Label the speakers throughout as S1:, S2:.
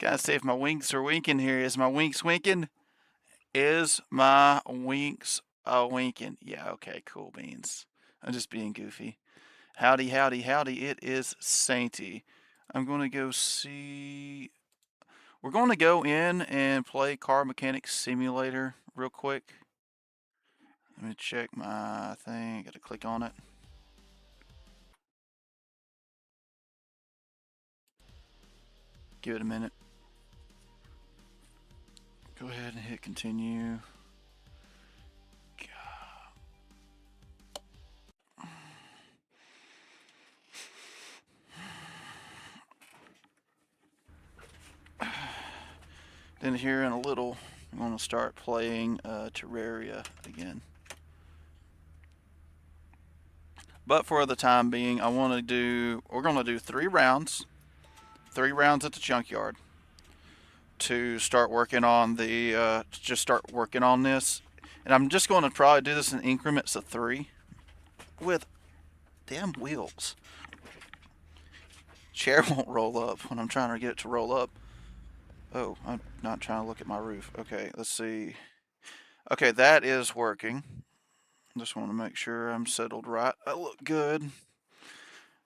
S1: Gotta see if my winks are winking here. Is my winks winking? Is my winks winking? Yeah, okay, cool beans. I'm just being goofy. Howdy, howdy, howdy. It is Sainty. I'm going to go see. We're going to go in and play Car Mechanics Simulator real quick. Let me check my thing. Gotta click on it. Give it a minute. Go ahead and hit continue. Then here in a little, I'm going to start playing Terraria again. But for the time being, we're going to do 3 rounds. 3 rounds at the junkyard to start working on start working on this. And I'm just going to probably do this in increments of 3 with damn wheels. Chair won't roll up when I'm trying to get it to roll up. Oh, I'm not trying to look at my roof. Okay, let's see. Okay, that is working. Just want to make sure I'm settled right. I look good.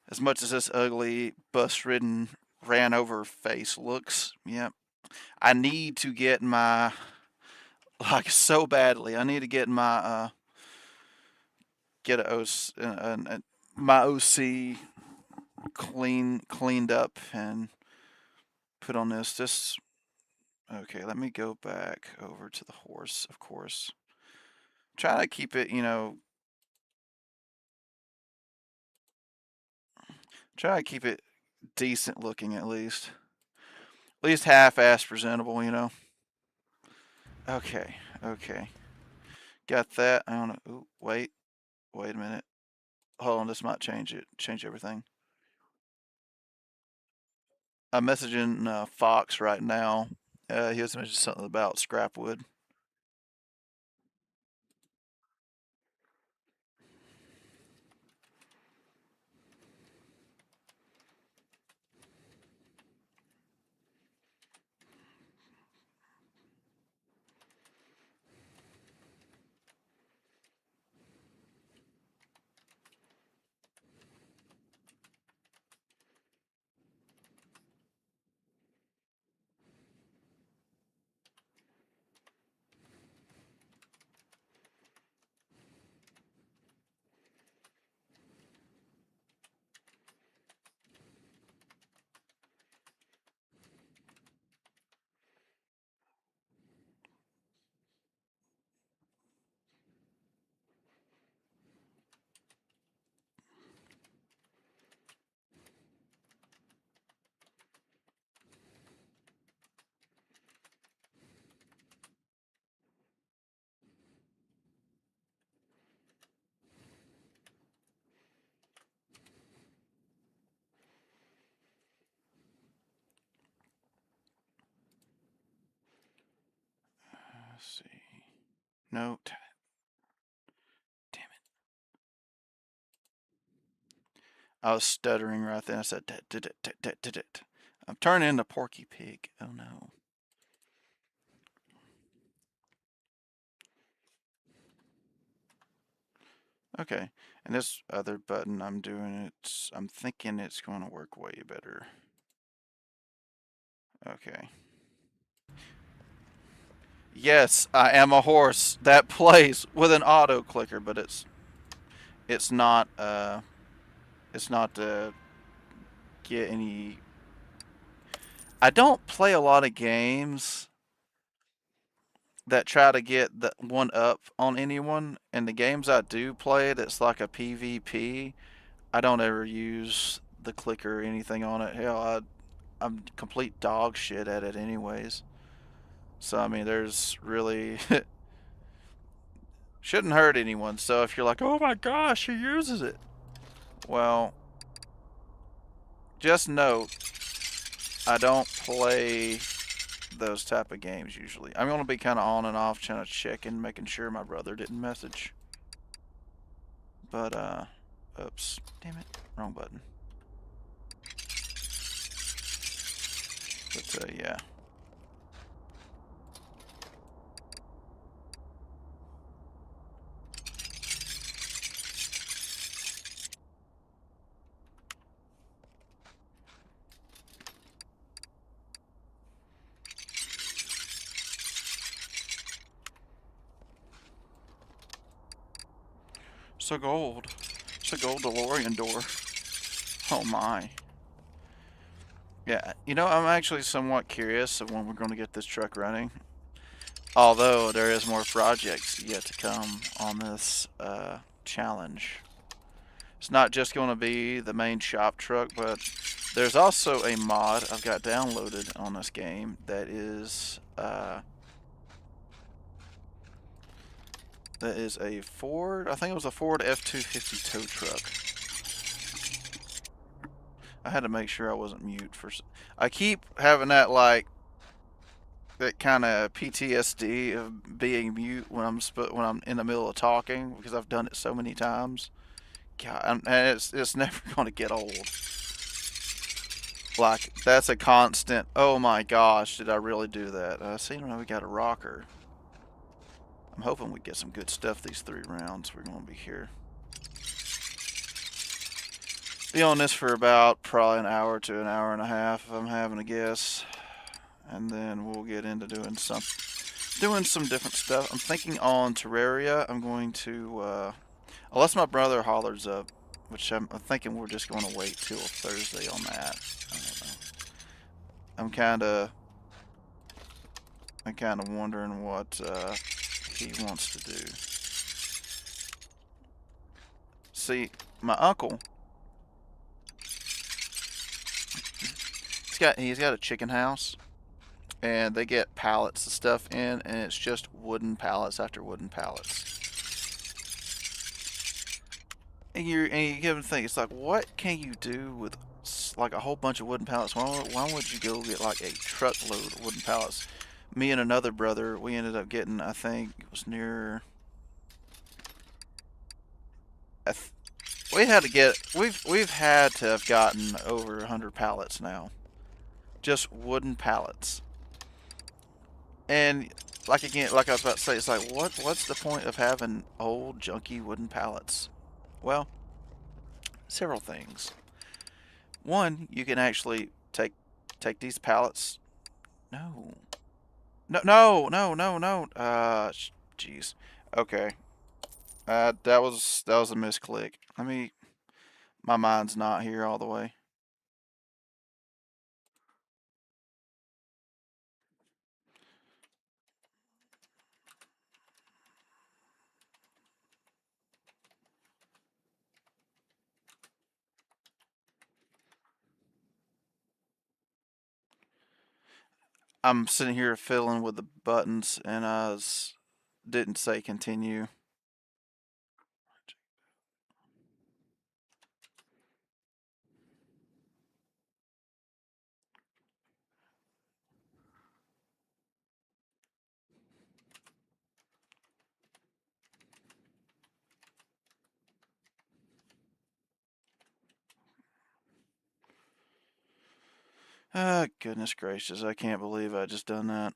S1: As much as this ugly, bus-ridden, ran-over face looks, yep. I need to get my, like, so badly. I need to get my, my OC cleaned up and put on this. Okay, let me go back over to the horse, of course. Try to keep it, try to keep it decent looking at least. At least half-assed presentable, Okay. Got that. I don't know. Ooh, wait a minute. Hold on, this might change everything. I'm messaging Fox right now. He has mentioned something about scrap wood. Let's see. No. Damn it. I was stuttering right then. I said, did it. I'm turning into Porky Pig. Oh no. Okay. And this other button I'm thinking it's going to work way better. Okay. Yes, I am a horse that plays with an auto clicker, but it's not to get any. I don't play a lot of games that try to get the one up on anyone, and the games I do play that's like a PvP, I don't ever use the clicker or anything on it. Hell, I'm complete dog shit at it anyways. So I mean, there's really shouldn't hurt anyone. So if you're like, oh my gosh, he uses it, well, just note I don't play those type of games usually. I'm gonna be kind of on and off, trying to check and making sure my brother didn't message. But oops, damn it, wrong button. But yeah. So gold. It's a gold DeLorean door. Oh my. Yeah, you know, I'm actually somewhat curious of when we're going to get this truck running. Although there is more projects yet to come on this challenge. It's not just going to be the main shop truck, but there's also a mod I've got downloaded on this game that is a Ford. I think it was a Ford F-250 tow truck. I had to make sure I wasn't mute for. I keep having that that kind of PTSD of being mute when I'm in the middle of talking because I've done it so many times. God, and it's never going to get old. Like that's a constant. Oh my gosh, did I really do that? See, now we got a rocker. I'm hoping we get some good stuff these 3 rounds. We're going to be here. Be on this for about probably an hour to an hour and a half if I'm having a guess. And then we'll get into doing some different stuff. I'm thinking on Terraria, I'm going to, unless my brother hollers up, which I'm thinking we're just going to wait till Thursday on that. I don't know. I'm kind of wondering what he wants to do. See, my uncle, he's got a chicken house, and they get pallets of stuff in, and it's just wooden pallets after wooden pallets. And you give them think, it's like, what can you do with like a whole bunch of wooden pallets? Why would you go get like a truckload of wooden pallets? Me and another brother, we ended up getting, I think it was near. We've had to have gotten over 100 pallets now, just wooden pallets. And like again, like I was about to say, it's like what's the point of having old junky wooden pallets? Well, several things. One, you can actually take these pallets. No. No. Jeez. Okay. That was a misclick. My mind's not here all the way. I'm sitting here fiddling with the buttons and didn't say continue. Ah, goodness gracious, I can't believe I just done that.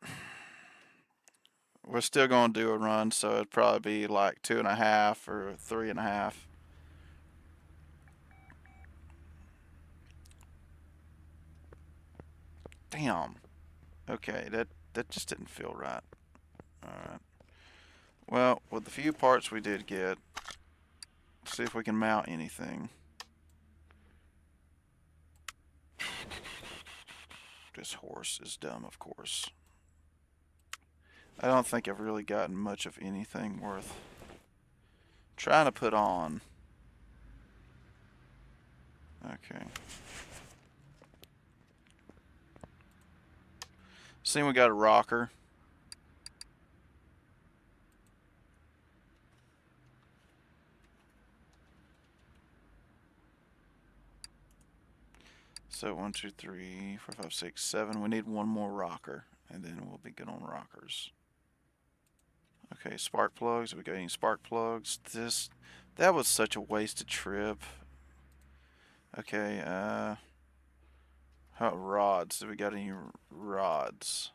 S1: We're still going to do a run, so it'd probably be like 2.5 or 3.5. Damn. Okay, that just didn't feel right. Alright. Well, with the few parts we did get, let's see if we can mount anything. This horse is dumb, of course. I don't think I've really gotten much of anything worth trying to put on. Okay. See, we got a rocker. So 1, 2, 3, 4, 5, 6, 7. We need one more rocker, and then we'll be good on rockers. Okay, spark plugs. We got any spark plugs? That was such a wasted trip. Okay, How about rods? Do we got any rods?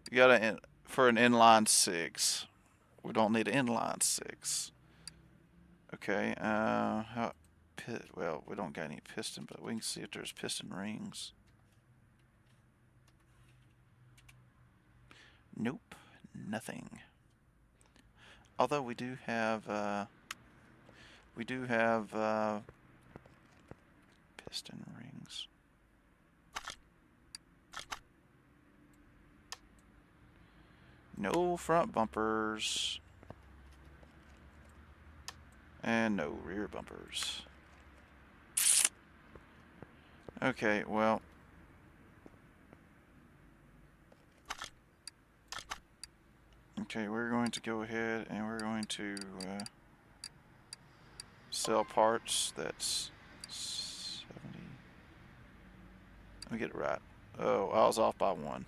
S1: You got for an inline 6. We don't need an inline 6. Okay, well, we don't got any piston, but we can see if there's piston rings. Nope, nothing. Although we do have piston rings. No front bumpers. And no rear bumpers. Okay, well. Okay, we're going to go ahead and we're going to sell parts. That's 70. Let me get it right. Oh, I was off by 1.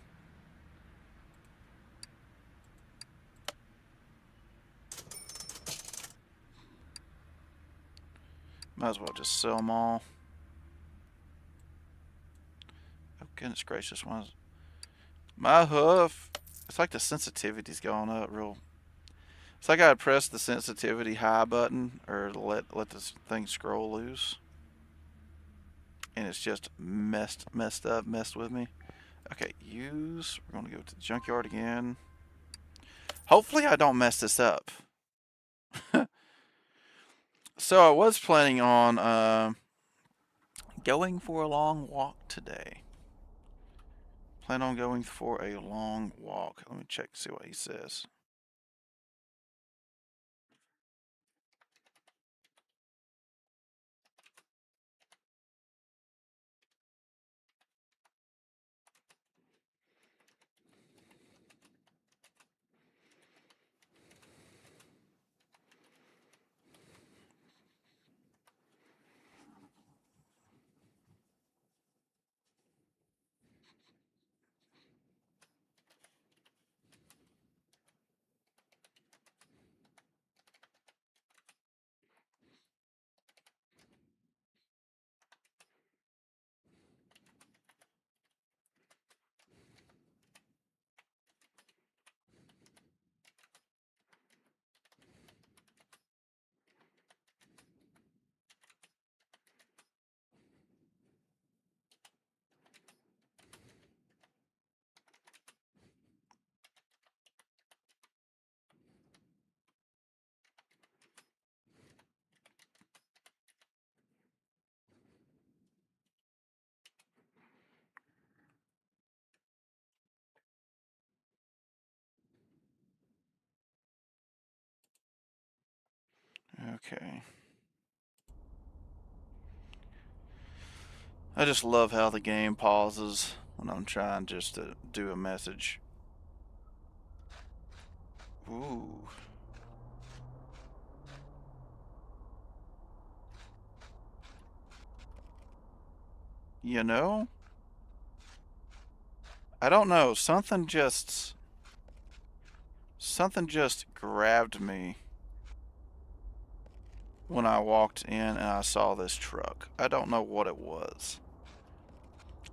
S1: Might as well just sell them all. Oh, goodness gracious. My hoof. It's like the sensitivity's going up real. It's like I press the sensitivity high button or let this thing scroll loose. And it's just messed with me. Okay, use. We're going to go to the junkyard again. Hopefully I don't mess this up. So I was planning on going for a long walk today. Plan on going for a long walk. Let me check see what he says. Okay. I just love how the game pauses when I'm trying just to do a message. Ooh. You know? I don't know. Something just grabbed me when I walked in and I saw this truck. I don't know what it was.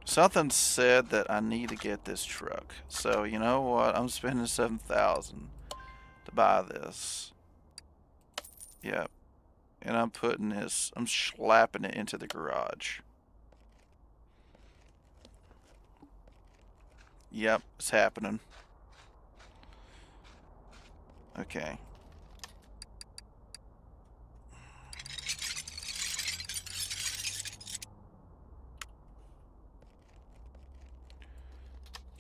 S1: Something said that I need to get this truck. So, you know what? I'm spending $7,000 to buy this. Yep. And I'm slapping it into the garage. Yep, it's happening. Okay.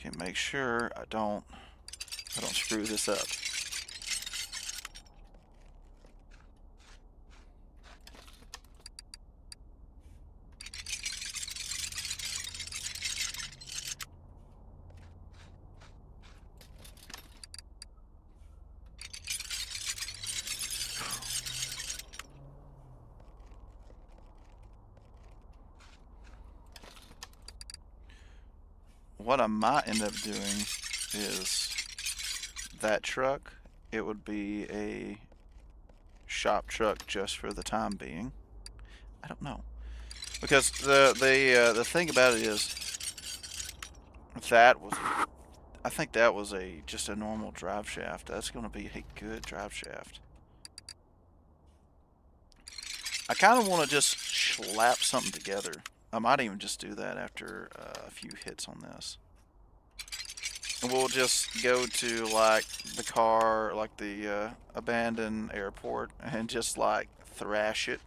S1: Okay, make sure I don't screw this up. What I might end up doing is that truck, it would be a shop truck just for the time being. I don't know. Because the thing about it is that was, I think that was just a normal drive shaft. That's going to be a good drive shaft. I kind of want to just slap something together. I might even just do that after a few hits on this. And we'll just go to like the car, like the abandoned airport, and just like thrash it.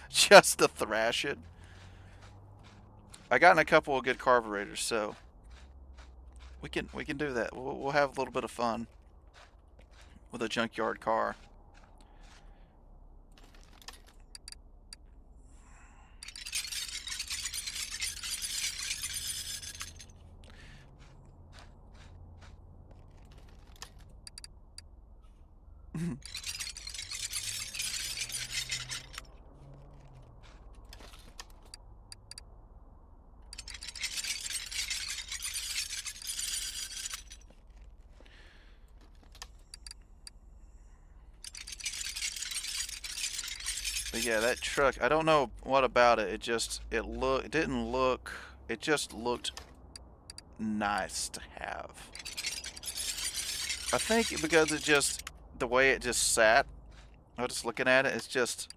S1: Just to thrash it. I got in a couple of good carburetors, so we can do that. We'll have a little bit of fun with a junkyard car. But yeah, that truck, I don't know what about it. It just it just looked nice to have. I think because it just, the way it just sat, I was just looking at it, it's just,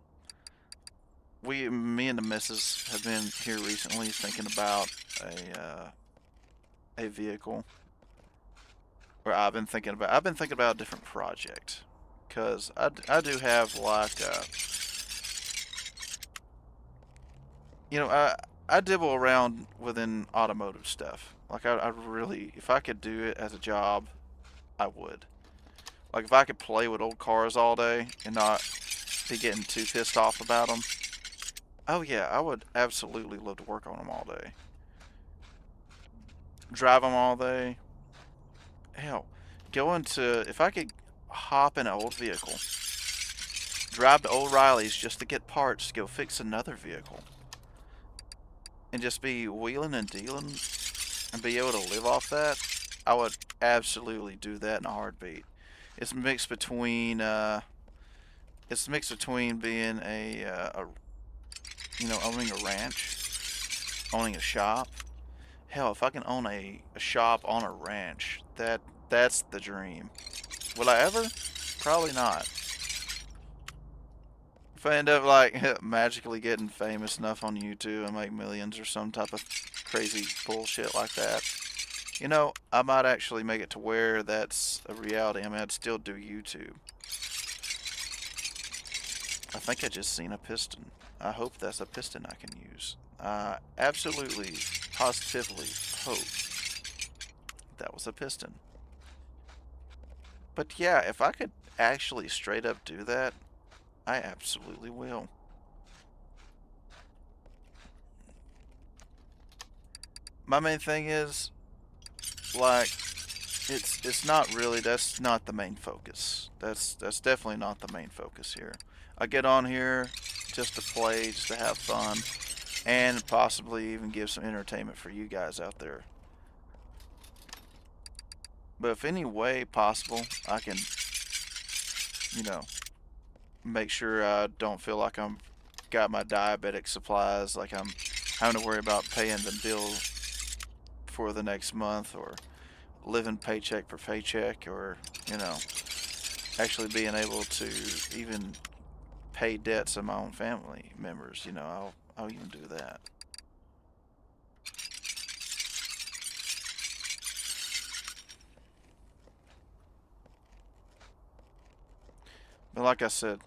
S1: me and the missus have been here recently thinking about a vehicle. Or I've been thinking about a different project. Because I do have like, I dibble around within automotive stuff. Like I really, if I could do it as a job, I would. Like if I could play with old cars all day and not be getting too pissed off about them. Oh yeah, I would absolutely love to work on them all day. Drive them all day. Hell, if I could hop in an old vehicle, drive to O'Reilly's just to get parts to go fix another vehicle, and just be wheeling and dealing and be able to live off that, I would absolutely do that in a heartbeat. It's mixed between being owning a ranch, owning a shop. Hell, if I can own a shop on a ranch, that's the dream. Will I ever? Probably not. If I end up like magically getting famous enough on YouTube and make millions or some type of crazy bullshit like that, I might actually make it to where that's a reality. I mean, I'd still do YouTube. I think I just seen a piston. I hope that's a piston I can use. I absolutely, positively hope that was a piston. But yeah, if I could actually straight up do that, I absolutely will. My main thing is, like, it's not really, that's not the main focus. That's definitely not the main focus here. I get on here just to play, just to have fun, and possibly even give some entertainment for you guys out there. But if any way possible, I can, make sure I don't feel like I'm got my diabetic supplies, like I'm having to worry about paying the bill for the next month, or living paycheck for paycheck, or actually being able to even pay debts of my own family members. I'll even do that. But like I said,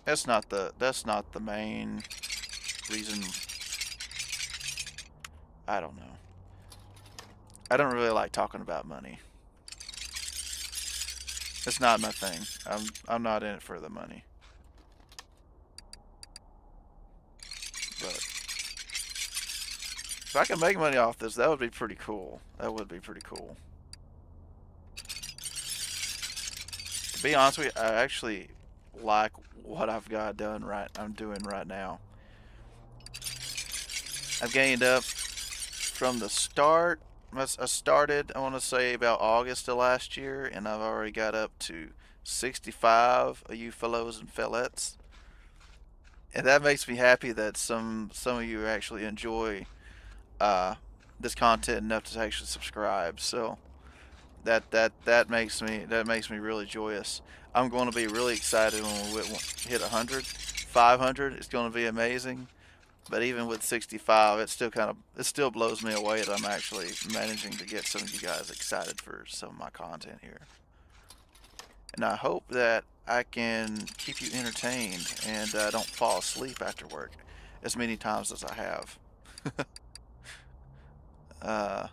S1: that's not the main reason. I don't know. I don't really like talking about money. It's not my thing. I'm not in it for the money. But if I can make money off this, that would be pretty cool. That would be pretty cool. To be honest with you, I actually like what I'm doing right now. I've gained up from the start. I started, I want to say, about August of last year, and I've already got up to 65 of you fellows and fellettes. And that makes me happy that some of you actually enjoy uh, this content enough to actually subscribe. So that makes me really joyous. I'm going to be really excited when we hit 100, 500. It's going to be amazing. But even with 65, it still blows me away that I'm actually managing to get some of you guys excited for some of my content here. And I hope that I can keep you entertained and don't fall asleep after work as many times as I have. uh,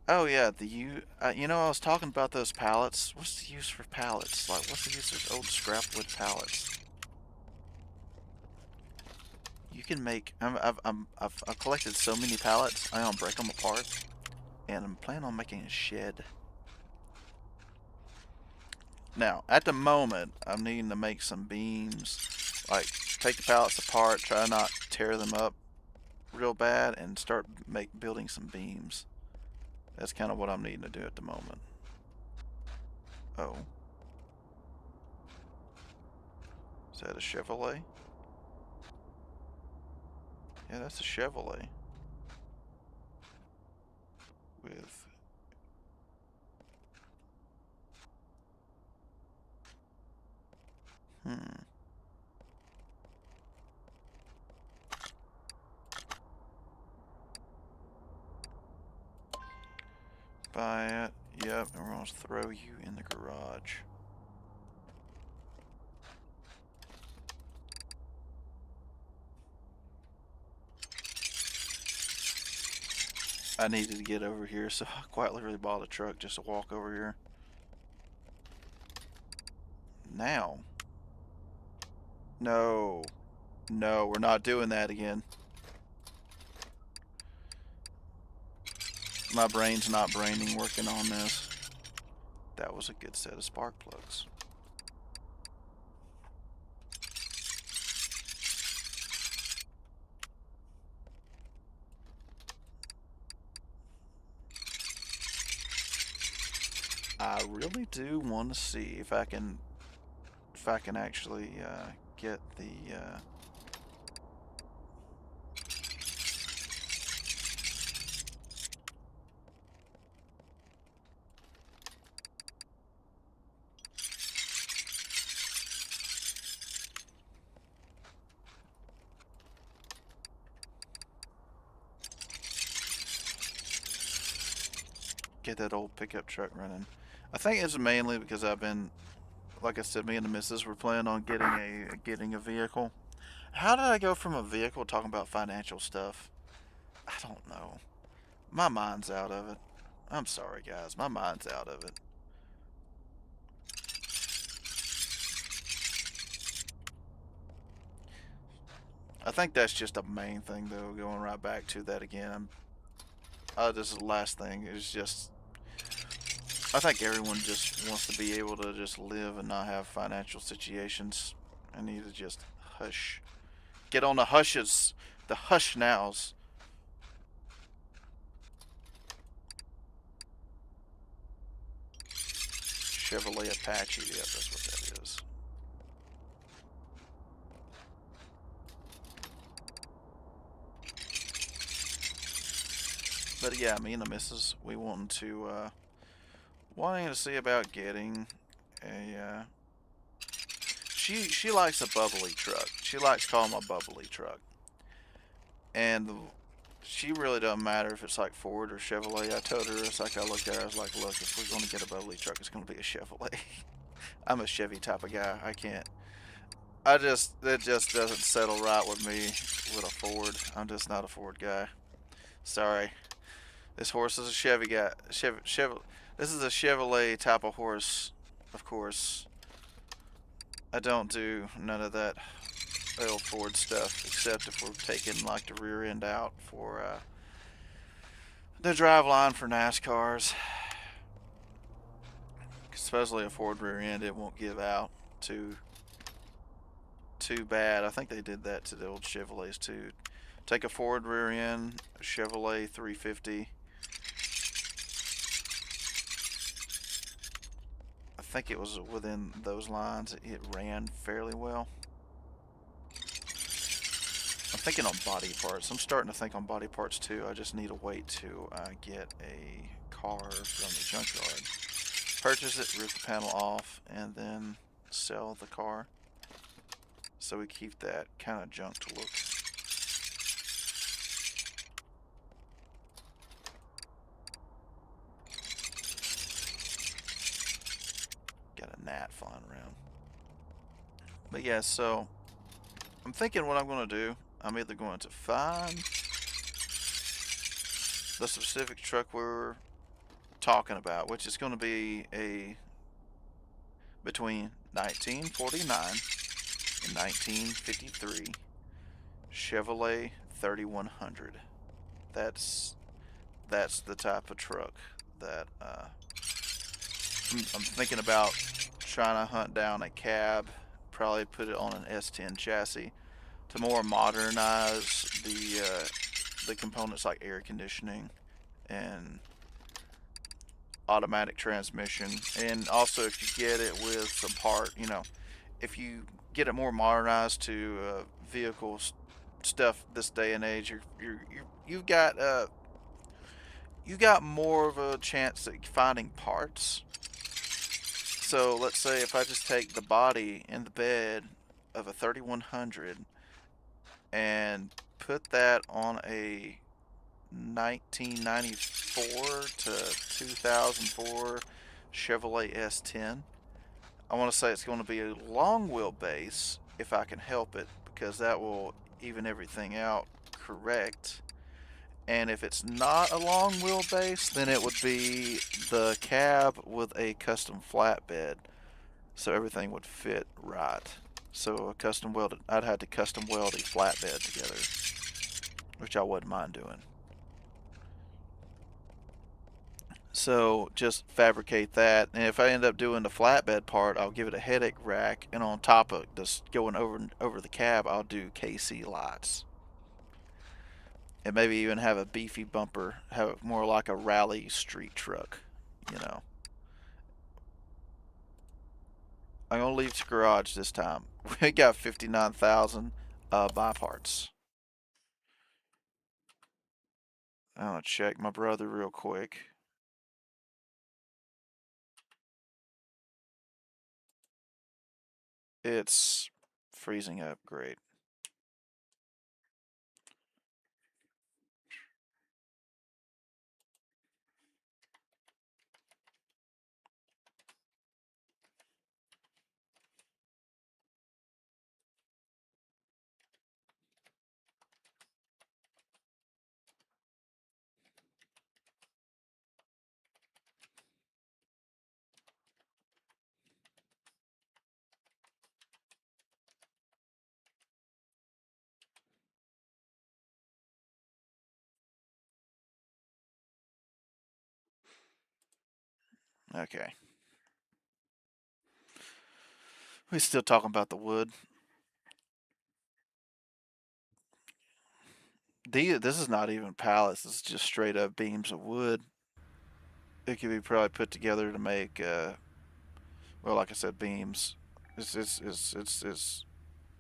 S1: oh yeah, you know, I was talking about those pallets. What's the use for pallets? Like, what's the use of old scrap wood pallets? You can make. I've collected so many pallets. I'm gonna break them apart, and I'm planning on making a shed. Now, at the moment, I'm needing to make some beams. Like, take the pallets apart, try not to tear them up real bad, and start building some beams. That's kind of what I'm needing to do at the moment. Oh. Is that a Chevrolet? Yeah, that's a Chevrolet. With... Hmm. Buy it. Yep, and we're going to throw you in the garage. I needed to get over here, so I quite literally bought a truck just to walk over here. Now. No. No, we're not doing that again. My brain's not braining working on this. That was a good set of spark plugs. I really do want to see if I can actually get the get that old pickup truck running. I think it's mainly because I've been, like I said, me and the missus were planning on getting a vehicle. How did I go from a vehicle talking about financial stuff? I don't know. My mind's out of it. I'm sorry, guys. My mind's out of it. I think that's just a main thing, though. Going right back to that again. This is the last thing. Is just I think everyone just wants to be able to just live and not have financial situations. I need to just hush. Get on the hushes. The hush nows. Chevrolet Apache. Yep, that's what that is. But yeah, me and the missus, we wanting to see about getting a she likes a bubbly truck. She likes calling a bubbly truck. And she really doesn't matter if it's like Ford or Chevrolet. I told her, it's like I looked at her, I was like, look, if we're going to get a bubbly truck, it's going to be a Chevrolet. I'm a Chevy type of guy. I can't. It just doesn't settle right with me with a Ford. I'm just not a Ford guy. Sorry. This horse is a Chevy guy. This is a Chevrolet type of horse, of course. I don't do none of that old Ford stuff, except if we're taking like the rear end out for the drive line for NASCARs. Especially a Ford rear end, it won't give out too bad. I think they did that to the old Chevrolets too. Take a forward rear end Chevrolet 350. I think it was within those lines. It ran fairly well. I'm thinking on body parts. I'm starting to think on body parts too. I just need to wait to get a car from the junkyard. Purchase it, rip the panel off, and then sell the car. So we keep that kind of junked look. Got a gnat flying around. But yeah, so I'm thinking what I'm going to do. I'm either going to find the specific truck we're talking about, which is going to be a between 1949 and 1953 Chevrolet 3100. That's the type of truck that I'm thinking about trying to hunt down a cab, probably put it on an S10 chassis to more modernize the components like air conditioning and automatic transmission. And also, if you get it with some part, if you get it more modernized to vehicle stuff this day and age, you've got more of a chance at finding parts. So let's say if I just take the body and the bed of a 3100 and put that on a 1994 to 2004 Chevrolet S10, I want to say it's going to be a long wheelbase if I can help it, because that will even everything out correct. And if it's not a long wheelbase, then it would be the cab with a custom flatbed, so everything would fit right. So a custom welded, I'd have to custom weld a flatbed together, which I wouldn't mind doing. So just fabricate that, and if I end up doing the flatbed part, I'll give it a headache rack, and on top of just going over the cab, I'll do KC lights. And maybe even have a beefy bumper, have it more like a rally street truck, I'm gonna leave the garage this time. We got 59,000 buy parts. I'm gonna check my brother real quick. It's freezing up. Great. Okay. We still talking about the wood. This is not even pallets. This is just straight up beams of wood. It could be probably put together to make, well, like I said, beams. It's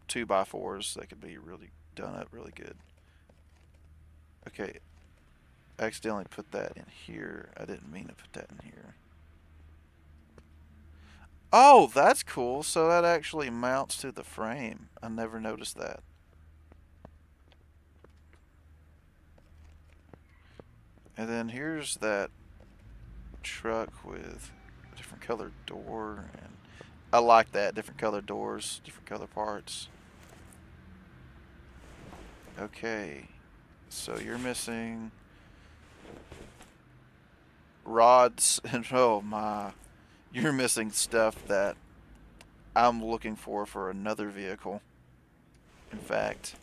S1: 2x4s that could be really done up really good. Okay, I accidentally put that in here. I didn't mean to put that in here. Oh, that's cool. So that actually mounts to the frame. I never noticed that. And then here's that truck with a different colored door, and I like that. Different colored doors, different color parts. Okay, so you're missing rods, and oh my, you're missing stuff that I'm looking for another vehicle. In fact,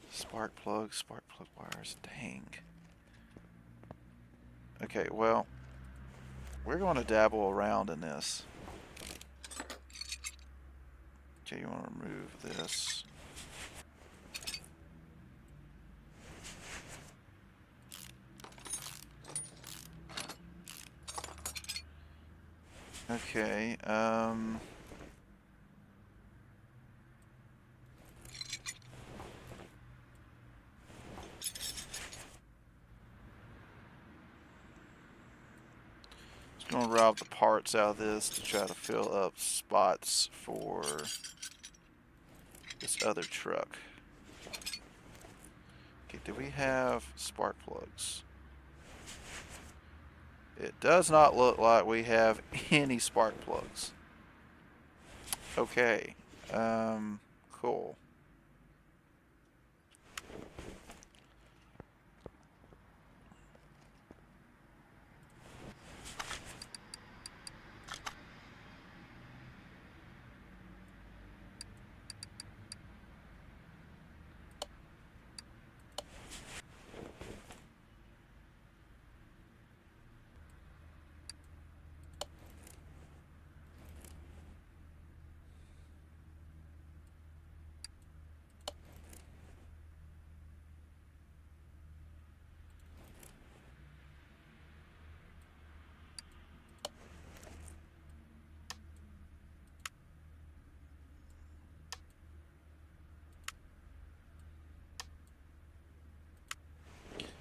S1: spark plugs, spark plug wires, dang. Okay, well, we're going to dabble around in this. Okay, you want to remove this. Okay, just gonna rob the parts out of this to try to fill up spots for this other truck. Okay, do we have spark plugs? It does not look like we have any spark plugs. Okay, cool.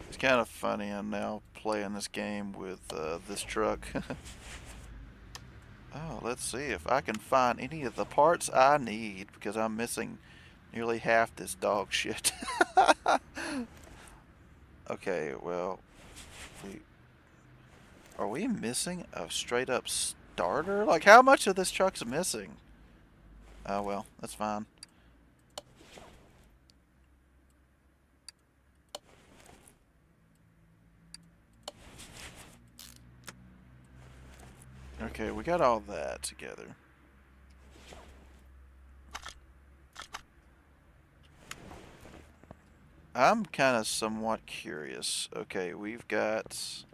S1: It's kind of funny, I'm now playing this game with this truck. Oh, let's see if I can find any of the parts I need, because I'm missing nearly half this dog shit. Okay, well, are we missing a straight up starter? Like, how much of this truck's missing? Oh, well, that's fine. Okay, we got all that together. I'm kind of somewhat curious. Okay, we've got...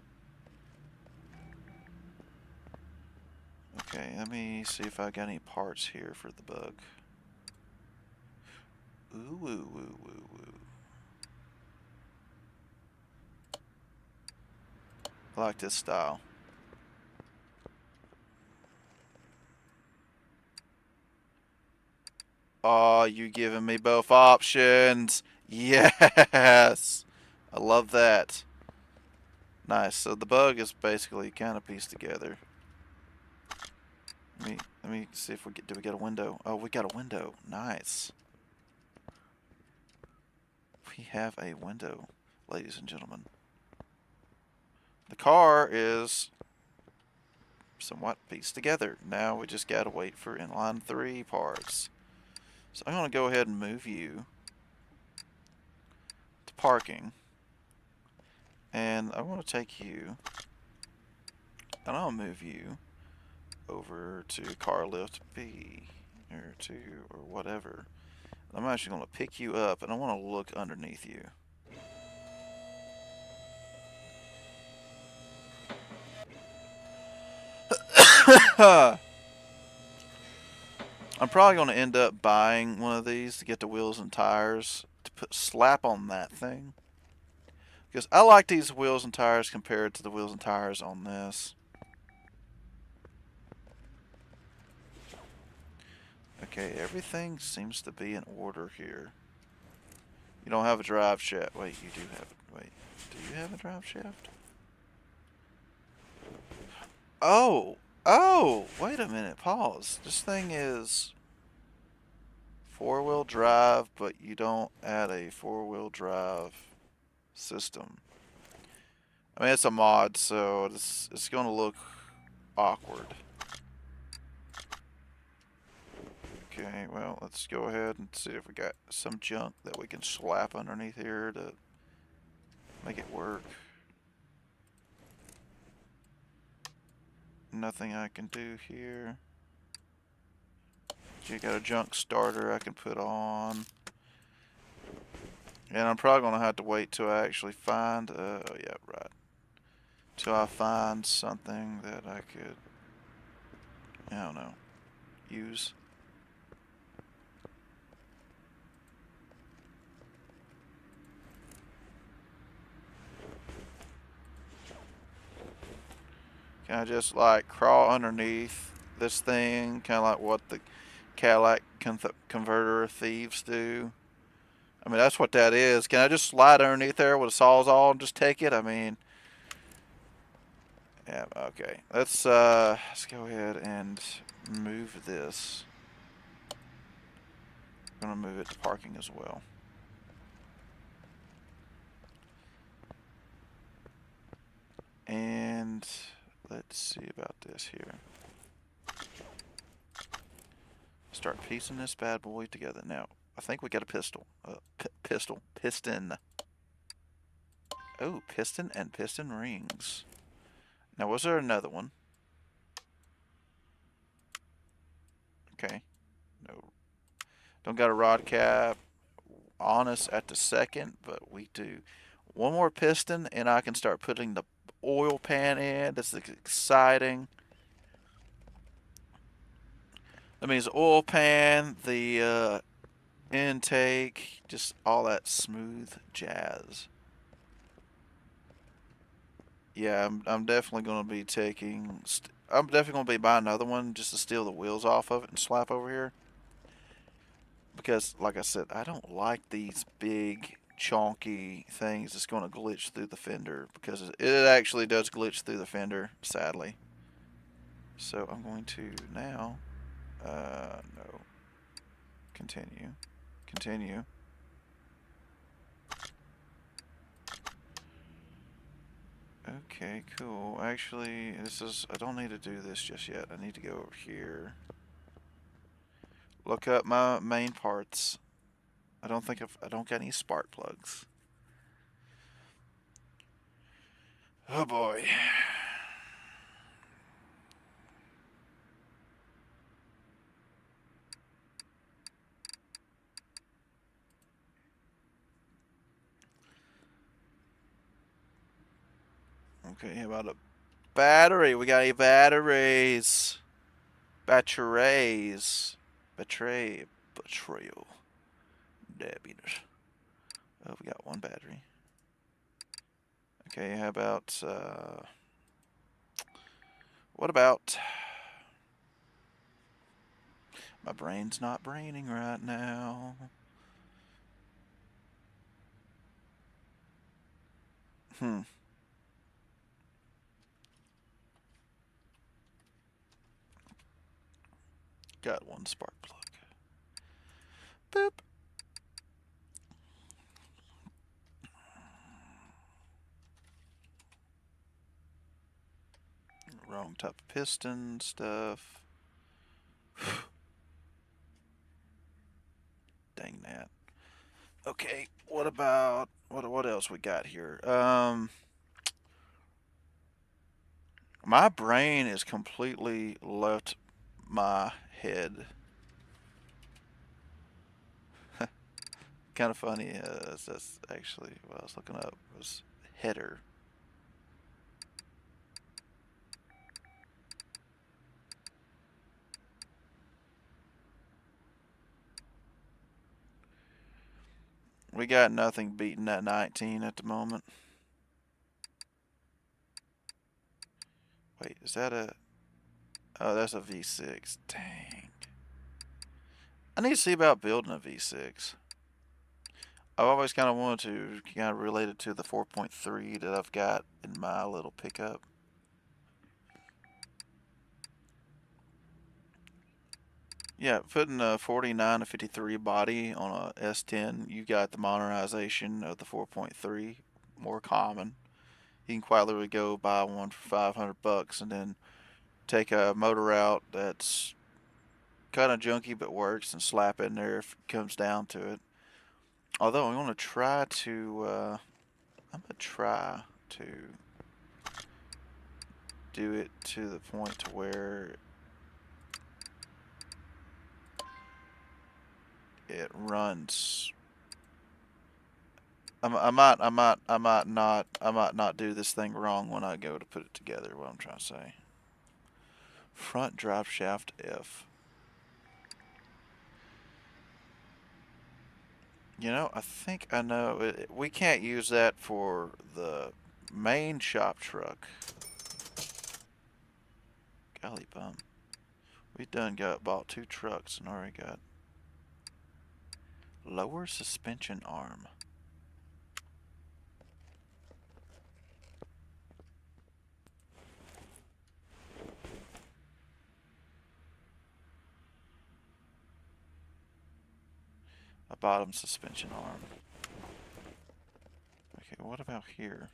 S1: Okay, let me see if I got any parts here for the bug. Ooh, woo, woo, woo, woo. I like this style. Oh, you giving me both options. Yes. I love that. Nice. So the bug is basically kind of pieced together. Let me see if we get, do we get a window? Oh, we got a window. Nice. We have a window, ladies and gentlemen. The car is somewhat pieced together. Now we just gotta wait for inline 3 parts. So I'm gonna go ahead and move you to parking. And I want to take you, and I'll move you over to car lift B, or 2, or whatever. I'm actually going to pick you up, and I want to look underneath you. I'm probably going to end up buying one of these to get the wheels and tires to put slap on that thing. Because I like these wheels and tires compared to the wheels and tires on this. Okay, everything seems to be in order here. You don't have a drive shaft. Wait, you do have it. Wait, do you have a drive shaft? Oh! Oh! Wait a minute, pause. This thing is 4-wheel drive, but you don't add a 4-wheel drive system. I mean, it's a mod, so it's going to look awkward. Okay, well, let's go ahead and see if we got some junk that we can slap underneath here to make it work. Nothing I can do here. You got a junk starter I can put on. And I'm probably going to have to wait till I actually find, oh yeah, right. Till I find something that I could, I don't know, use. Can I just like crawl underneath this thing, kind of like what the Cadillac converter thieves do. I mean, that's what that is. Can I just slide underneath there with a sawzall and just take it? I mean, yeah, okay. Let's go ahead and move this. I'm gonna move it to parking as well. And let's see about this here. Start piecing this bad boy together. Now, I think we got a pistol. Piston. Oh, piston and piston rings. Now, was there another one? Okay. No. Don't got a rod cap on us at the second, but we do. One more piston, and I can start putting the oil pan in. That's exciting. That means oil pan, the intake, just all that smooth jazz. Yeah, I'm definitely going to be taking. I'm definitely going to be buying another one just to steal the wheels off of it and slap over here. Because, like I said, I don't like these big, chonky things that's going to glitch through the fender. Because it actually does glitch through the fender, sadly. So I'm going to now. No. Continue. Continue. Okay, cool. Actually, I don't need to do this just yet. I need to go over here. Look up my main parts. I don't got any spark plugs. Oh boy. Okay, how about a battery? We got any batteries? Batteries. Betrayal. Diabetes. Oh, we got one battery. Okay, how about, what about, my brain's not braining right now. Got one spark plug. Boop. Wrong type of piston stuff. Dang that. Okay, what about what else we got here? My brain is completely left my head. Kind of funny. That's actually what I was looking up was header. We got nothing beating that 19 at the moment. Wait, is that a... Oh, that's a V6. Dang. I need to see about building a V6. I've always kind of wanted to, kind of related to the 4.3 that I've got in my little pickup. Yeah, putting a 49 to 53 body on a S10, you got the modernization of the 4.3, more common. You can quite literally go buy one for 500 bucks and then take a motor out that's kind of junky but works and slap it in there if it comes down to it. Although I'm gonna try to do it to the point to where it runs. I might not do this thing wrong when I go to put it together. What I'm trying to say. Front drive shaft F. You know, I think I know. We can't use that for the main shop truck. Golly bum. We done bought 2 trucks and already got lower suspension arm. A bottom suspension arm. Okay, what about here?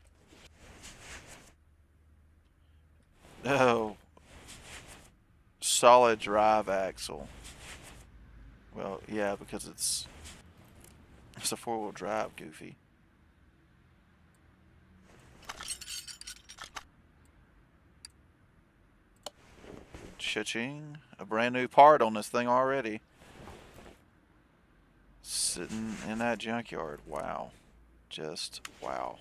S1: Oh, solid drive axle. Well, yeah, because it's a 4-wheel drive, goofy. Cha-ching. A brand new part on this thing already. Sitting in that junkyard. Wow. Just wow.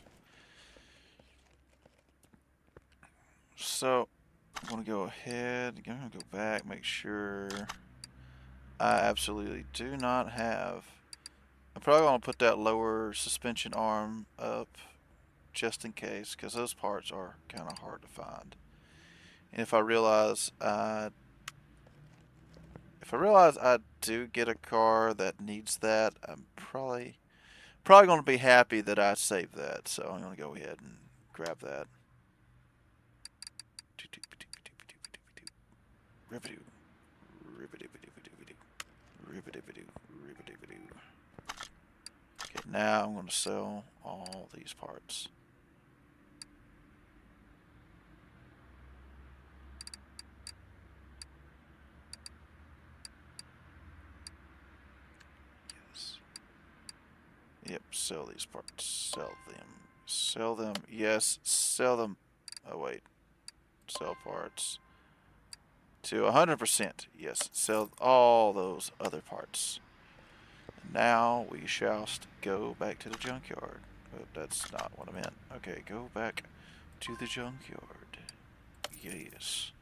S1: So, I'm going to go ahead. I'm going to go back, make sure I absolutely do not have. I'm probably going to put that lower suspension arm up just in case, because those parts are kind of hard to find. And if I realize I do get a car that needs that, I'm probably going to be happy that I saved that. So I'm going to go ahead and grab that. Okay, now I'm going to sell all these parts. Yes. Yep, sell these parts. Sell them. Sell them. Yes, sell them. Oh, wait. Sell parts. To 100%. Yes, sell all those other parts. Now we shall go back to the junkyard. Oh, that's not what I meant. Okay, go back to the junkyard. Yes.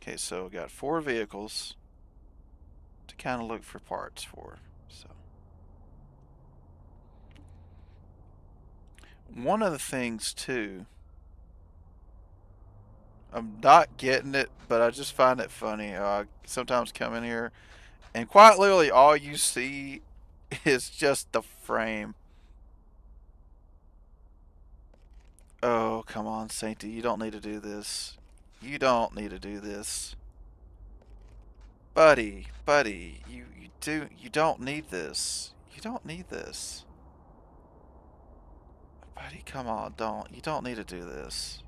S1: Okay, so we got 4 vehicles to kind of look for parts for. So one of the things too, I'm not getting it, but I just find it funny. I sometimes come in here and quite literally all you see is just the frame. Oh, come on, Sainty, you don't need to do this. You don't need to do this. Buddy, you don't need this. You don't need this. Buddy, come on, you don't need to do this.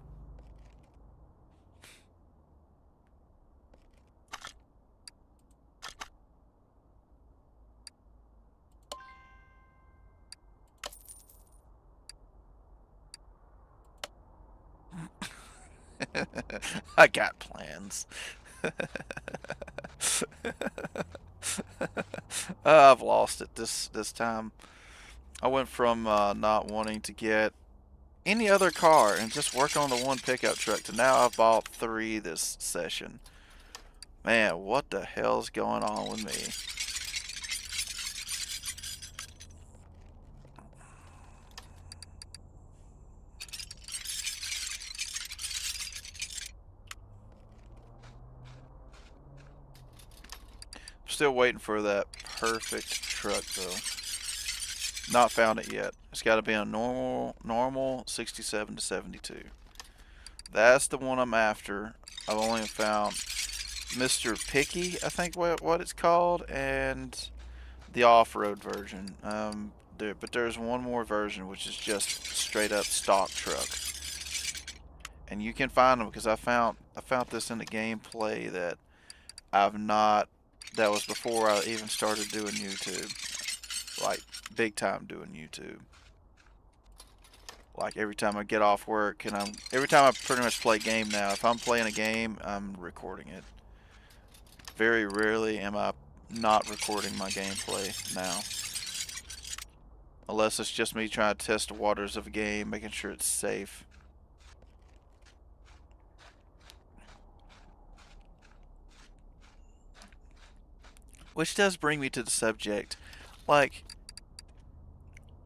S1: I got plans. I've lost it this time. I went from not wanting to get any other car and just work on the one pickup truck to now I've bought 3 this session. Man, what the hell's going on with me? Still waiting for that perfect truck though. Not found it yet. It's got to be a normal 67 to 72. That's the one I'm after. I've only found Mr. Picky, I think what it's called, and the off-road version. But there's one more version which is just straight up stock truck, and you can find them because I found this in the gameplay that I've not. That was before I even started doing YouTube, like big time doing YouTube. Like every time I get off work and every time I pretty much play a game now, if I'm playing a game, I'm recording it. Very rarely am I not recording my gameplay now. Unless it's just me trying to test the waters of a game, making sure it's safe. Which does bring me to the subject. Like,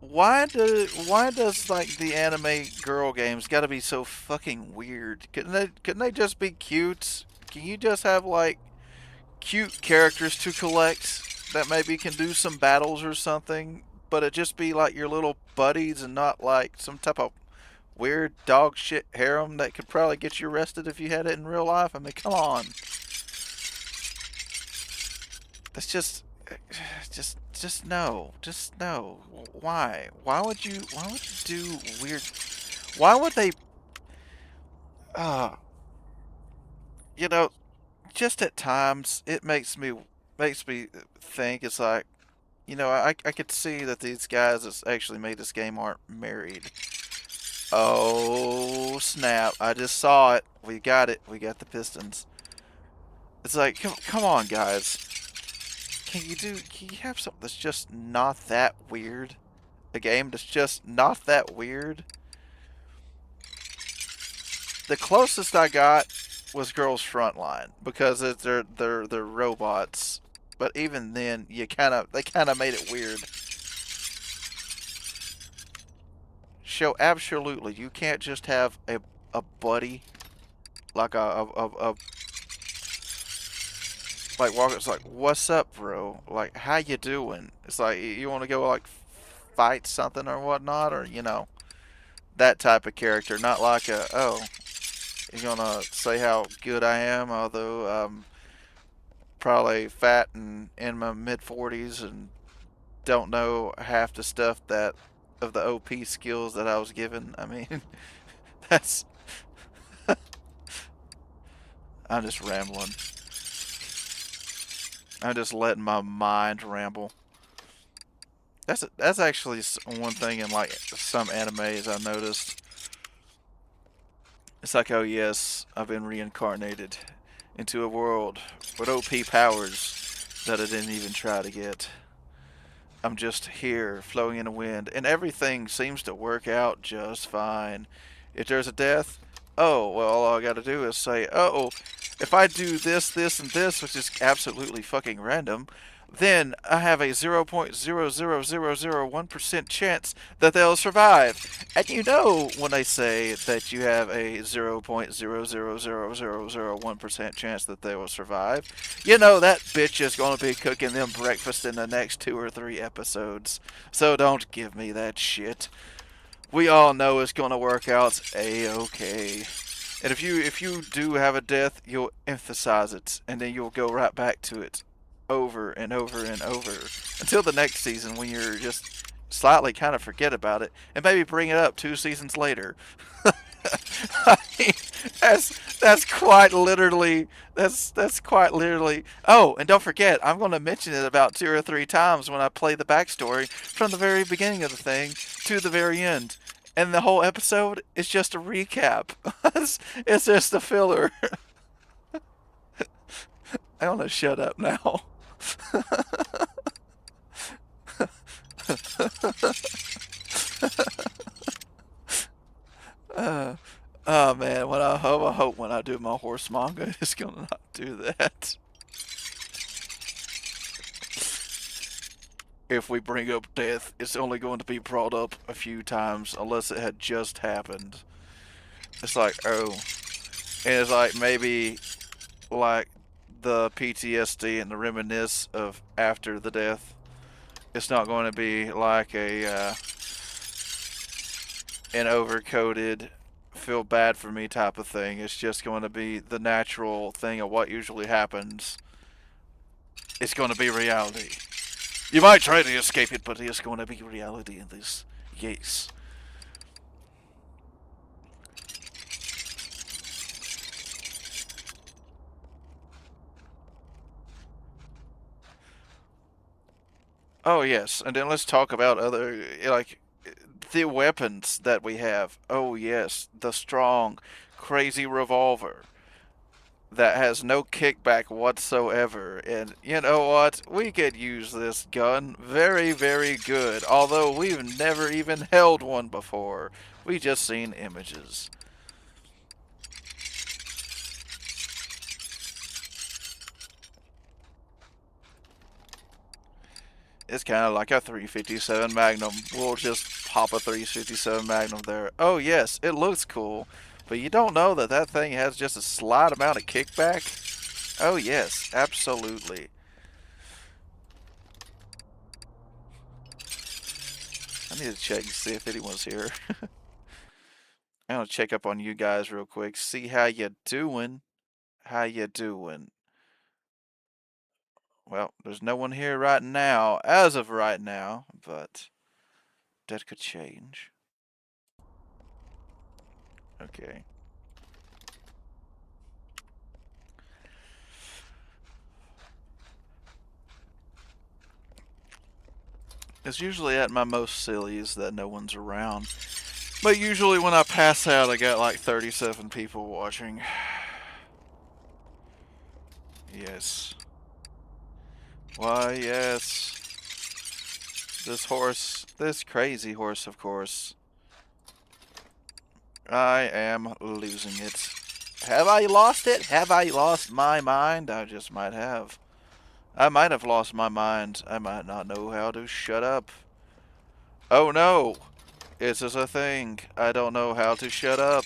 S1: why does like the anime girl games got to be so fucking weird? Couldn't they just be cute? Can you just have like cute characters to collect that maybe can do some battles or something, but it just be like your little buddies and not like some type of weird dog shit harem that could probably get you arrested if you had it in real life? I mean, come on. That's just no. Just no. Why? Why would you do weird? Why would they uh you know, just at times it makes me think it's like, I could see that these guys that actually made this game aren't married. Oh, snap. I just saw it. We got it. We got the Pistons. It's like, come on, guys. Can you have something that's just not that weird? A game that's just not that weird? The closest I got was Girls Frontline because they're robots. But even then, they kind of made it weird. So absolutely, you can't just have a buddy like a like Walker's like, what's up, bro? Like, how you doing? It's like you want to go like fight something or whatnot, or that type of character, not like you're gonna say how good I am, although I'm probably fat and in my mid 40s and don't know half the stuff that of the OP skills that I was given. I mean, that's I'm just rambling. I'm just letting my mind ramble. That's actually one thing in like some animes I noticed. It's like, oh yes, I've been reincarnated into a world with OP powers that I didn't even try to get. I'm just here, flowing in the wind, and everything seems to work out just fine. If there's a death, oh, well, all I gotta do is say, oh, if I do this, this, and this, which is absolutely fucking random, then I have a 0.00001% chance that they'll survive. And when they say that you have a 0.00001% chance that they will survive, that bitch is going to be cooking them breakfast in the next 2 or 3 episodes. So don't give me that shit. We all know it's going to work out a-okay. And if you do have a death, you'll emphasize it, and then you'll go right back to it over and over and over until the next season when you're just slightly kind of forget about it and maybe bring it up 2 seasons later. I mean, that's quite literally that's quite literally. Oh, and don't forget, I'm going to mention it about 2 or 3 times when I play the backstory from the very beginning of the thing to the very end. And the whole episode is just a recap. It's just a filler. I want to shut up now. Oh man, I hope when I do my horse manga, it's gonna not do that. If we bring up death, it's only going to be brought up a few times unless it had just happened. It's like, oh, and it's like maybe like the PTSD and the reminisce of after the death. It's not going to be like an overcoated feel bad for me type of thing. It's just going to be the natural thing of what usually happens. It's going to be reality. You might try to escape it, but it's going to be reality in this case. Oh yes, and then let's talk about other like the weapons that we have. Oh yes, the strong, crazy revolver that has no kickback whatsoever. And you know what? We could use this gun very, very good. Although we've never even held one before. We just seen images. It's kind of like a 357 Magnum. We'll just pop a 357 Magnum there. Oh yes, it looks cool, but you don't know that that thing has just a slight amount of kickback. Oh yes, absolutely. I need to check and see if anyone's here. I'm gonna check up on you guys real quick. See how you doing. How you doing? Well, there's no one here right now, as of right now, but that could change. Okay. It's usually at my most silliest that no one's around. But usually when I pass out, I got like 37 people watching. Yes. Why, yes. This horse, this crazy horse, of course. I am losing it. Have I lost it? Have I lost my mind? I just might have. I might have lost my mind. I might not know how to shut up. Oh no! This is a thing. I don't know how to shut up.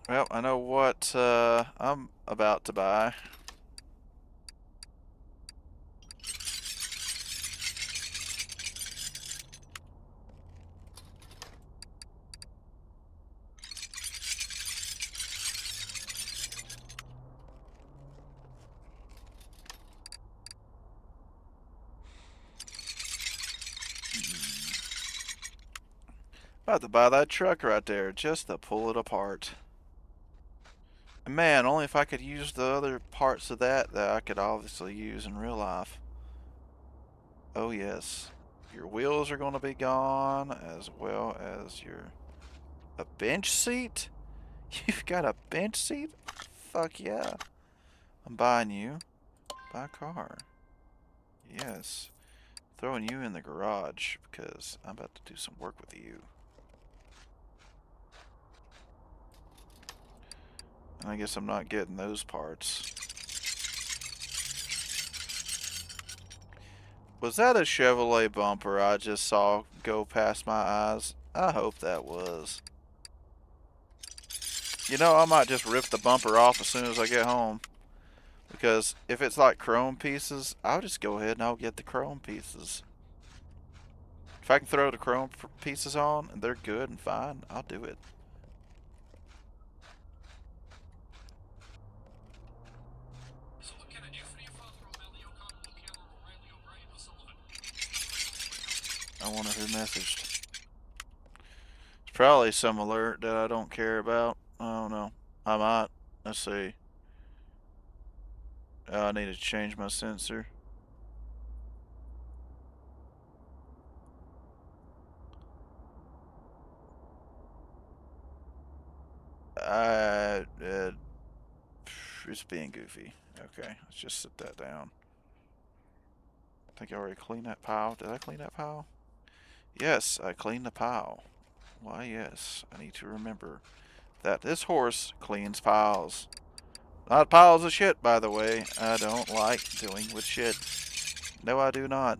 S1: Well, I know what I'm about to buy. About to buy that truck right there just to pull it apart. Man, only if I could use the other parts of that I could obviously use in real life. Oh yes. Your wheels are going to be gone, as well as your... A bench seat? You've got a bench seat? Fuck yeah. I'm buying you. Buy a car. Yes. Throwing you in the garage because I'm about to do some work with you. And I guess I'm not getting those parts. Was that a Chevrolet bumper I just saw go past my eyes? I hope that was. You know, I might just rip the bumper off as soon as I get home. Because if it's like chrome pieces, I'll just go ahead and I'll get the chrome pieces. If I can throw the chrome pieces on and they're good and fine, I'll do it. I wonder who messaged. It's probably some alert that I don't care about. I don't know. I might. Let's see. I need to change my sensor. It's being goofy. Okay, let's just sit that down. I think I already cleaned that pile. Did I clean that pile? Yes, I cleaned the pile. Why, yes, I need to remember that this horse cleans piles. Not piles of shit, by the way. I don't like dealing with shit. No, I do not.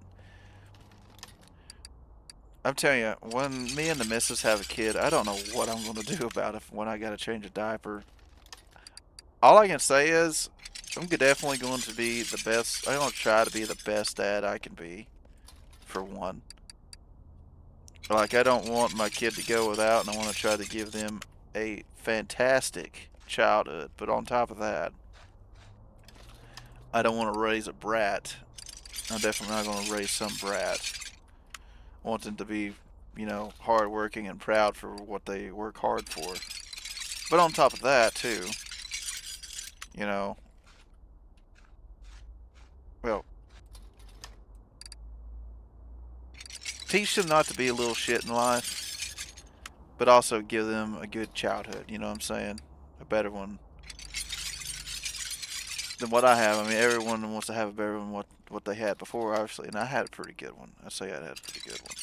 S1: I'm telling you, when me and the missus have a kid, I don't know what I'm going to do about it when I got to change a diaper. All I can say is, I'm definitely going to be the best. I'm going to try to be the best dad I can be, for one. Like, I don't want my kid to go without, and I want to try to give them a fantastic childhood. But on top of that, I don't want to raise a brat. I'm definitely not going to raise some brat. I want them to be, you know, hardworking and proud for what they work hard for. But on top of that, too, you know, well, teach them not to be a little shit in life, but also give them a good childhood, you know what I'm saying? A better one than what I have. I mean, everyone wants to have a better one than what they had before, obviously, and I had a pretty good one. I'd say I had a pretty good one.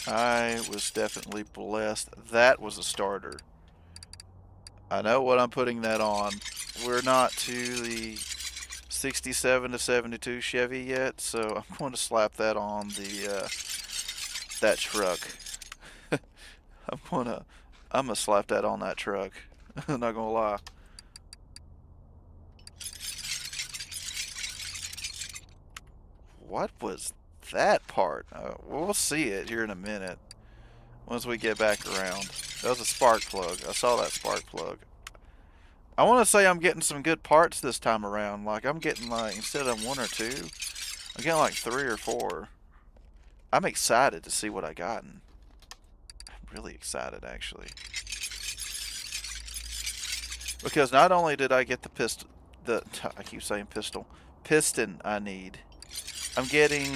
S1: I was definitely blessed. That was a starter. I know what I'm putting that on. We're not to the 67 to 72 Chevy yet, so I'm going to slap that on the that truck. I'm gonna slap that on that truck. I'm not gonna lie. What was that part? We'll see it here in a minute once we get back around. That was a spark plug. I saw that spark plug. I want to say I'm getting some good parts this time around. Like I'm getting like instead of one or two, I'm getting like 3 or 4. I'm excited to see what I gotten. I'm really excited actually. Because not only did I get the pistol, I keep saying pistol, piston I need. I'm getting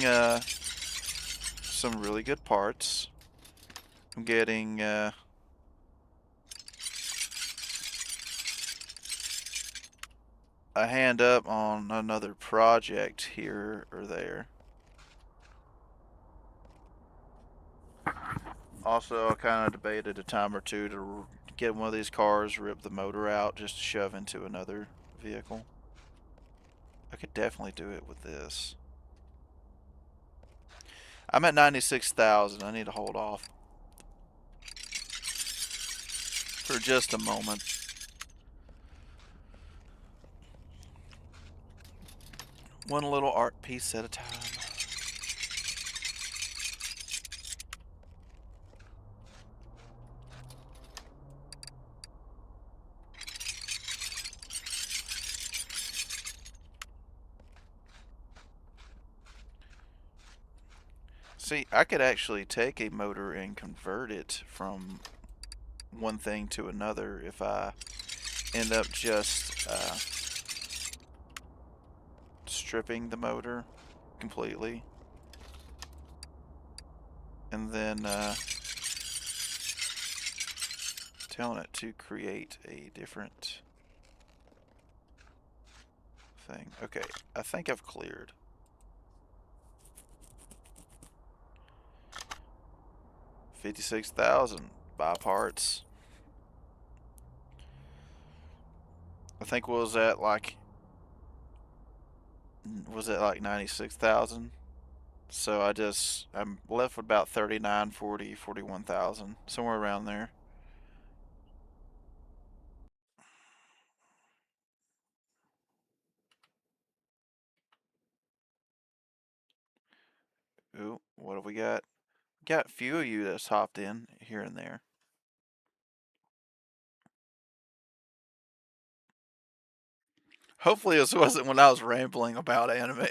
S1: some really good parts. I'm getting a hand up on another project here or there. Also, I kind of debated a time or two to get one of these cars, rip the motor out, just to shove into another vehicle. I could definitely do it with this. I'm at 96,000. I need to hold off for just a moment. One little art piece at a time. See, I could actually take a motor and convert it from one thing to another if I end up just stripping the motor completely and then telling it to create a different thing. Okay, I think I've cleared. $56,000 buy parts. I think was at like 96,000. So I'm left with about 39, 40, 41,000, somewhere around there. Ooh, what have we got? Got a few of you that's hopped in here and there. Hopefully this wasn't when I was rambling about anime.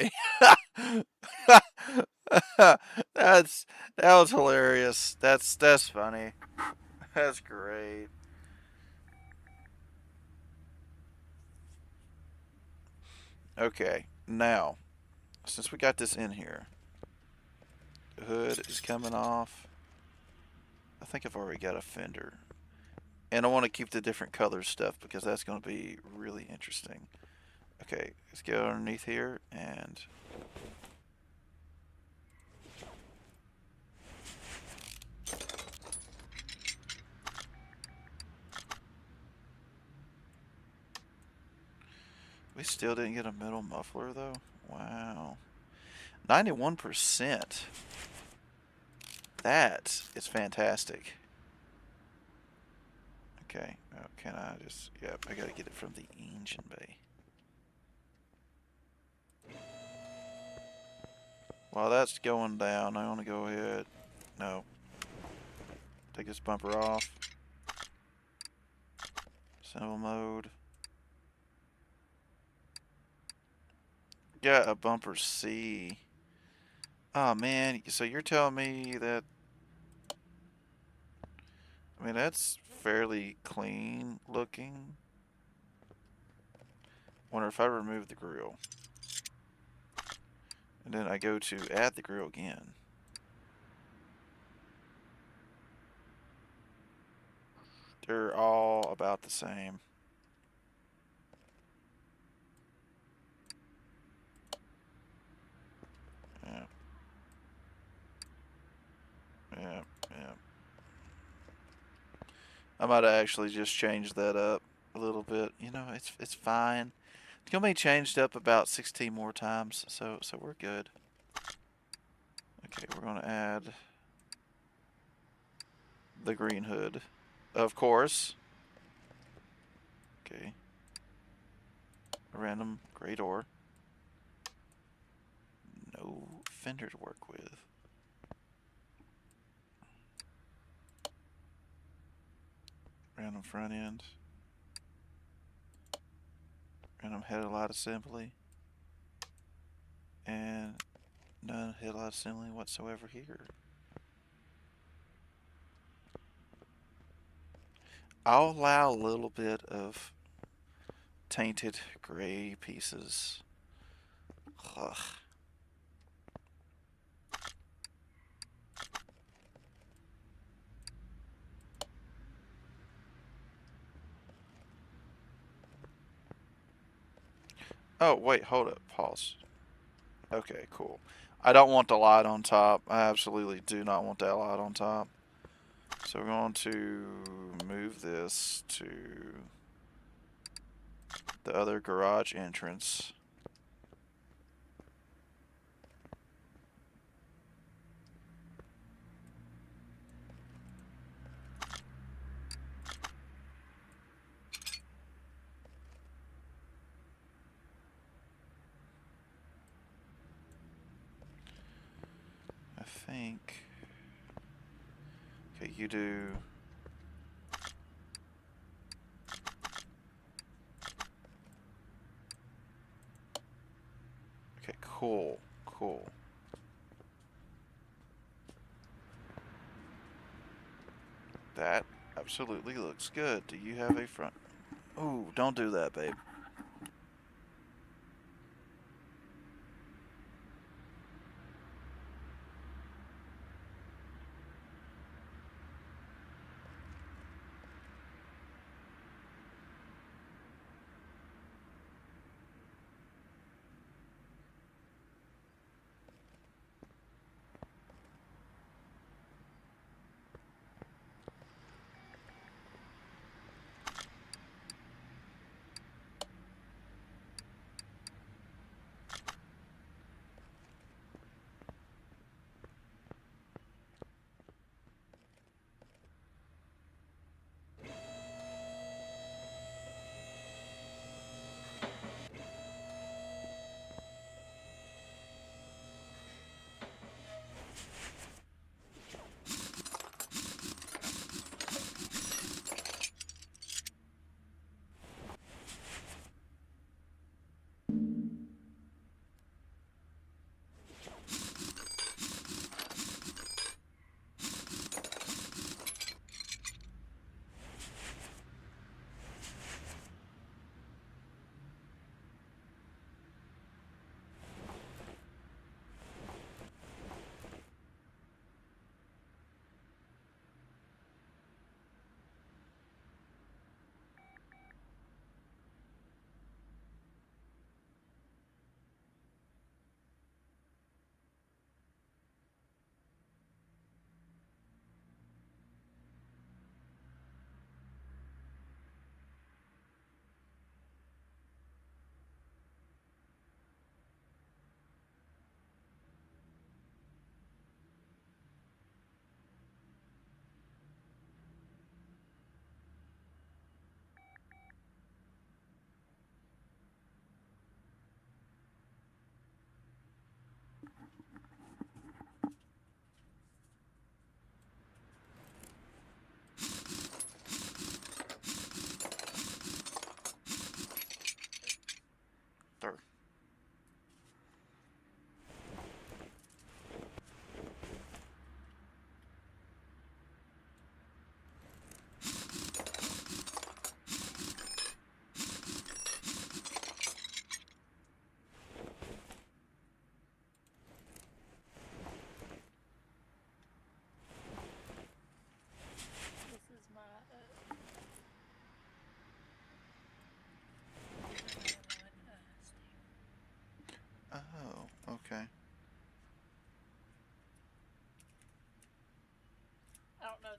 S1: That's that was hilarious. That's funny. That's great. Okay, now since we got this in here, the hood is coming off. I think I've already got a fender, and I want to keep the different color stuff because that's going to be really interesting. Okay, let's go underneath here and we still didn't get a metal muffler though. Wow. 91%. That is fantastic. Okay, can I just, yep, I gotta get it from the engine bay. While that's going down, I want to go ahead, no, take this bumper off. Simple mode. Got a bumper C. Oh man, so you're telling me that, I mean, that's fairly clean looking. Wonder if I remove the grill. And then I go to add the grill again. They're all about the same. Yeah. Yeah, yeah. I might have actually just changed that up a little bit. You know, it's fine. It's gonna be changed up about 16 more times, so we're good. Okay, we're gonna add the green hood, of course. Okay. A random gray door. No fender to work with. Random front end. Random headlight assembly. And none headlight assembly whatsoever here. I'll allow a little bit of tainted gray pieces. Ugh. Oh, wait, hold up. Pause. Okay, cool. I don't want the light on top. I absolutely do not want that light on top. So we're going to move this to the other garage entrance. I think. Okay, you do. Okay, cool, cool. That absolutely looks good. Do you have a front? Ooh, don't do that, babe.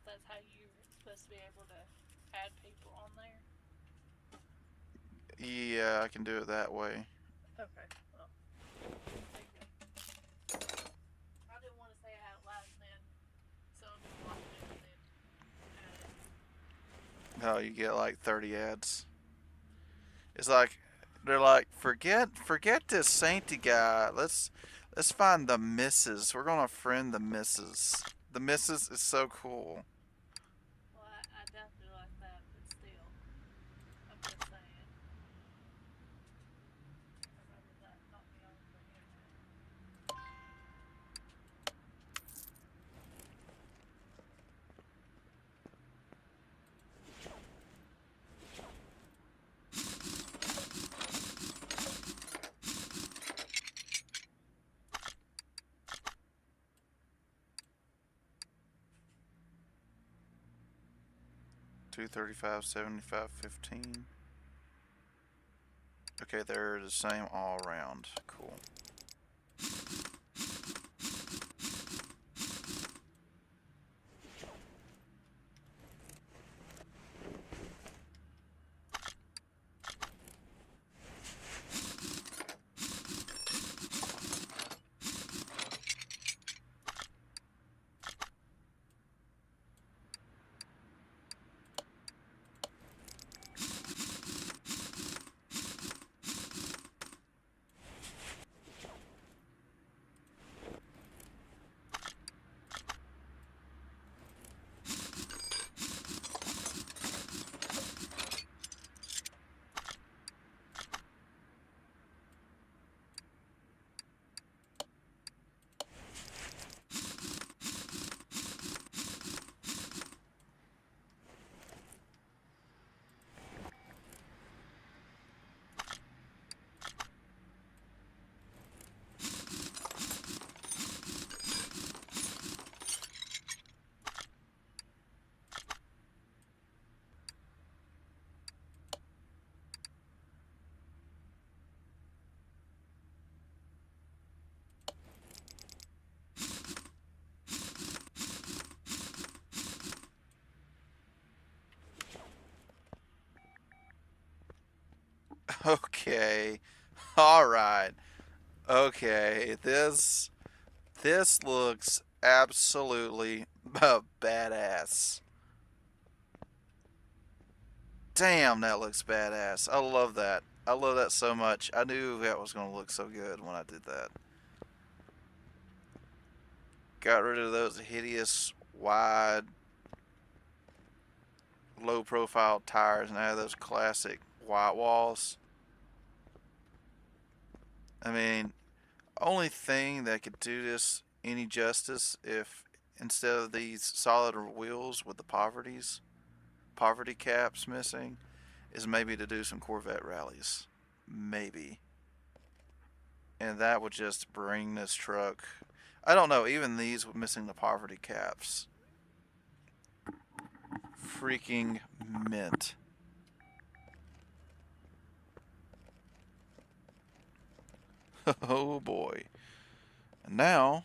S2: if that's how you're supposed to be able to add people on there.
S1: Yeah, I can do it that way.
S2: Okay. Well, I didn't want to say it out loud and then someone just watch it and then add it.
S1: Oh, you get like 30 ads. It's like they're like, forget this Sainty guy. Let's find the missus. We're gonna friend the missus. The missus is so cool.
S2: Well, I definitely like that, but still, I'm just saying. Remember that, not me on the internet.
S1: 235, 75, 15. Okay, they're the same all around. Cool. Okay. All right. Okay. This looks absolutely badass. Damn, that looks badass. I love that. I love that so much. I knew that was going to look so good when I did that. Got rid of those hideous, wide, low profile tires and added those classic white walls. I mean, only thing that could do this any justice if instead of these solid wheels with the poverty caps missing, is maybe to do some Corvette rallies. Maybe. And that would just bring this truck. I don't know, even these missing the poverty caps. Freaking mint. Oh boy. And now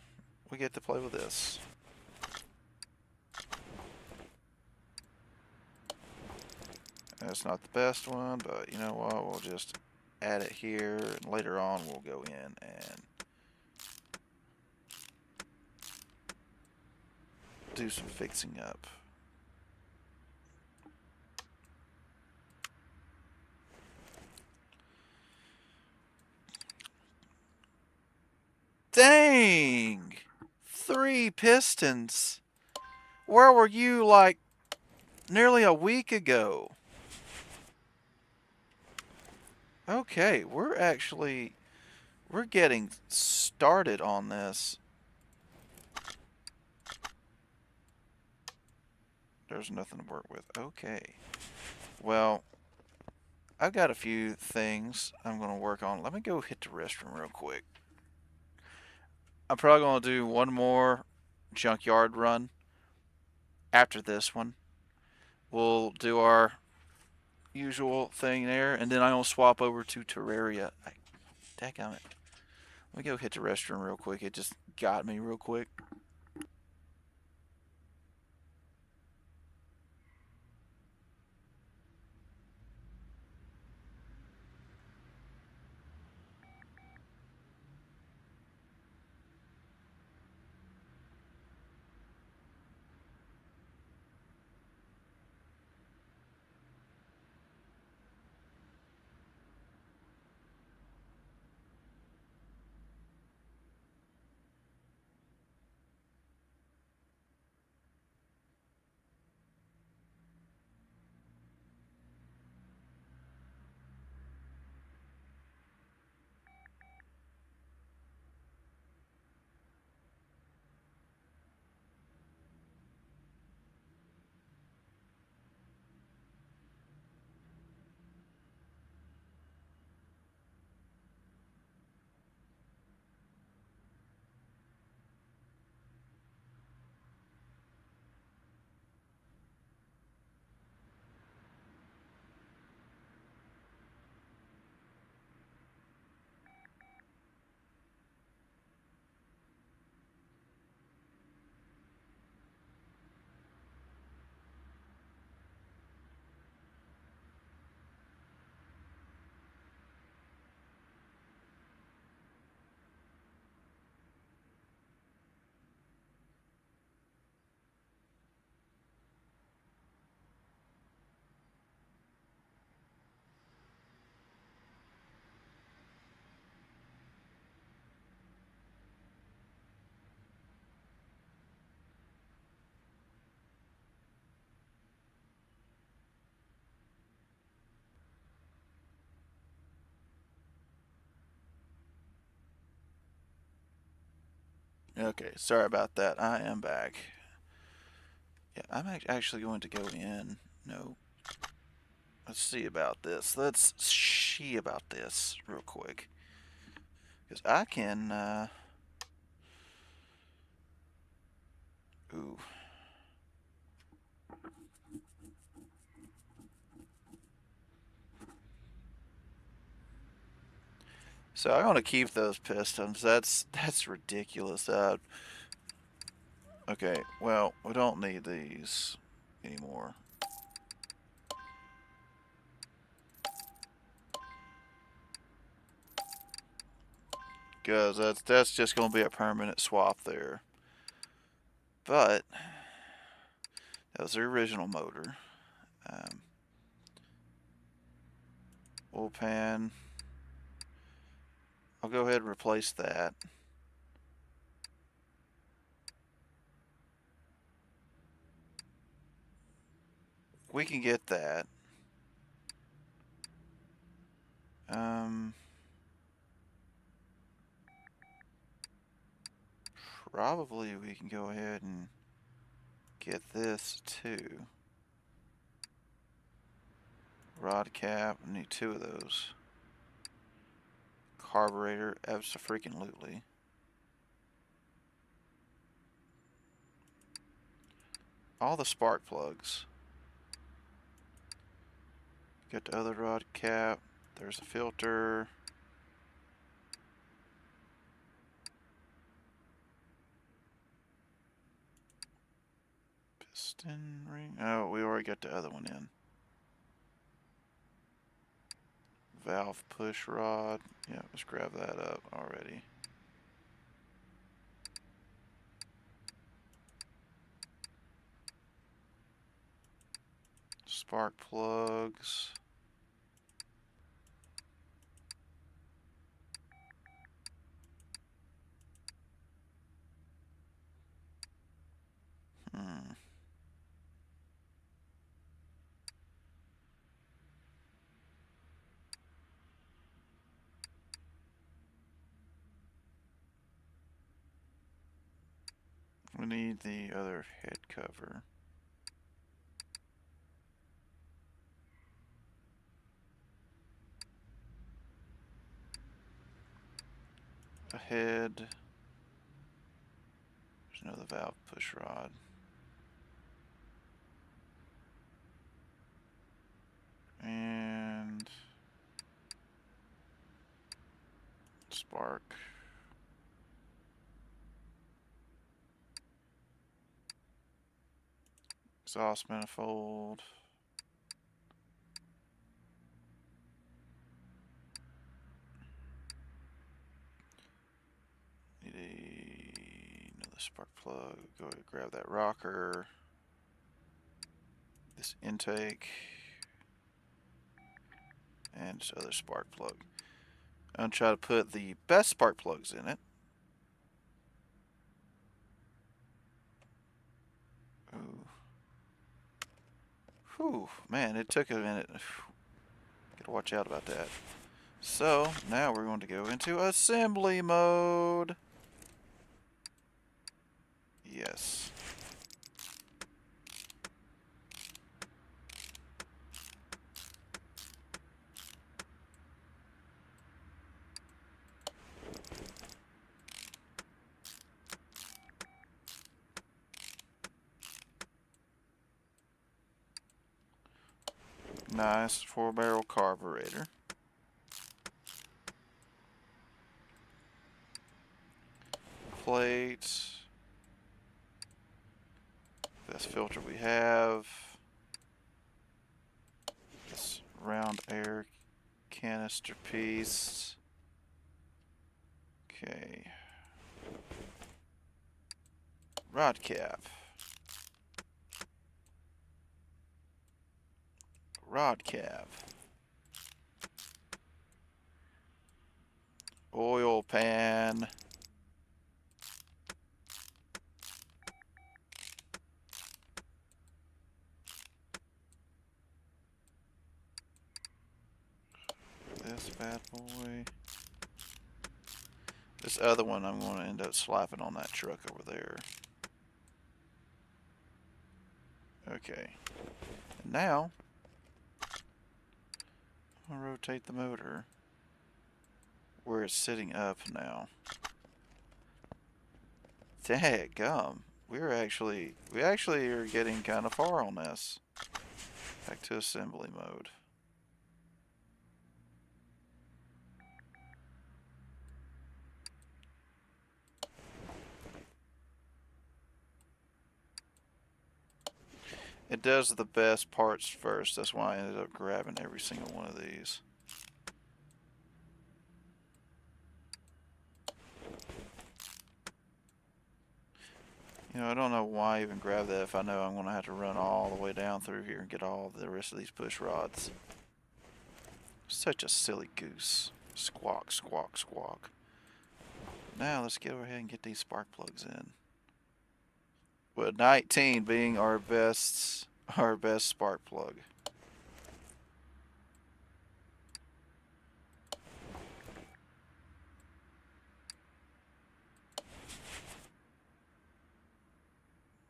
S1: we get to play with this. That's not the best one, but you know what? We'll just add it here, and later on we'll go in and do some fixing up. Dang! 3 pistons. Where were you like nearly a week ago? Okay, we're getting started on this. There's nothing to work with. Okay. Well, I've got a few things I'm going to work on. Let me go hit the restroom real quick. I'm probably going to do one more junkyard run after this one. We'll do our usual thing there, and then I'm going to swap over to Terraria. Dadgummit. Let me go hit the restroom real quick. It just got me real quick. Okay, sorry about that. I am back. Yeah, I'm actually going to go in. No. Let's see about this. Let's see about this real quick. Because I can, ooh. So I'm gonna keep those pistons. That's ridiculous. Okay, well, we don't need these anymore. Because that's just gonna be a permanent swap there. But that was the original motor. Oil pan. I'll go ahead and replace that. We can get that. Probably we can go ahead and get this too. Rod cap, we need 2 of those. Carburetor, abso-freaking-lutely. All the spark plugs. Get the other rod cap. There's a filter. Piston ring. Oh, we already got the other one in. Valve push rod. Yeah, let's grab that up already. Spark plugs. We need the other head cover. A head. There's another valve push rod. And spark. Exhaust manifold. Need another spark plug. Go ahead and grab that rocker. This intake. And this other spark plug. I'm going to try to put the best spark plugs in it. Ooh. Whew, man, it took a minute. Gotta watch out about that. So, now we're going to go into assembly mode. Yes. Nice 4-barrel carburetor. Plates. Best filter we have. This round air canister piece. Okay. Rod cap. Rod cap. Oil pan. This bad boy. This other one I'm going to end up slapping on that truck over there. Okay. And now, I'm going to rotate the motor where it's sitting up now. Dadgum. We actually are getting kind of far on this. Back to assembly mode. It does the best parts first. That's why I ended up grabbing every single one of these. You know, I don't know why I even grab that if I know I'm going to have to run all the way down through here and get all the rest of these push rods. Such a silly goose. Squawk, squawk, squawk. Now let's go ahead and get these spark plugs in. With 19 being our best spark plug.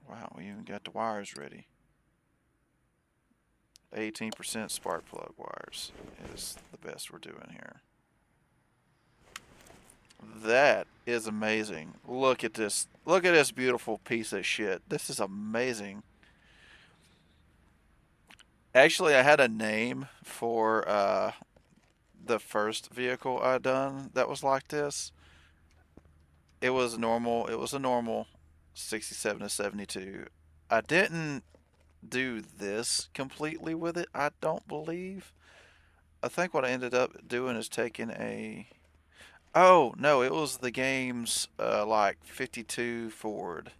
S1: Wow, we even got the wires ready. 18% spark plug wires is the best we're doing here. That is amazing. Look at this. Look at this beautiful piece of shit. This is amazing. Actually, I had a name for the first vehicle I done that was like this. It was normal. It was a normal 67 to 72. I didn't do this completely with it, I don't believe. I think what I ended up doing is taking a... Oh, no, it was the game's like 52 Ford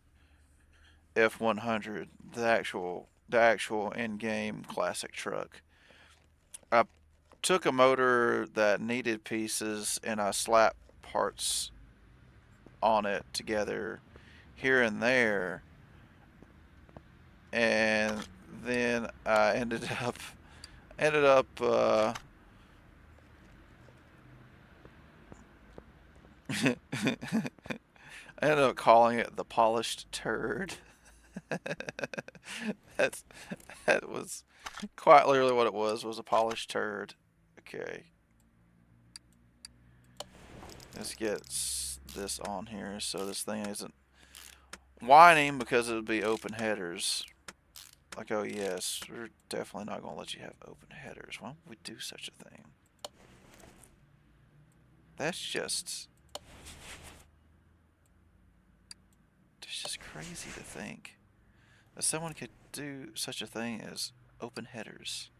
S1: F100, the actual in-game classic truck. I took a motor that needed pieces and I slapped parts on it together here and there, and then I ended up I ended up calling it the polished turd. That's that was quite literally what it was a polished turd. Okay. Let's get this on here so this thing isn't whining because it would be open headers. Like, oh yes, we're definitely not going to let you have open headers. Why would we do such a thing? That's just crazy to think that someone could do such a thing as open headers.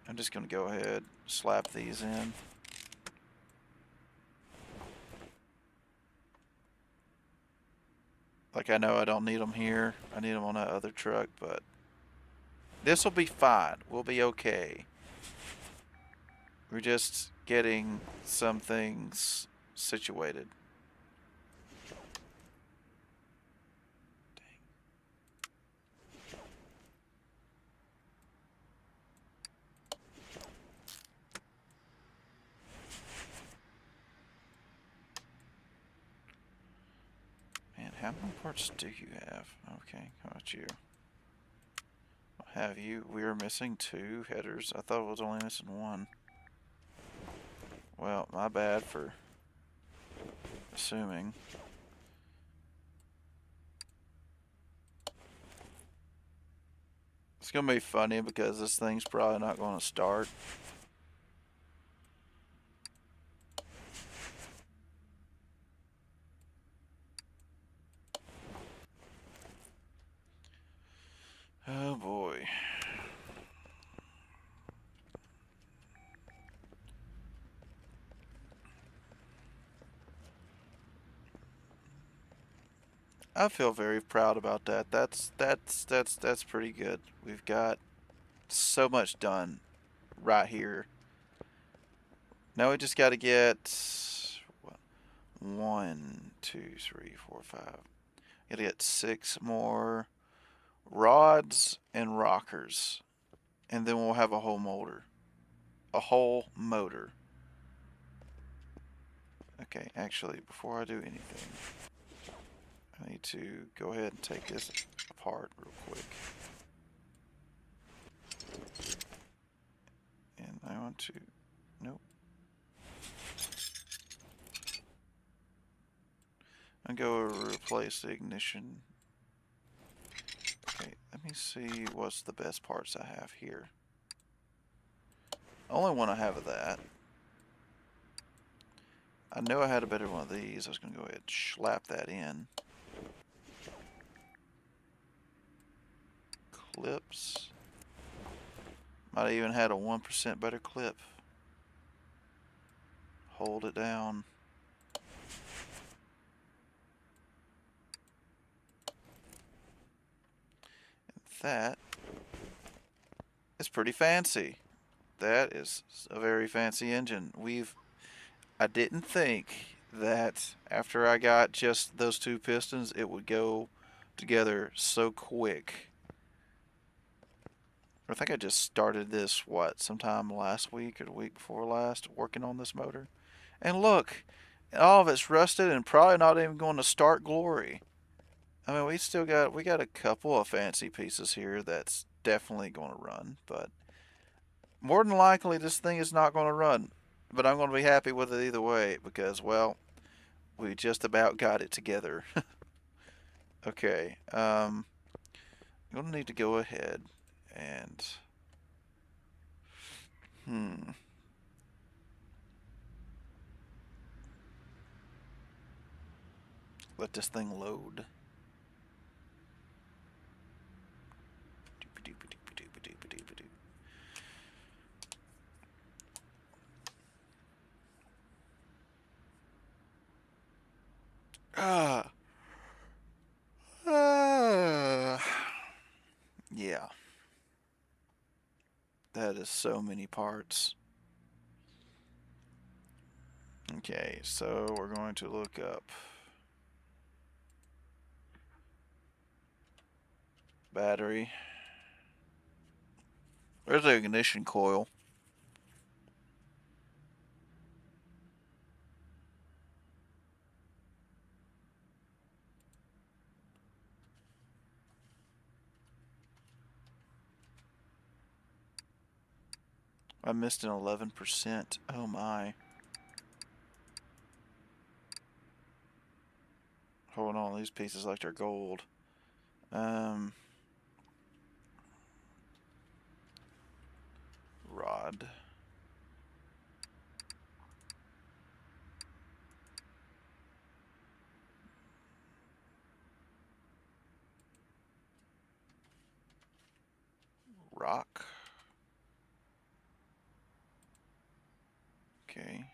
S1: I'm just going to go ahead, slap these in. Like, I know I don't need them here. I need them on that other truck, but this will be fine. We'll be okay. We're just getting some things situated. Man, how many parts do you have? Okay, how about you? Have you? We are missing 2 headers. I thought it was only missing 1. Well, my bad for assuming. It's gonna be funny because this thing's probably not gonna start. Oh boy. I feel very proud about that. That's pretty good. We've got so much done right here. Now we just got to get what, 1, 2, 3, 4, 5. Got to get 6 more rods and rockers, and then we'll have a whole motor. A whole motor. Okay, actually, before I do anything, I need to go ahead and take this apart real quick. And I want to, nope. I'm going to go replace the ignition. Okay, let me see what's the best parts I have here. Only one I have of that. I know I had a better one of these. I was going to go ahead and slap that in. Clips. Might have even had a 1% better clip. Hold it down. And that is pretty fancy. That is a very fancy engine. I didn't think that after I got just those two pistons, it would go together so quick. I think I just started this, sometime last week or the week before last, working on this motor. And look, all of it's rusted and probably not even going to start glory. I mean, we got a couple of fancy pieces here that's definitely going to run, but more than likely this thing is not going to run. But I'm going to be happy with it either way because, well, we just about got it together. Okay, I'm going to need to go ahead and let this thing load. Ah, yeah, that is so many parts. Okay, so we're going to look up battery. There's the ignition coil. I missed an 11%. Oh my. Holding on these pieces like they're gold. Rod. Rock. Okay.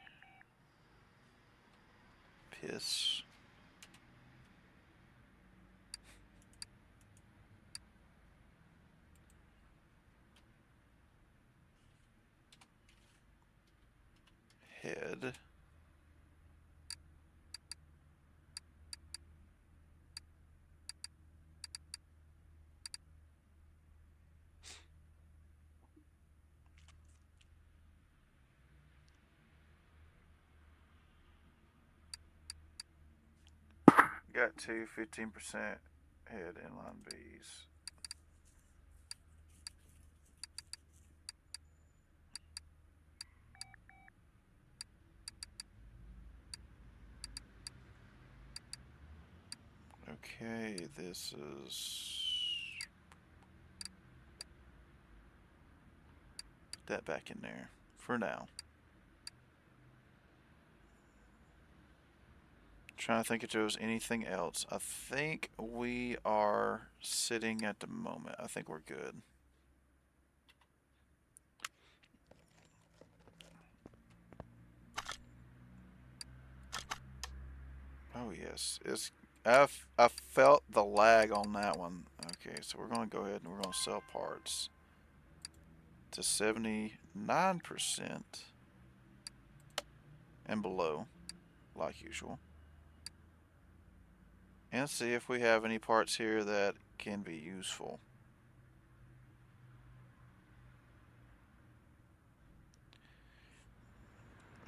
S1: Piss. Head. Got two 15% head inline Bs. Okay, this is that back in there for now. Trying to think if there was anything else. I think we are sitting at the moment. I think we're good. Oh yes, I felt the lag on that one. Okay, so we're gonna go ahead and we're gonna sell parts to 79% and below, like usual. And see if we have any parts here that can be useful.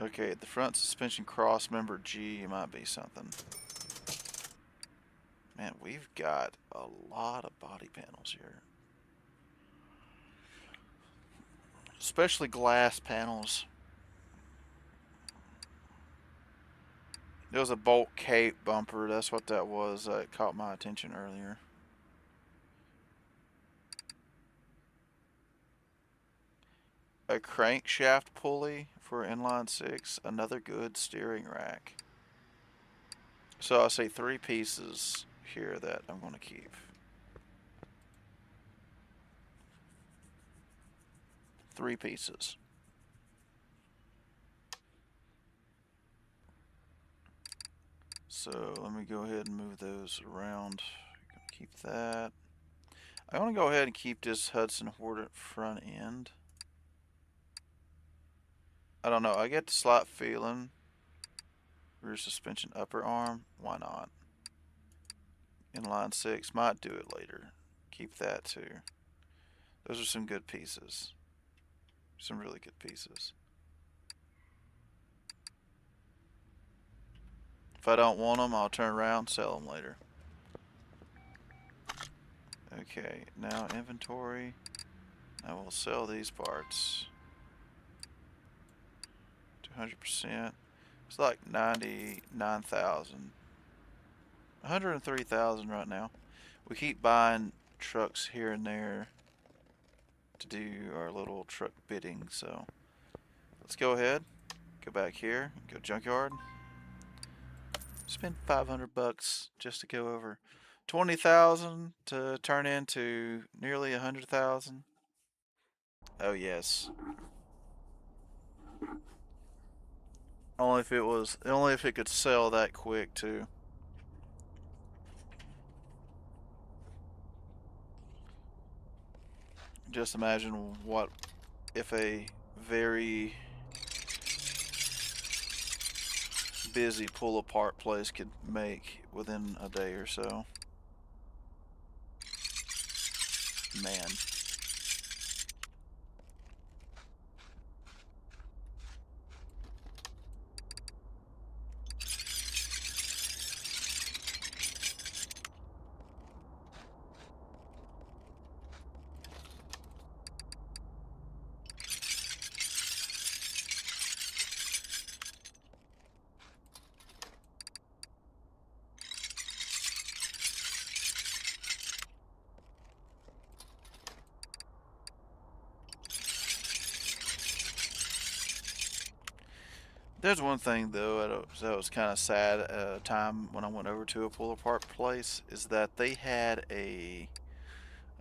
S1: Okay, the front suspension cross member G might be something. Man, we've got a lot of body panels here. Especially glass panels. There was a bolt cape bumper. That's what that was. That caught my attention earlier. A crankshaft pulley for inline 6. Another good steering rack. So I'll say 3 pieces here that I'm going to keep. 3 pieces. So let me go ahead and move those around. Keep that. I want to go ahead and keep this Hudson Hornet front end. I don't know. I get the slight feeling. Rear suspension upper arm. Why not? Inline 6. Might do it later. Keep that too. Those are some good pieces. Some really good pieces. If I don't want them, I'll turn around, sell them later. Okay, now inventory. I will sell these parts. 200%. It's like 99,000. 103,000 right now. We keep buying trucks here and there to do our little truck bidding, so let's go ahead, go back here, go junkyard. Spend 500 bucks just to go over 20,000 to turn into nearly 100,000. Oh yes. Only if it could sell that quick too. Just imagine what if a very busy pull apart place could make within a day or so. Man. There's one thing though that was kind of sad at a time when I went over to a pull apart place is that they had I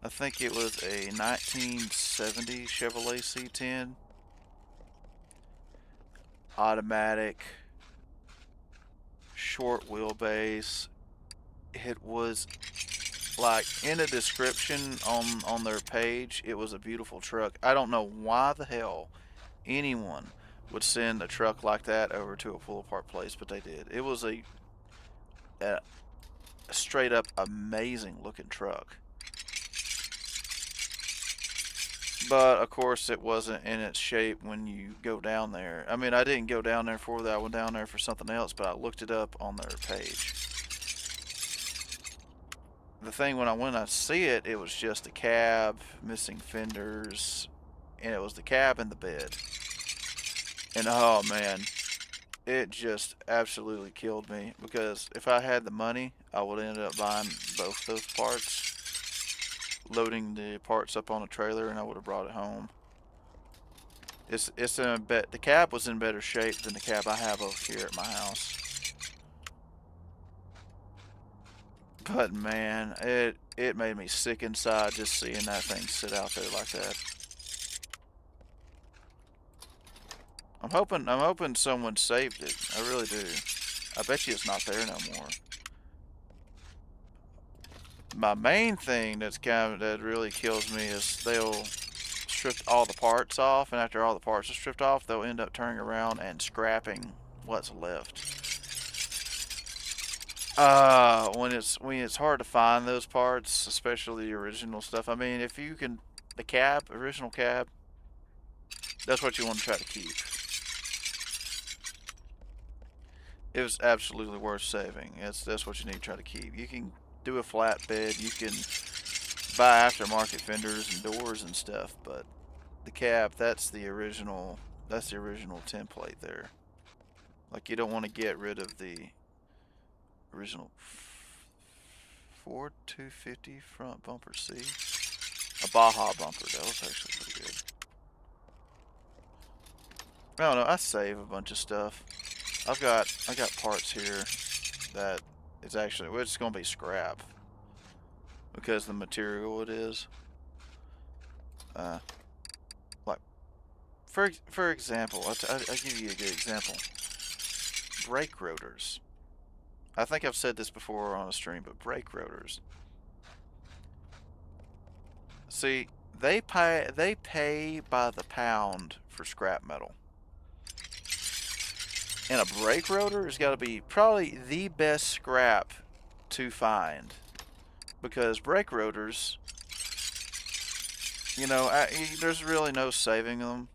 S1: think it was a 1970 Chevrolet C10 automatic short wheelbase. It was like in a description on their page, it was a beautiful truck. I don't know why the hell anyone would send a truck like that over to a pull apart place, but they did. It was a straight up amazing looking truck. But of course it wasn't in its shape when you go down there. I mean, I didn't go down there for that. I went down there for something else, but I looked it up on their page. The thing when I see it, it was just a cab, missing fenders, and it was the cab and the bed. And oh man, it just absolutely killed me because if I had the money, I would end up buying both those parts, loading the parts up on a trailer, and I would have brought it home. It's in the cab was in better shape than the cab I have over here at my house. But man, it made me sick inside just seeing that thing sit out there like that. I'm hoping someone saved it. I really do. I bet you it's not there no more. My main thing that really kills me is they'll strip all the parts off, and after all the parts are stripped off, they'll end up turning around and scrapping what's left. When it's hard to find those parts, especially the original stuff. I mean, if you can, the original cab, that's what you want to try to keep. it was absolutely worth saving. That's what you need to try to keep. You can do a flatbed. You can buy aftermarket fenders and doors and stuff, but the cab, that's the original. That's the original template there. Like, you don't want to get rid of the original Ford 250 front bumper C. A Baja bumper. That was actually pretty good. I don't know. I save a bunch of stuff. I got parts here that it's actually, well, it's going to be scrap because the material it is. Like for example, I'll give you a good example. Brake rotors. I think I've said this before on a stream, but brake rotors. See, they pay by the pound for scrap metal. And a brake rotor has got to be probably the best scrap to find, because brake rotors, you know, there's really no saving them.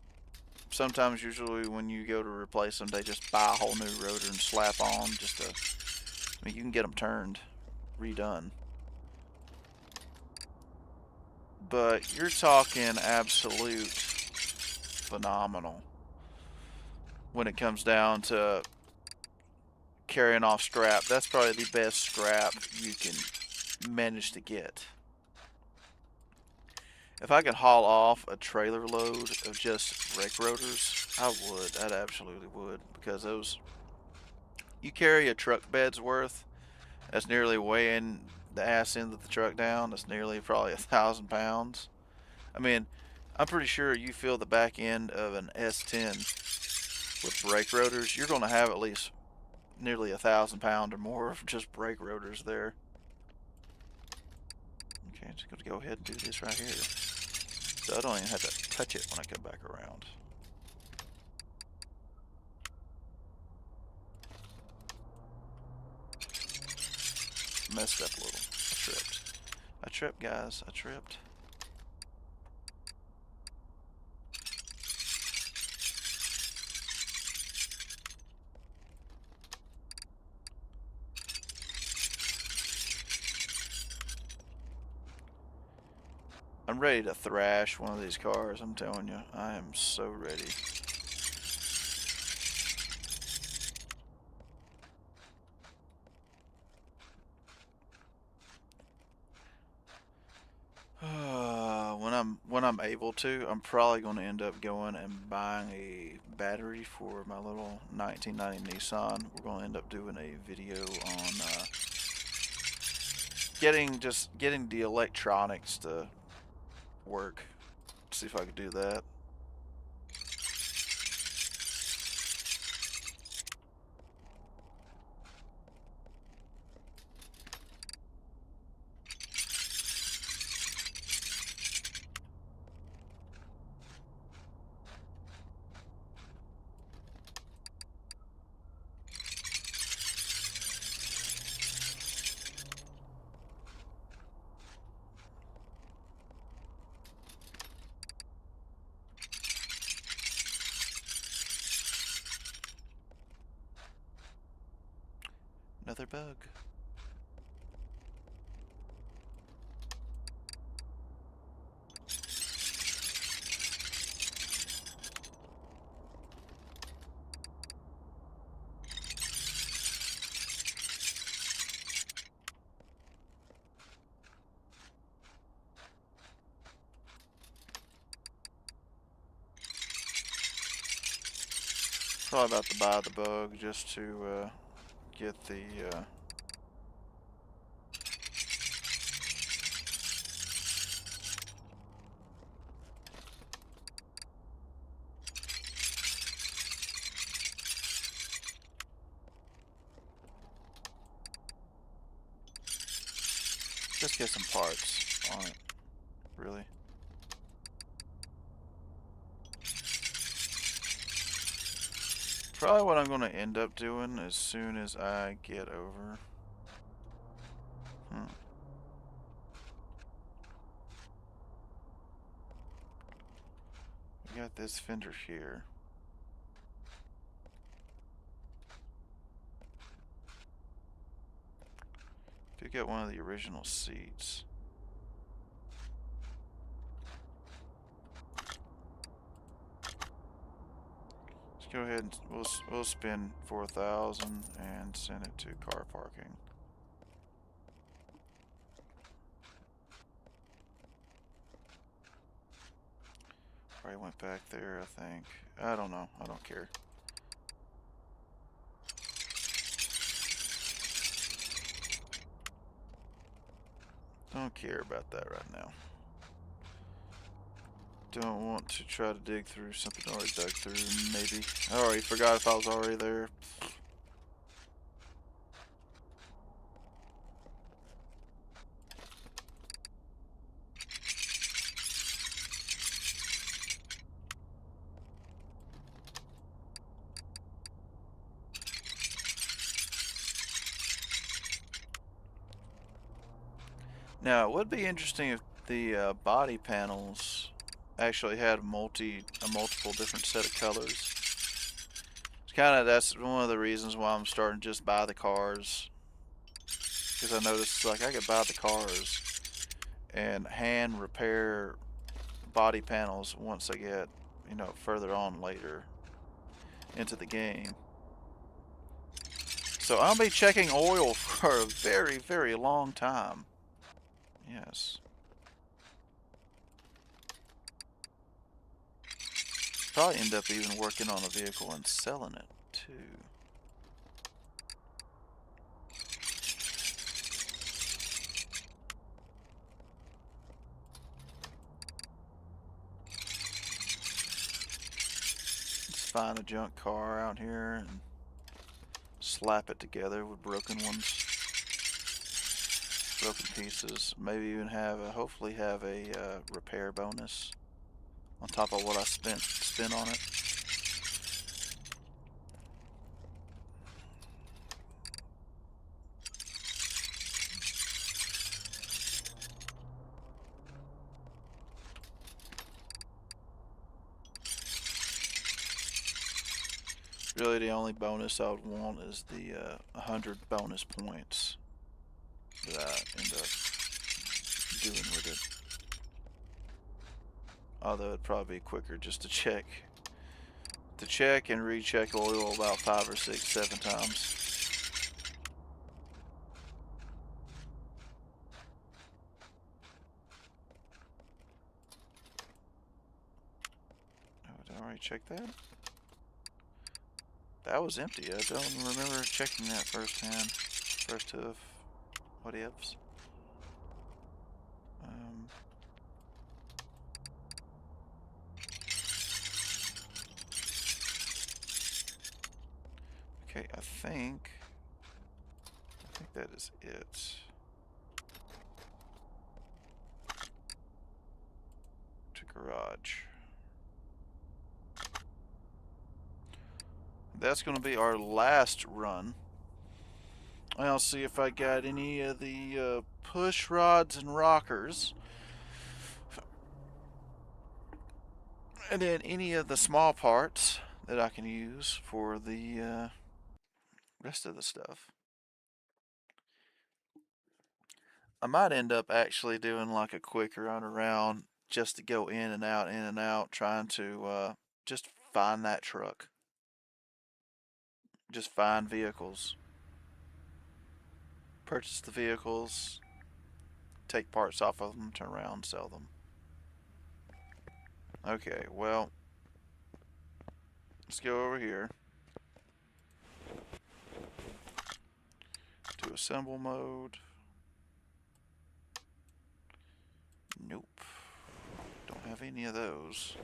S1: Sometimes, usually, when you go to replace them, they just buy a whole new rotor and slap on just to. I mean, you can get them turned, redone. But you're talking absolute phenomenal when it comes down to carrying off scrap. That's probably the best scrap you can manage to get. If I could haul off a trailer load of just brake rotors, I would. I absolutely would, because those, you carry a truck bed's worth. That's nearly weighing the ass end of the truck down. That's nearly probably 1,000 pounds. I mean, I'm pretty sure you fill the back end of an S10 with brake rotors, you're going to have at least nearly 1,000 pound or more of just brake rotors there. Okay, I'm just going to go ahead and do this right here, so I don't even have to touch it when I come back around. Messed up a little. I tripped. I tripped, guys. I tripped. I'm ready to thrash one of these cars, I'm telling you. I am so ready. When I'm able to, I'm probably going to end up going and buying a battery for my little 1990 Nissan. We're going to end up doing a video on getting the electronics to work. See if I could do that. Another bug. Probably about to buy the bug just to get the just get some parts on it, really. Probably what I'm going to end up doing as soon as I get over. We got this fender here. we got one of the original seats. Let's go ahead and we'll spend 4,000 and send it to car parking. Probably went back there, I think. I don't know. I don't care. Don't care about that right now. Don't want to try to dig through something I already dug through, maybe. I already forgot if I was already there. Now, it would be interesting if the body panels actually had a multiple different set of colors. That's one of the reasons why I'm starting to just buy the cars, because I noticed like I could buy the cars and hand repair body panels once I get, you know, further on later into the game. So I'll be checking oil for a very, very long time. Yes. Probably end up even working on a vehicle and selling it too. Let's find a junk car out here and slap it together with broken ones, broken pieces. Maybe even hopefully have a repair bonus on top of what I spent on it. Really, the only bonus I would want is the 100 bonus points that I end up doing with it. Although it'd probably be quicker just to check and recheck oil about 5 or 6, 7 times. Oh, did I already check that? That was empty. I don't remember checking that firsthand. First of what ifs. Okay, I think that is it. To garage. That's going to be our last run. I'll see if I got any of the push rods and rockers. And then any of the small parts that I can use for the rest of the stuff. I might end up actually doing like a quick run around just to go in and out, trying to just find that truck. Just find vehicles. Purchase the vehicles, take parts off of them, turn around, sell them. Okay, well, let's go over here to assemble mode. Nope. Don't have any of those.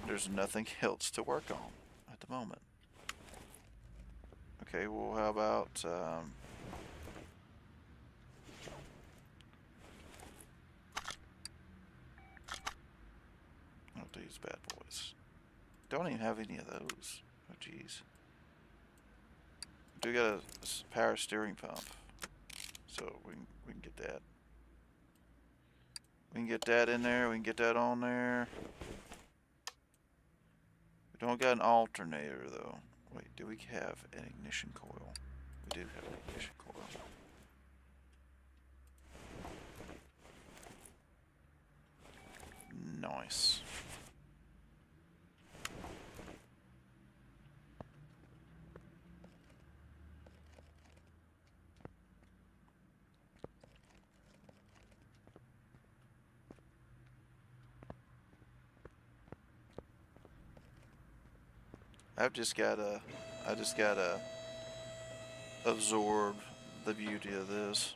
S1: There's nothing else to work on at the moment. Okay, well, how about these bad boys. Don't even have any of those. Oh, jeez. Do got a power steering pump, so we can get that. We can get that in there. We can get that on there. We don't got an alternator though. Wait, do we have an ignition coil? We do have an ignition coil. Nice. I just gotta absorb the beauty of this.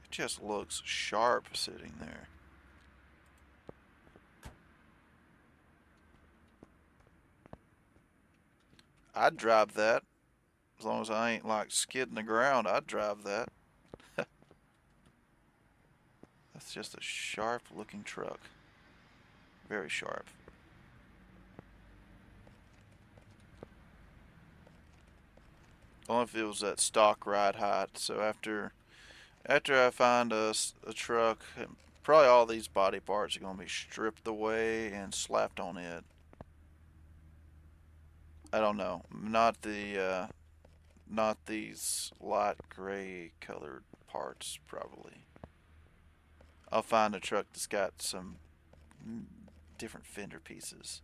S1: It just looks sharp sitting there. I'd drive that. As long as I ain't like skidding the ground, I'd drive that. That's just a sharp looking truck. Very sharp. Only if it was that stock ride height. So after I find a truck, probably all these body parts are gonna be stripped away and slapped on it. I don't know. Not these light gray colored parts, probably. I'll find a truck that's got some different fender pieces.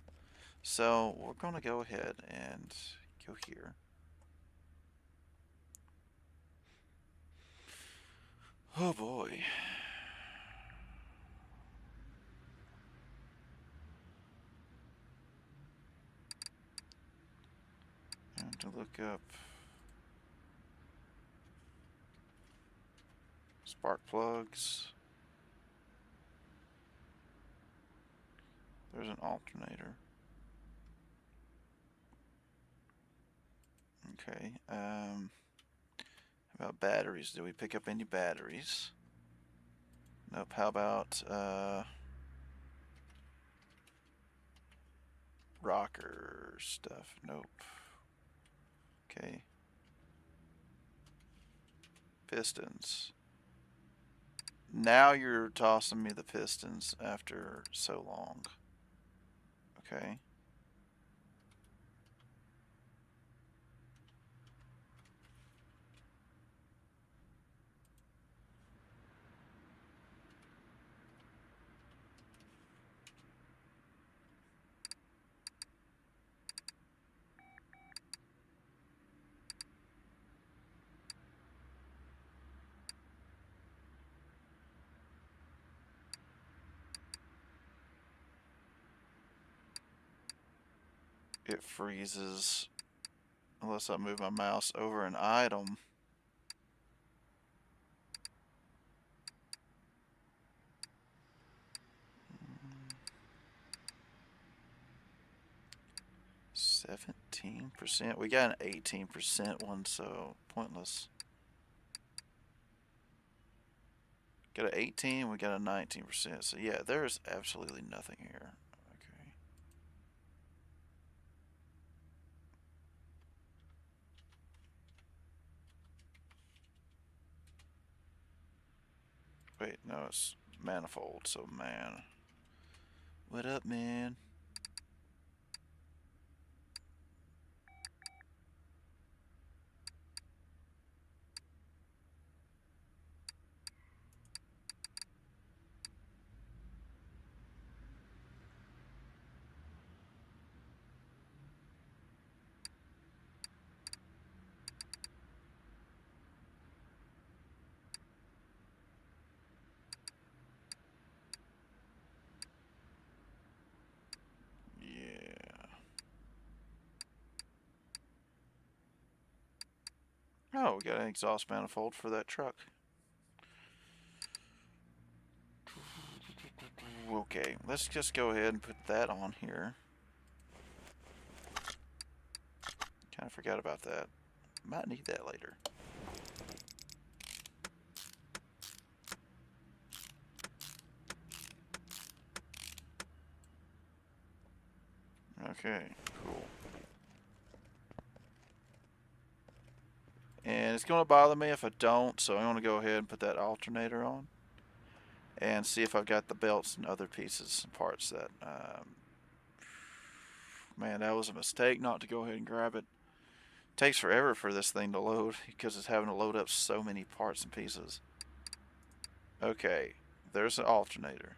S1: So we're gonna go ahead and go here. Oh boy. I have to look up spark plugs. There's an alternator. Okay. How about batteries? Do we pick up any batteries? Nope. How about rocker stuff? Nope. Okay. Pistons. Now you're tossing me the pistons after so long. Okay. It freezes unless I move my mouse over an item. %. We got an 18% one, so pointless. Got an 18, we got a 19%. So yeah, there's absolutely nothing here. Okay. Wait, no, it's manifold, so man. What up, man? Yeah. Oh, we got an exhaust manifold for that truck. Okay, let's just go ahead and put that on here. Kind of forgot about that. Might need that later. Okay, cool. And it's going to bother me if I don't, so I'm going to go ahead and put that alternator on. and see if I've got the belts and other pieces and parts that. Man, that was a mistake not to go ahead and grab it. Takes forever for this thing to load because it's having to load up so many parts and pieces. Okay, there's an alternator.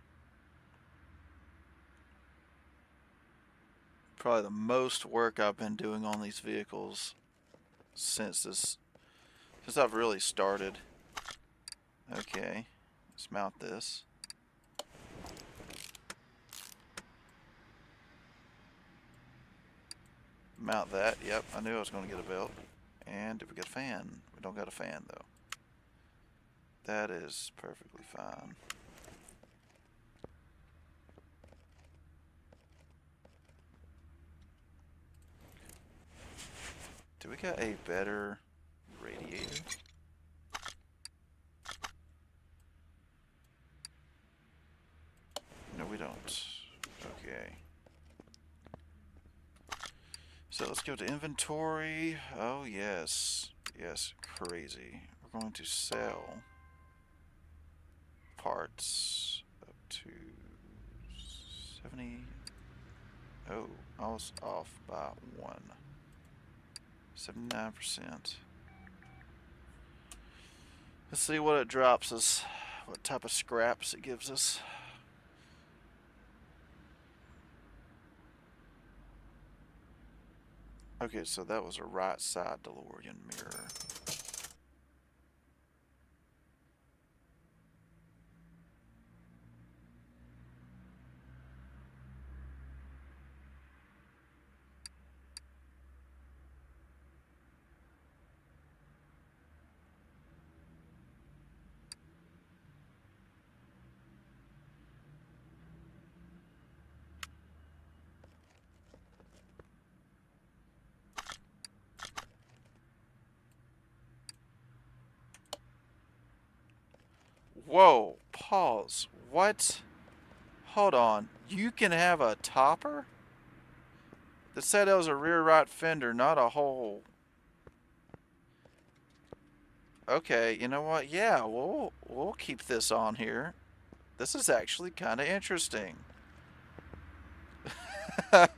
S1: Probably the most work I've been doing on these vehicles since I've really started. Okay, let's mount this. Mount that. Yep, I knew I was going to get a belt. And did we get a fan? We don't got a fan though. That is perfectly fine. Do we got a better radiator? No, we don't. Okay. So let's go to inventory. Oh, yes. Yes, crazy. We're going to sell parts up to 70. Oh, I was off by 1. 79%. Let's see what it drops us. What type of scraps it gives us. Okay, so that was a right side DeLorean mirror. Whoa, pause. What? Hold on. You can have a topper? That said that was a rear right fender, not a whole. Okay, you know what? Yeah, we'll keep this on here. This is actually kind of interesting. It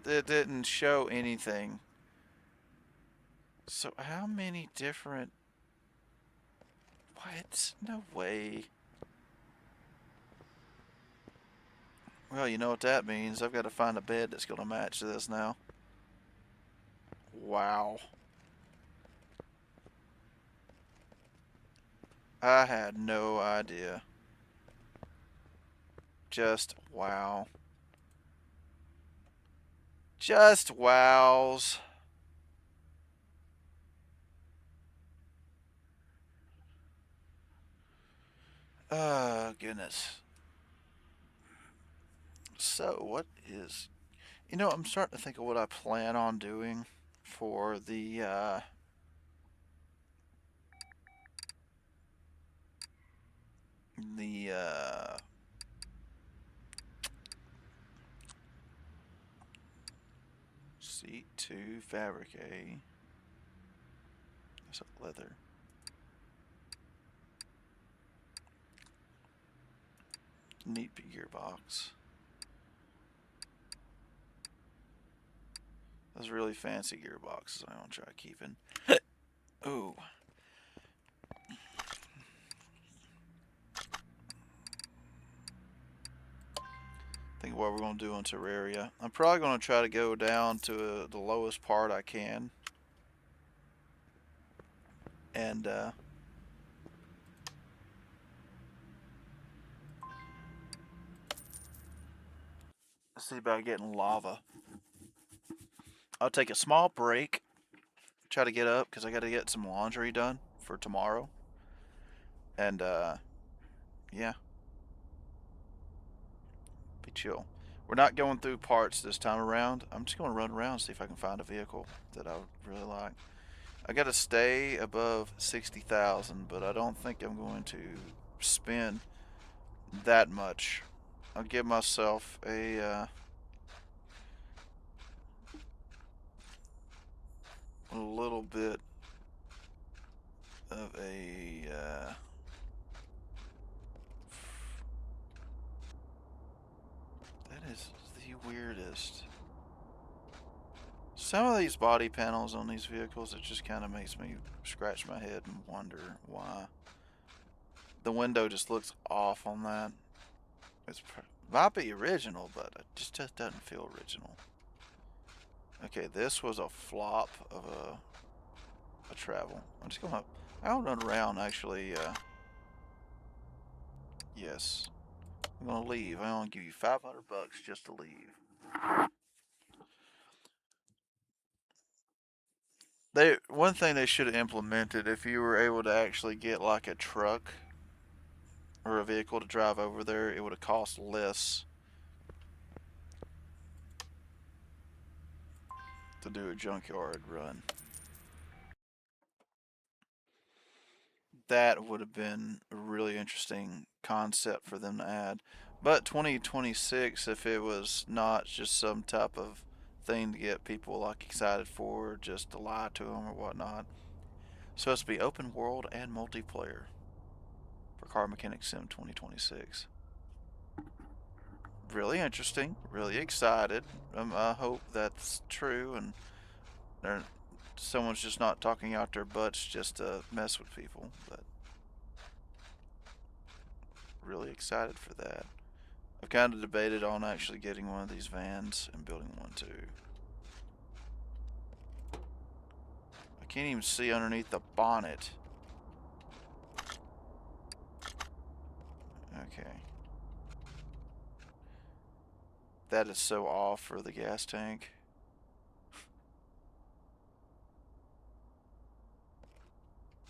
S1: didn't show anything. So how many different? What? No way. Well, you know what that means. I've got to find a bed that's going to match this now. Wow. I had no idea. Just wow. Just wows. Oh, goodness. So, what is... You know, I'm starting to think of what I plan on doing for the seat to fabric A. Is it leather? Neat gearbox. Those really fancy gearboxes I want to try keeping. Ooh. Think what we're going to do on Terraria. I'm probably going to try to go down to the lowest part I can. And, see about getting lava. I'll take a small break. Try to get up because I got to get some laundry done for tomorrow. And, yeah. Be chill. We're not going through parts this time around. I'm just going to run around and see if I can find a vehicle that I would really like. I got to stay above 60,000, but I don't think I'm going to spend that much. I'll give myself a little bit of a That is the weirdest. Some of these body panels on these vehicles, it just kind of makes me scratch my head and wonder why. The window just looks off on that. It might be original, but it just doesn't feel original. Okay, this was a flop of a travel. I'm just gonna, I'll run around actually, yes. I'm gonna leave. I'm gonna give you 500 bucks just to leave. One thing they should have implemented, if you were able to actually get like a truck or a vehicle to drive over there, it would have cost less to do a junkyard run. That would have been a really interesting concept for them to add. But 2026, if it was not just some type of thing to get people like excited for, just to lie to them or whatnot, it's supposed to be open world and multiplayer for Car Mechanic Sim 2026. Really interesting, really excited. I hope that's true and someone's just not talking out their butts just to mess with people. But really excited for that. I've kind of debated on actually getting one of these vans and building one too. I can't even see underneath the bonnet. Okay. That is so off for the gas tank.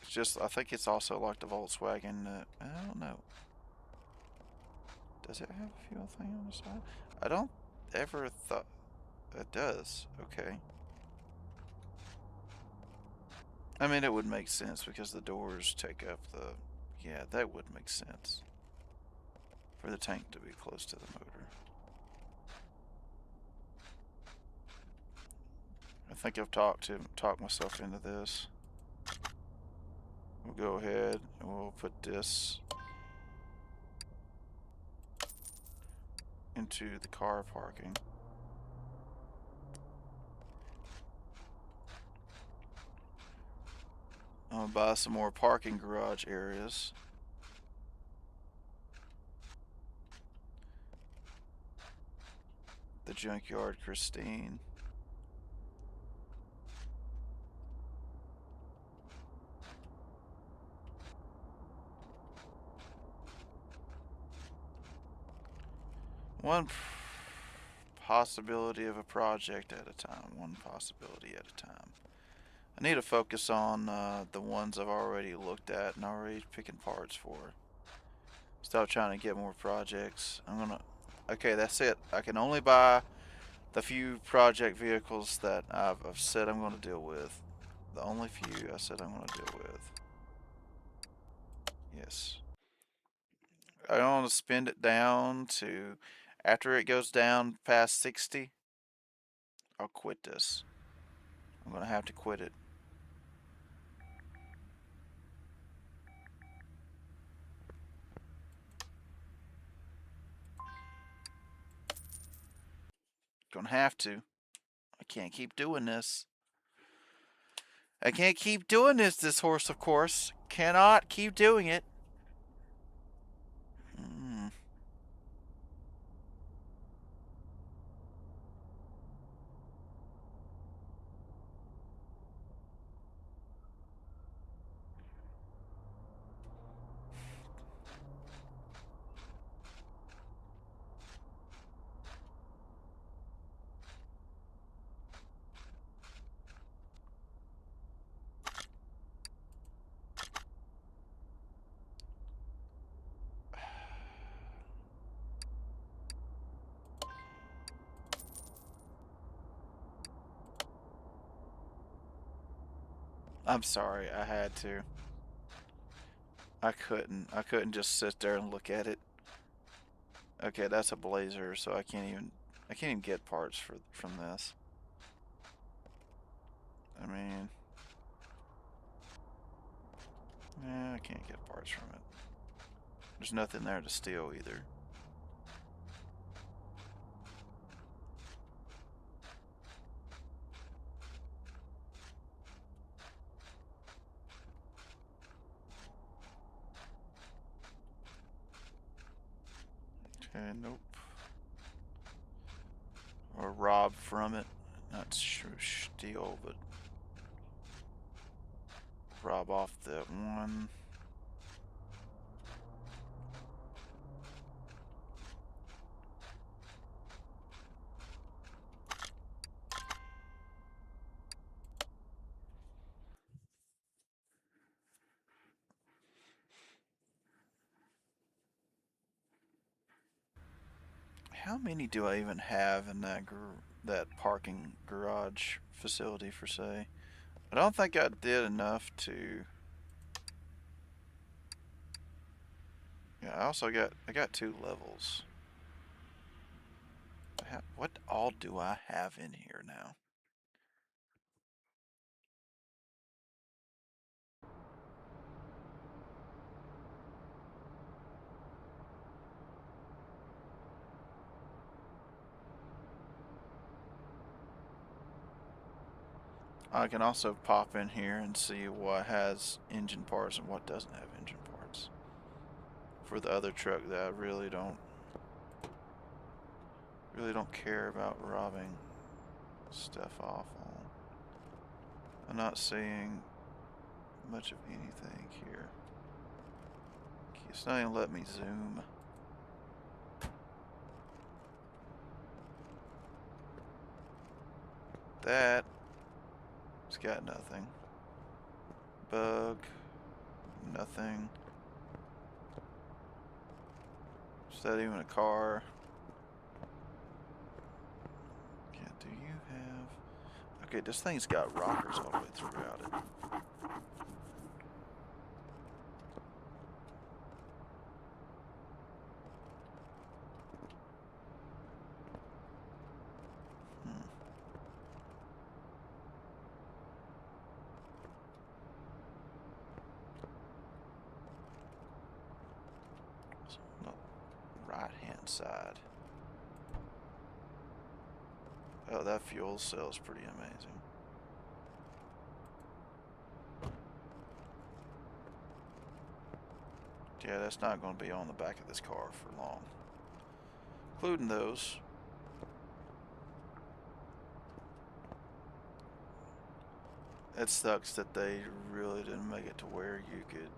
S1: It's just, I think it's also like the Volkswagen. I don't know. Does it have a fuel thing on the side? I don't ever thought it does. Okay. I mean, it would make sense because the doors take up the. Yeah, that would make sense. For the tank to be close to the motor. I think I've talked myself into this. We'll go ahead and we'll put this into the car parking. I'm gonna buy some more parking garage areas. The Junkyard Christine. One possibility of a project at a time. One possibility at a time. I need to focus on the ones I've already looked at and already picking parts for. Stop trying to get more projects. Okay, that's it. I can only buy the few project vehicles that I've said I'm going to deal with. The only few I said I'm going to deal with. Yes. I want to spend it down to, after it goes down past 60, I'll quit this. I'm going to have to quit it. Gonna have to. I can't keep doing this. I can't keep doing this horse, of course. Cannot keep doing it. I'm sorry, I had to. I couldn't just sit there and look at it. Okay, that's a Blazer, so I can't even get parts from this. I mean, yeah, I can't get parts from it. There's nothing there to steal either. Okay, nope. Or rob from it. Not steal, but rob off that one. How many do I even have in that parking garage facility for say? I don't think I did enough to. Yeah, I got 2 levels. What all do I have in here now? I can also pop in here and see what has engine parts and what doesn't have engine parts. For the other truck that I really don't care about robbing stuff off on. I'm not seeing much of anything here. It's not even letting me zoom. That it's got nothing. Bug, nothing. Is that even a car? Yeah, do you have... Okay, this thing's got rockers all the way throughout it. No, right-hand side. Oh, that fuel cell is pretty amazing. Yeah, that's not going to be on the back of this car for long. Including those. It sucks that they really didn't make it to where you could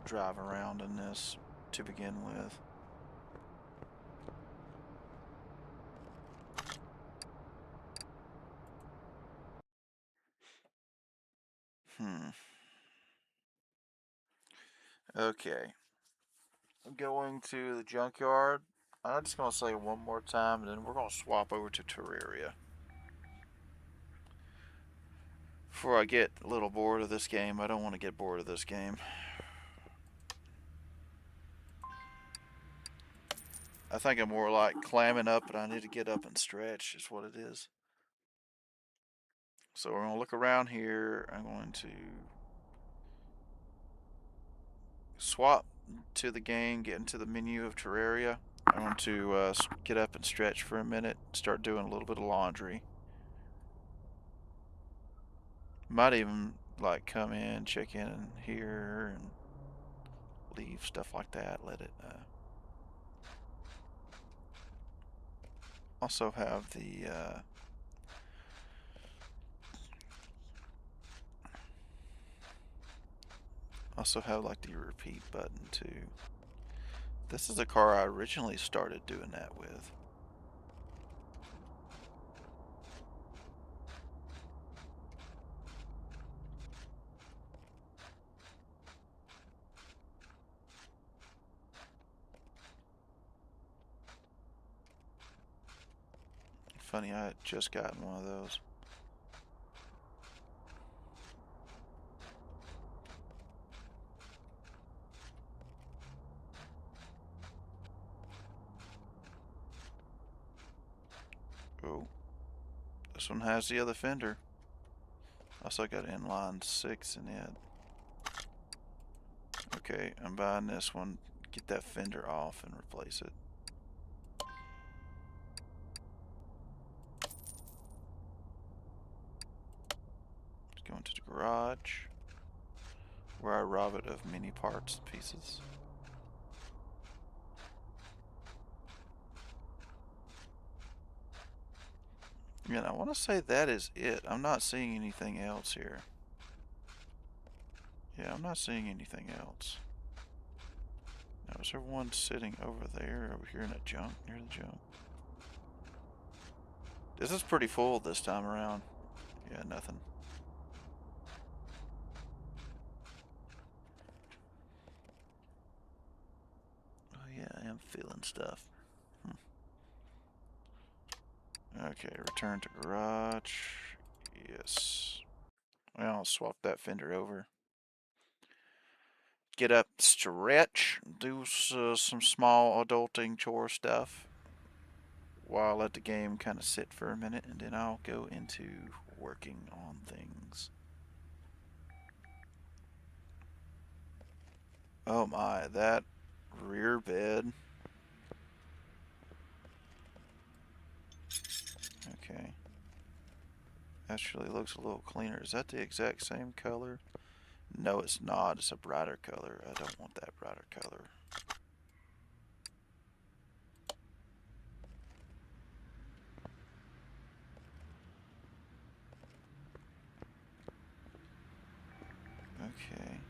S1: drive around in this to begin with. Okay. I'm going to the junkyard. I'm just going to say it one more time, and then we're going to swap over to Terraria. Before I get a little bored of this game, I don't want to get bored of this game. I think I'm more like clamming up, but I need to get up and stretch, is what it is. So we're going to look around here. I'm going to swap to the game, get into the menu of Terraria. I want to get up and stretch for a minute, start doing a little bit of laundry. Might even like come in, check in here, and leave, stuff like that. Let it also have the like the repeat button too. This is a car I originally started doing that with. Funny, I had just gotten one of those. Oh, this one has the other fender. Also got inline 6 in it. Okay, I'm buying this one. Get that fender off and replace it. Let's go into the garage, where I rob it of many parts and pieces. And I want to say that is it. I'm not seeing anything else here. Yeah, I'm not seeing anything else. Now, is there one sitting over there, over here in a junk, near the junk? This is pretty full this time around. Yeah, nothing. Oh yeah, I am feeling stuff. Okay, return to garage. Yes. Well, I'll swap that fender over. Get up, stretch, do some small adulting chore stuff while I let the game kind of sit for a minute, and then I'll go into working on things. Oh my, that rear bed. Okay. Actually looks a little cleaner. Is that the exact same color? No, it's not. It's a brighter color. I don't want that brighter color. Okay.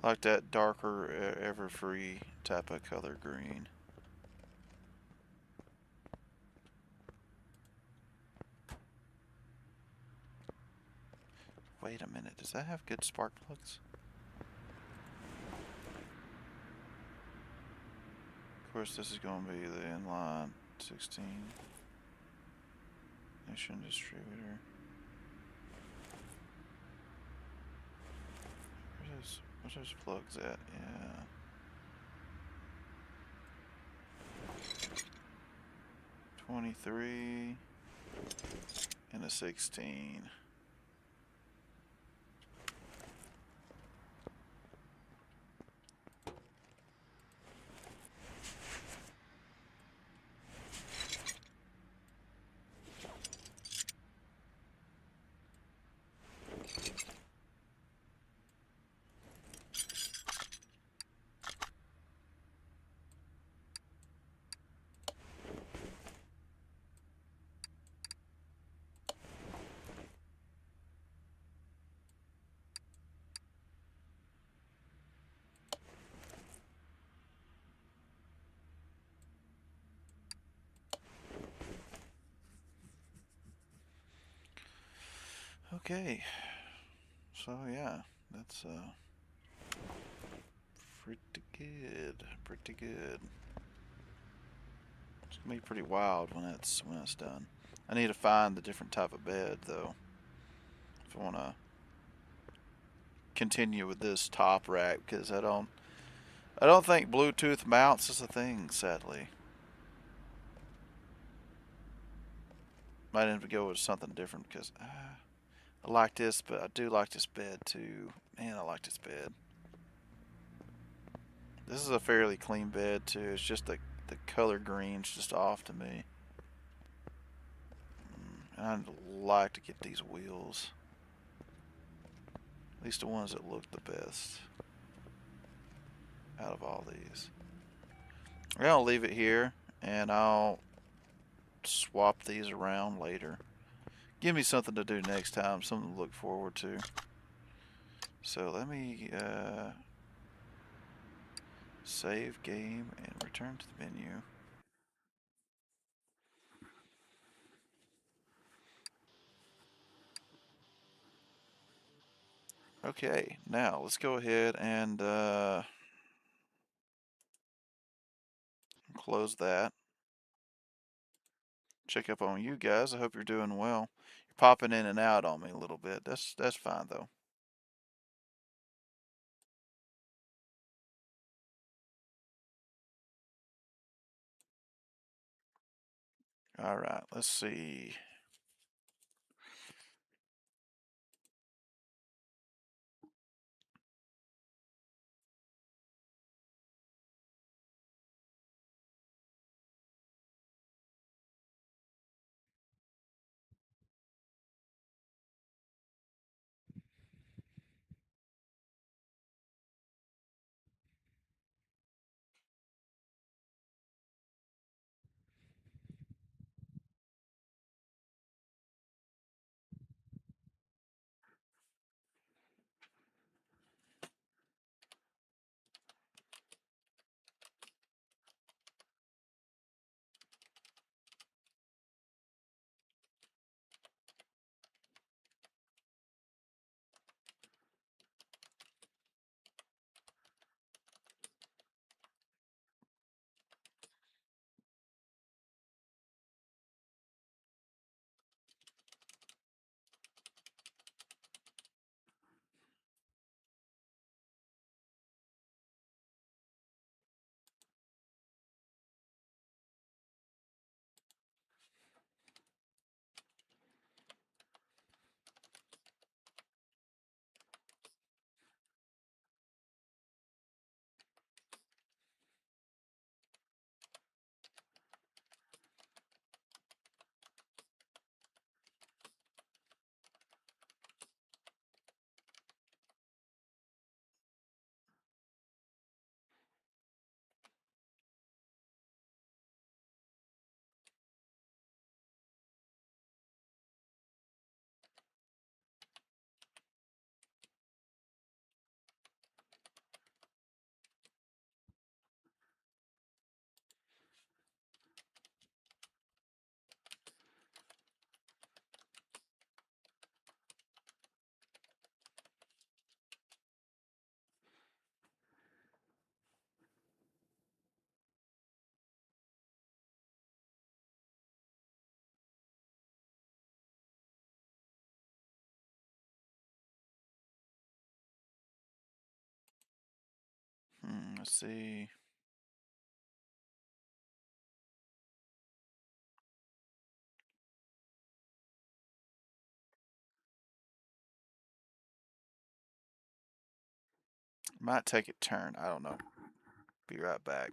S1: Like that darker, ever-free type of color green. Wait a minute, does that have good spark plugs? Of course, this is going to be the inline 16 ignition distributor. Where's those plugs at? Yeah. 23 and a 16. Okay. So yeah, that's pretty good. Pretty good. It's gonna be pretty wild when it's done. I need to find the different type of bed though. If I wanna continue with this top rack, because I don't think Bluetooth mounts is a thing, sadly. Might have to go with something different because I like this, but I do like this bed too. Man, I like this bed. This is a fairly clean bed too. It's just the color green's just off to me. And I'd like to get these wheels. At least the ones that look the best out of all these. I'm gonna leave it here, and I'll swap these around later. Give me something to do next time, something to look forward to. So let me save game and return to the menu. Okay, now let's go ahead and close that. Check up on you guys. I hope you're doing well. You're popping in and out on me a little bit. That's fine though. All right, let's see. Let's see. Might take a turn. I don't know. Be right back.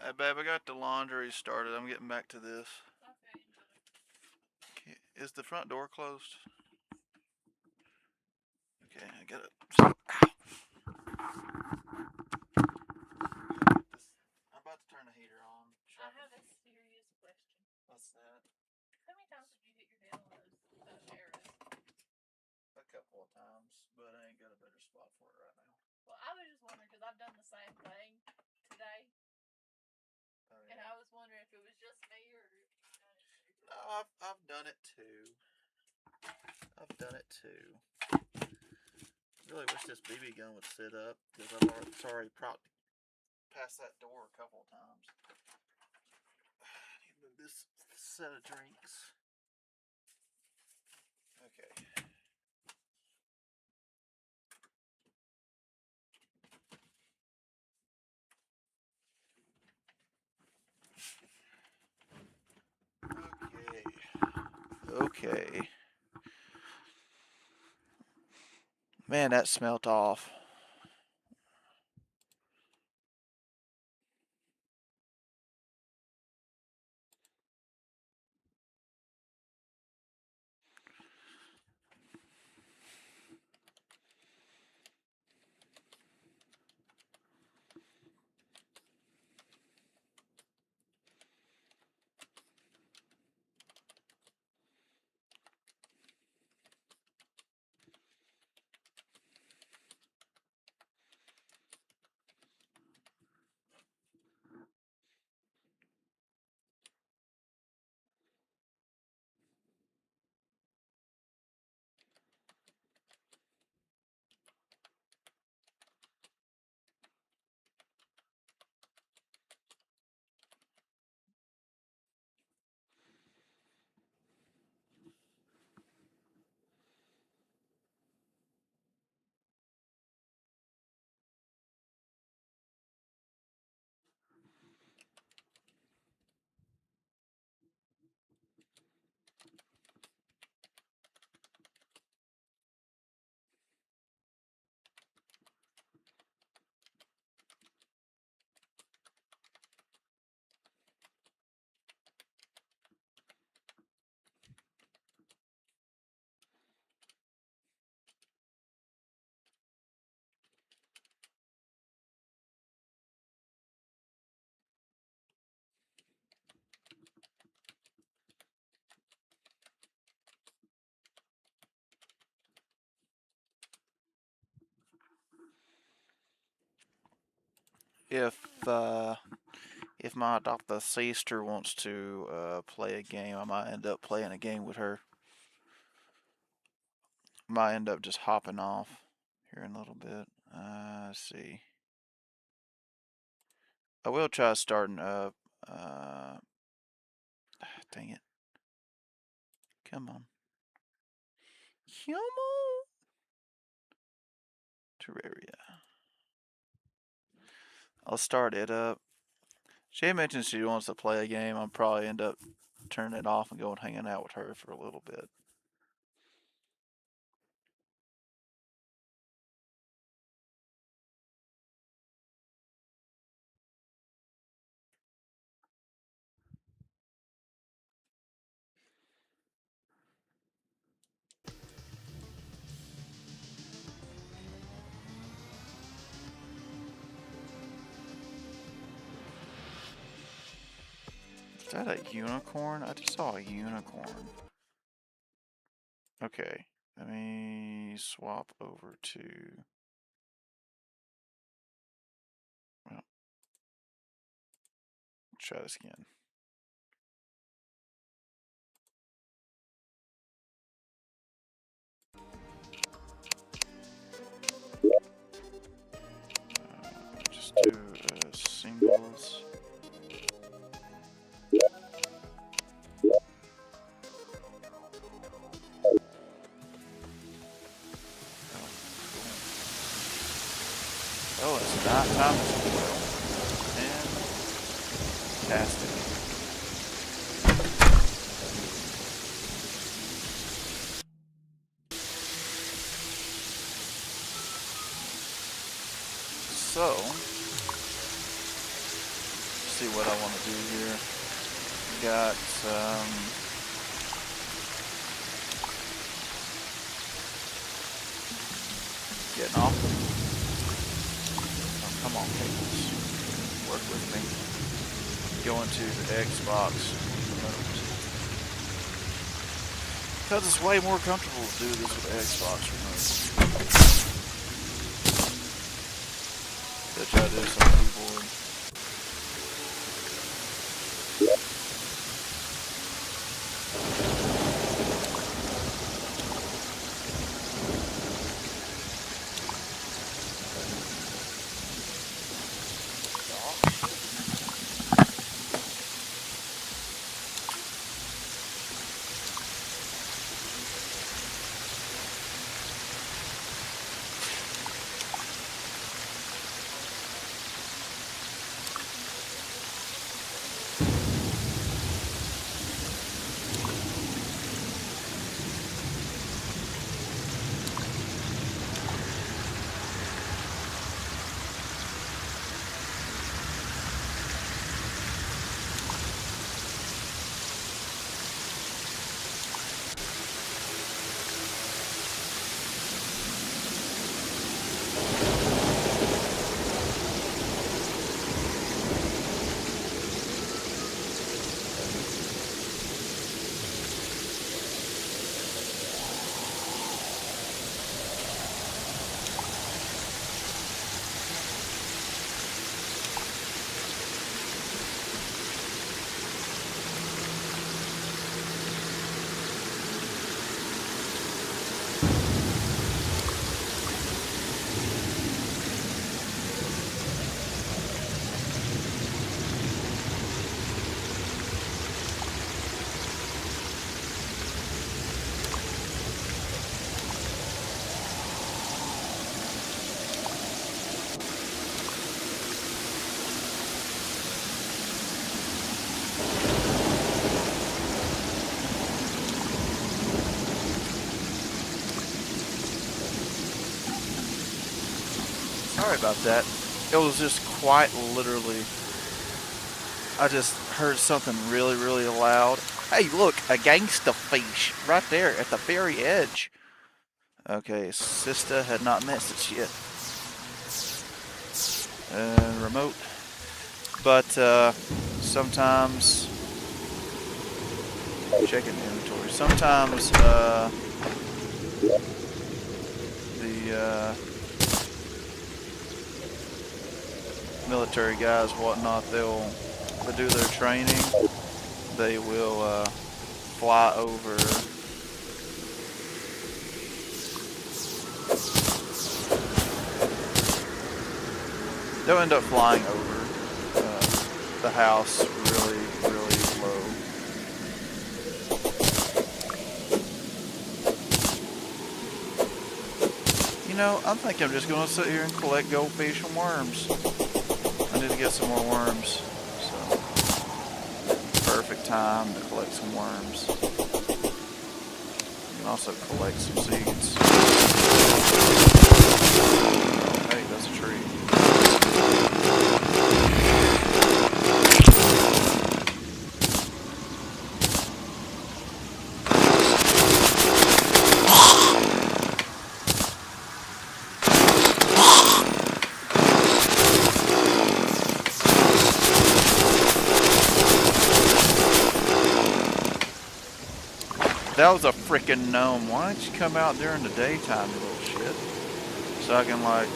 S1: Hey, babe, I got the laundry started. I'm getting back to this.
S2: Okay, enjoy.
S1: Okay, is the front door closed? Okay, I got it. I'm about to turn the heater on.
S2: I have a serious question.
S1: What's that?
S2: How many times did you hit your head on those arrows?
S1: A couple of times, but I ain't got a better spot for it right now.
S2: Well, I was just wondering because I've done the same thing today,
S1: Oh,
S2: and
S1: yeah.
S2: I was wondering if it was just me or if you've done it too.
S1: No, I've done it too. I've done it too. Really wish this BB gun would sit up because it's already propped past that door a couple of times. I need to move this set of drinks. Okay. Okay. Man, that smelt off. If my Dr. Sister wants to play a game, I might end up playing a game with her. Might end up just hopping off here in a little bit. Let's see. I will try starting up. Dang it. Come on. Come on. Terraria. I'll start it up. She mentioned she wants to play a game. I'll probably end up turning it off and going hanging out with her for a little bit. Is that a unicorn? I just saw a unicorn. Okay, let me swap over to. Well, try this again. Just do singles. Oh, it's not time as well. Fantastic. So, see what I want to do here. Got getting off. Oh, come on, cables. Work with me. Go into the Xbox remote. Because it's way more comfortable to do this with the Xbox remote. Which I do some keyboard. Sorry about that. It was just quite literally, I just heard something really, really loud. Hey, look, a gangsta fish right there at the very edge. Okay, Sista had not messaged yet. Remote. But sometimes, checking the inventory, sometimes the military guys, whatnot, they'll do their training. They will fly over they'll end up flying over the house really, really low. You know, I think I'm just going to sit here and collect goldfish and worms. I need to get some more worms, so perfect time to collect some worms. You can also collect some seeds. Oh, hey, that's a tree. That was a freaking gnome. Why don't you come out during the daytime, you little shit? So I can, like,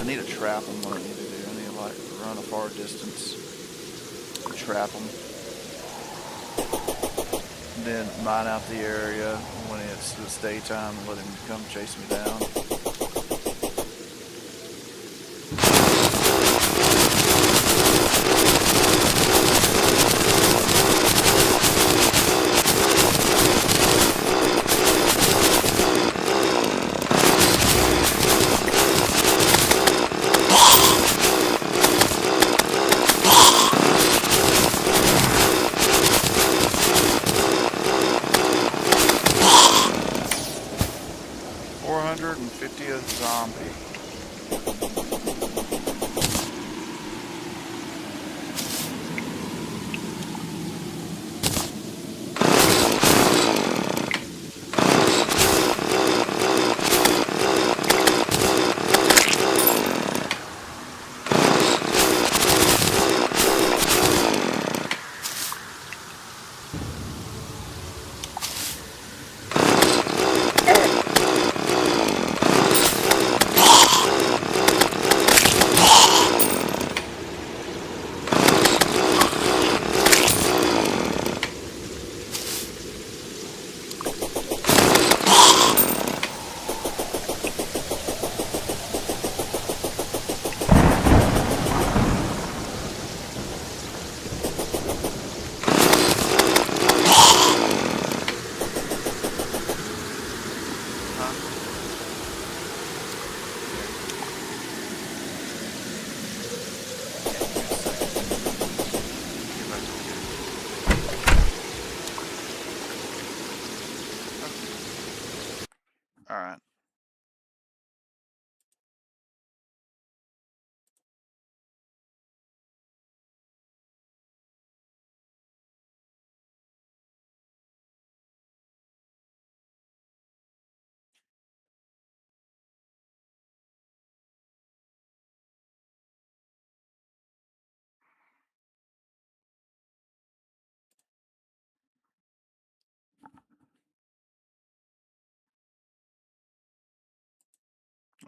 S1: I need to trap them. What I need to do, I need to, like, run a far distance, trap them, and then mine out the area when it's daytime and let him come chase me down.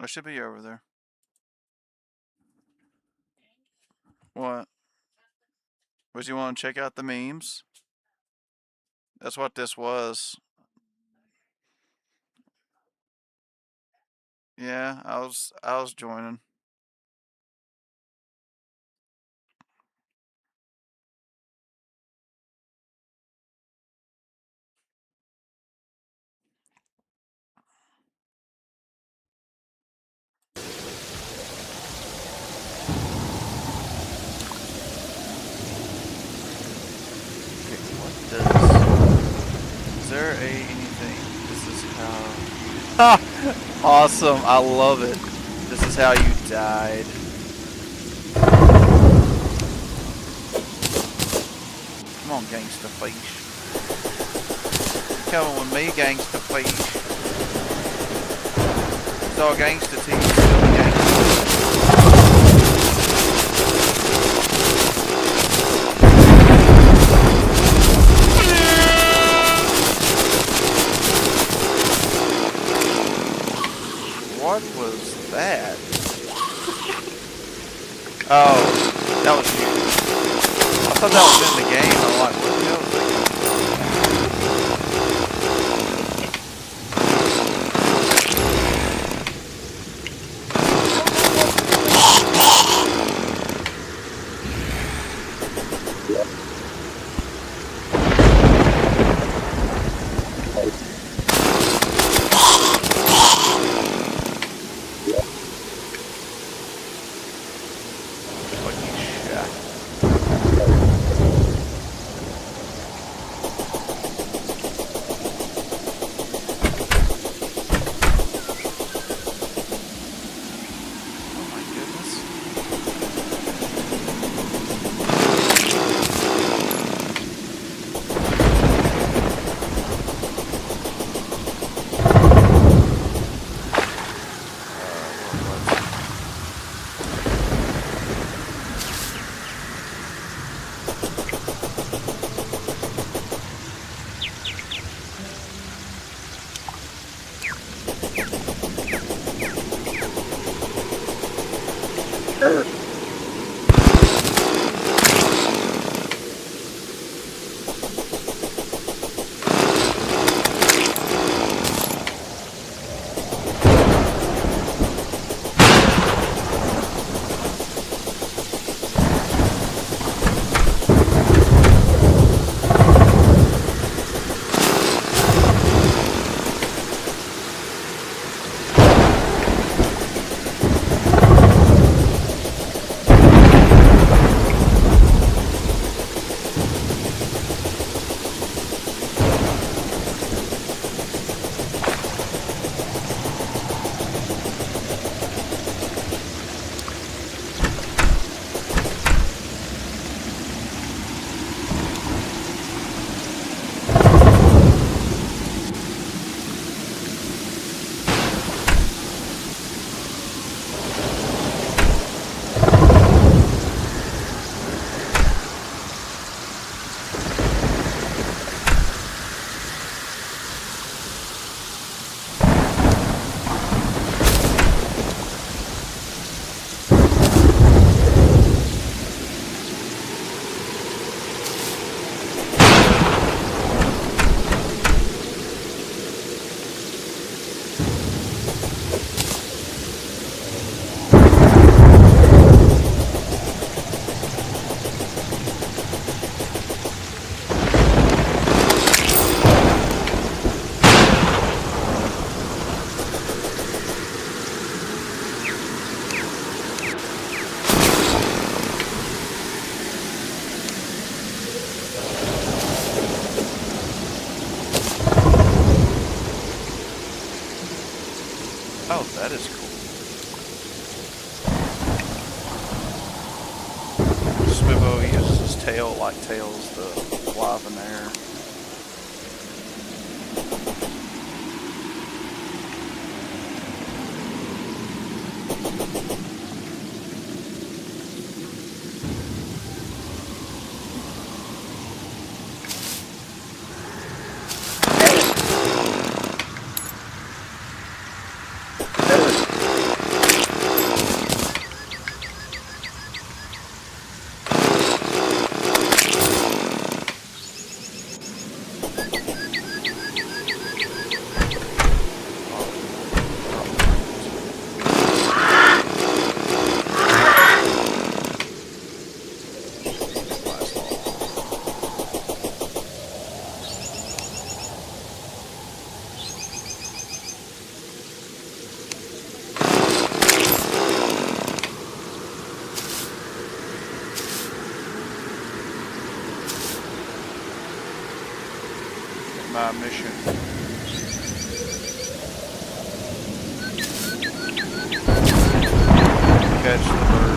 S1: I should be over there. What? Would you want to check out the memes? That's what this was. Yeah, I was joining. Okay, what does? Is there a anything? This is how. Awesome! I love it. This is how you died. Come on, gangsta fish. Coming with me, gangsta fish. It's all gangsta to you, still gangsta. What was that? Oh, that was you. I thought that was in the game. I'm like, what the hell is that? Oh, that is cool. Swivo uses his tail like tails to fly up in the air. my mission. Catch the bird.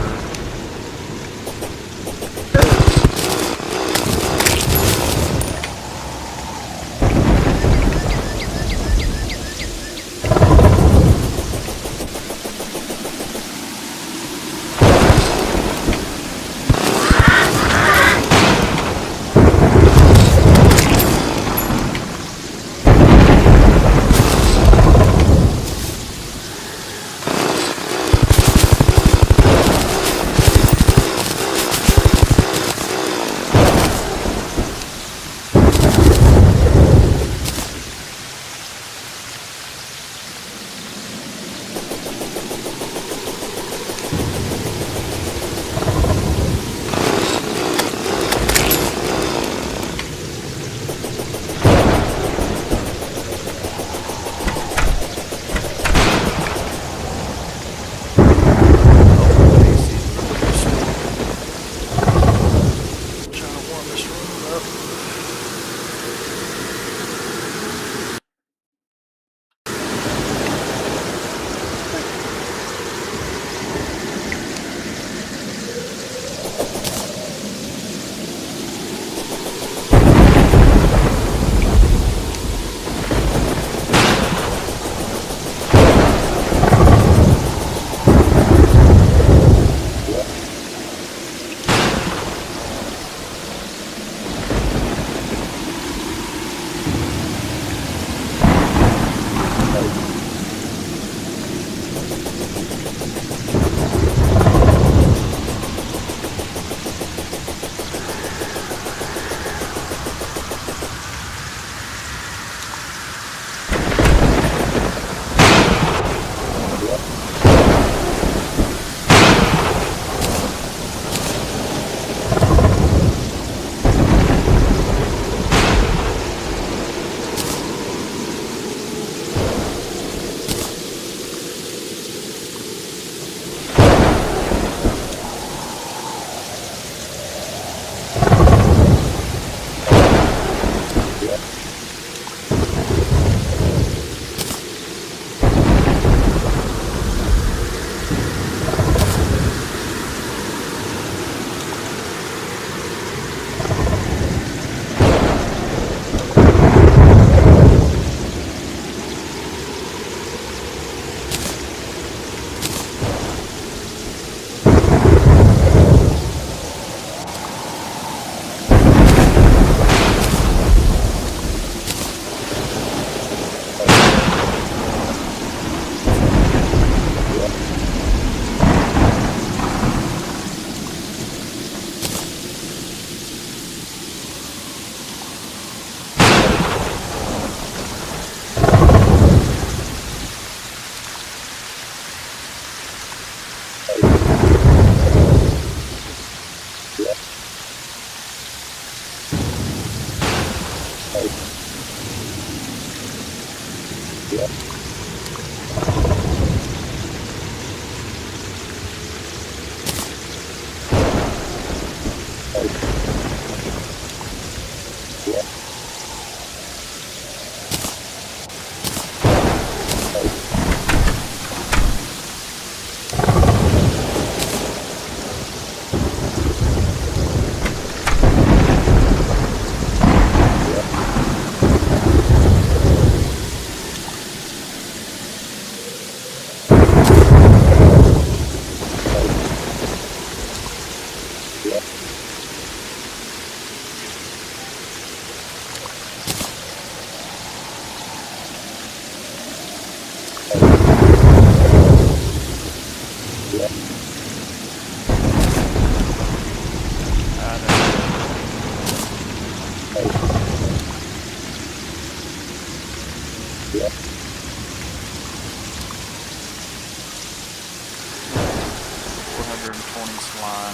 S1: Slime.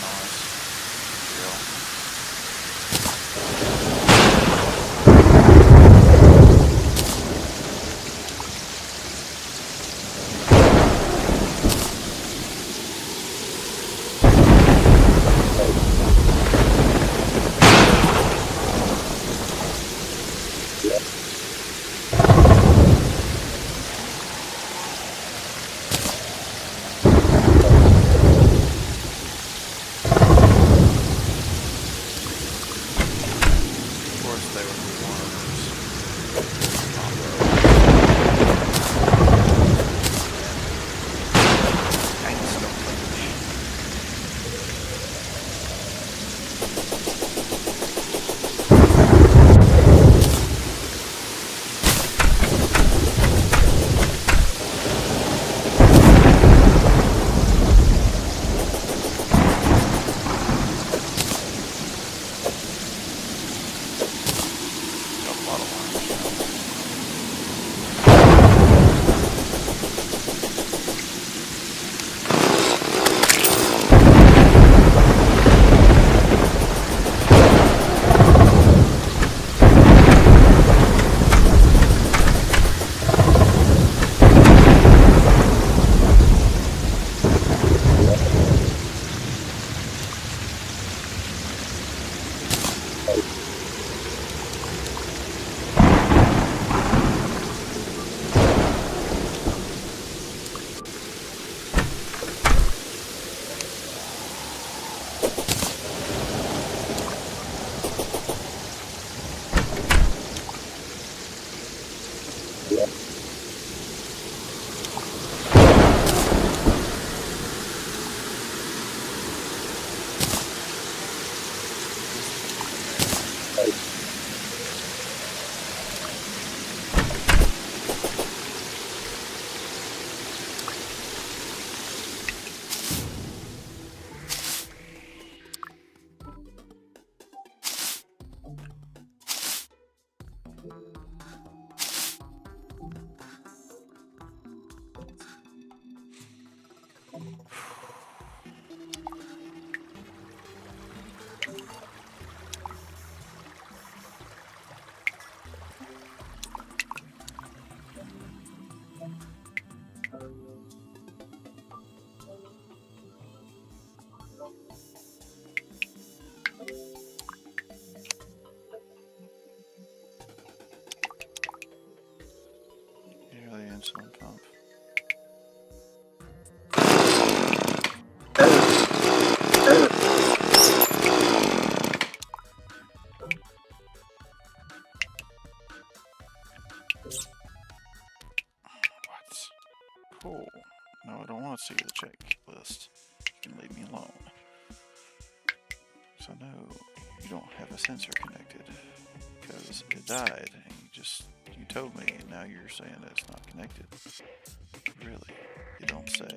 S1: Nice. Yeah, the insulin pump. What? Cool. No, I don't want to see the checklist. You can leave me alone. So no, you don't have a sensor connected because it died, and you told me, and now you're saying that it's not connected. Really? You don't say.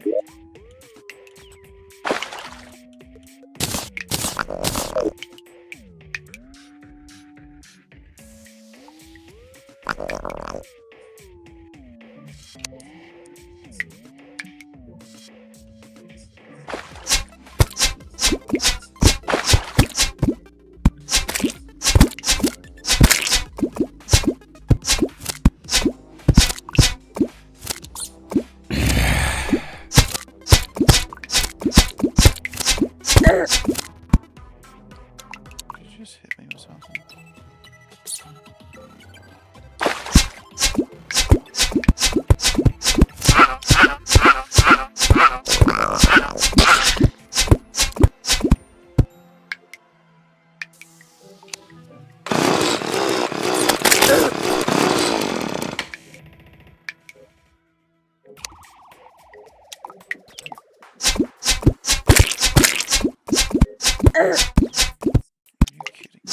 S1: Did you just hit me with something? Are you kidding me?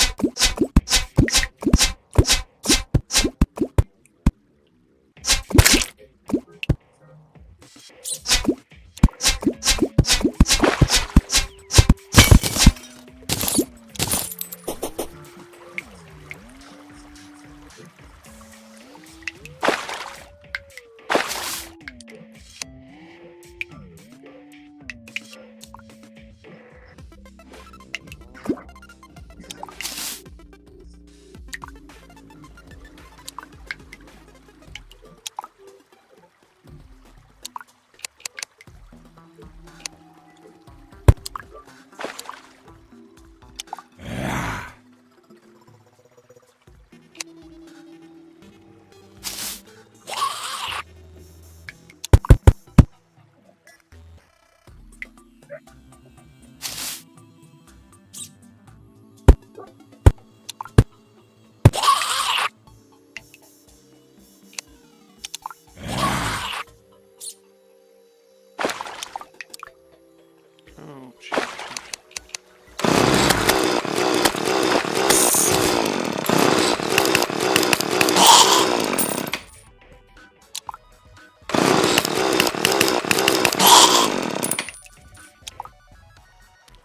S1: Oh, shit.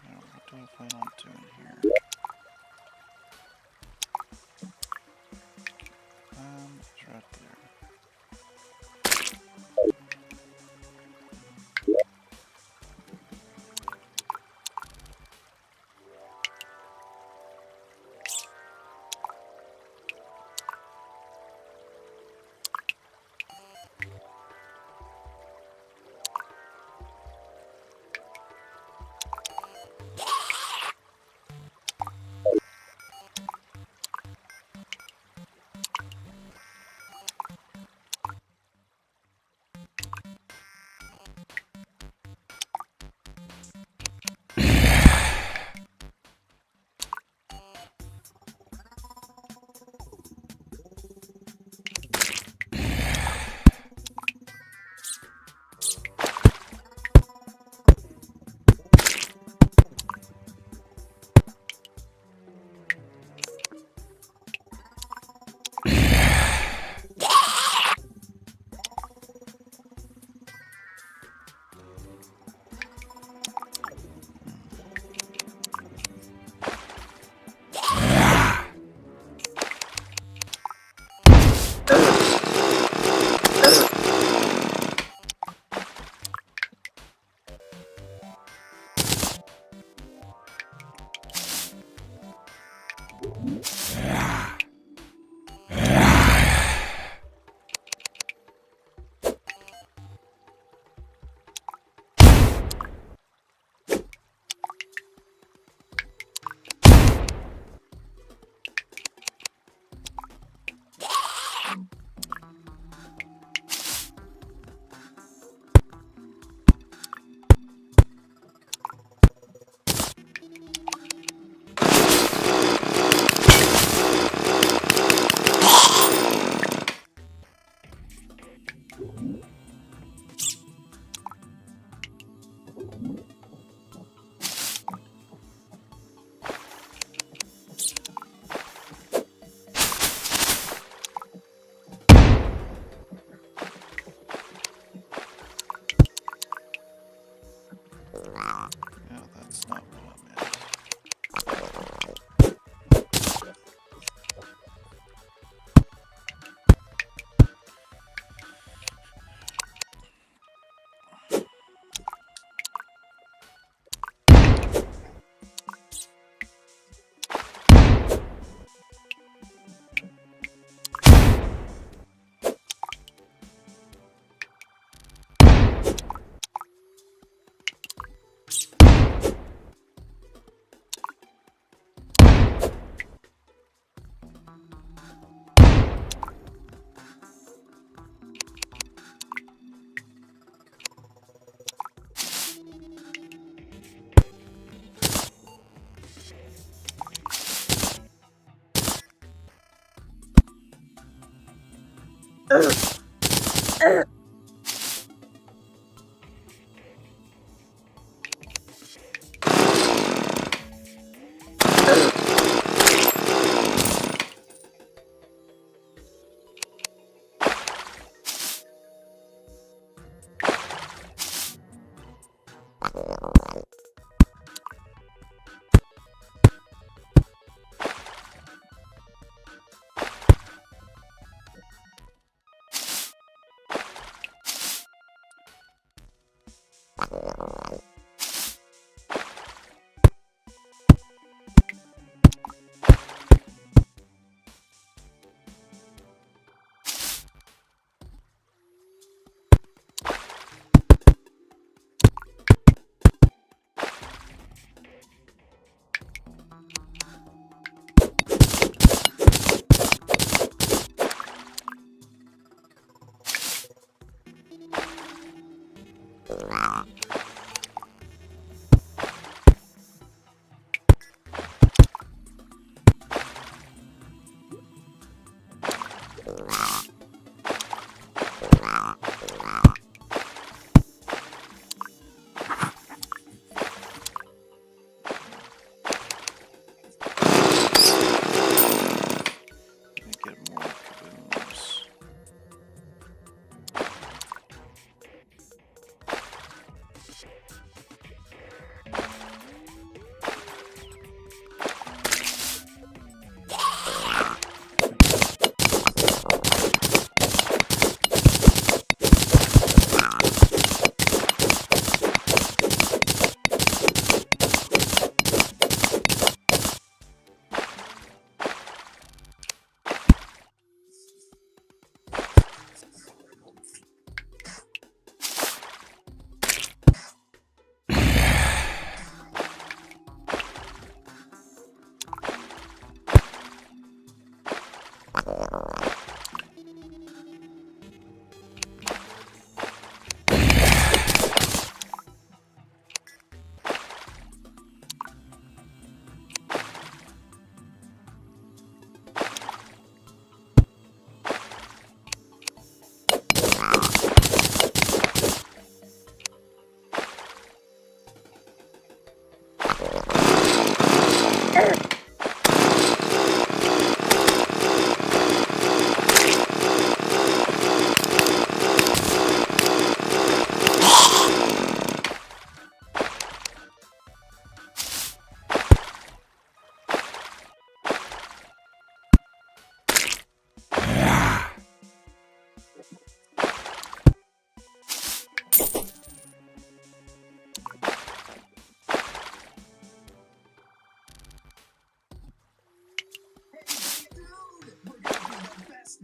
S1: Now, what do I plan on doing here? It's right there. Get more kaboom.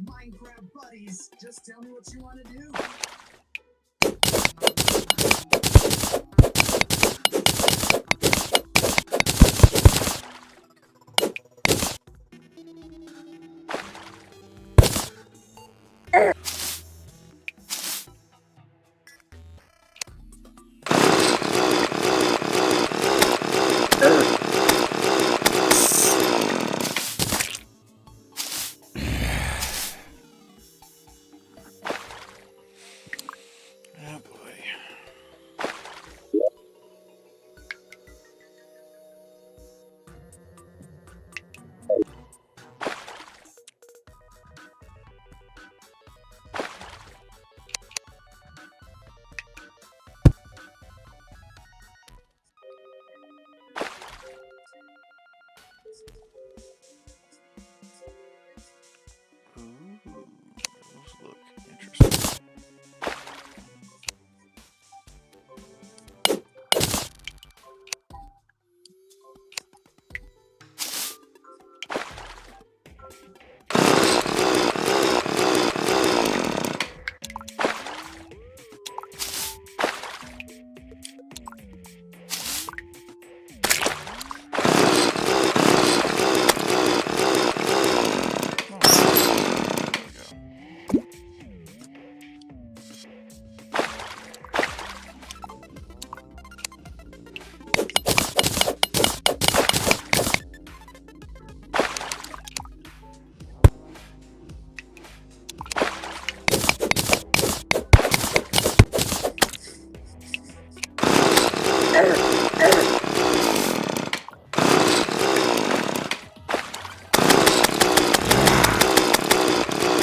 S3: Minecraft buddies. Just tell me what you want to do.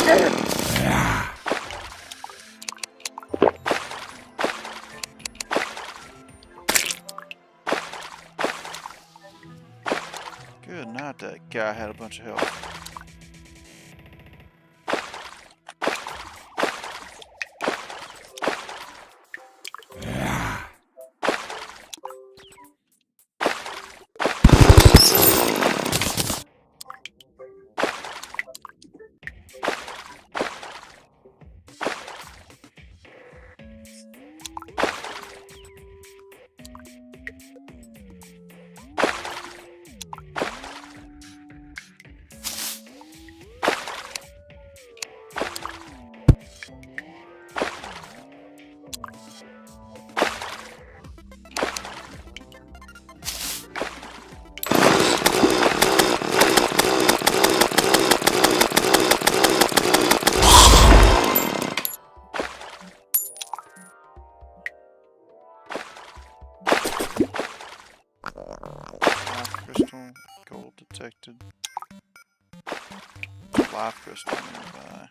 S1: Good night, that guy had a bunch of health. Life crystal, gold detected. Life crystal nearby.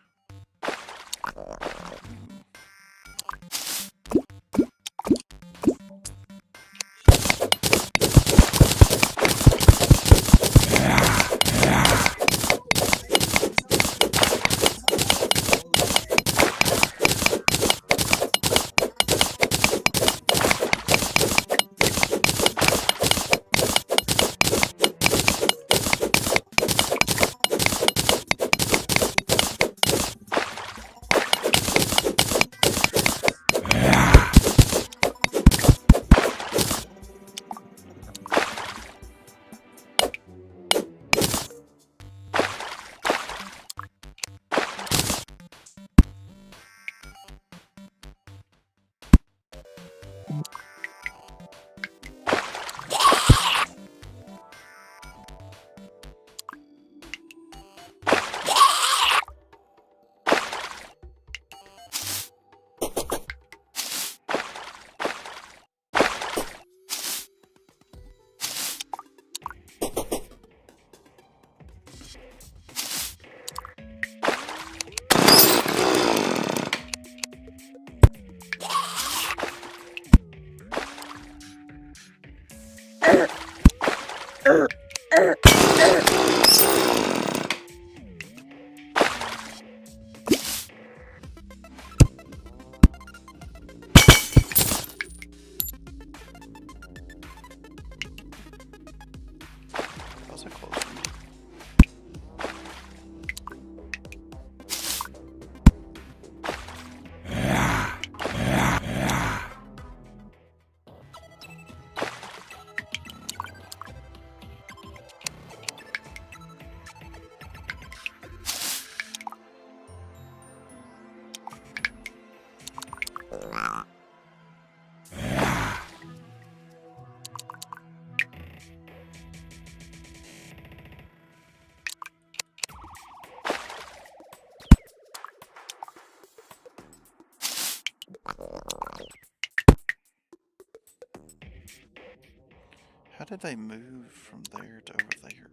S1: That was a close one. How did they move from there to over there?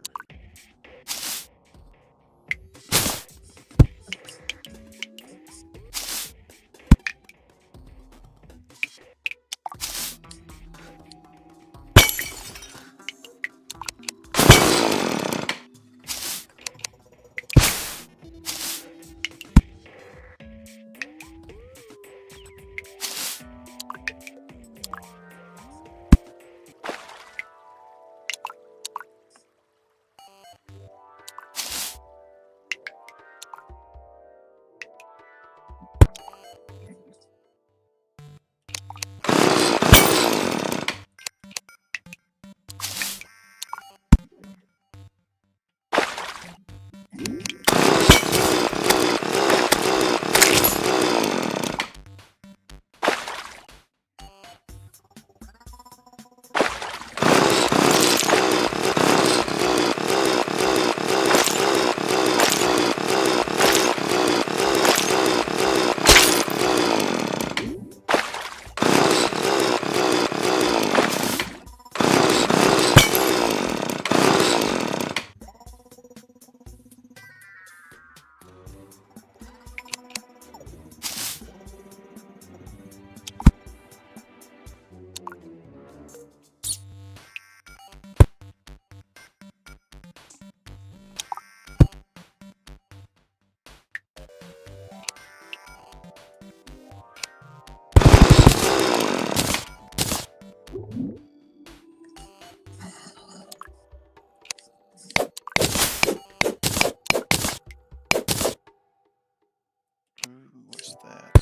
S1: that.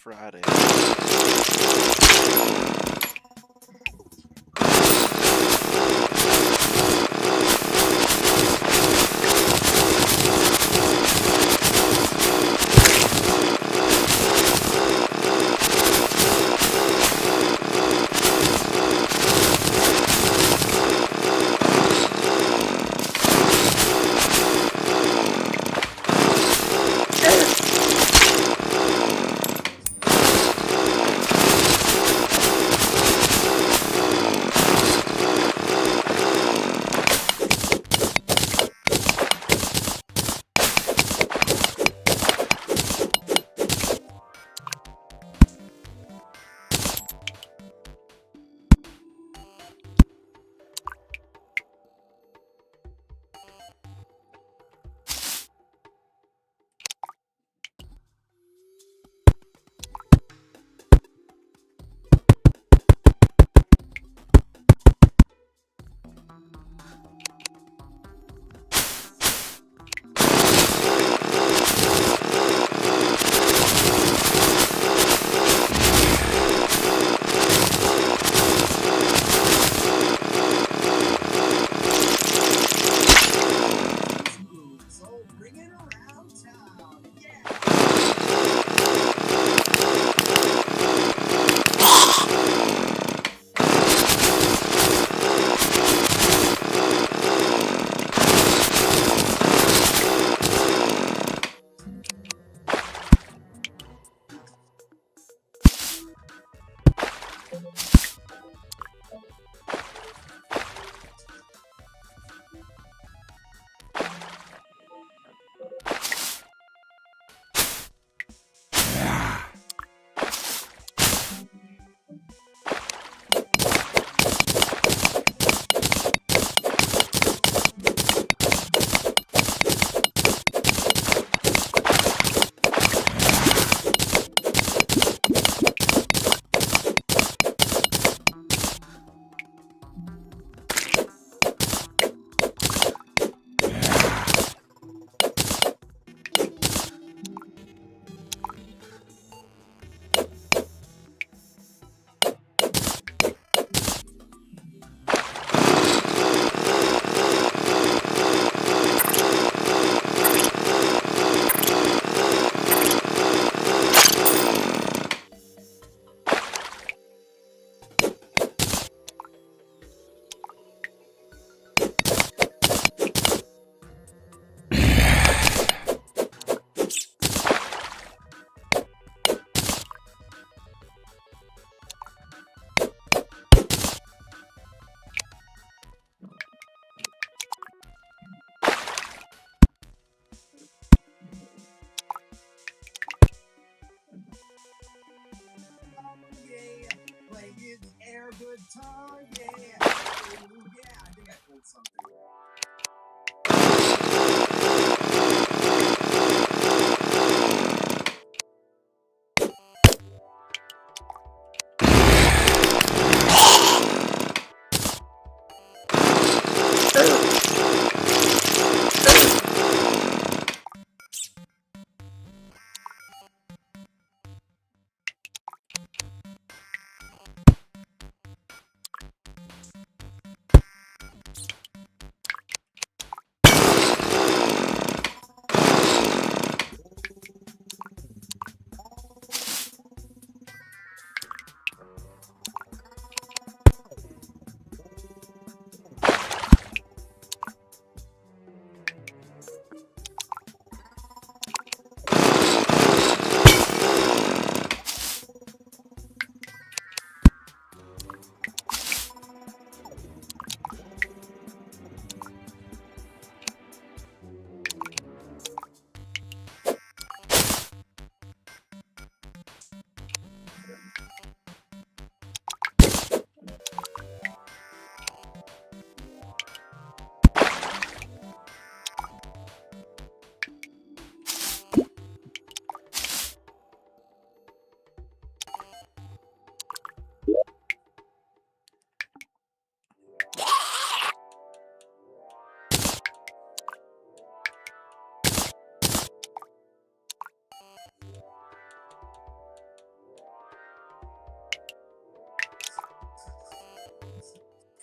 S1: Friday.
S3: So bring it around town. Yeah. Yeah, play it air guitar, yeah. Ooh, yeah, I think I pulled something.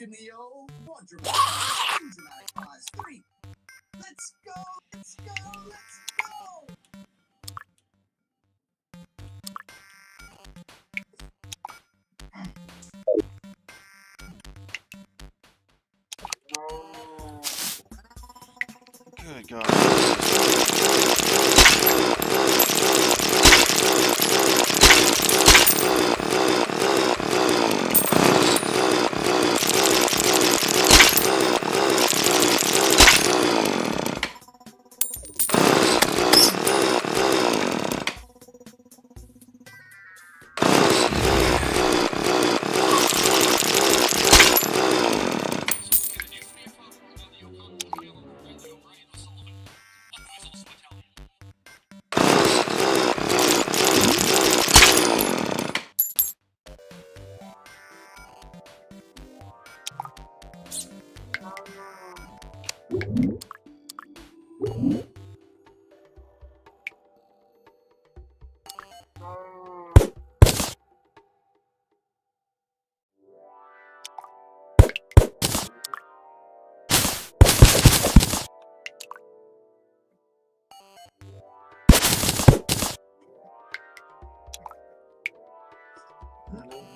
S3: in the old wardrobe. Season out of class 3. Let's go, let's go, let's go!
S1: Good God.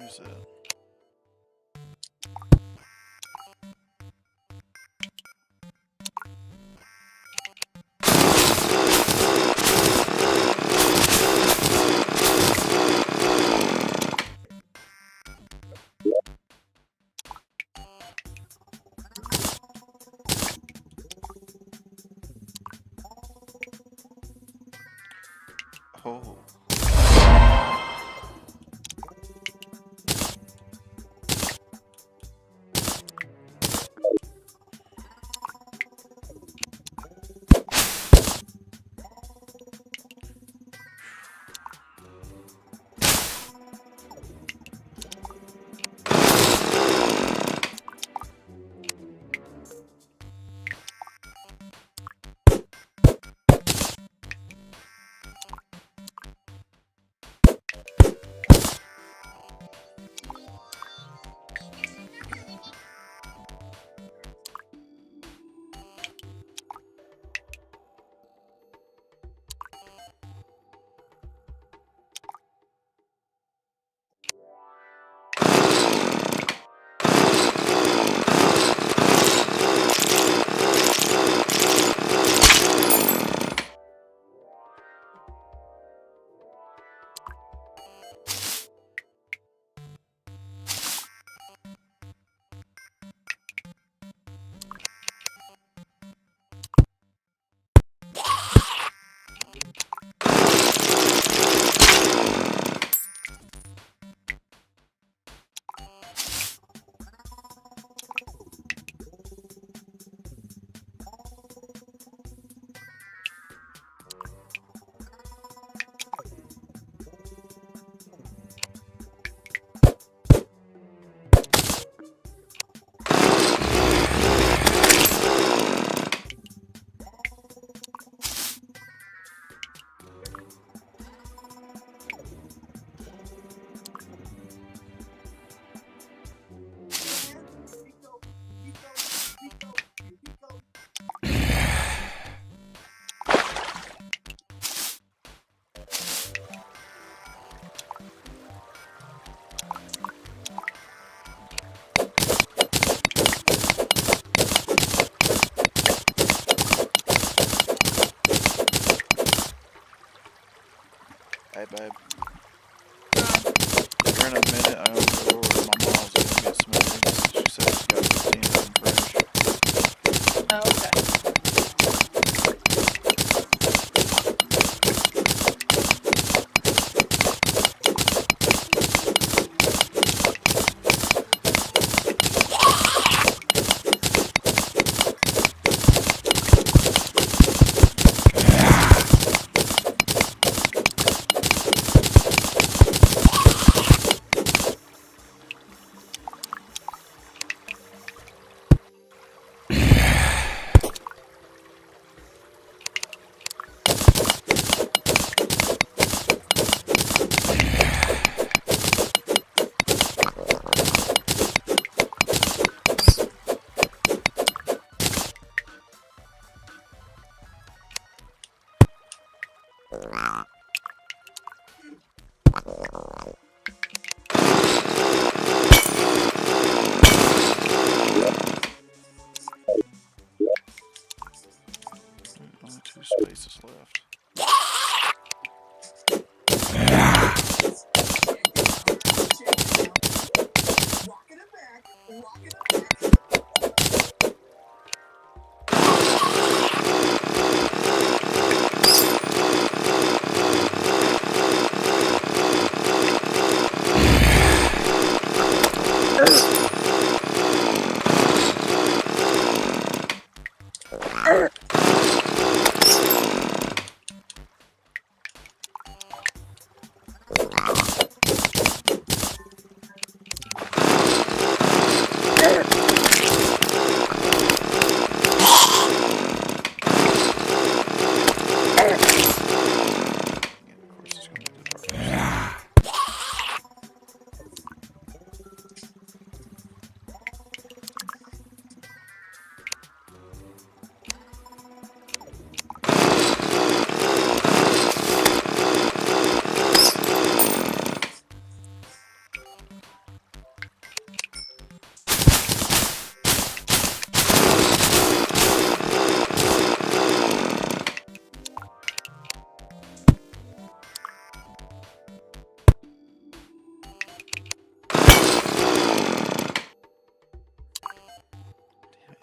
S1: Who's that? Oh. Hey, babe. Here in a minute, I'm gonna go over to my mom's and get smoothies. She said she's got 15 of them fresh.
S2: Oh, okay.
S1: Only 2 spaces left.
S3: Rocking it back, rocking it back.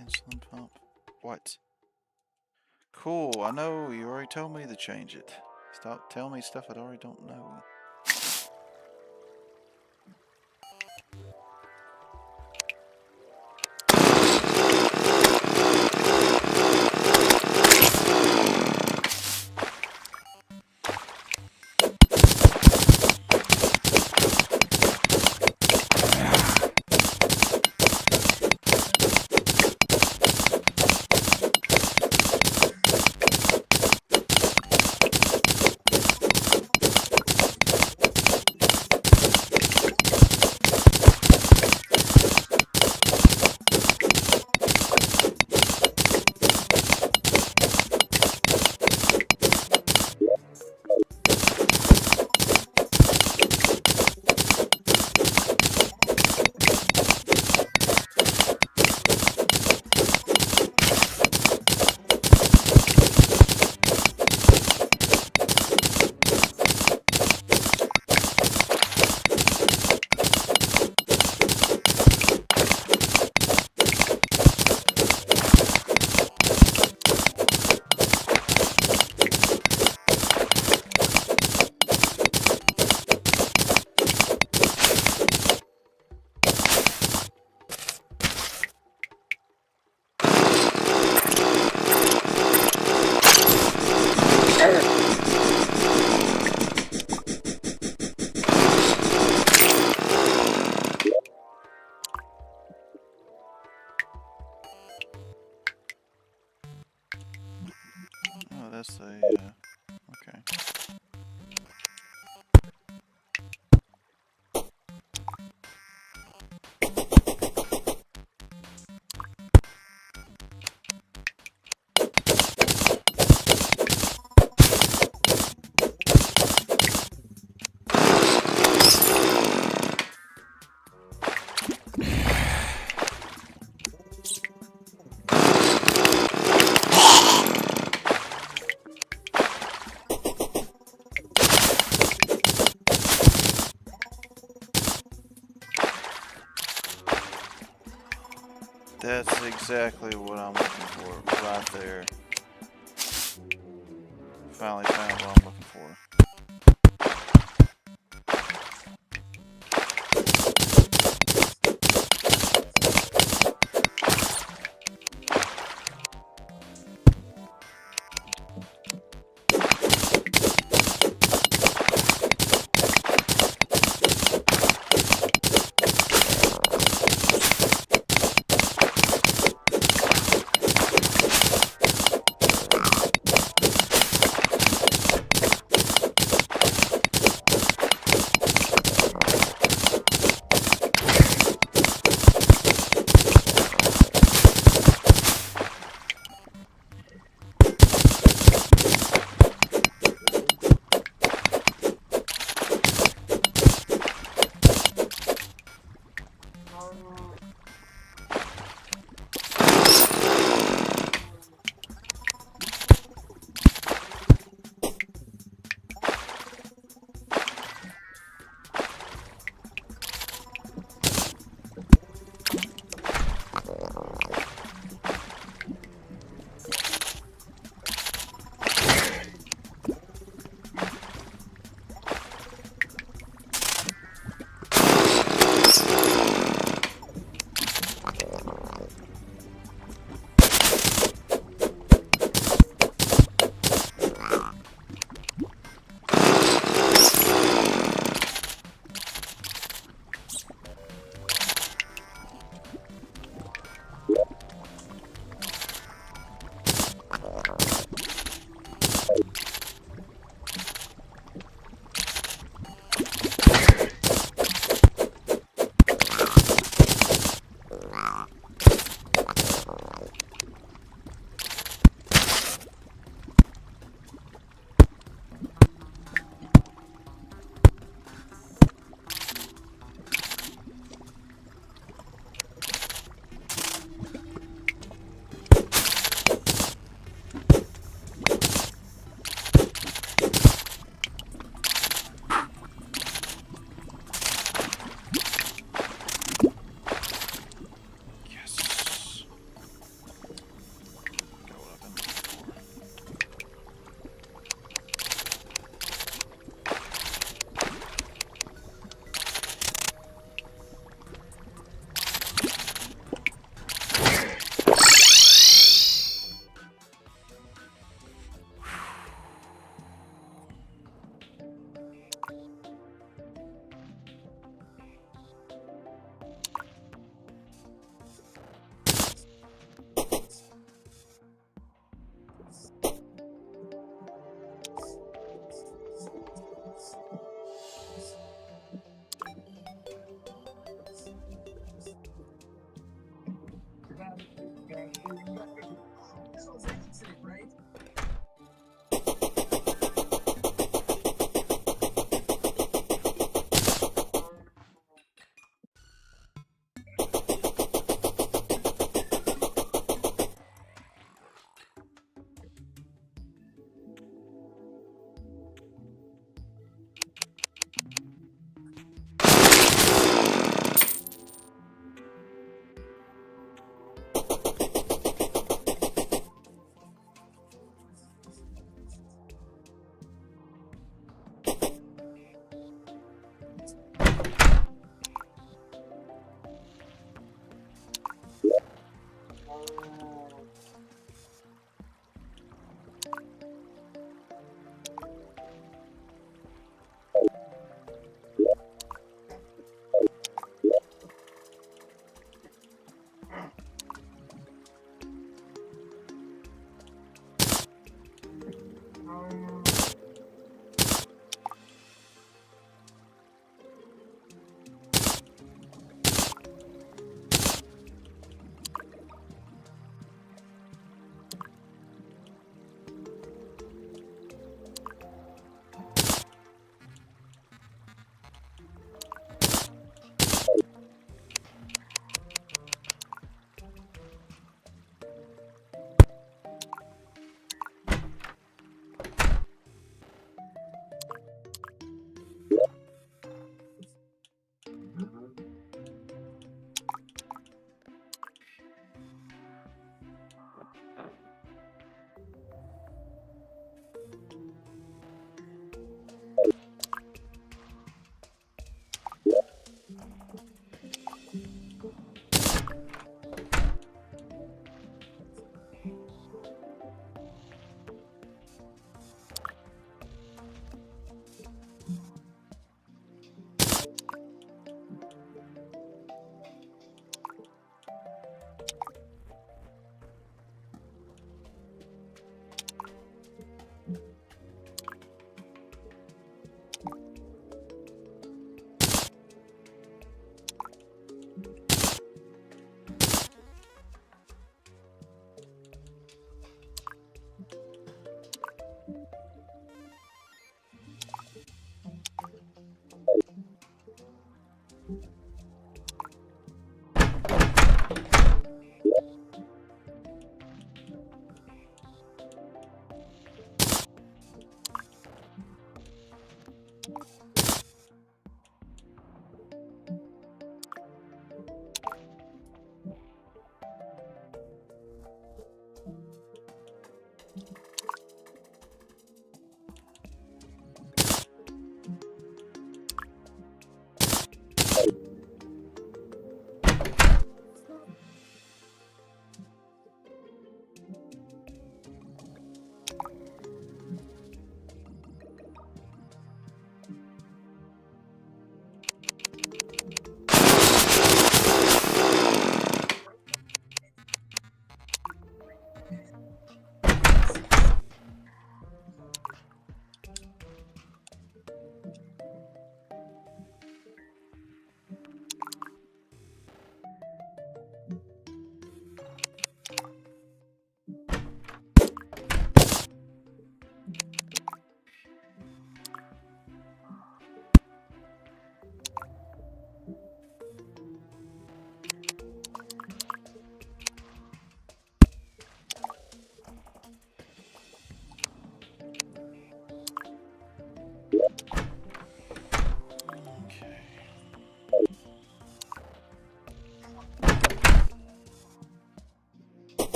S1: Insulin pump. What? Cool, I know, you already told me to change it. Stop telling me stuff I already don't know. Oh, that's the, okay. That's exactly what I'm looking for, right there. Finally found what I'm looking for.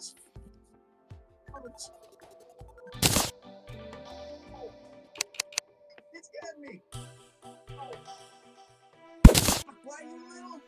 S3: It's getting me. Why, you little?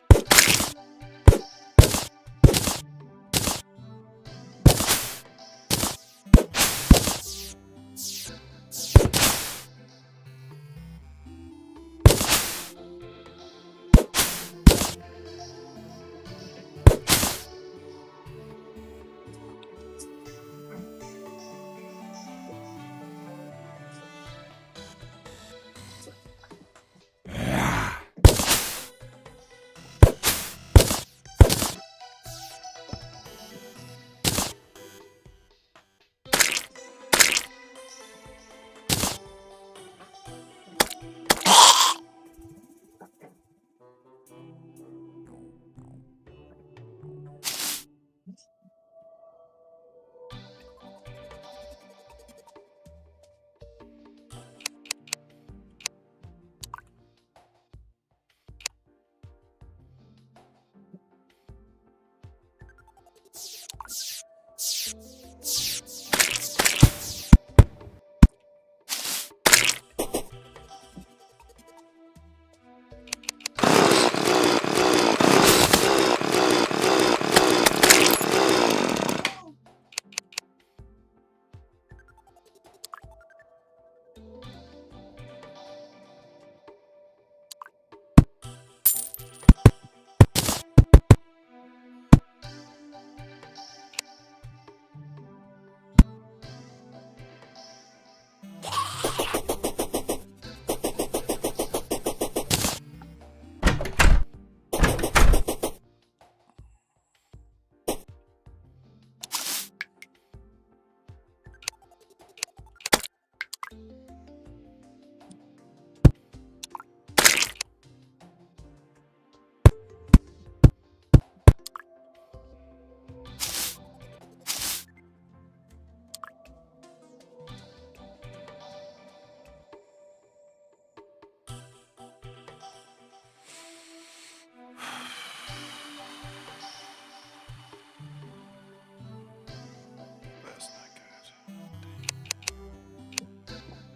S1: That's not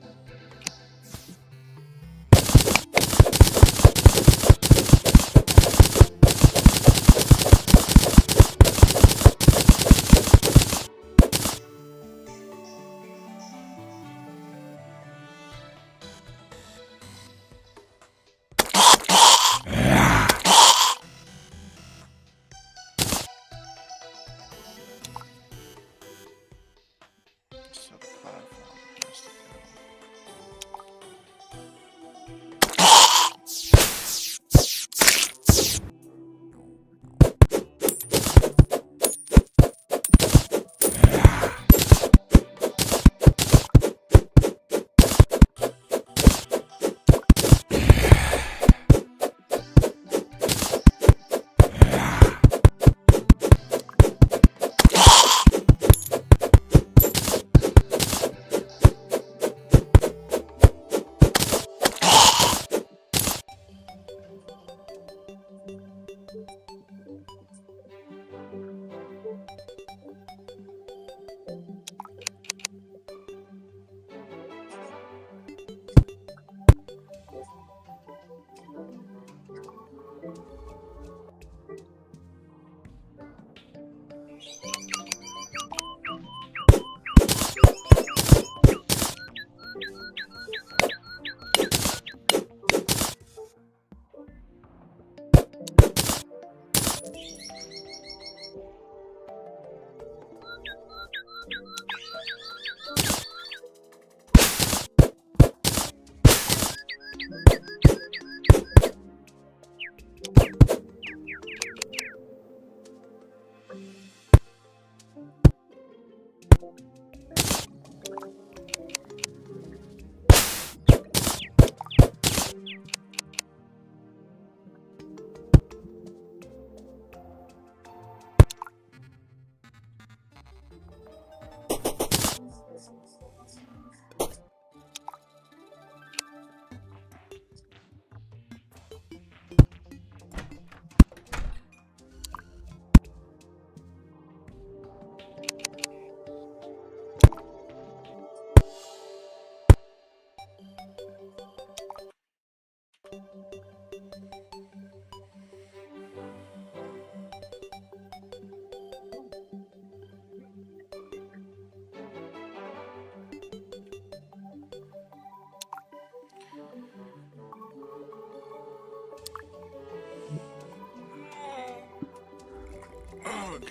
S1: good.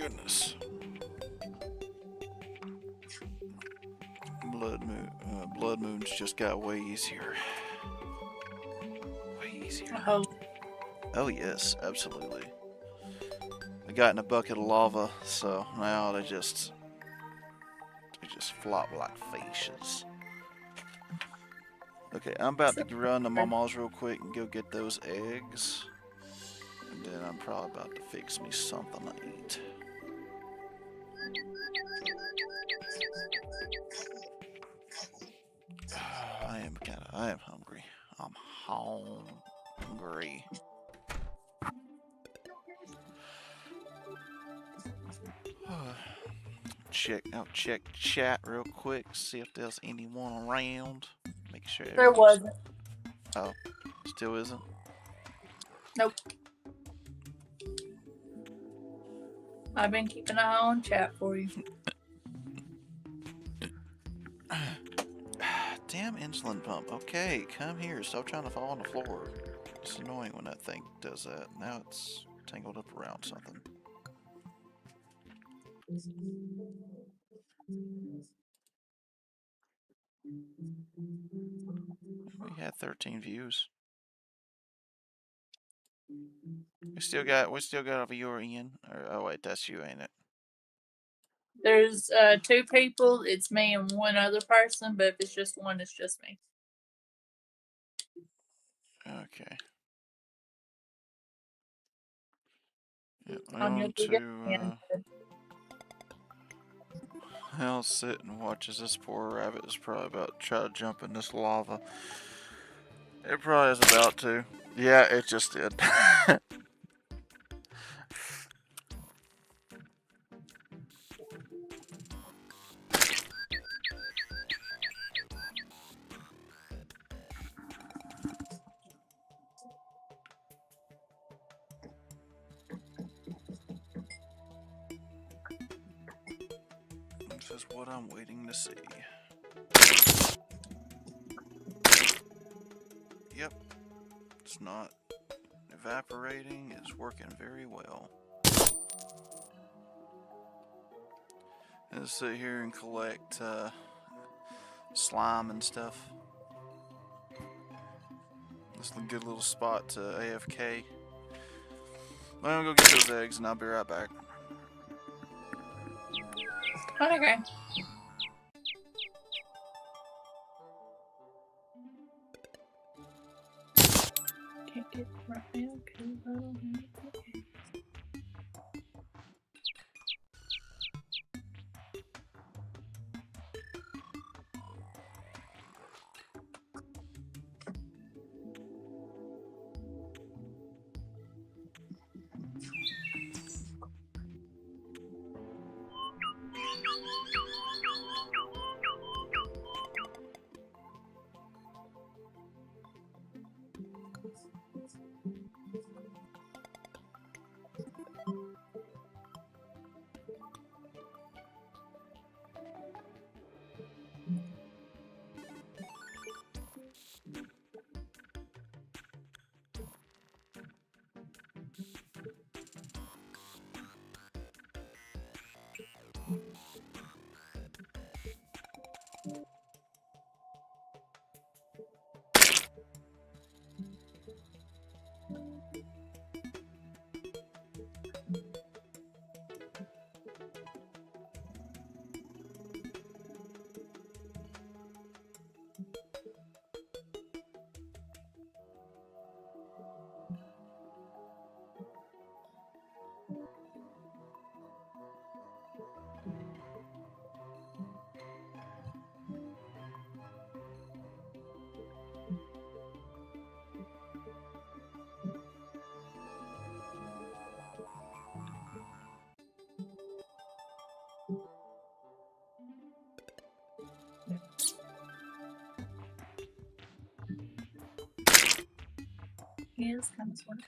S1: goodness. Blood Moon's just got way easier. Way easier.
S2: Oh,
S1: Oh yes, absolutely. I got in a bucket of lava, so now they just flop like fishes. Okay, I'm about to run to Mama's real quick and go get those eggs. And then I'm probably about to fix me something to eat. I am hungry. I'm hungry. I'll check chat real quick, see if there's anyone around. Make sure
S2: there wasn't.
S1: Oh, still isn't?
S2: Nope. I've been keeping an eye on chat for you.
S1: Damn insulin pump. Okay, come here. Stop trying to fall on the floor. It's annoying when that thing does that. Now it's tangled up around something. We had 13 views. We still got a viewer in. Or, oh wait, that's you, ain't it?
S2: There's 2 people. It's me and one other person, but if it's just one, it's just me.
S1: Okay. Yep,
S2: Anya,
S1: I'll sit and watch as this poor rabbit is probably about to try to jump in this lava. It probably is about to. Yeah, it just did. This is what I'm waiting to see. Yep. It's not evaporating. It's working very well. Let's sit here and collect slime and stuff. This is a good little spot to AFK. Well, I'm gonna go get those eggs and I'll be right back.
S2: Okay. Can't get right now because I don't have it. He is kind of sort of.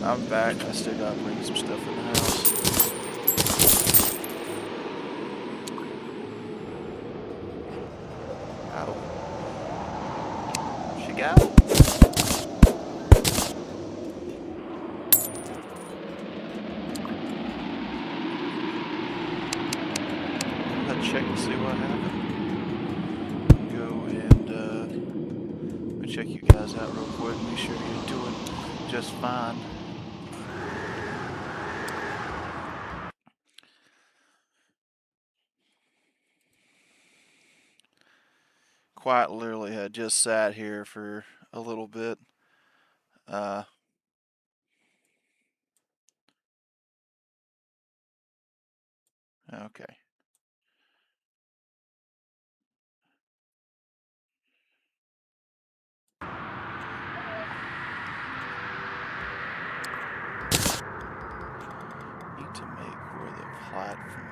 S1: I'm back. I still gotta bring some stuff in the house. Ow. She got it. Let's check to see what happened. Go and let me check you guys out real quick. Make sure you're doing just fine. Quite literally had just sat here for a little bit. Okay. Need to make where the platform.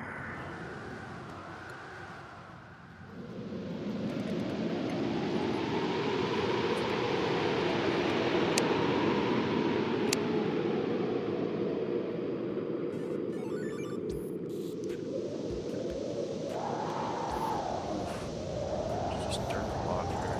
S1: Just dirt block here.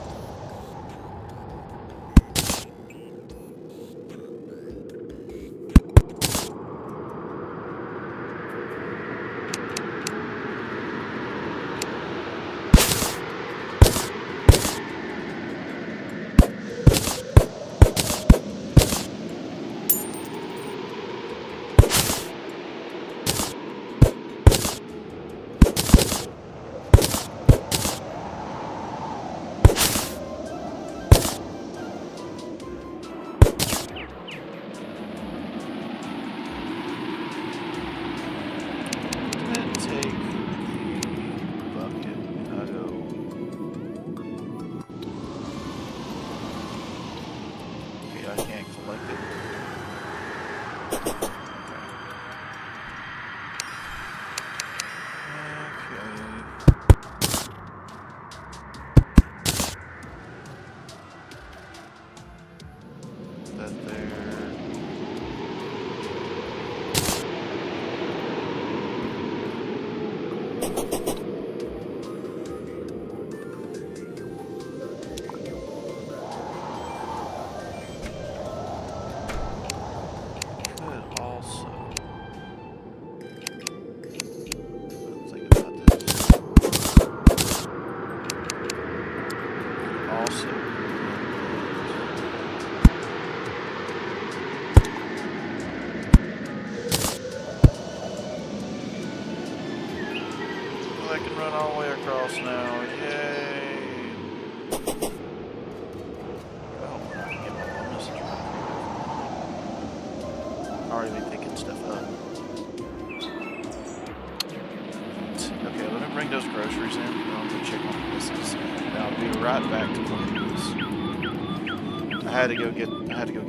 S1: Then take the bucket. Okay, I can't collect it. That there. Could also. Think about this. Also. I can run all the way across now. Yay! Oh, I can get my bonuses right here. Already been picking stuff up. Okay, let me bring those groceries in. I'm gonna check on the misses. And I'll be right back to playing this. I had to go get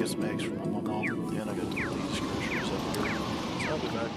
S1: some eggs from my mom. And I got these groceries up here. So I'll be back.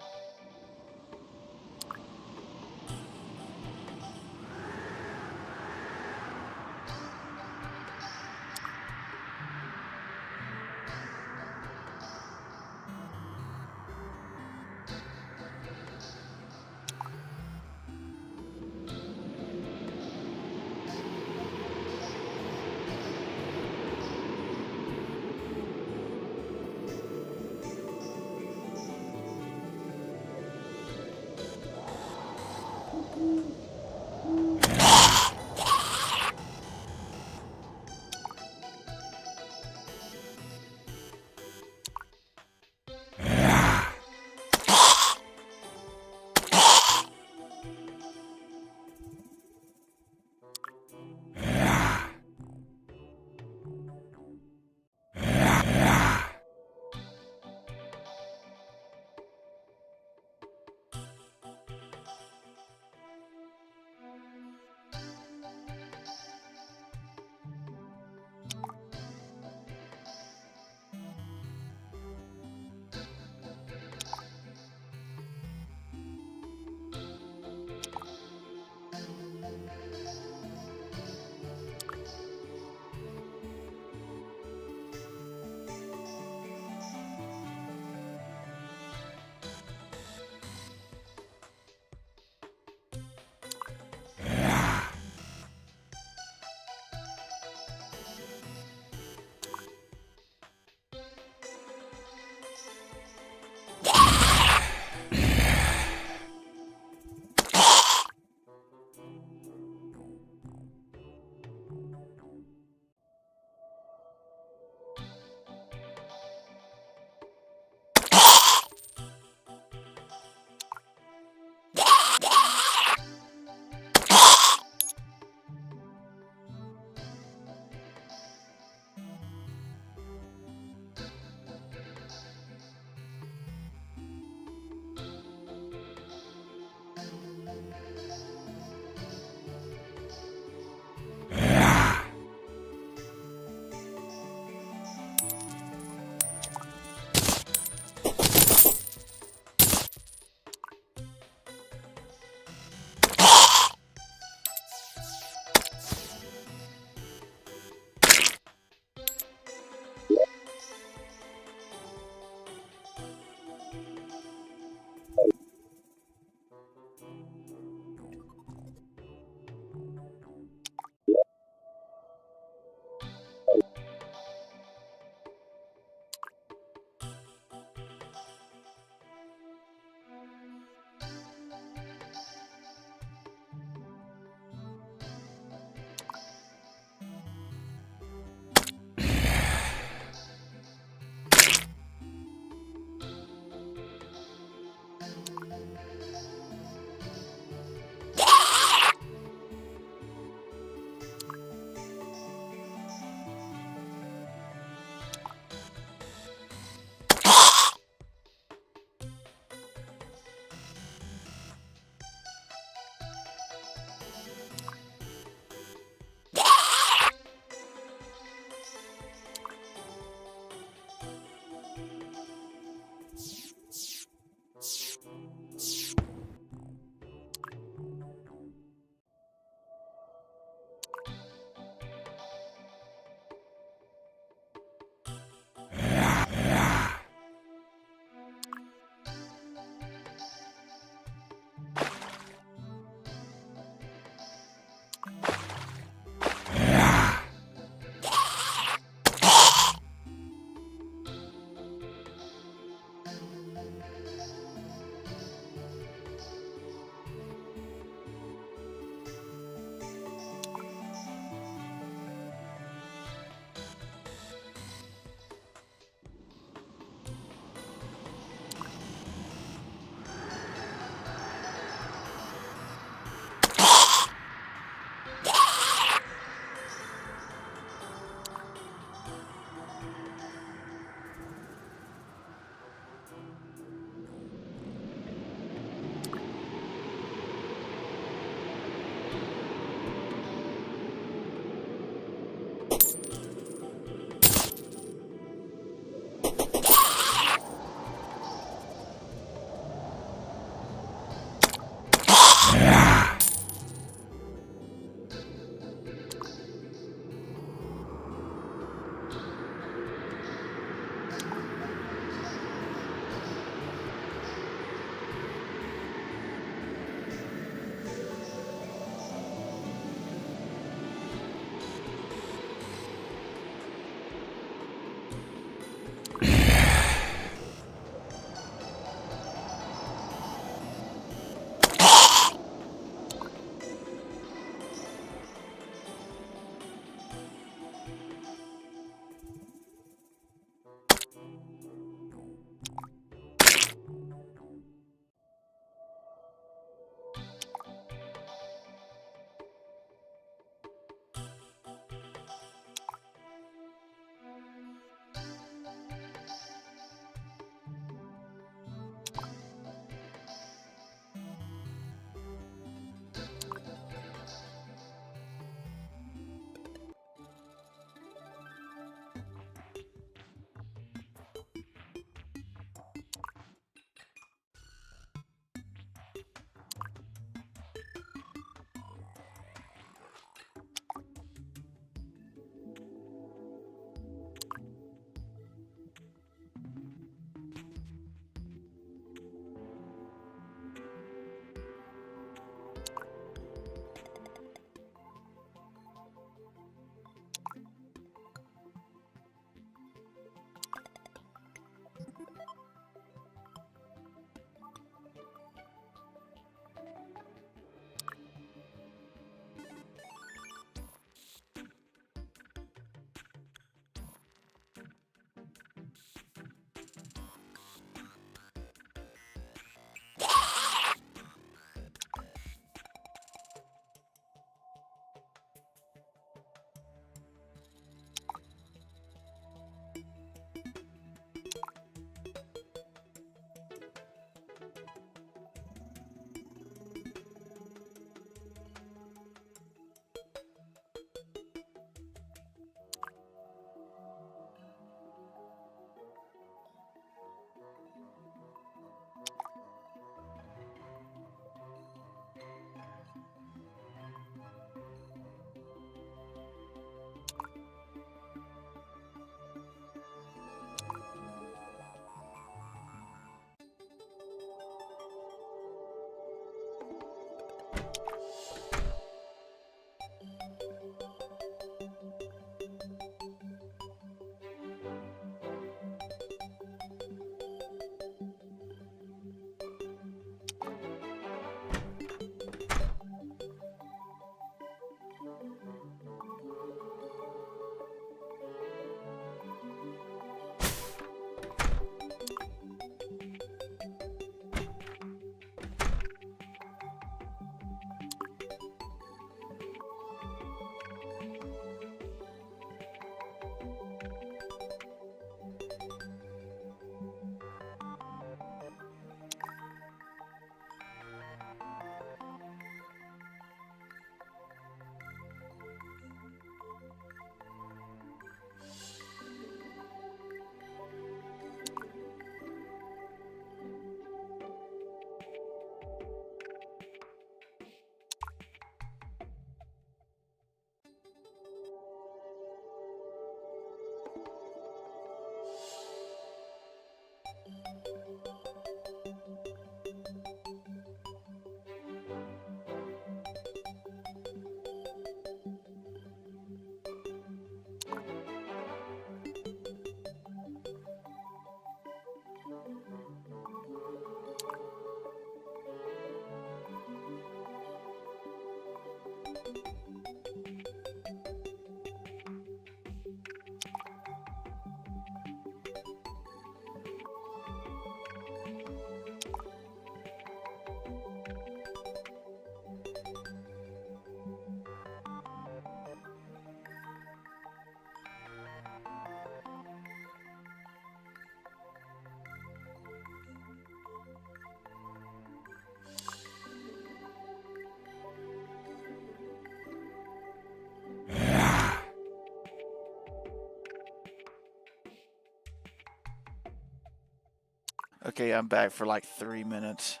S1: Okay, I'm back for like 3 minutes.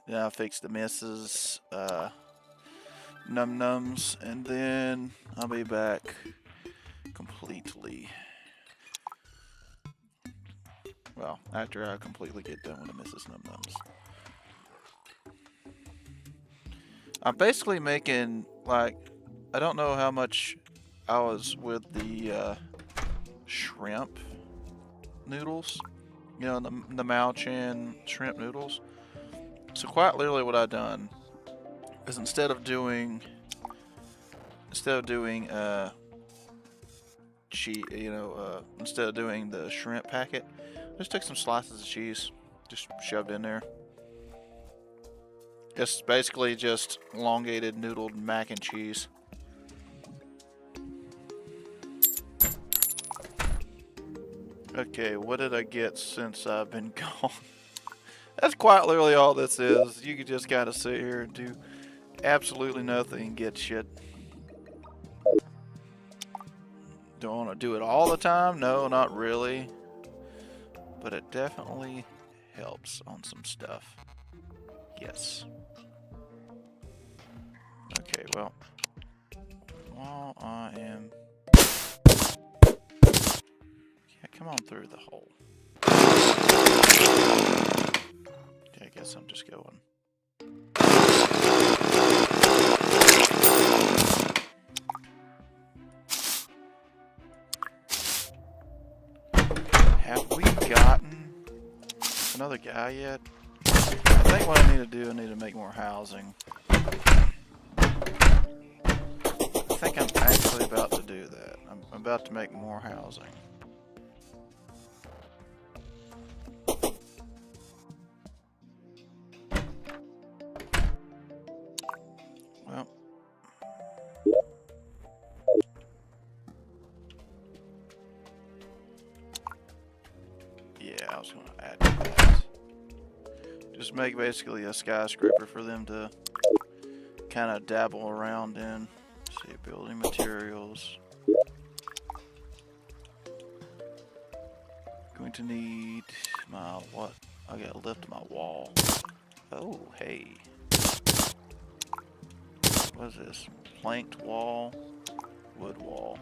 S1: Now I fix the misses, num-nums, and then I'll be back completely. Well, after I completely get done with the misses num-nums. I'm basically making, like, I don't know how much I was with the shrimp noodles. You know, the Mao-Chan shrimp noodles. So quite literally what I've done is instead of doing instead of doing the shrimp packet, just took some slices of cheese, just shoved in there. It's basically just elongated noodled mac and cheese. Okay, what did I get since I've been gone? That's quite literally all this is. You could just kind of sit here and do absolutely nothing and get shit. Don't want to do it all the time? No, not really. But it definitely helps on some stuff. Yes. Okay, well, while I am... Yeah, come on through the hole. Okay, I guess I'm just going. Have we gotten another guy yet? I think what I need to do, I need to make more housing. I think I'm actually about to do that. I'm about to make more housing. Well, yeah, I was going to add to that. Just make basically a skyscraper for them to kind of dabble around in. See, building materials. Going to need my what? I gotta lift my wall. Oh, hey. What is this? Planked wall, wood wall.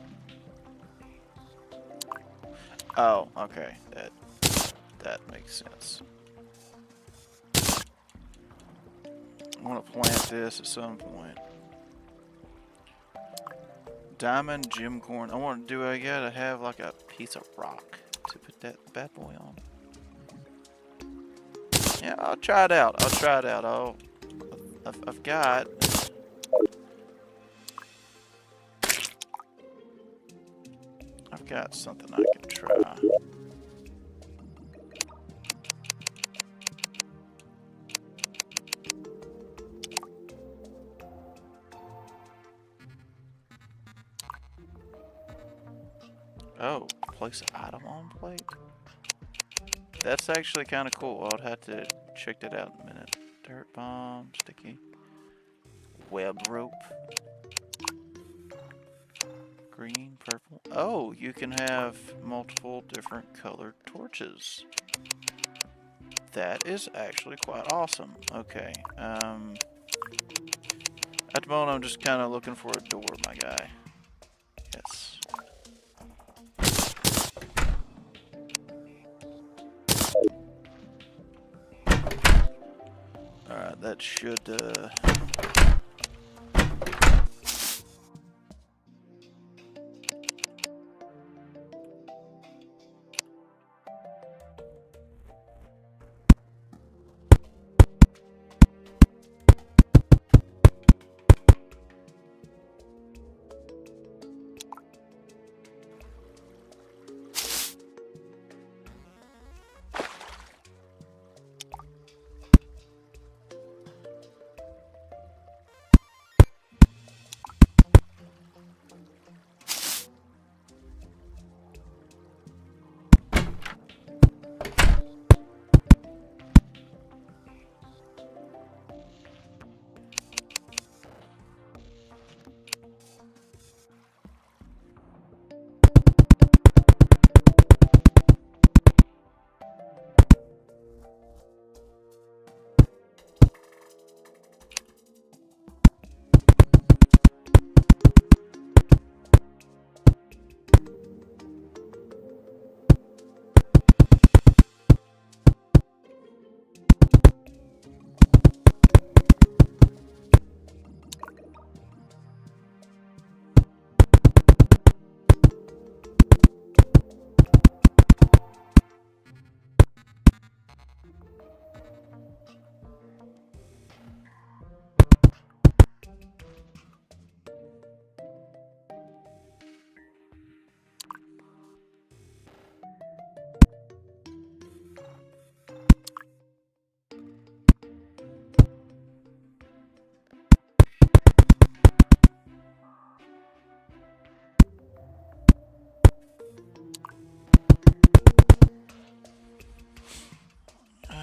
S1: Oh, okay. That makes sense. I want to plant this at some point. Diamond gem corn. I gotta have like a piece of rock to put that bad boy on. Yeah, I'll try it out. I've got something I can try. Oh, place an item on plate? That's actually kind of cool. I'd have to check that out in a minute. Dirt bomb, sticky. Web rope. Green, purple. Oh, you can have multiple different colored torches. That is actually quite awesome. Okay. At the moment, I'm just kind of looking for a door, my guy. Yes. Alright, that should,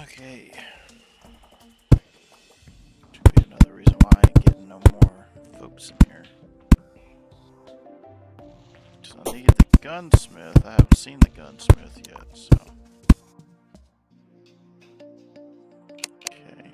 S1: Okay. Should be another reason why I ain't getting no more folks in here. So I need the gunsmith. I haven't seen the gunsmith yet, so. Okay.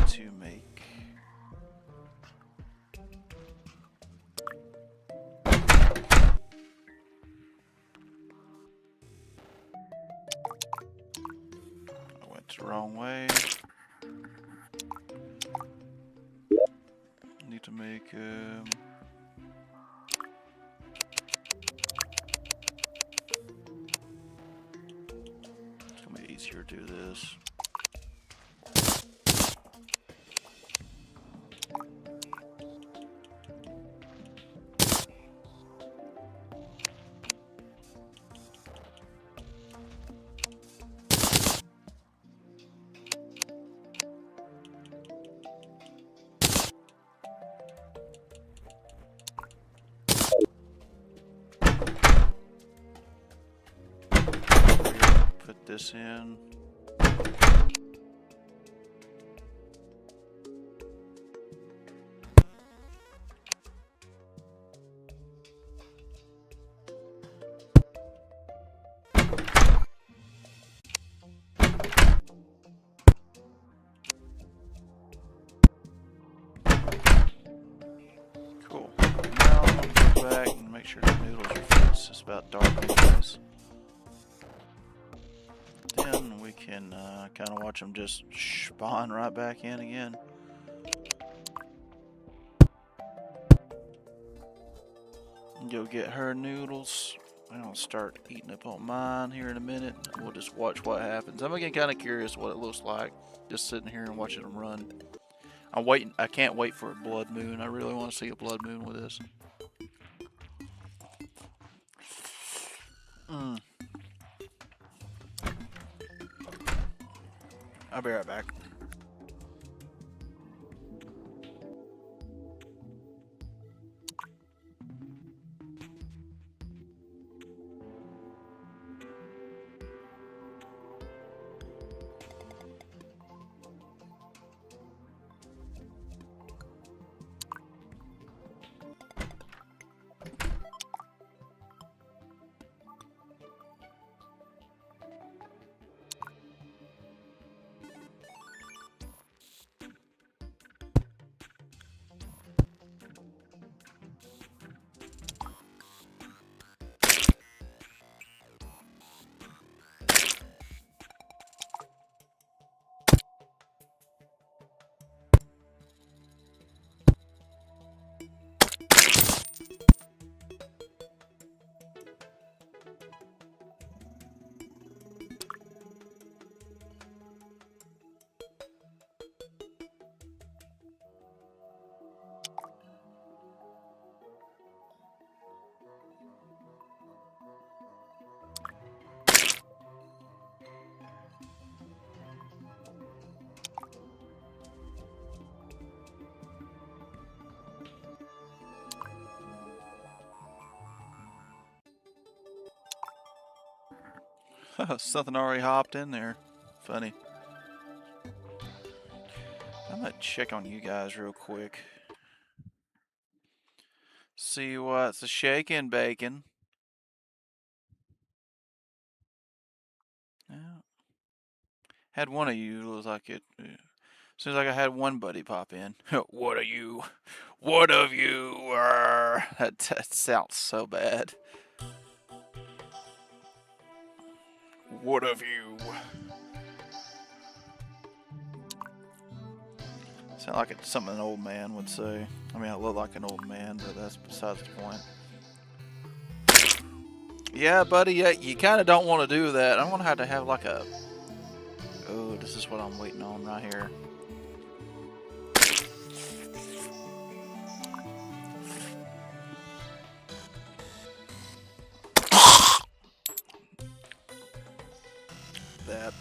S1: To make I went the wrong way. Need to make it's gonna be easier to do this. Put this in. Cool. Now I'm gonna go back and make sure the noodles are fixed. It's about dark anyways. Then we can kind of watch them just spawn right back in again. And go get her noodles. And I'll start eating up on mine here in a minute. We'll just watch what happens. I'm again kind of curious what it looks like, just sitting here and watching them run. I'm waiting. I can't wait for a blood moon. I really want to see a blood moon with this. I'll be right back. Something already hopped in there. Funny. I'm gonna check on you guys real quick. See what's a shaking bacon. Yeah. Had one of you look like it. Seems like I had one buddy pop in. What are you? What of you? That sounds so bad. What of you? Sound like it's something an old man would say. I mean, I look like an old man, but that's besides the point. Yeah, buddy, yeah, you kind of don't want to do that. I'm going to have like a... Oh, this is what I'm waiting on right here. That.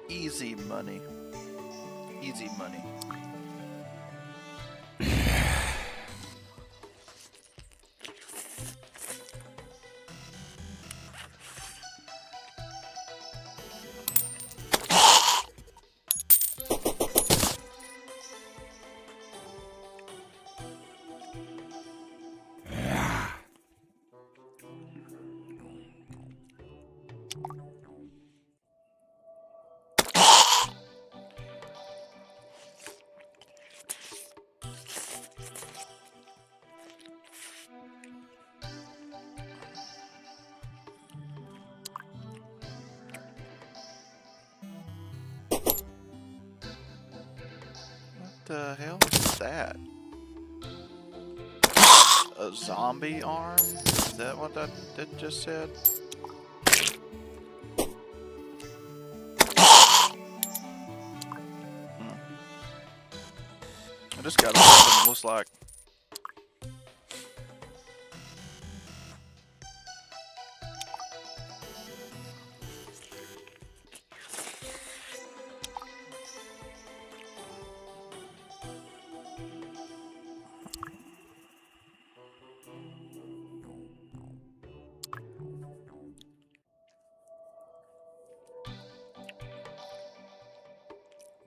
S1: Easy money. Easy money. What the hell is that? A zombie arm? Is that what that just said? I just got a weapon, looks like.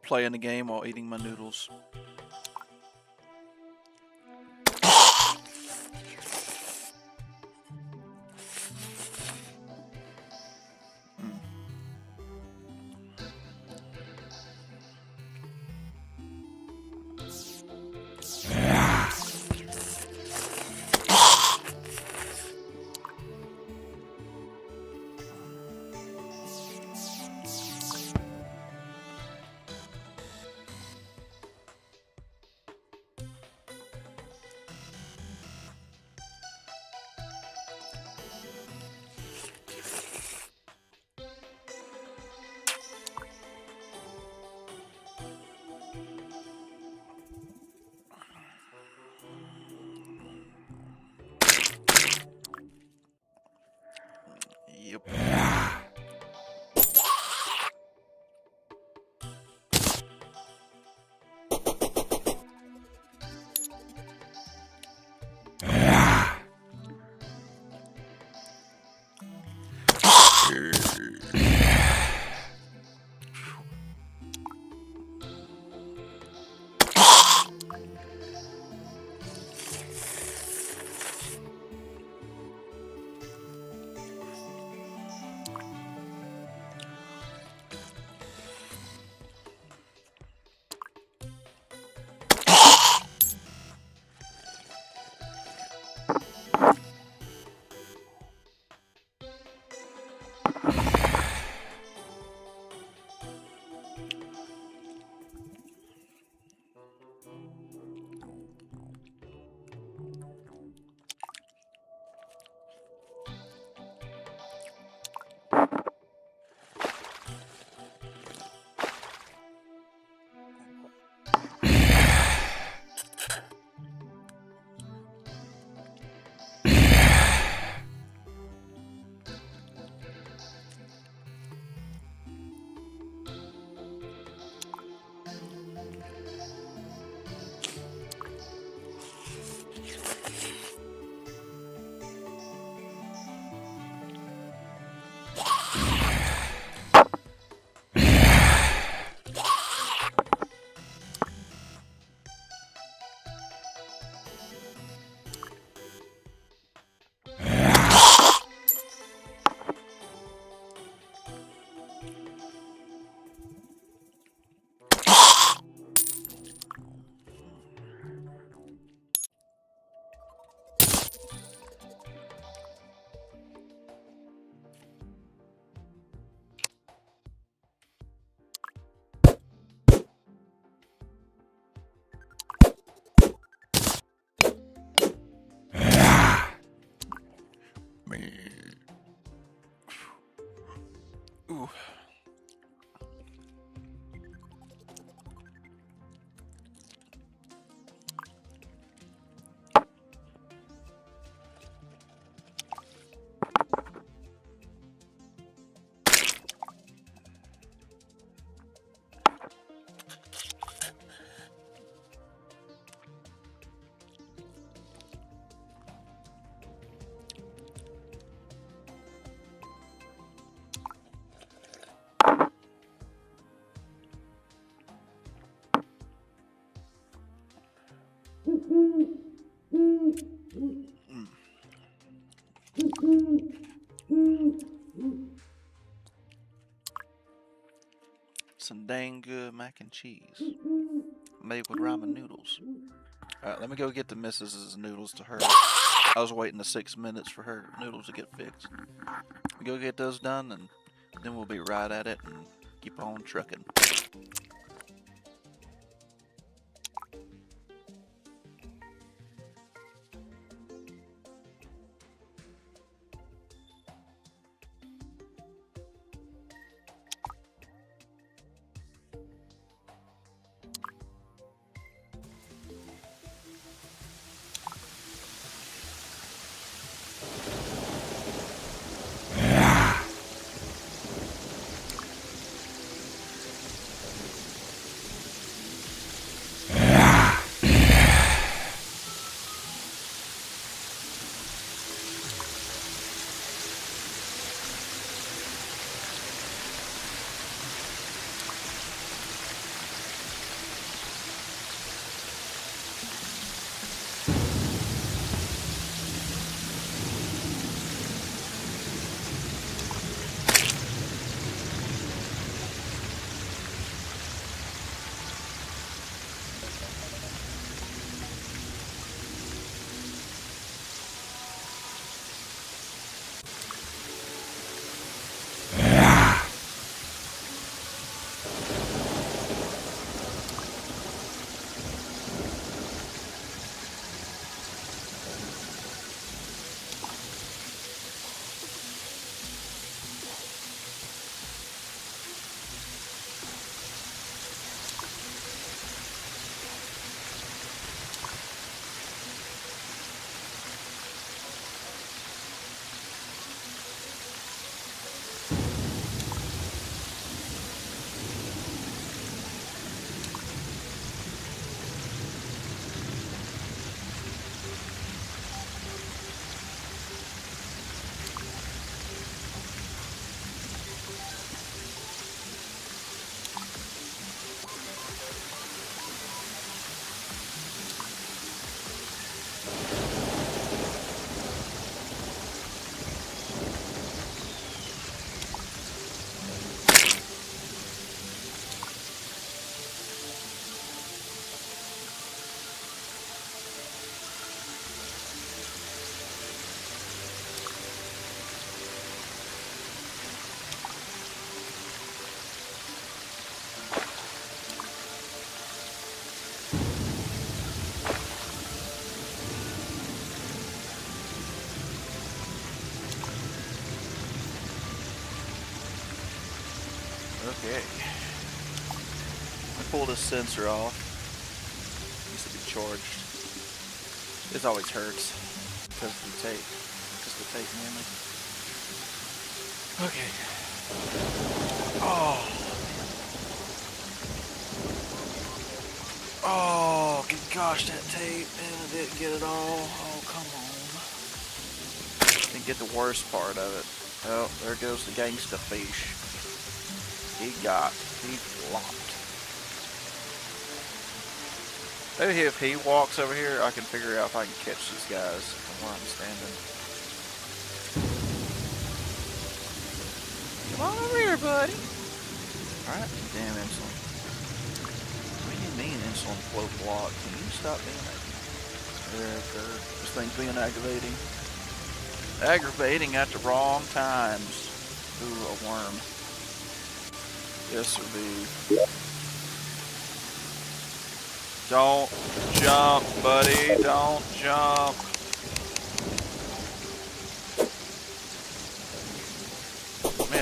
S1: Playing the game while eating my noodles. Yep. me. Ooh. Some dang good mac and cheese made with ramen noodles. Alright, let me go get the missus's noodles to her. I was waiting the 6 minutes for her noodles to get fixed. We go get those done, and then we'll be right at it and keep on trucking. Okay. I pulled this sensor off. Needs to be charged. This always hurts because of the tape. Just the tape mainly. Okay. Oh. Oh, good gosh, that tape, and I didn't get it all. Oh, come on. Didn't get the worst part of it. Oh, there goes the gangsta fish. He flopped. Maybe if he walks over here, I can figure out if I can catch these guys from where I'm standing. Come on over here, buddy. Alright, damn insulin. What do you mean insulin flow block? Can you stop being aggravating? This thing's being aggravating. Aggravating at the wrong times. Ooh, a worm. Yes, would be. Don't jump, buddy. Don't jump.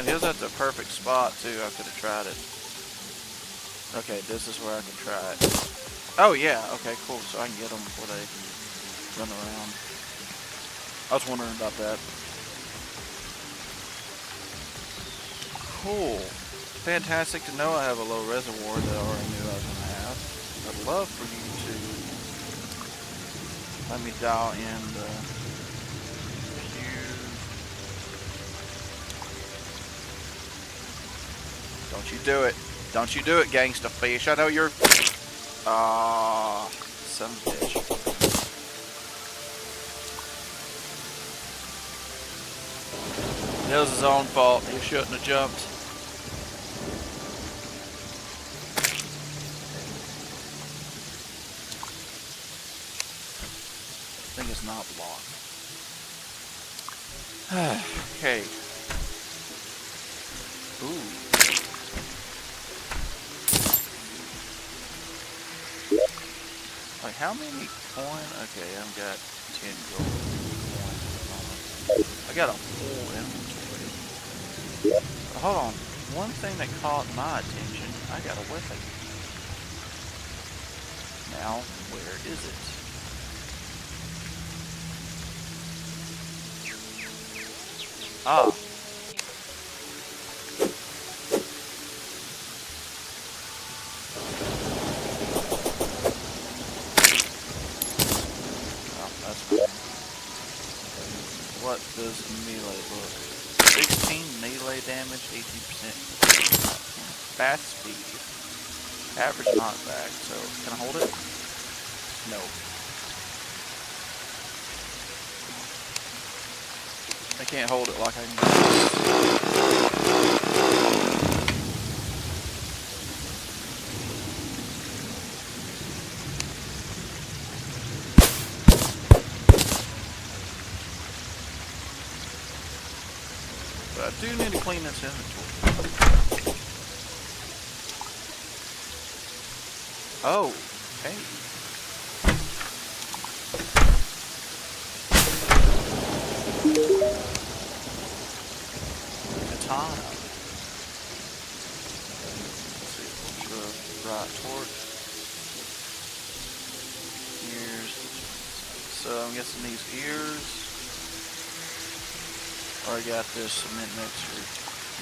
S1: Man, he was at the perfect spot too. I could have tried it. Okay, this is where I can try it. Oh yeah, okay, cool. So I can get them before they run around. I was wondering about that. Cool. Fantastic to know I have a low reservoir that I already knew I was going to have. I'd love for you to let me dial in the queue. Don't you do it. Don't you do it, gangsta fish. I know you're... son of a bitch. It was his own fault. He shouldn't have jumped. Thing is not blocked. Okay. Ooh. Like how many coin? Okay, I've got 10 gold coin at the moment. I got a full inventory. But hold on. One thing that caught my attention, I got a weapon. Now, where is it? Ah. Oh, that's fine. What does melee look? 16 melee damage, 18% fast speed. Average knockback, so can I hold it? No. I can't hold it like I can. But I do need to clean this inventory. Oh, hey. Katana. Let's see, ultra right torque. Ears. So I'm guessing these ears. Or I got this cement mixer.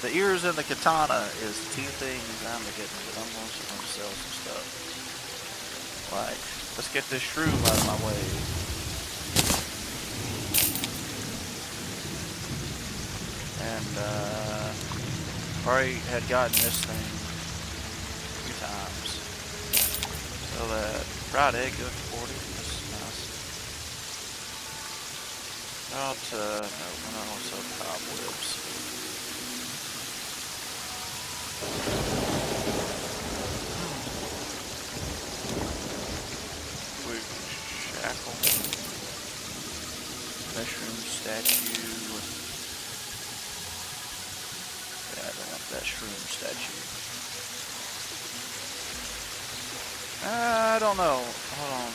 S1: The ears and the katana is the two things I'm getting, but I'm also going to sell some stuff. Like, let's get this shroom out of my way. And, already had gotten this thing a few times. So that fried egg goes for 40. That's nice. No, we're not gonna sell cobwebs. Shackle. Mushroom statue. Yeah, I don't want that shroom statue. I don't know. Hold on.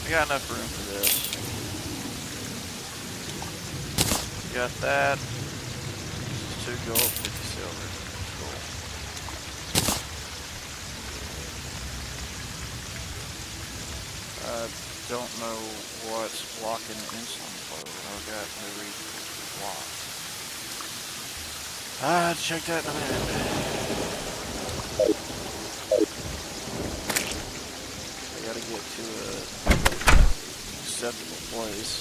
S1: I got enough room for this. Got that. 2 gold, 50 silver. Cool. I don't know what's blocking the insulin flow. I've got no reason for it to be blocked. I'll check that in a minute. I gotta get to a acceptable place.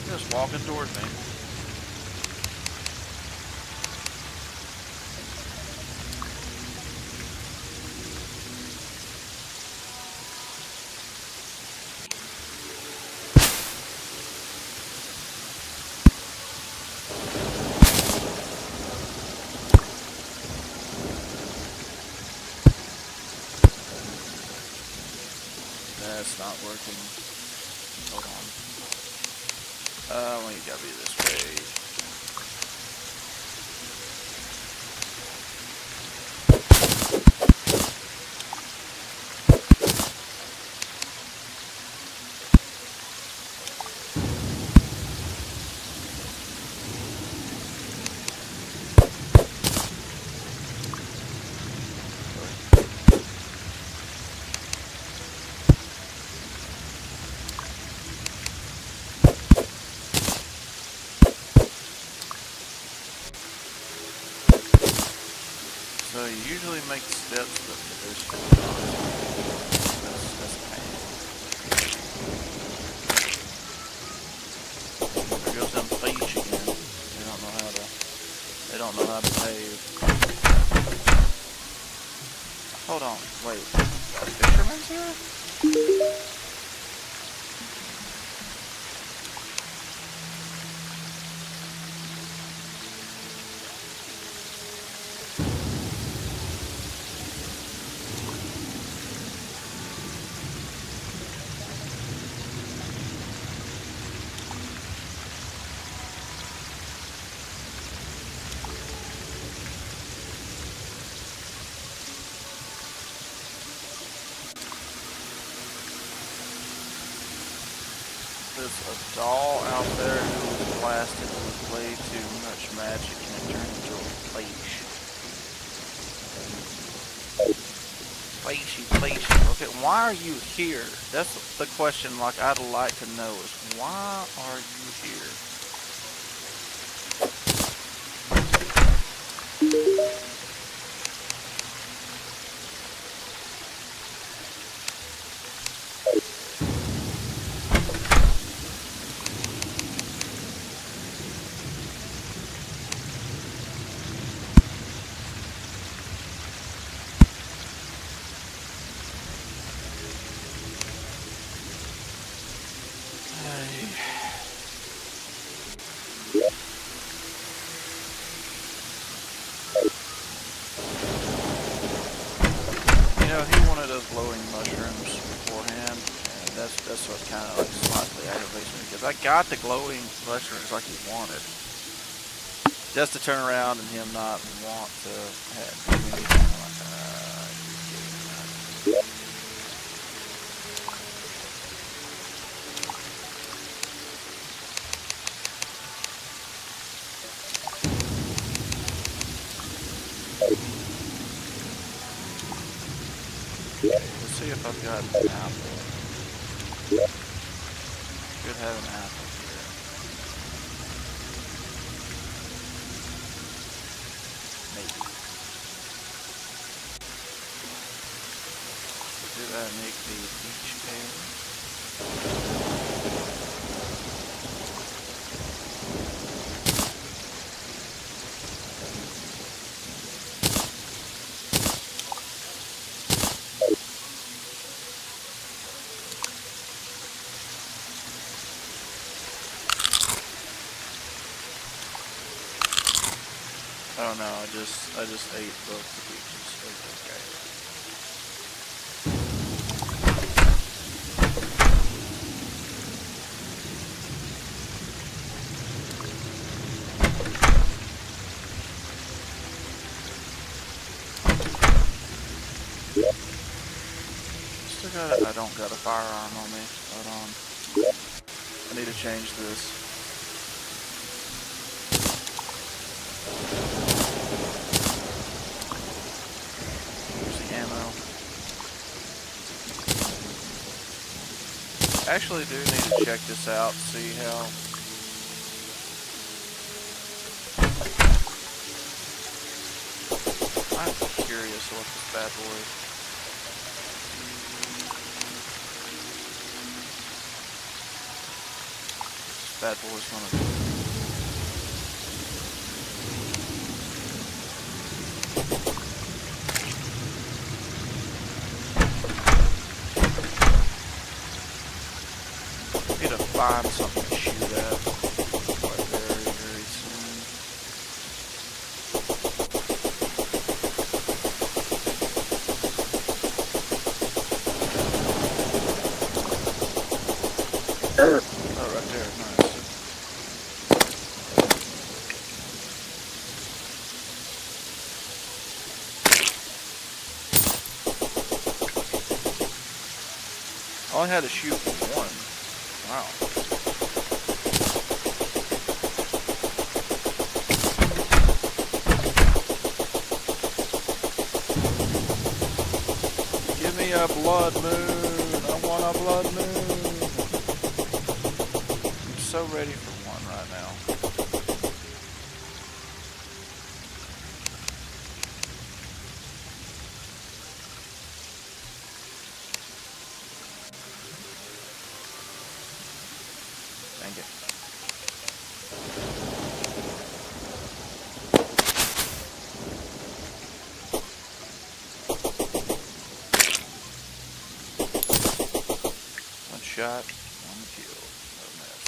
S1: Just walking towards me. selecting. Hold on. We gotta be this way. So you usually make steps, but there's just not. That's a pain. There goes them fish again. They don't know how to pave. Hold on, wait. A fisherman's here? There's a doll out there who was blasted with way too much magic and it turned into a fish. Fishy. Okay, why are you here? That's the question, like, I'd like to know is, why are you here? You know, he wanted those glowing mushrooms beforehand, and that's what kind of like slightly aggravates me, because I got the glowing mushrooms like he wanted. Just to turn around and him not want to have anything like let's see if I've got an apple. Should have an apple here. Maybe. Did I make the beach game? Oh no, I just ate both the peaches. Okay. Still got it. I don't got a firearm on me. Hold on. I need to change this. Actually do need to check this out, see how I'm curious what this bad boy is. This bad boy's gonna do. Find something to shoot at like very soon. Oh, right there. Nice. I only had to shoot one. Wow. Give me a blood moon. I want a blood moon. I'm so ready for one right now. Dang it. One shot, one kill. No mess.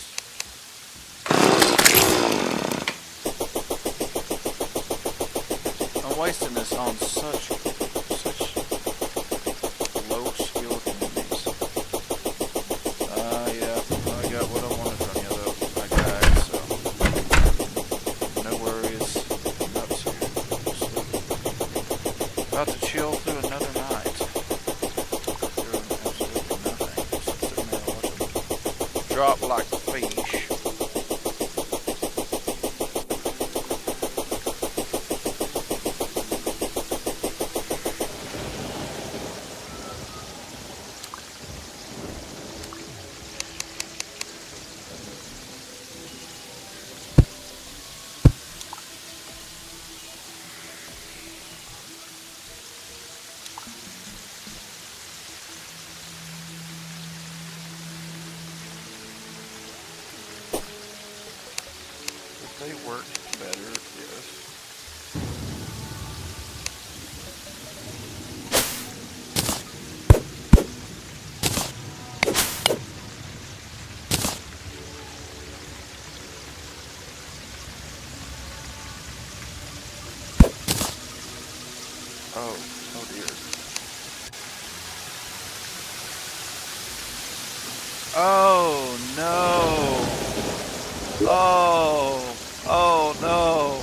S1: I'm wasting this on such low skilled enemies. Yeah, I got what I wanted from you though, my guy, so no worries. I'm about to sleep. About to chill through another night. Doing absolutely nothing. Just sitting there watching drop like fish. If they worked better, yes. Oh, oh dear. Oh no. Oh no.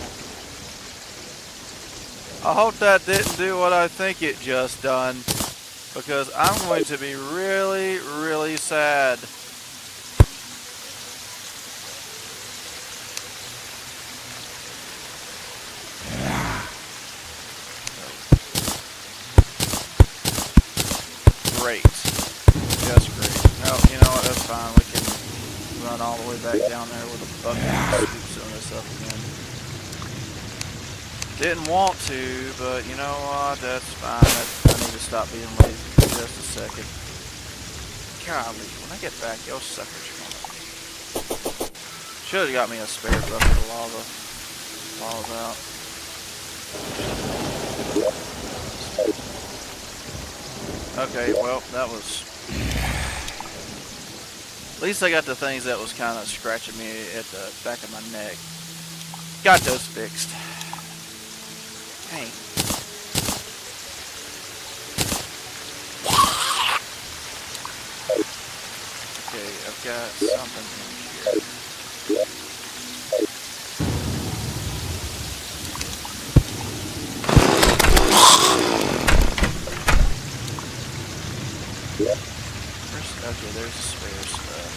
S1: I hope that didn't do what I think it just done, because I'm going to be really, really sad. Great. Just great. Oh, you know what? That's fine. We can run all the way back down there with a bucket and scoop some of this up again. Didn't want to, but you know what? That's fine. I need to stop being lazy for just a second. Golly, when I get back, y'all suckers are gonna... Should have got me a spare bucket of lava. Lava's out. Okay, well, that was... At least I got the things that was kind of scratching me at the back of my neck. Got those fixed. Dang. Okay, I've got something in here. Okay, there's spare stuff.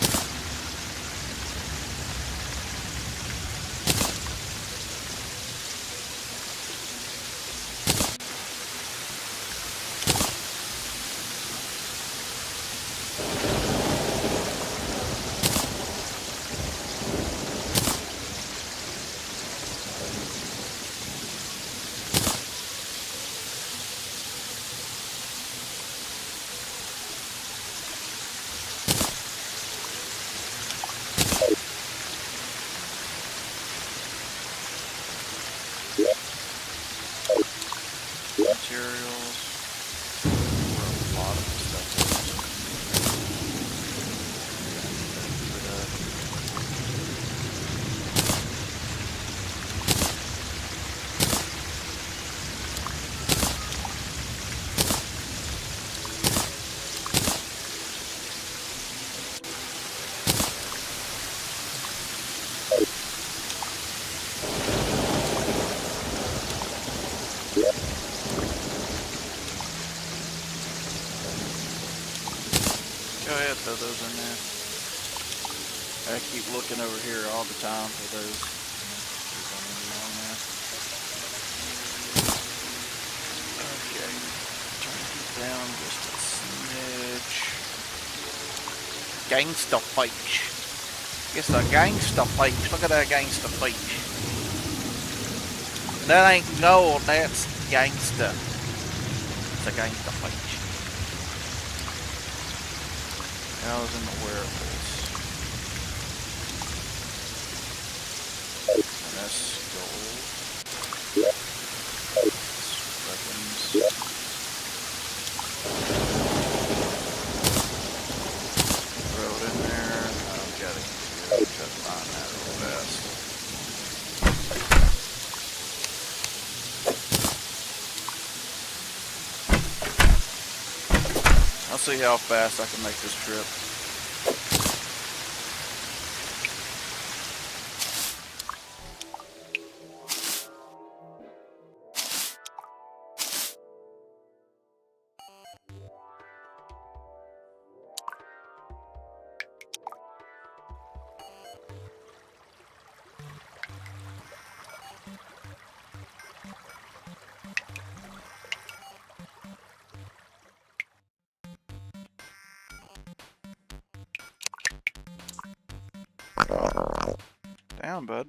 S1: I keep looking over here all the time for those. Okay, turn it down just a smidge. Gangsta face. It's a gangsta face. Look at that gangsta face. That ain't gold, that's gangsta. It's a gangsta face. That was in the wearables. And that's gold. Weapons. Throw it in there. I've got to find that real fast. I'll see how fast I can make this trip. Down, bud.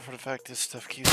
S1: For the fact this stuff keeps.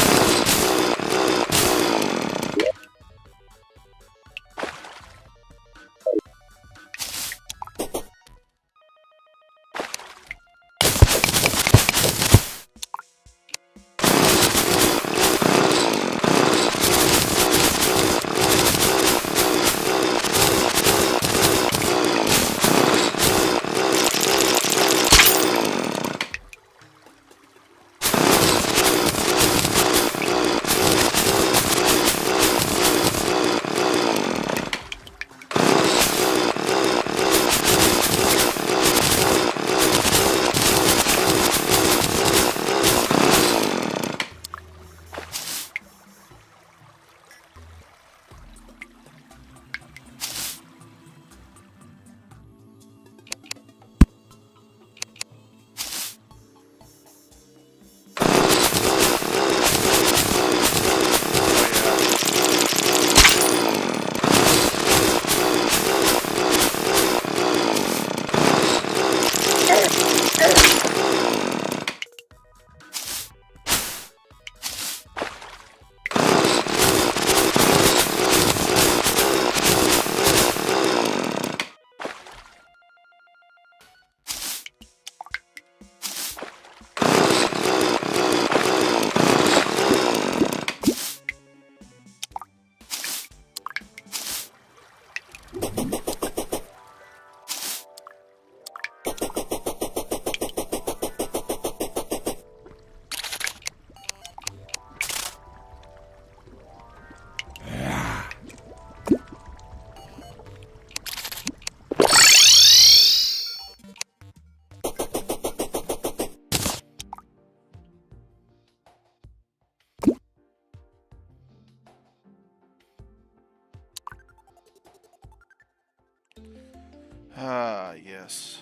S1: Ah, yes.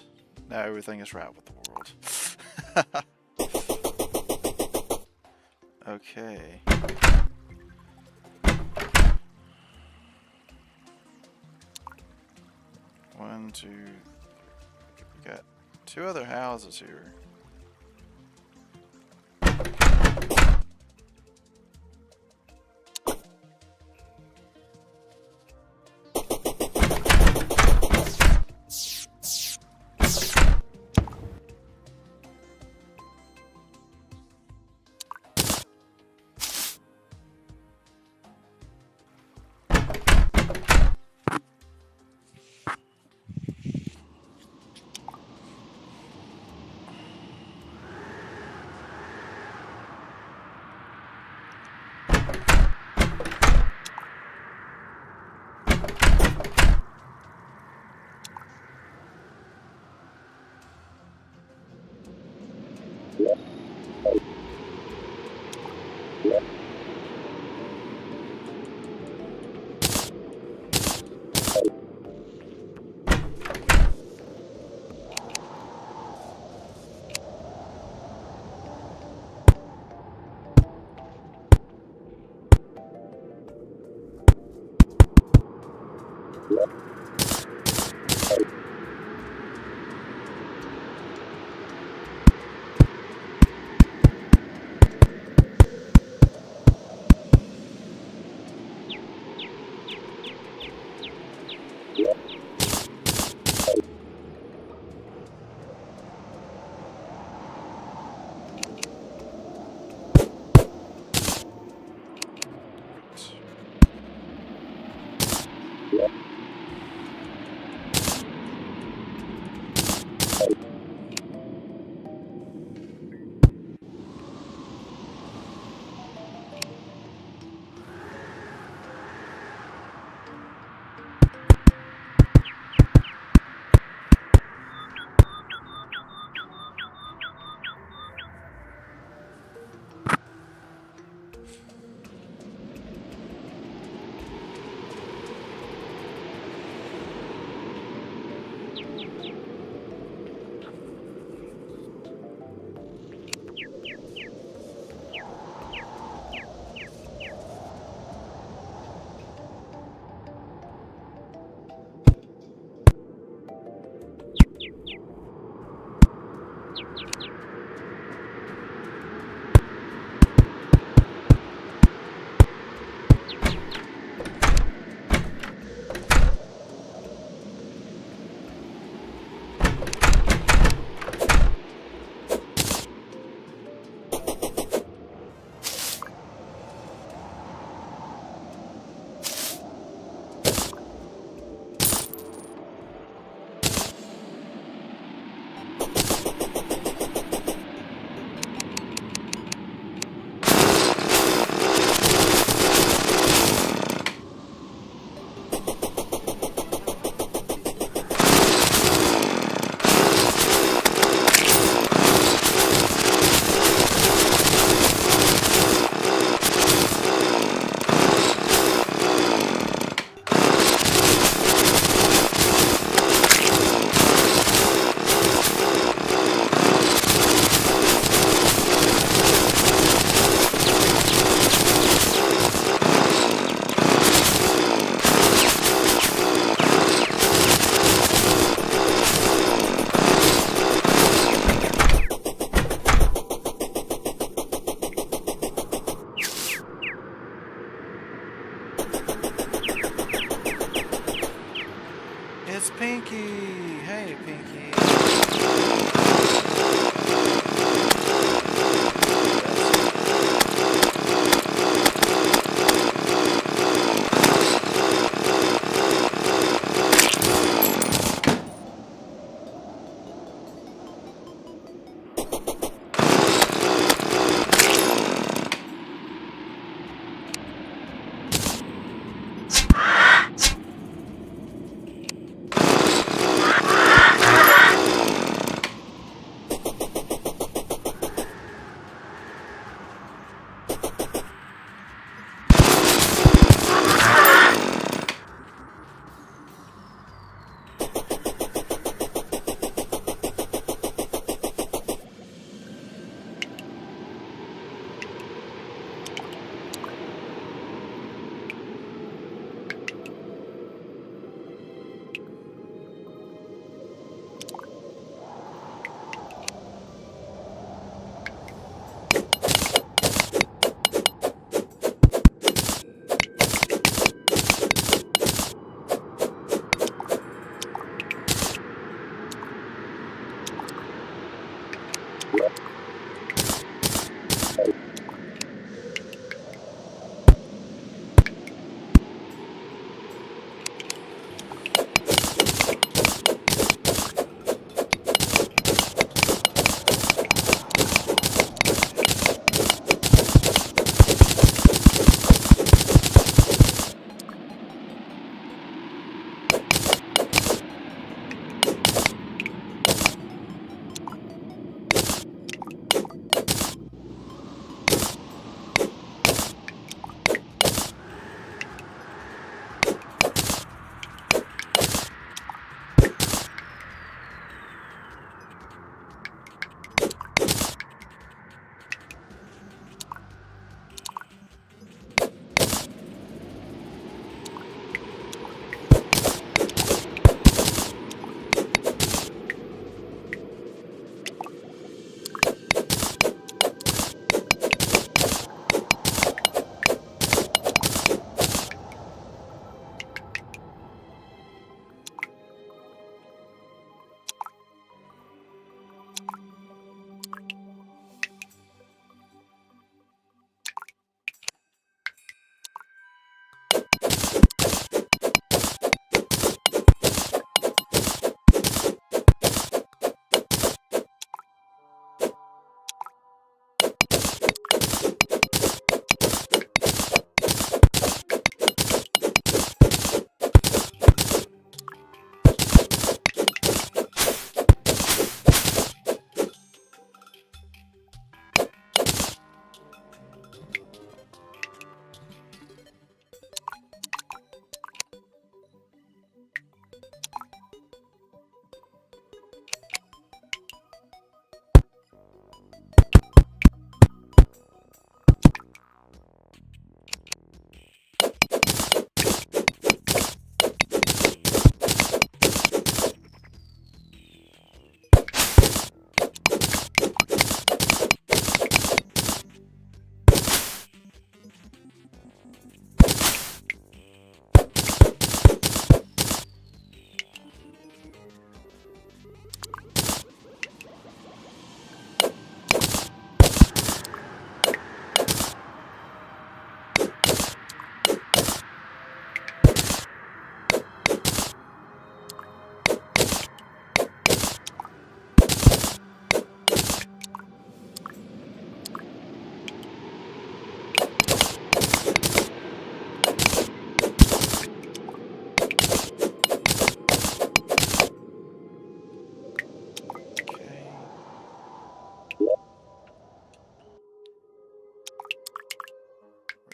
S1: Now everything is right with the world. Okay. One, two. We got 2 other houses here. It's Pinky! Hey, Pinky!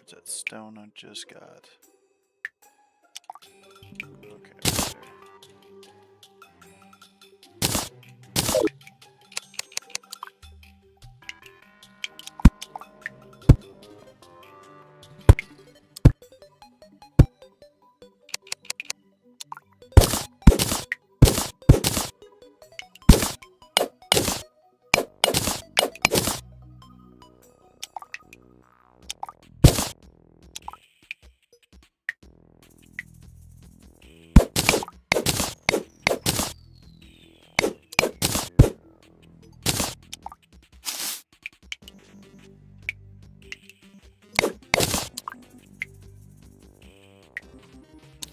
S1: Where's that stone I just got? Okay, right there.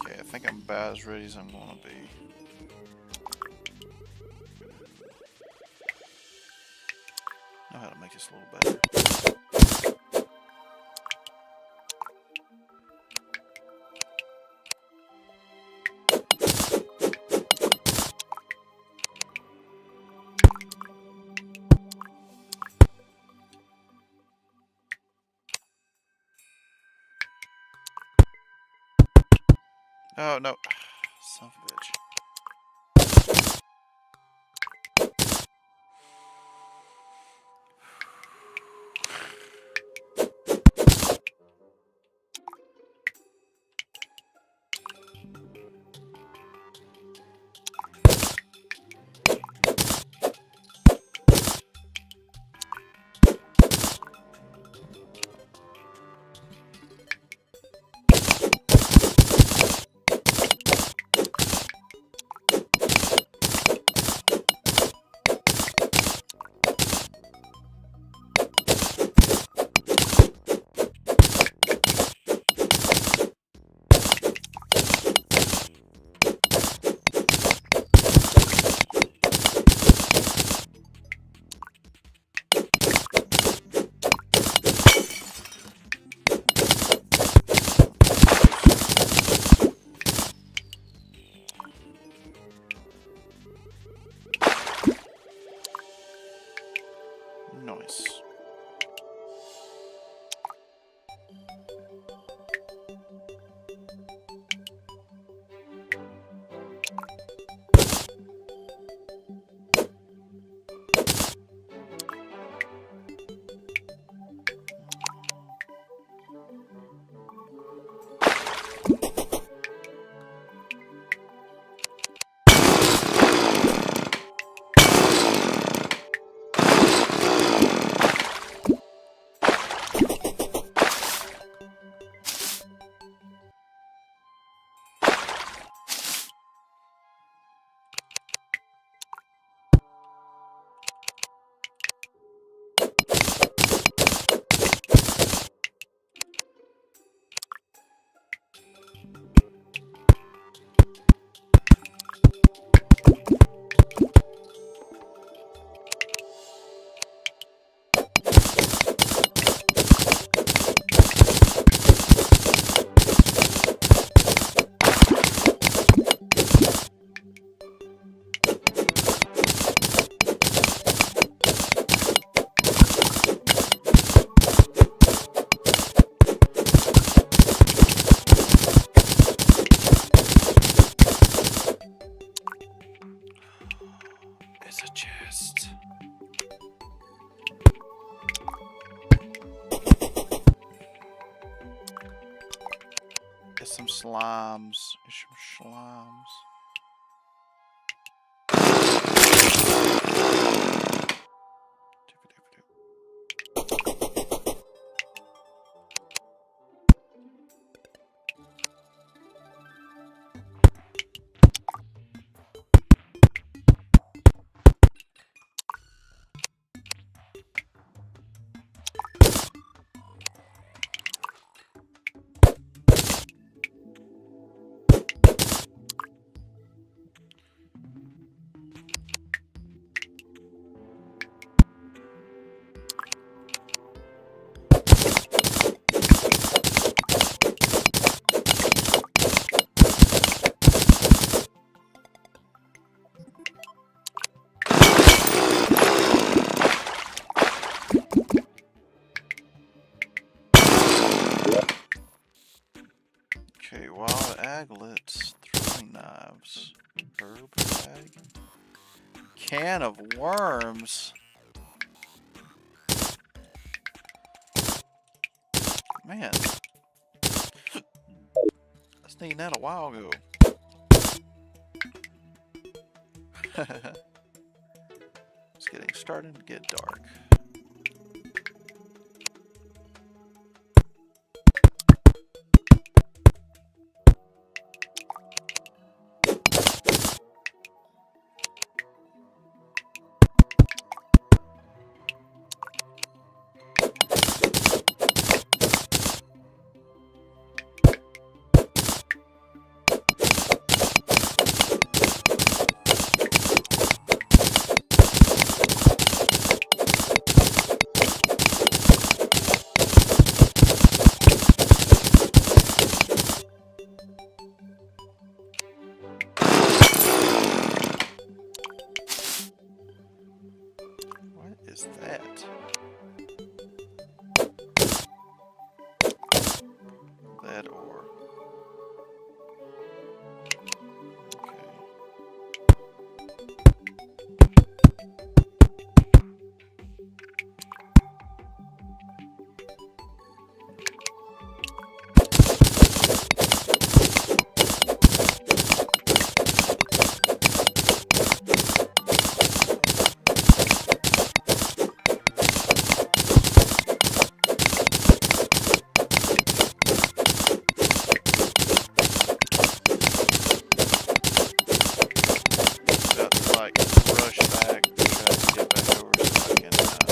S1: Okay, I think I'm about as ready as I'm gonna be. Know how to make this a little better. Oh no, son of a bitch. Nice. It's a chest. Get some slimes. Get some slimes. taglets, throwing knives, herb bag, can of worms. Man, I was needing that a while ago. It's getting starting to get dark. What is that? That ore. Okay. About to like rush back to try to get back over so I can alright.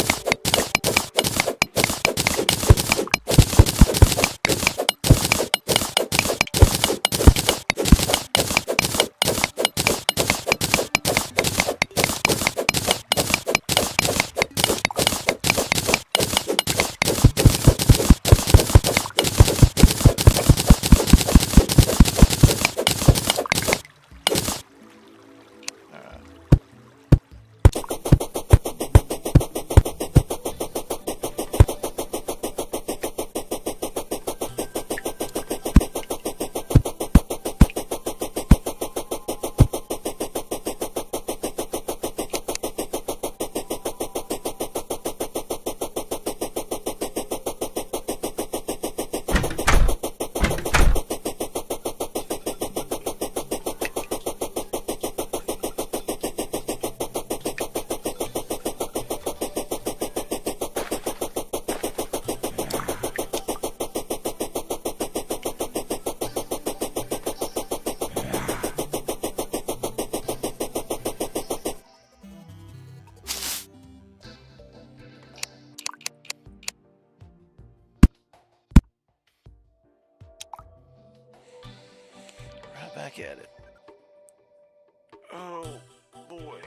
S1: Right back at it. Oh boy.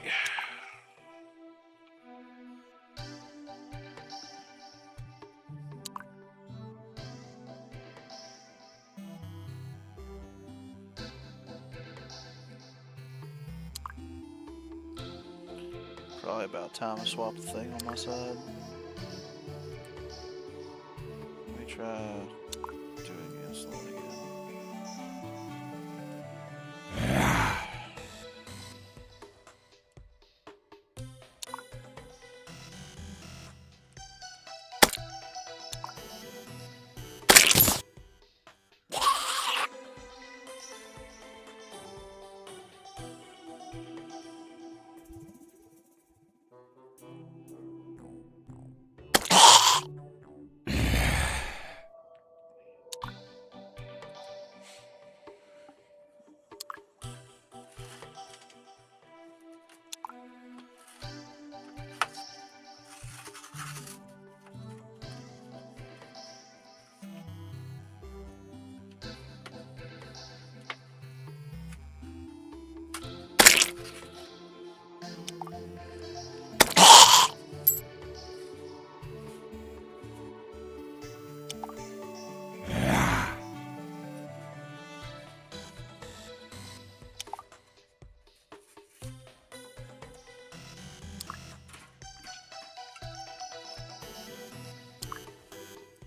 S1: Probably about time to swap the thing on my side. Let me try doing this one again.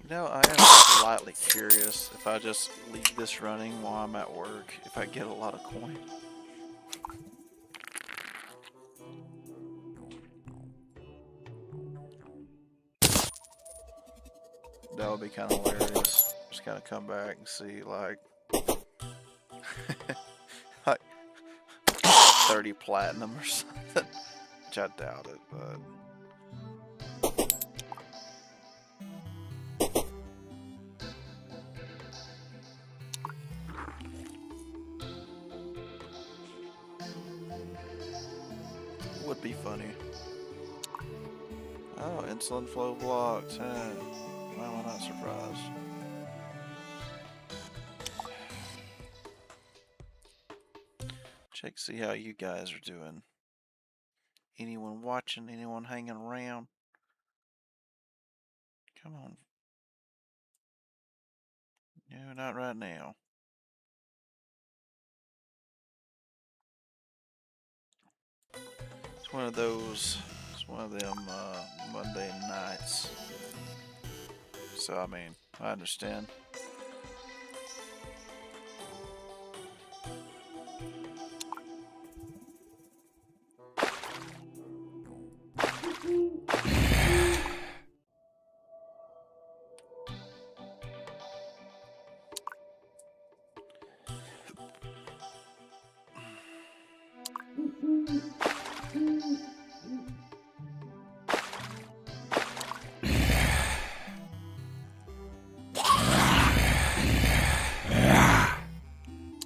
S1: You know, I am slightly curious if I just leave this running while I'm at work, if I get a lot of coin. That would be kind of hilarious. Just kind of come back and see, like, like 30 platinum or something. Which I doubt it, but. Would be funny. Oh, insulin flow blocked. Why am I not surprised? Check, see how you guys are doing. Anyone watching? Anyone hanging around? Come on. No, not right now. It's one of those. It's one of them Monday nights. So I mean, I understand.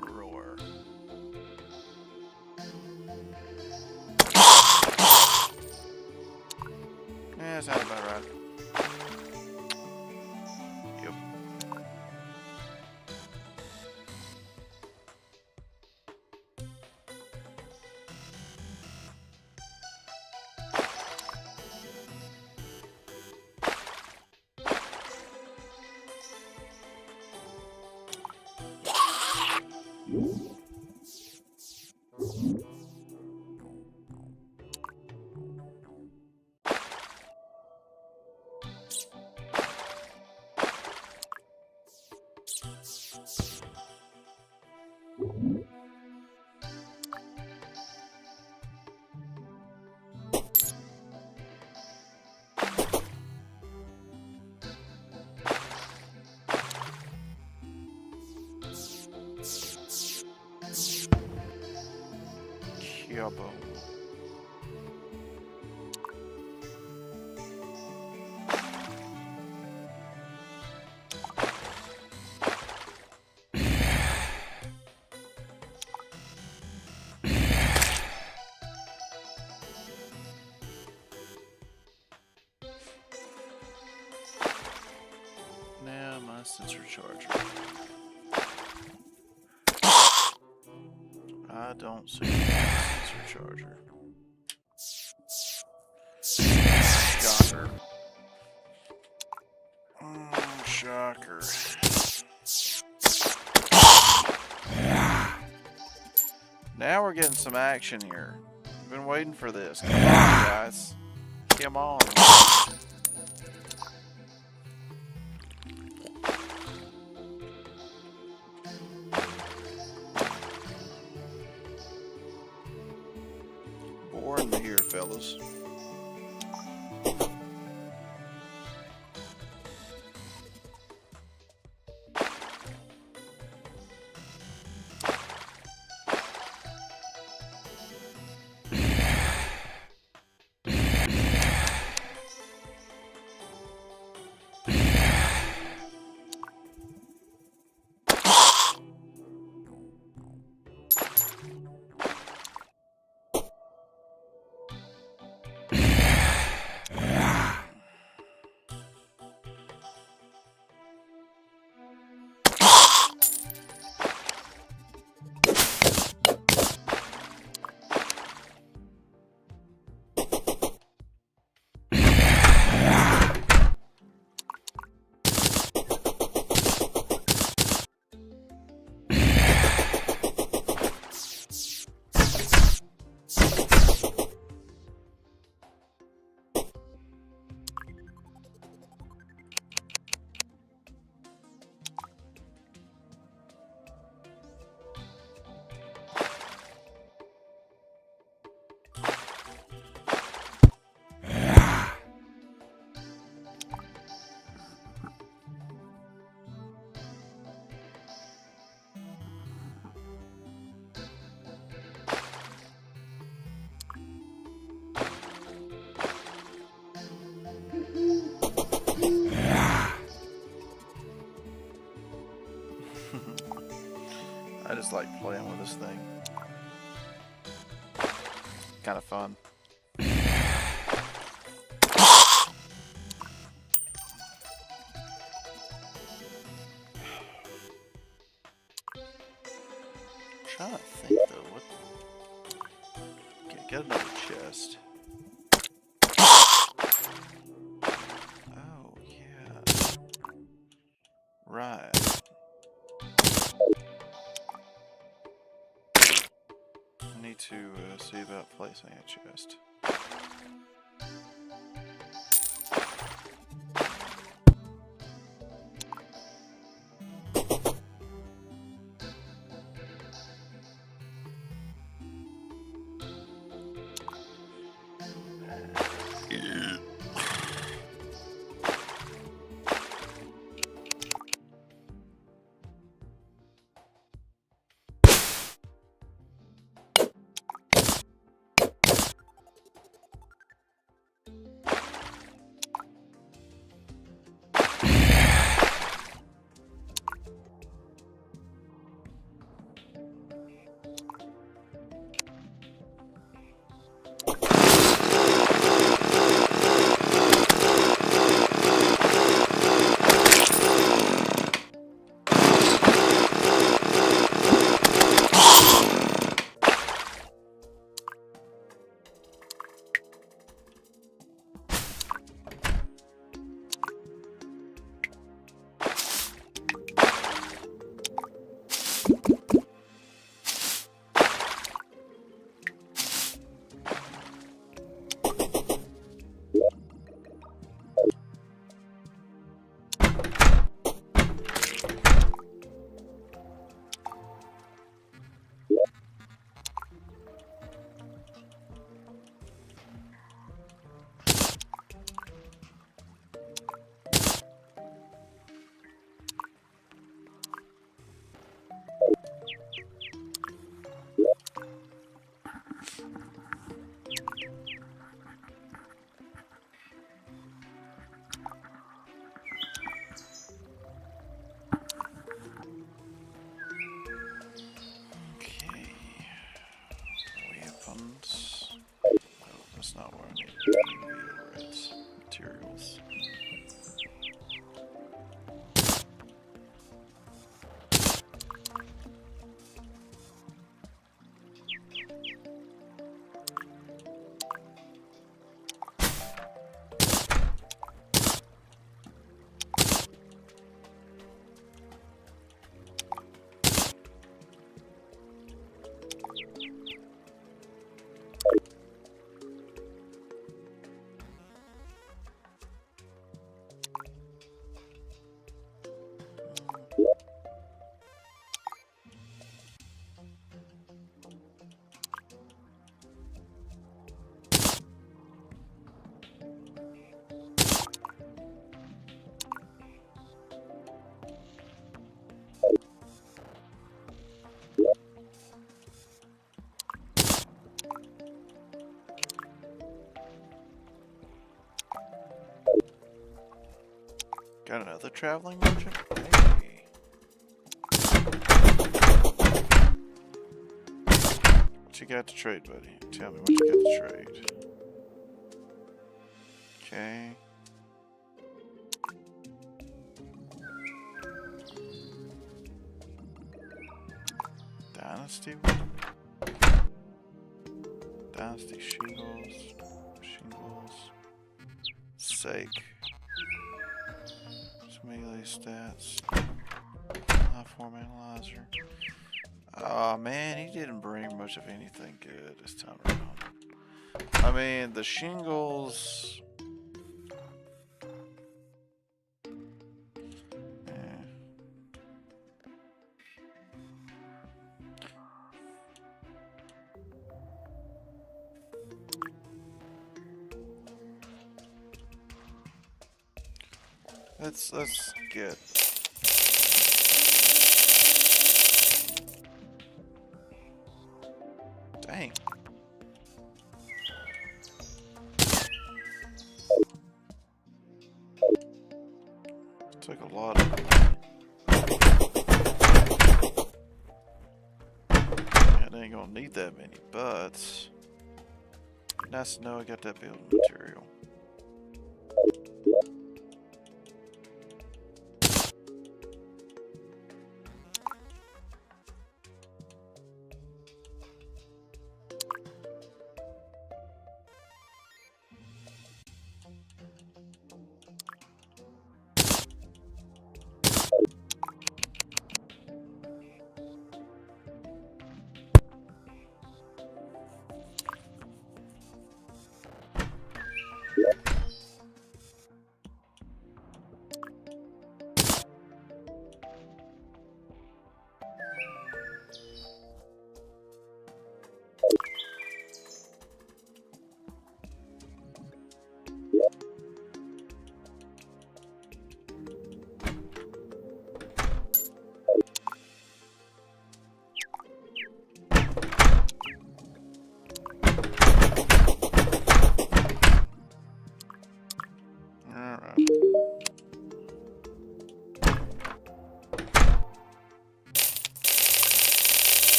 S1: Roar. Yeah, that sounds about right. Yep. Kiabo. Now my sensor charger. I don't see my sensor charger. Shocker. Shocker. Now we're getting some action here. I've been waiting for this. Come on, guys. Come on. Boring here, fellas. I just like playing with this thing. Kind of fun. I'm trying to think though, what? Okay, get another chest. Oh yeah. Right. I need to see about placing a chest. That's not where I need to be. It's materials. Got another traveling merchant? Hey. What you got to trade, buddy? Tell me what you got to trade. Okay. Dynasty? Dynasty shingles. Shingles. Sake. Melee stats. Life-form analyzer. Aw, man, he didn't bring much of anything good this time around. I mean, the shingles. Let's get. Dang. Took a lot of. ain't gonna need that many, but nice to know I got that building material.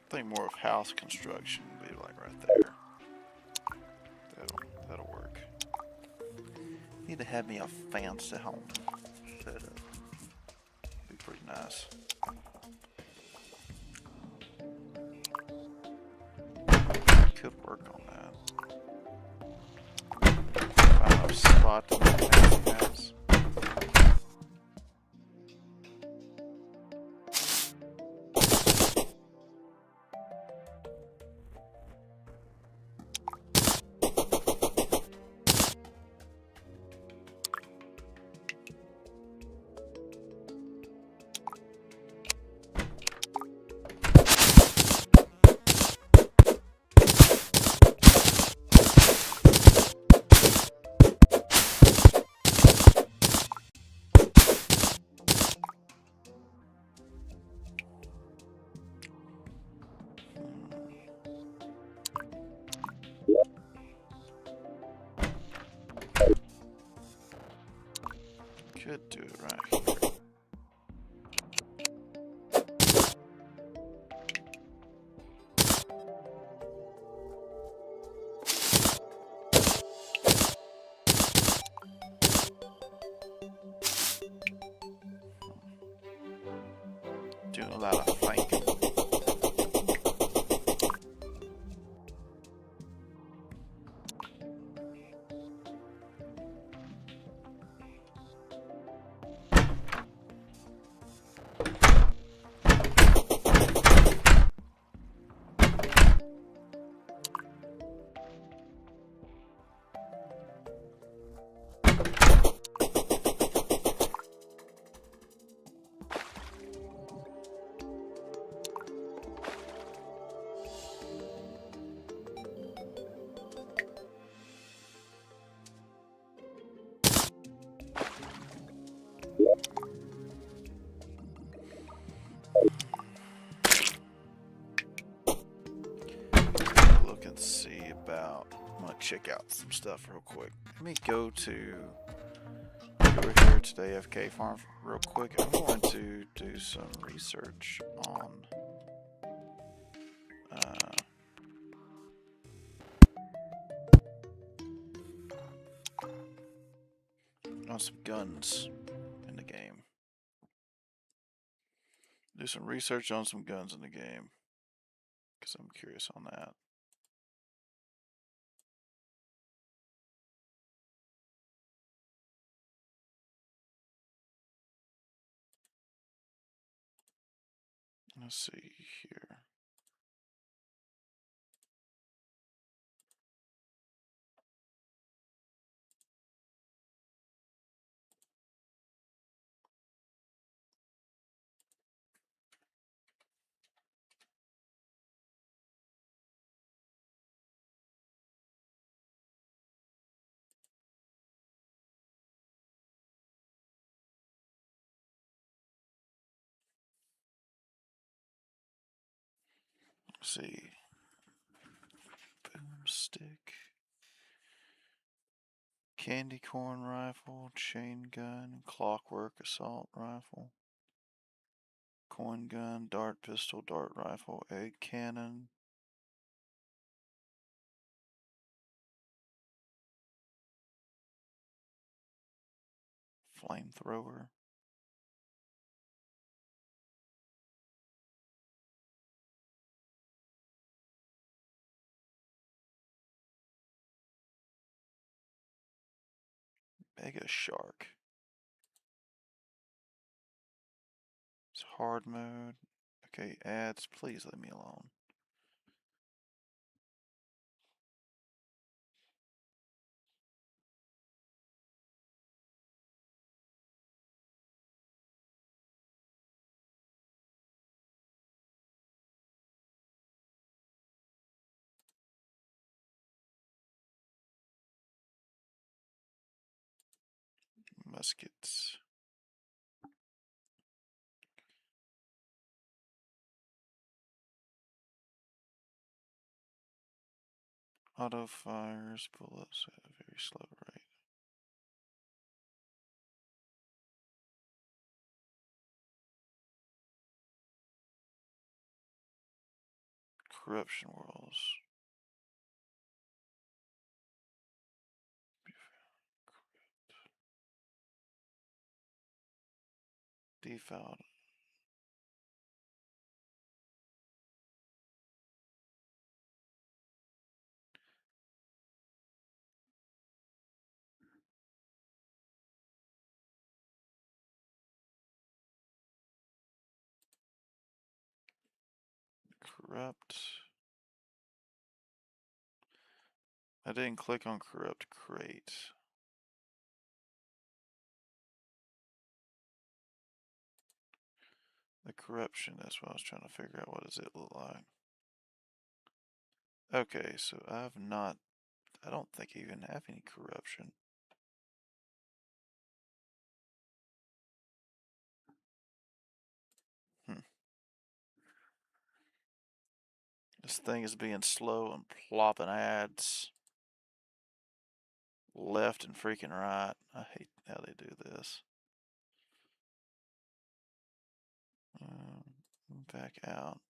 S1: I think more of house construction would be like right there. That'll work. Need to have me a fancy home set up. Be pretty nice. Could work on that. Find a spot to make a fancy house. Could do it right here. Doing a lot of thinking. Look and see about. I'm gonna check out some stuff real quick. Let me go to over here to the AFK farm real quick. I'm going to do some research on some guns in the game. Do some research on some guns in the game because I'm curious on that. Let's see here. Let's see. Boomstick. Candy corn rifle, chain gun, clockwork assault rifle, coin gun, dart pistol, dart rifle, egg cannon, flamethrower. Mega shark. It's hard mode. Okay, ads, please leave me alone. Muskets. Auto fires, bullets at a very slow rate. Corruption worlds. Defiled. Corrupt. I didn't click on corrupt crate. The corruption, that's what I was trying to figure out. What does it look like? Okay, so I don't think I even have any corruption. This thing is being slow and plopping ads left and freaking right. I hate how they do this. Back out.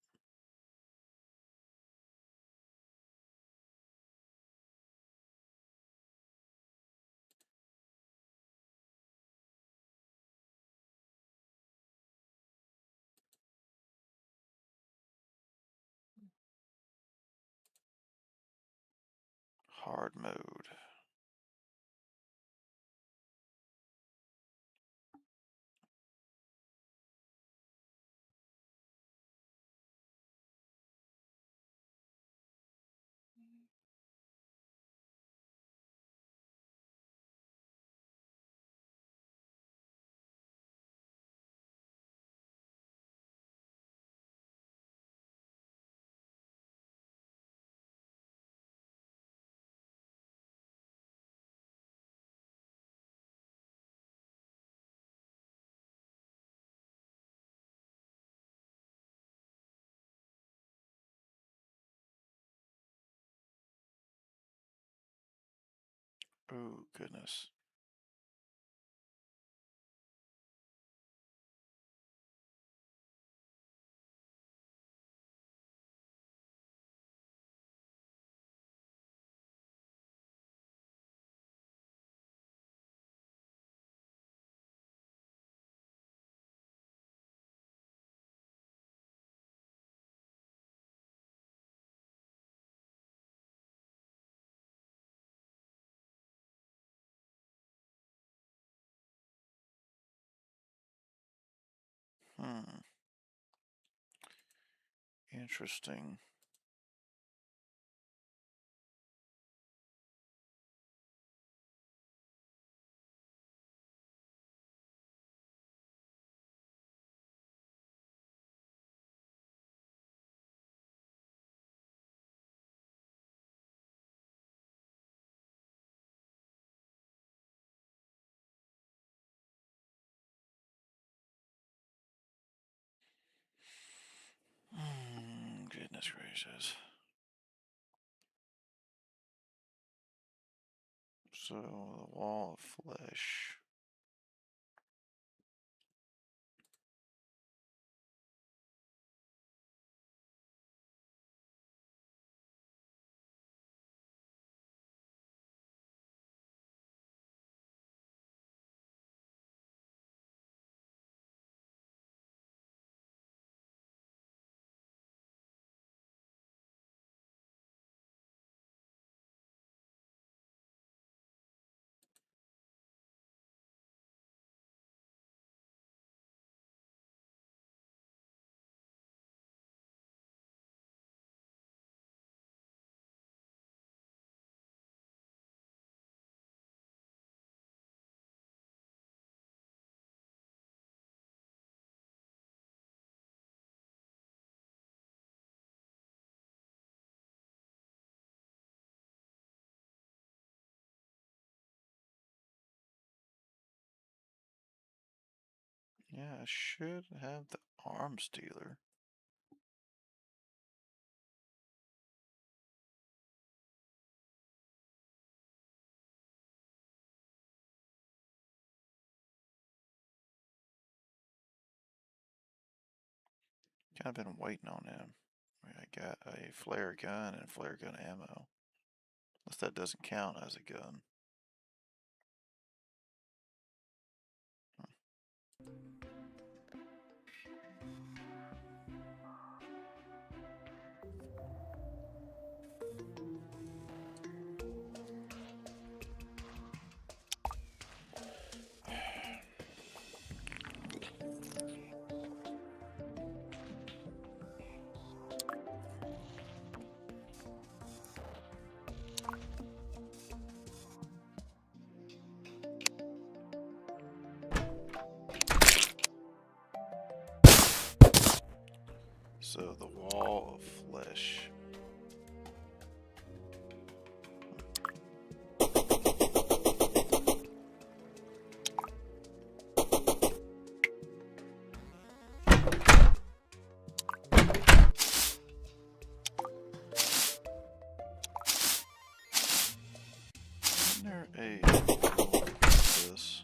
S1: Hard mode. Oh, goodness. Hmm. Interesting. Goodness gracious. So, the wall of flesh. Yeah, I should have the arms dealer. Kind of been waiting on him. I got a flare gun and flare gun ammo. Unless that doesn't count as a gun. So the wall of flesh. Isn't there a wall like this?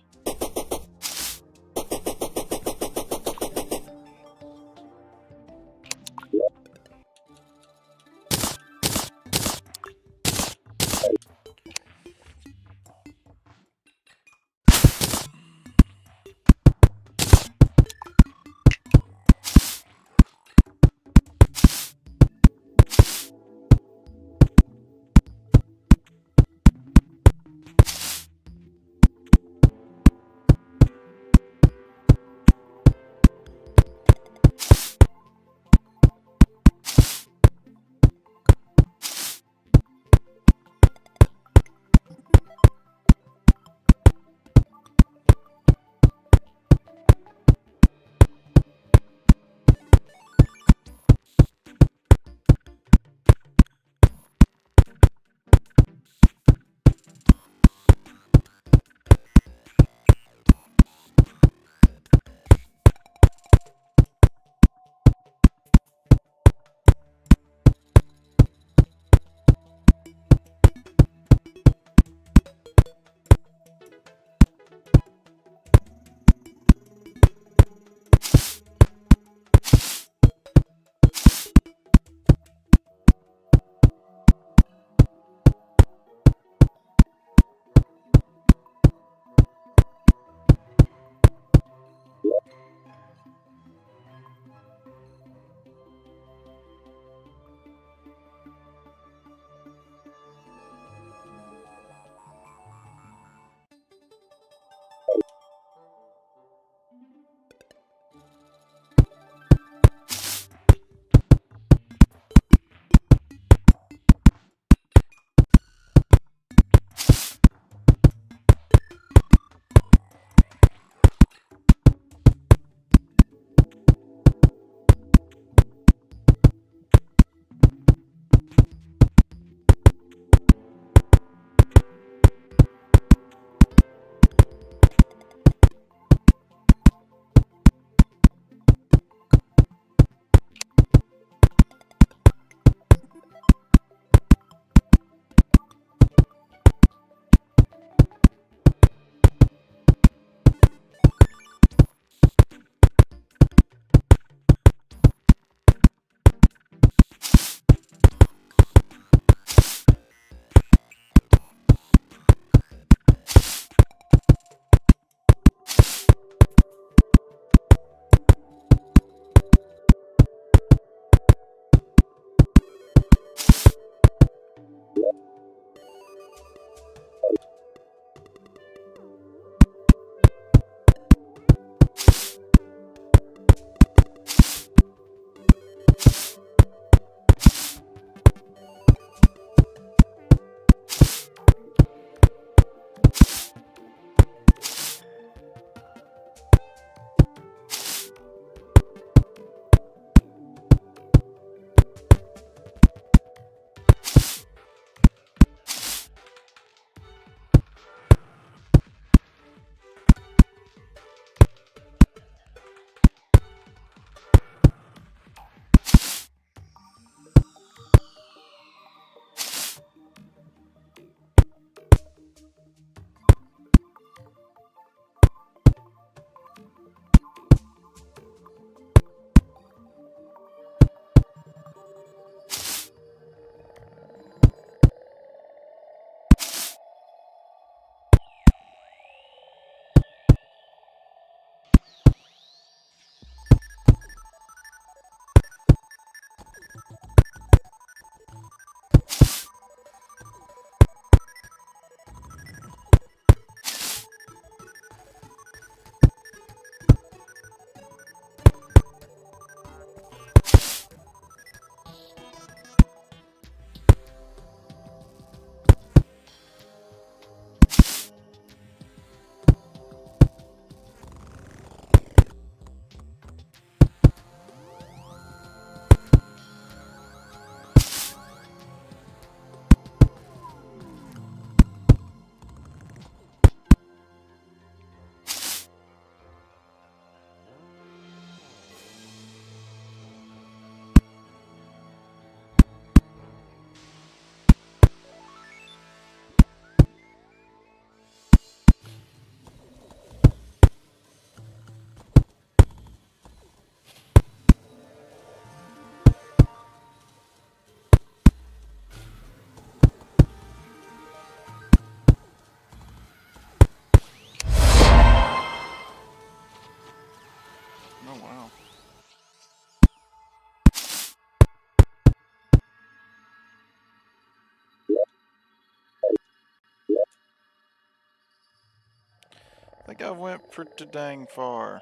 S1: I think I went pretty dang far.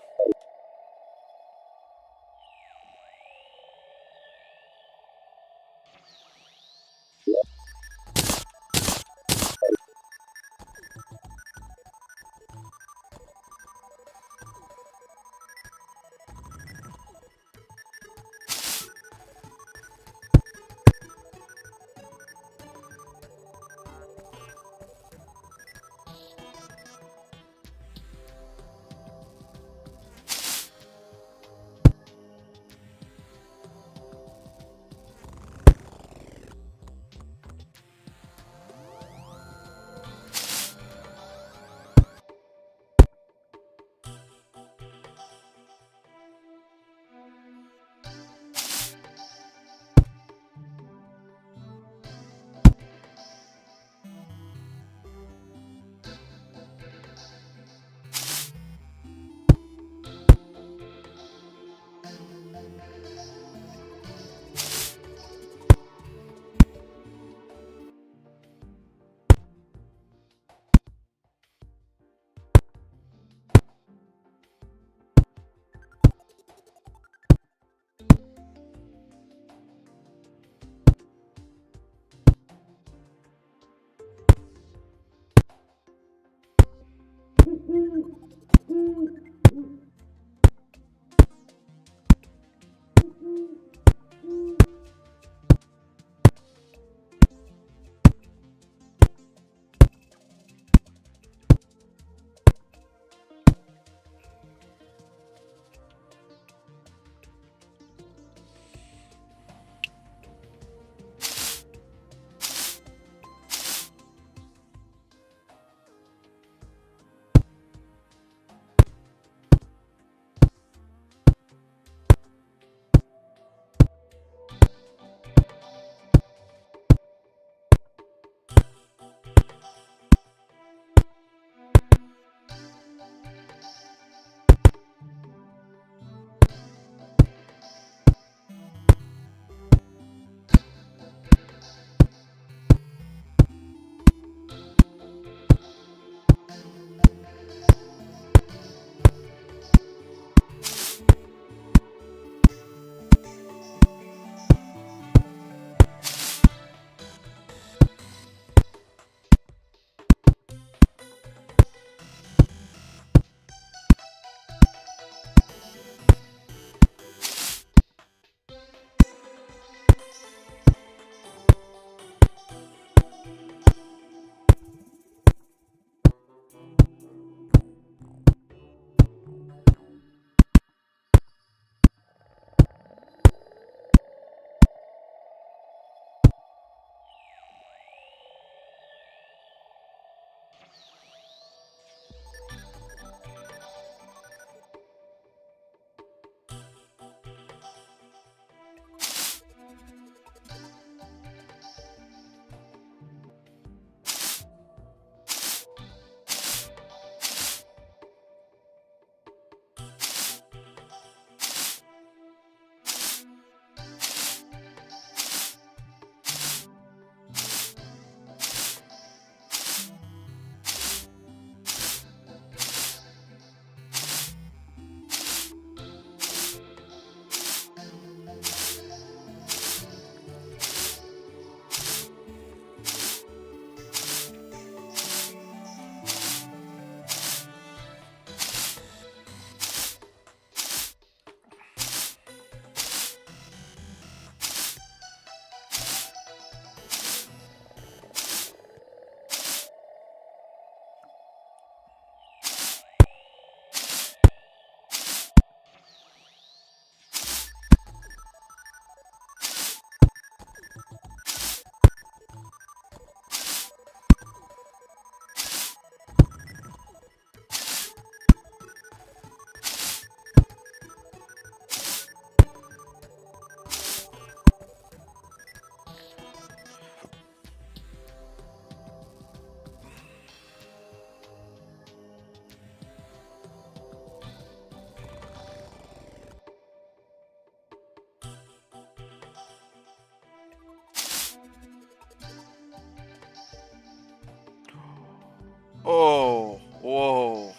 S1: Oh, whoa.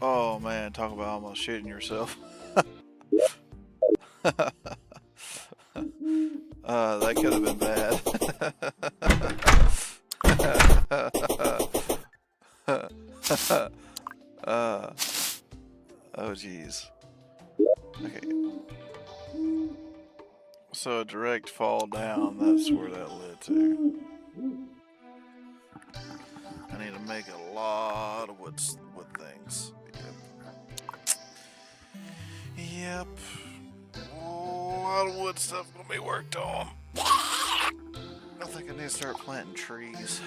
S1: Oh man, talk about almost shitting yourself. That could have been bad. Oh jeez. Okay. So a direct fall down, that's where that led to. I need to make a lot of wood things. Yep. A lot of wood stuff gonna be worked on. I think I need to start planting trees.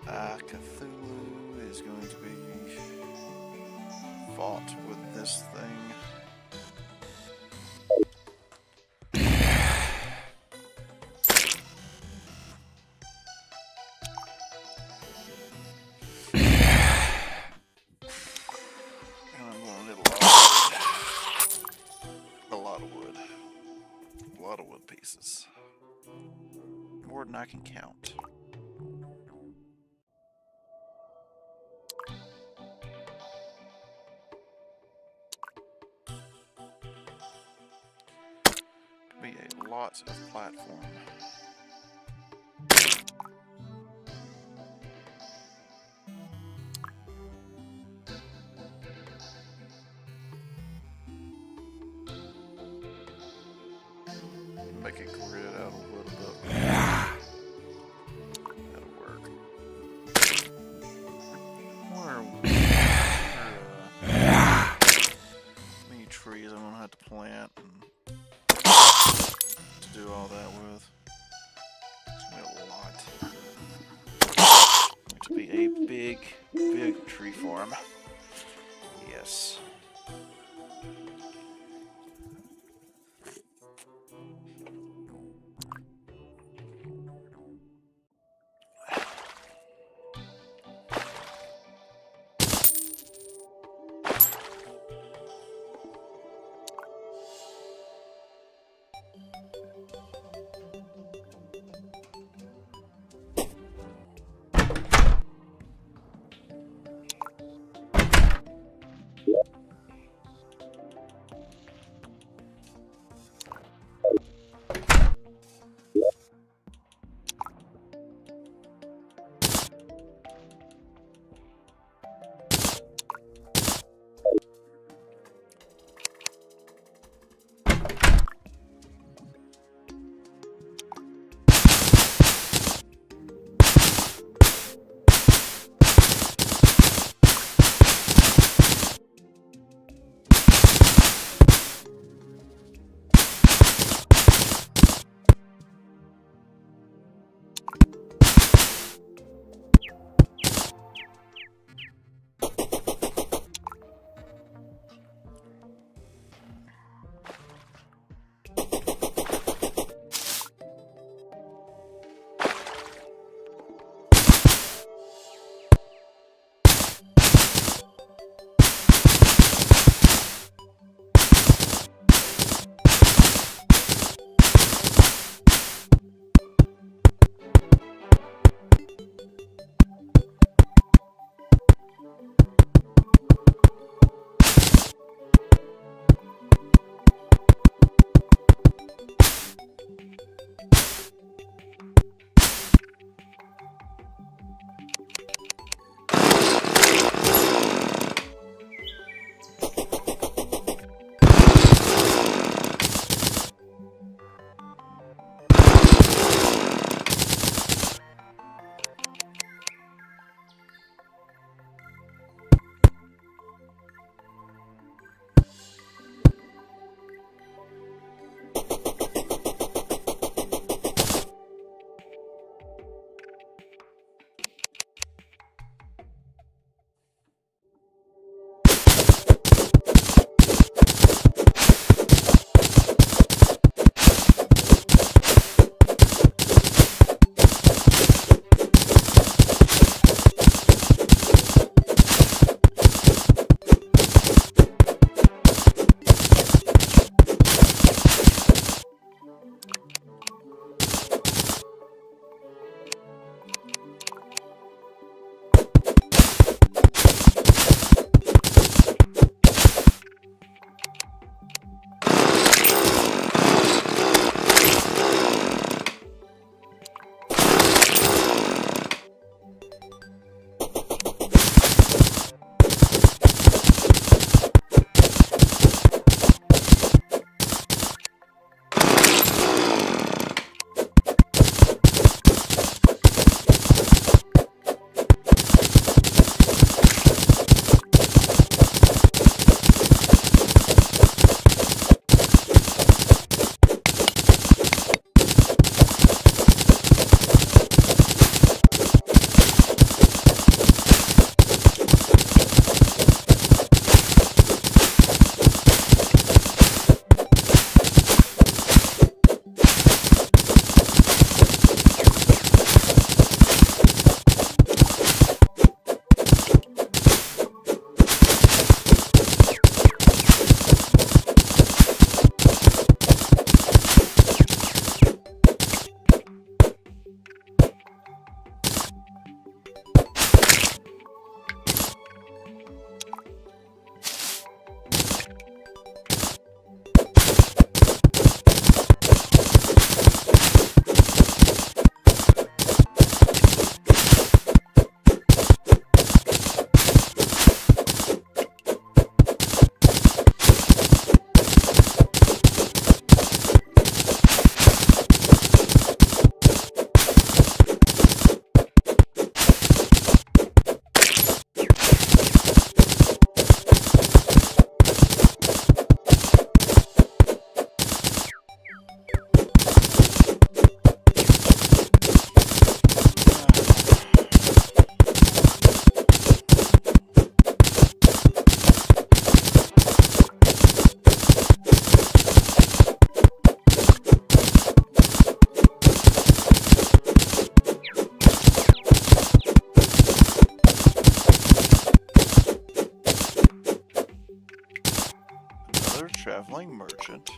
S1: Cthulhu is going to be fought with this thing. And I'm gonna need a lot of wood. A lot of wood pieces. More than I can count. Be a lot of platform. Make a grid out of wood above. That'll work. How many trees I'm gonna have to plant and to do all that with? It's gonna be a lot. It's going to be a big tree farm. Yes. another traveling merchant.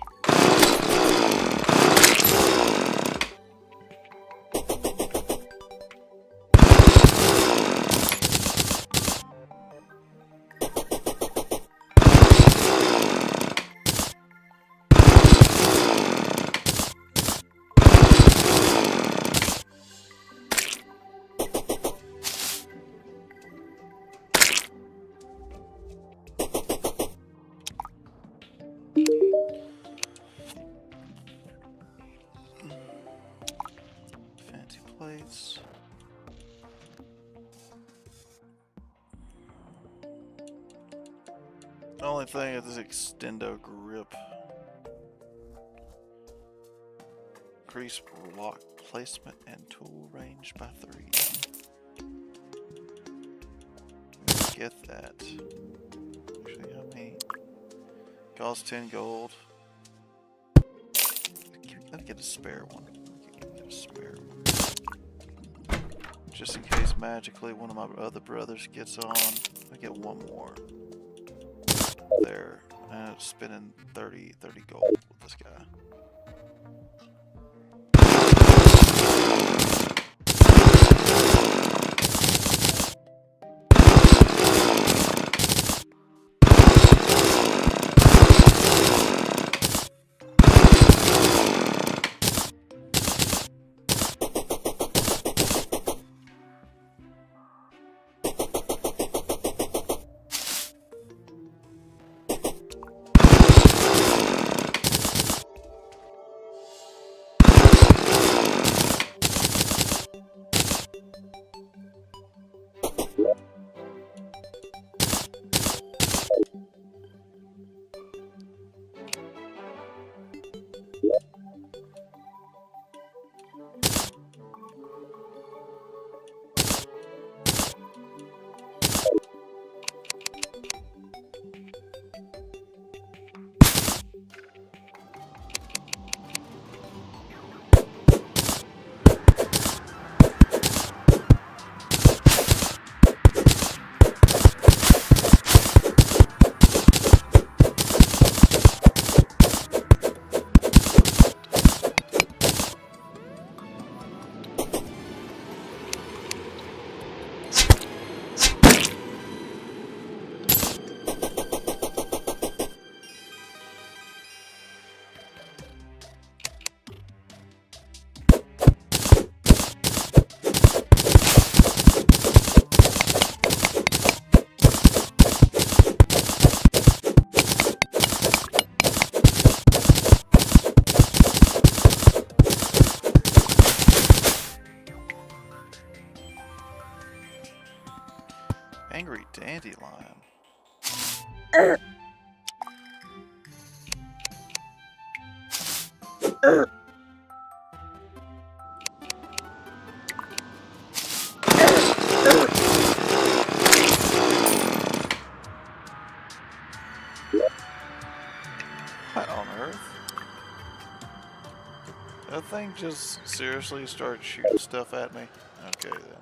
S1: Fancy plates. The only thing is this extendo grip. Increase lock placement and tool range by 3. Let's get that. Actually, how many? Costs 10 gold. Let me get a spare one. Get a spare one. Just in case magically one of my other brothers gets on. I get one more. There. And it's spending 30 gold with this guy. Angry dandelion. What on earth? That thing just seriously started shooting stuff at me? Okay then.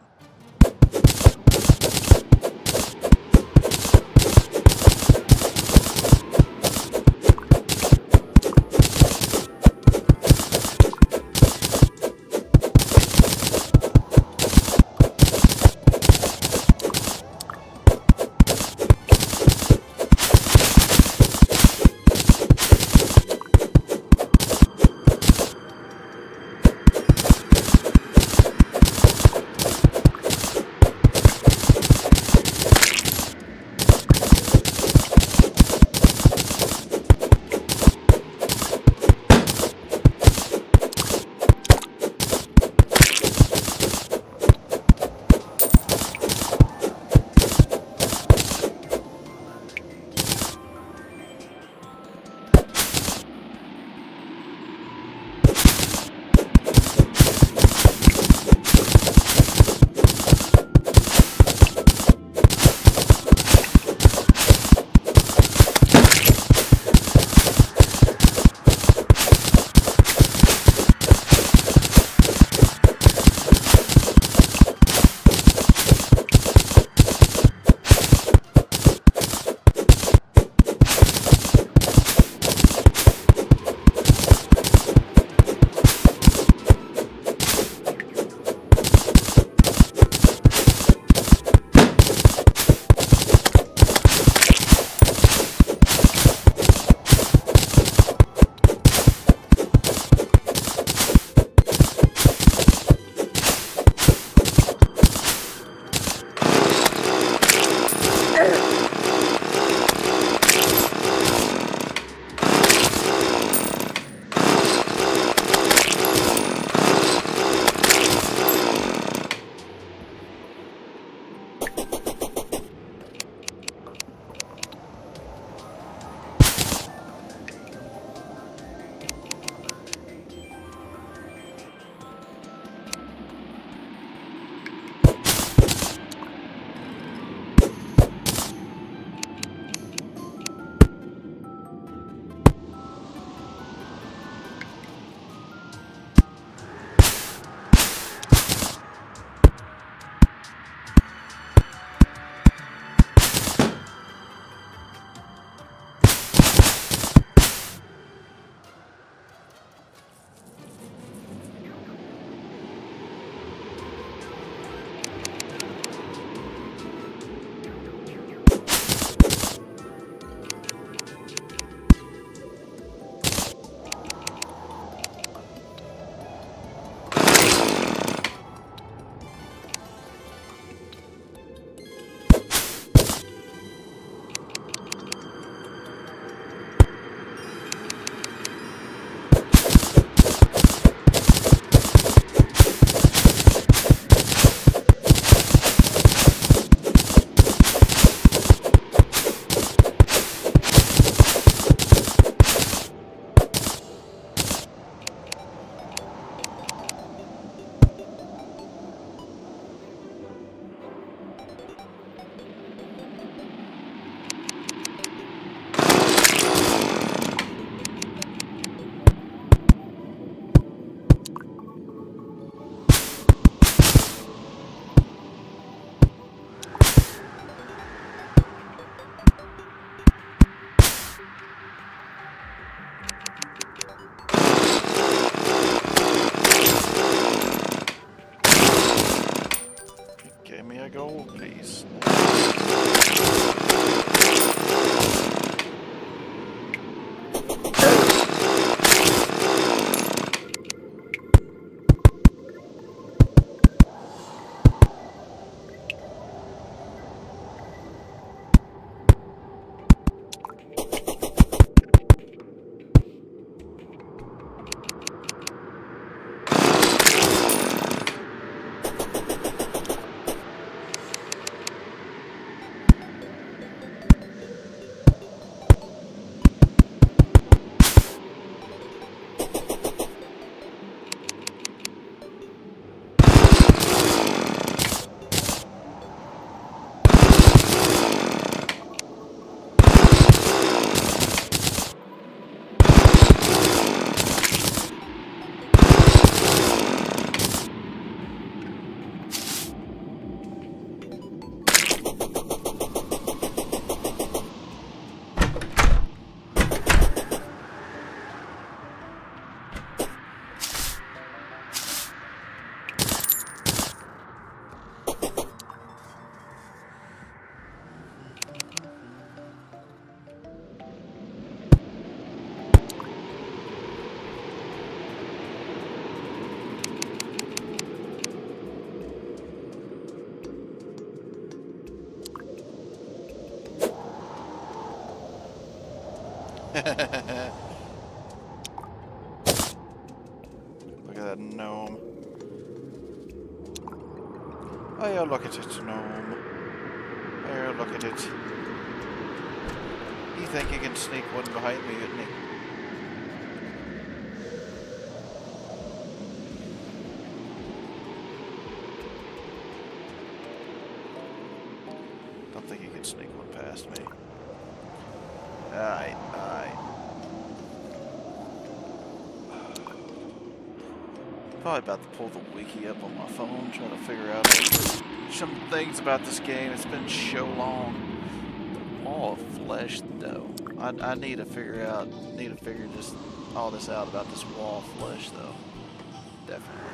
S1: Look at that gnome. Oh, yeah, look at it, gnome. Oh, look at it. You think you can sneak one behind me, didn't he? Don't think you can sneak one past me. Alright, alright. Probably about to pull the wiki up on my phone, trying to figure out some things about this game. It's been so long. The wall of flesh, though. I need to figure just all this out about this wall of flesh, though. Definitely.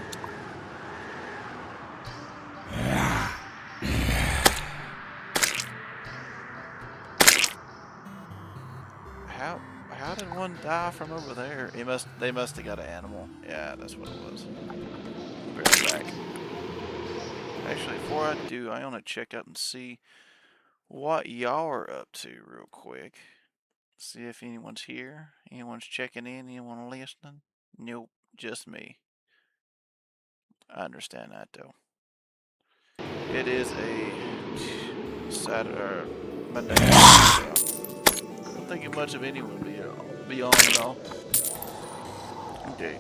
S1: How did one die from over there? They must have got an animal. Yeah, that's what it was. Be right back. Actually, before I do, I want to check out and see what y'all are up to real quick. See if anyone's here. Anyone's checking in. Anyone listening? Nope, just me. I understand that though. It is a Saturday or Monday. So I don't think much of anyone will be on at all. Okay.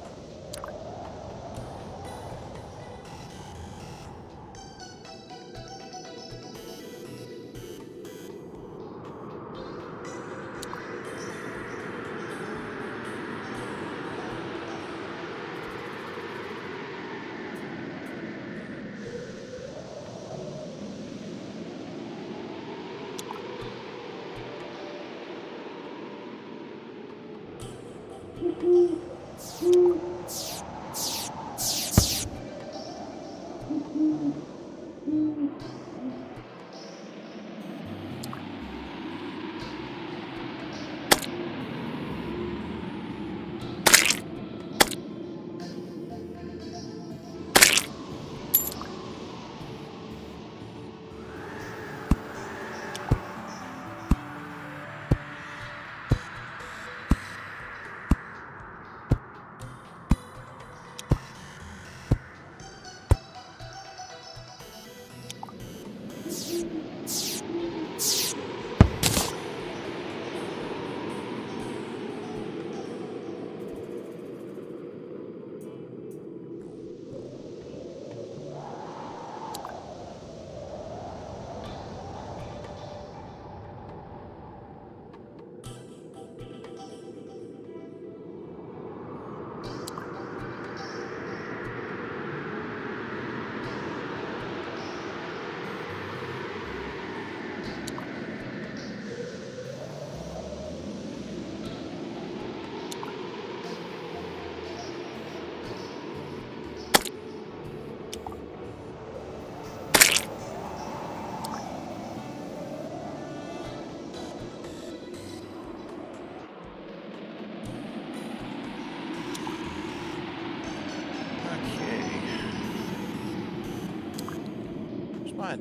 S1: My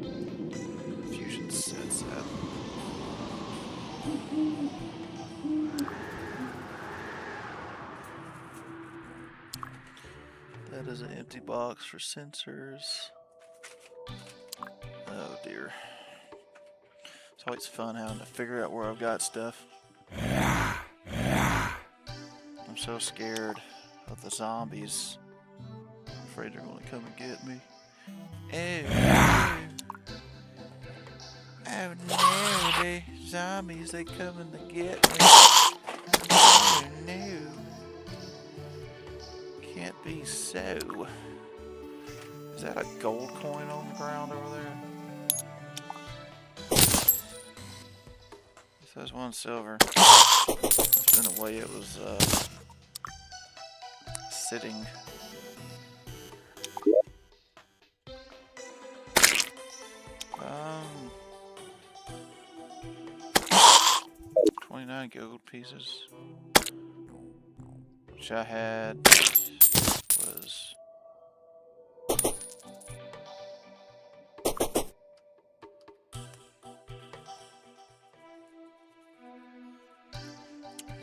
S1: fusion sets up. That is an empty box for sensors. Oh dear. It's always fun having to figure out where I've got stuff. I'm so scared of the zombies. I'm afraid they're going to come and get me. Oh no, the zombies, they coming to get me. Oh no. Can't be so. Is that a gold coin on the ground over there? It says 1 silver. That's been the way it was sitting. 29 gold pieces. Which I had was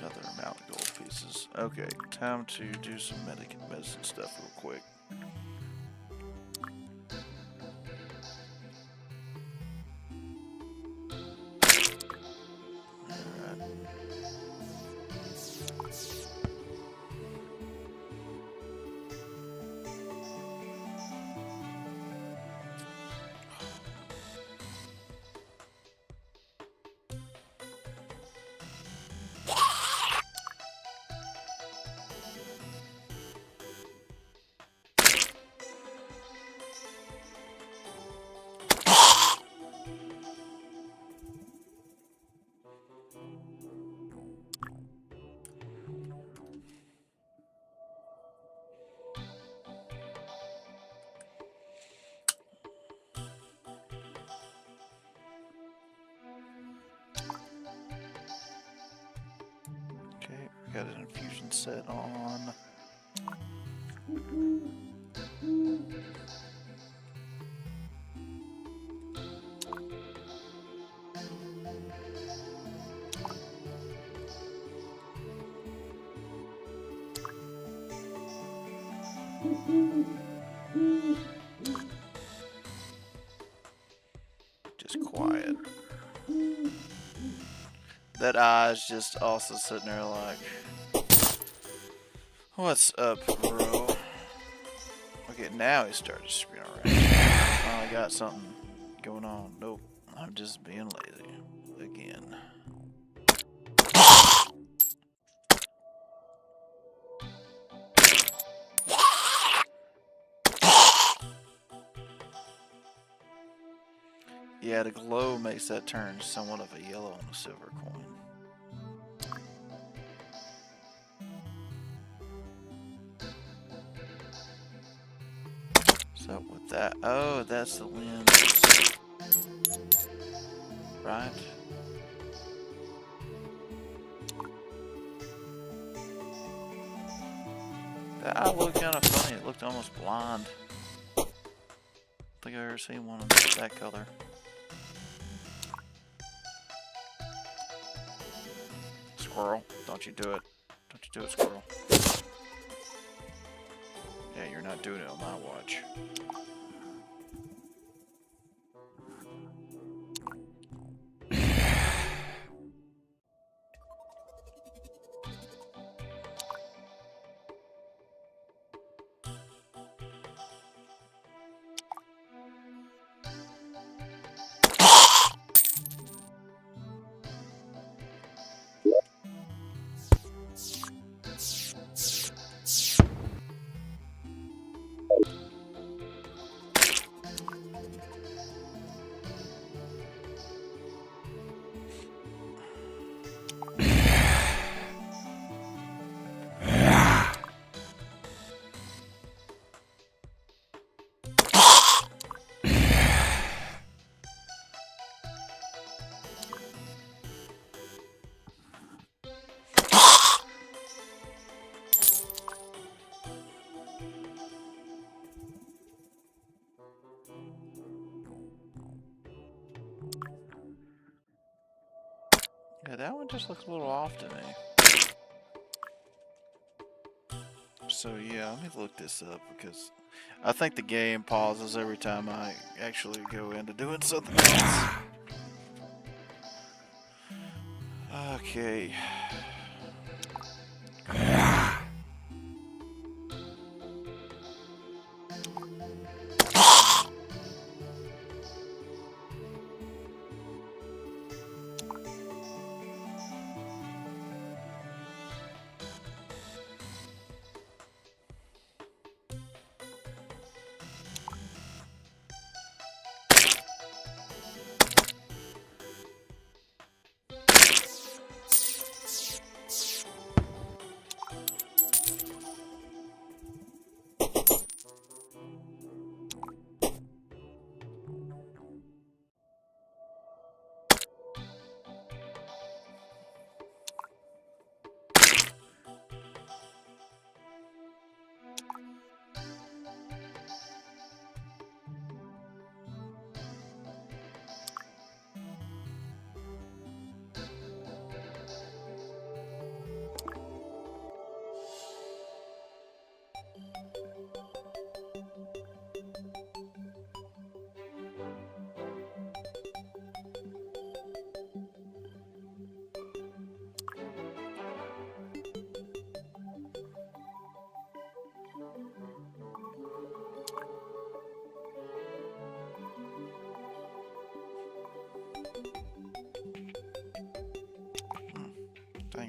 S1: got the Now the gold pieces. Okay, time to do some medicine stuff real quick. Okay, we got an infusion set on. Just quiet. That eye's just also sitting there like, what's up, bro? Okay, now he started to spin around. Oh, I got something going on. Nope, I'm just being lazy again. Yeah, the glow makes that turn somewhat of a yellow and a silver coin. So with that, oh, that's the lens, right? That eye looked kind of funny. It looked almost blind. I don't think I've ever seen one of that color. Squirrel, don't you do it. Don't you do it, squirrel. Yeah, you're not doing it on my watch. Yeah, that one just looks a little off to me. So yeah, let me look this up because I think the game pauses every time I actually go into doing something else. Okay.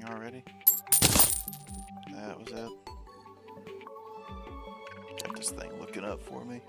S1: everything already? That was it. Got this thing looking up for me.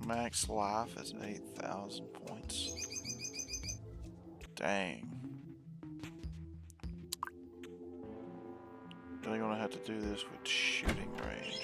S1: Max life is 8,000 points. Dang. Really gonna have to do this with shooting range.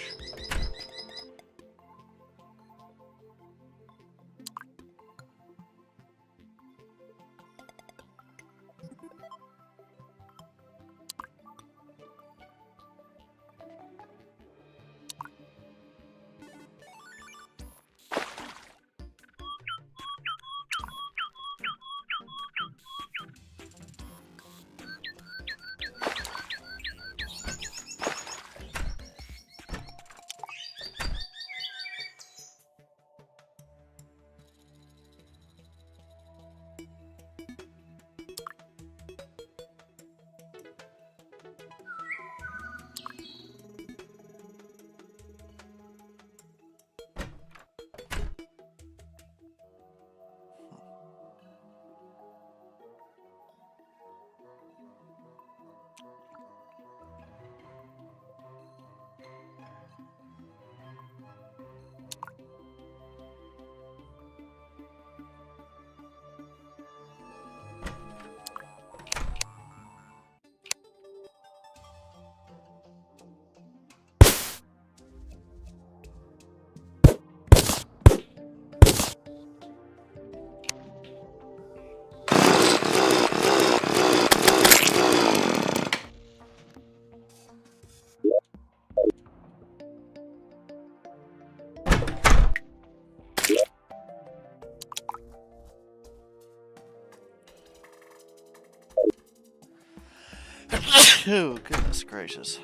S1: Oh, goodness gracious.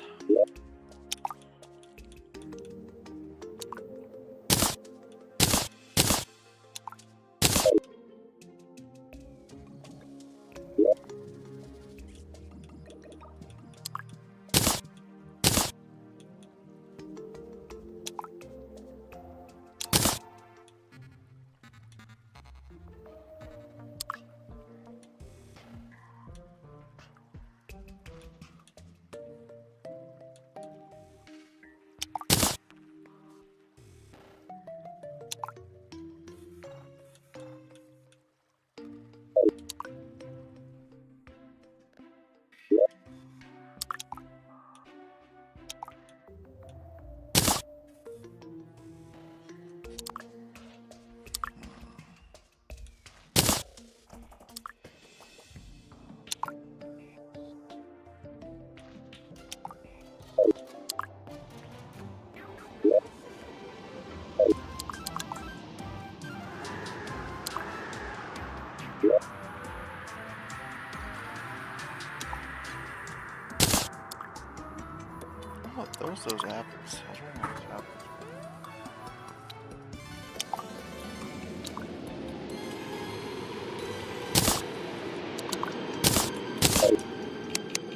S1: Oh, those apples. I was wondering what those apples were.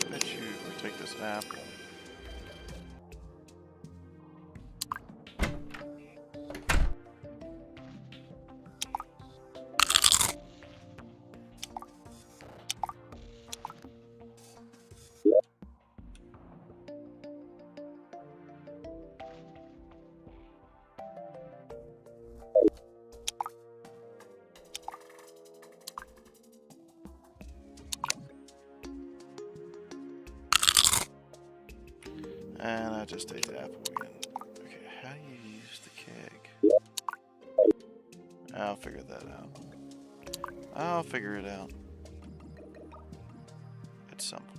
S1: Bet you we take this apple. And I just ate the apple again. Okay, how do you use the keg? I'll figure that out. I'll figure it out. At some point.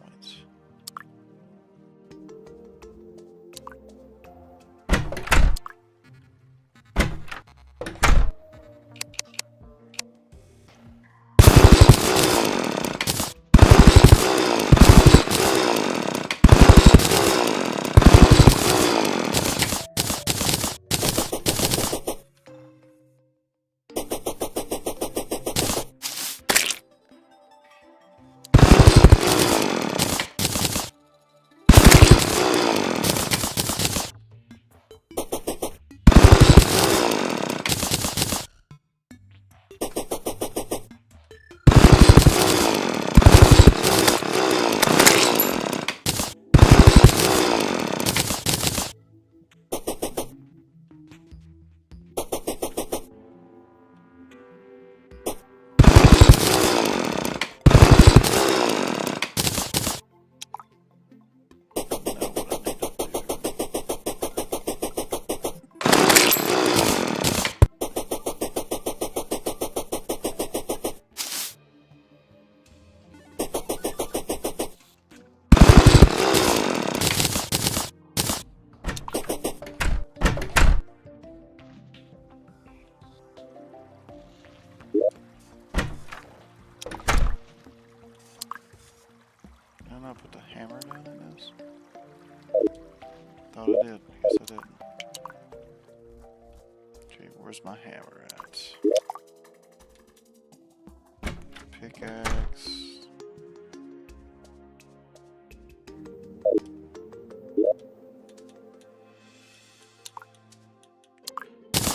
S1: Didn't I put the hammer down in this? Thought I did. I guess I didn't. Okay, where's my hammer at? Pickaxe.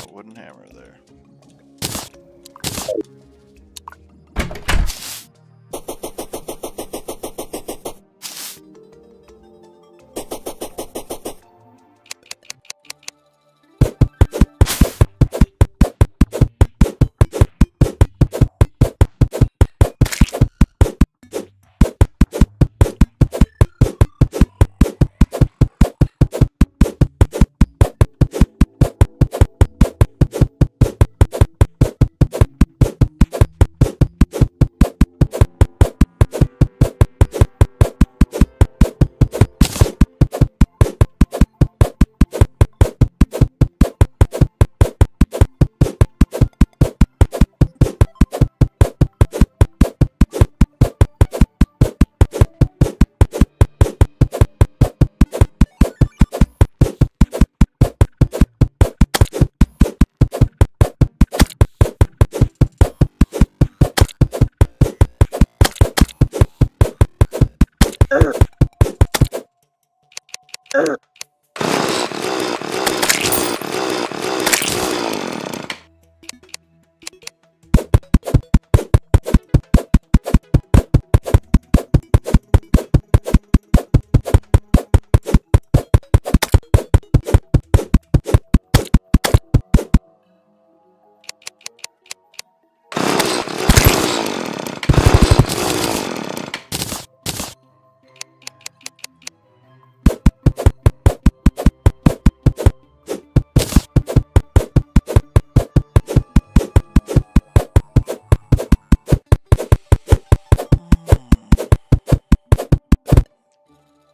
S1: A wooden hammer there.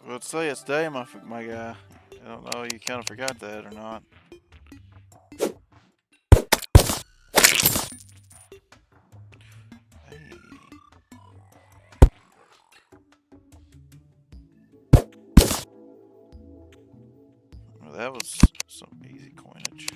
S1: Let's say it's day, my guy. I don't know, you kind of forgot that or not. Hey. Well, that was some easy coinage.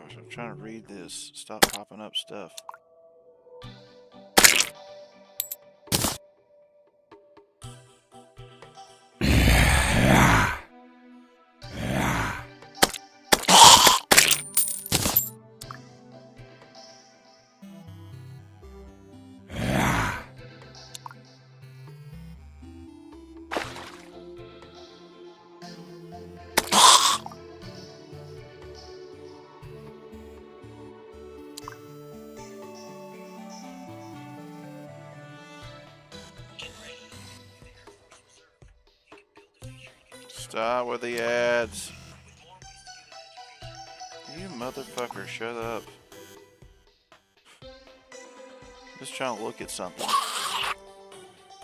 S1: gosh, I'm trying to read this. Stop popping up stuff. Stop with the ads. You motherfucker, shut up. Just trying to look at something.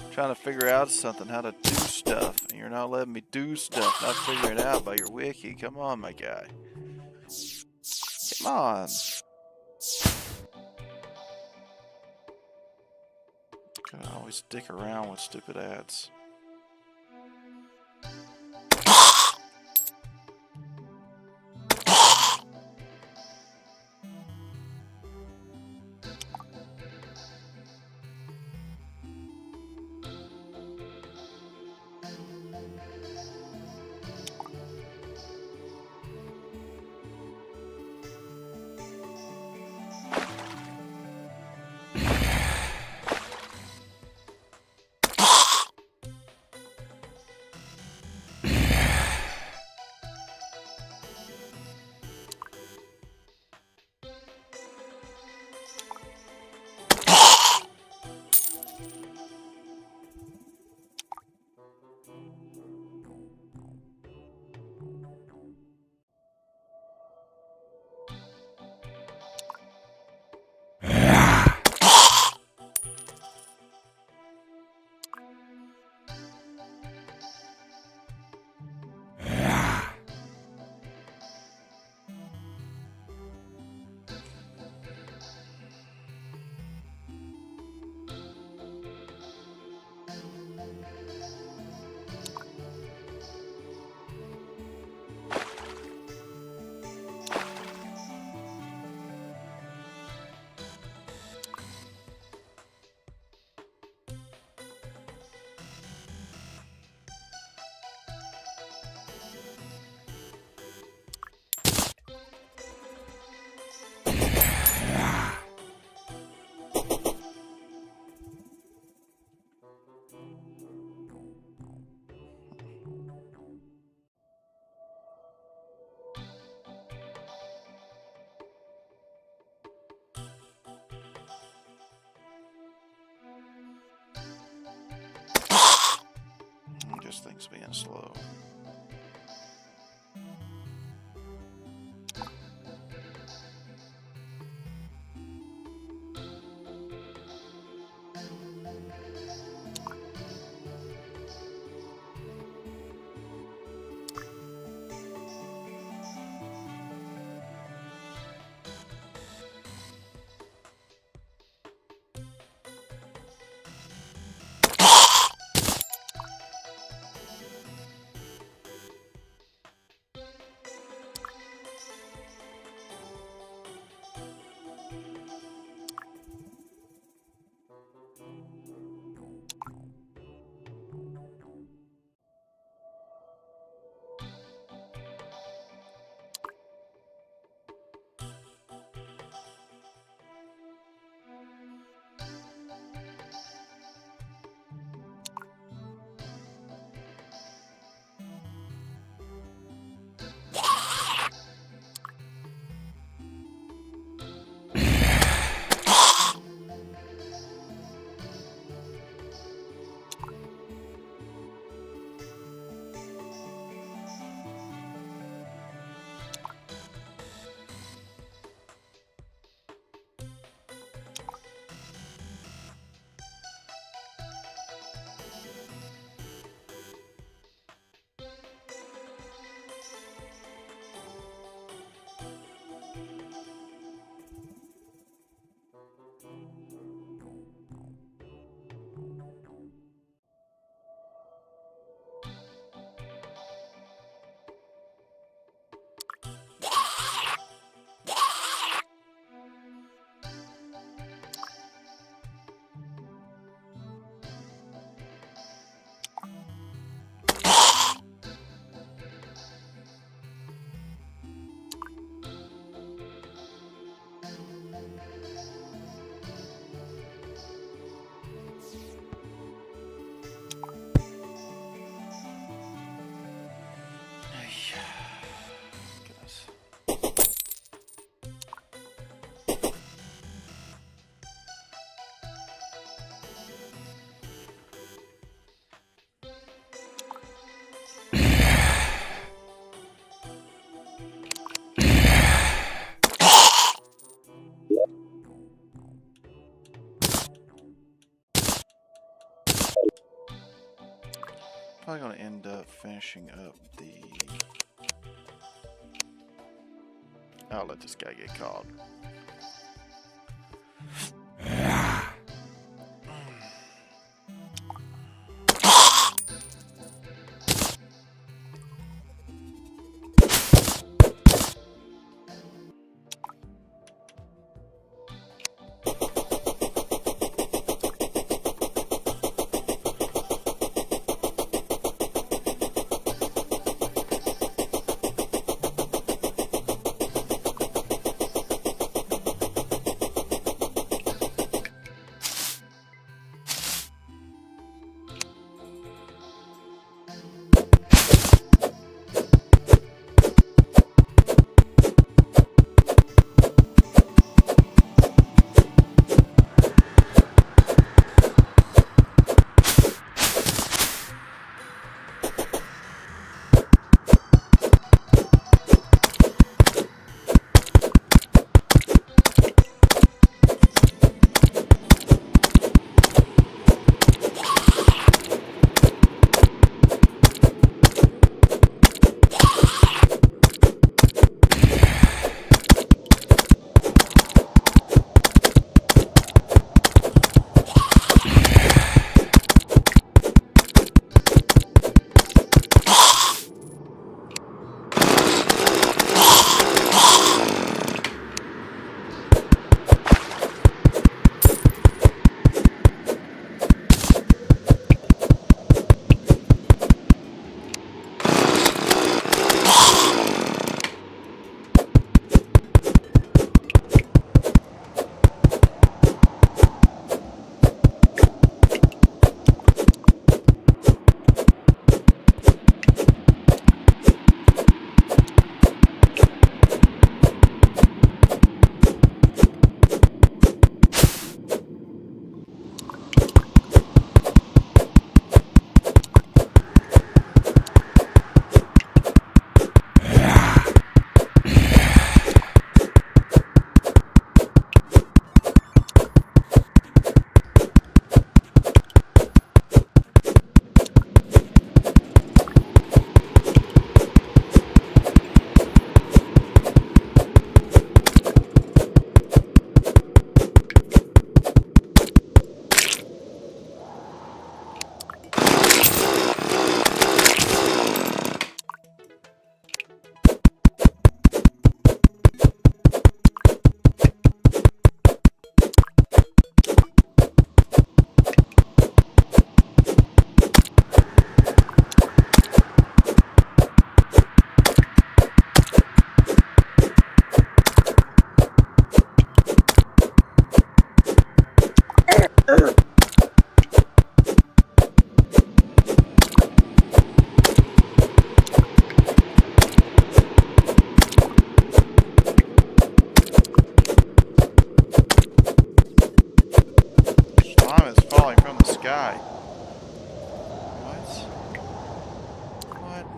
S1: Trying to figure out something, how to do stuff. And you're not letting me do stuff, not figuring it out by your wiki. Come on, my guy. Come on. Gotta always dick around with stupid ads. Just things being slow. probably going to end up finishing up the... I'll let this guy get caught.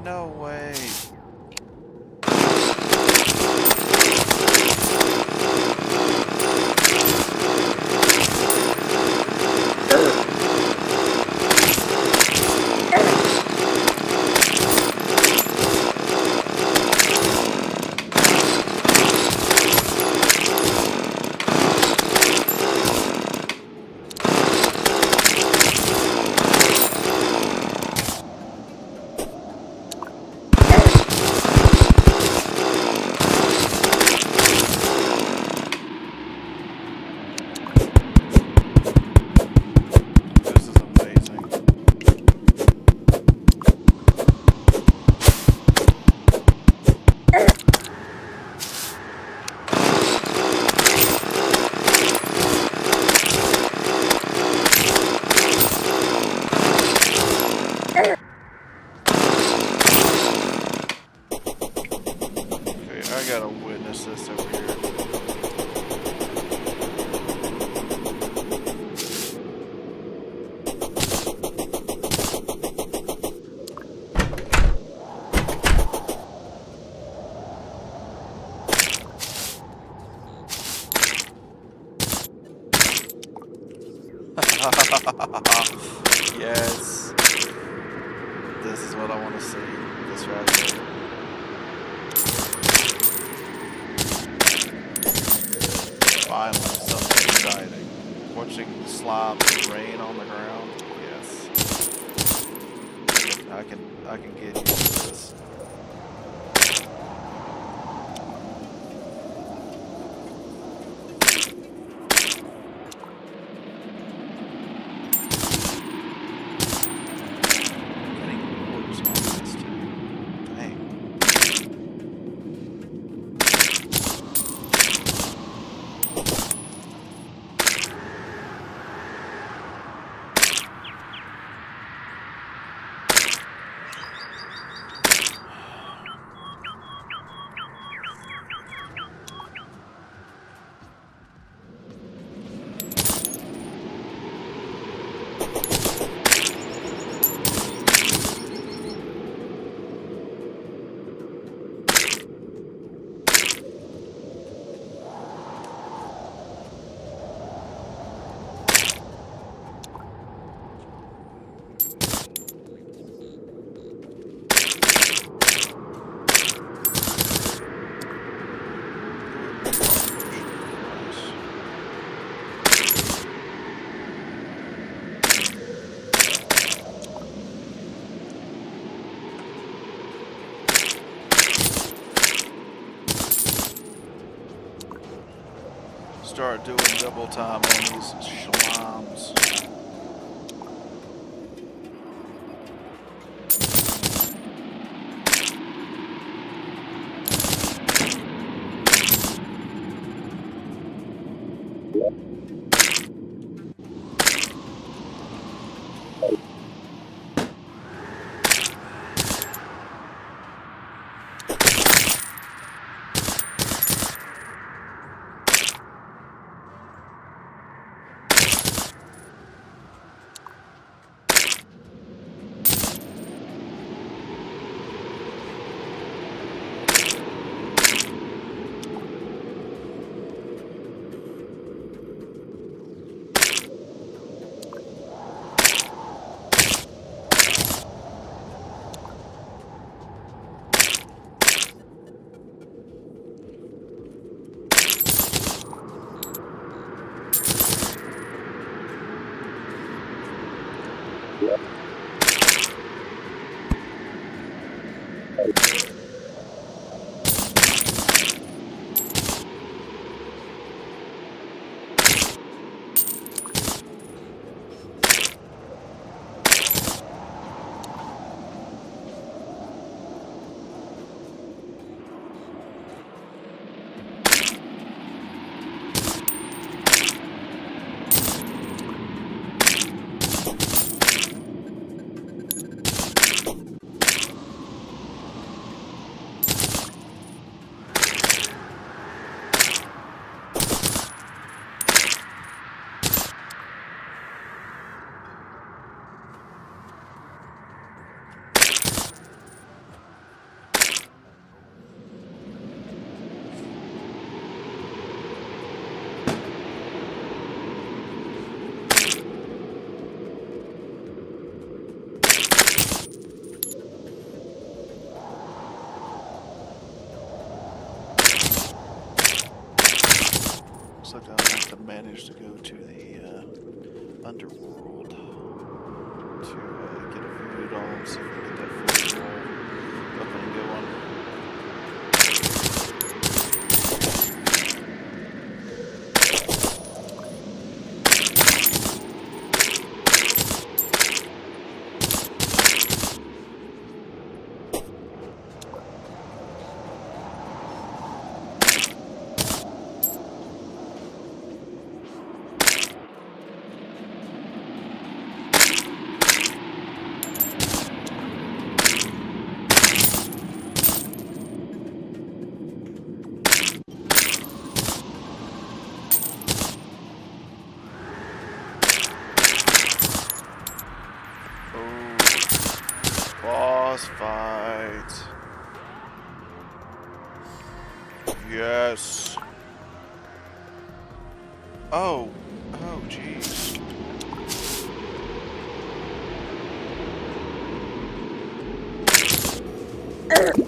S1: No way. This is amazing. Okay, I gotta witness this over here. Yes. This is what I want to see. This right here. Finally, something exciting. Watching slime and rain on the ground. Yes. I can get used to this. Getting works on this too. Dang. Start doing double time on these slimes. Looks like I'll have to manage to go to the underworld to get a food on, see if we can get that food wall up and going. Boss fight. Yes. Oh, jeez. Where?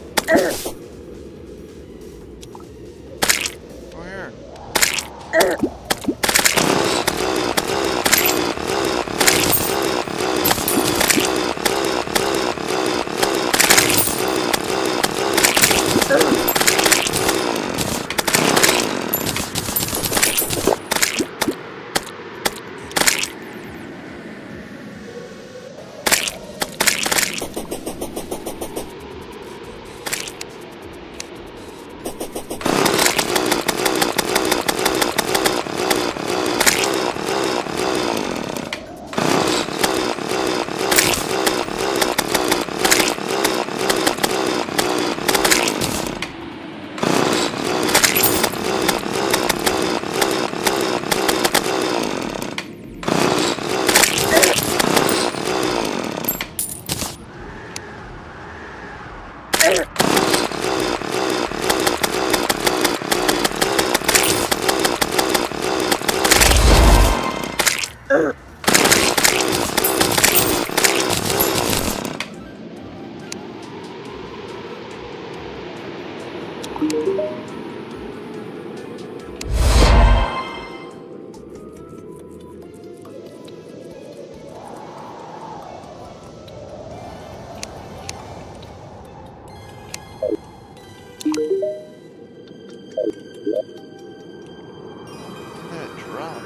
S1: That drop.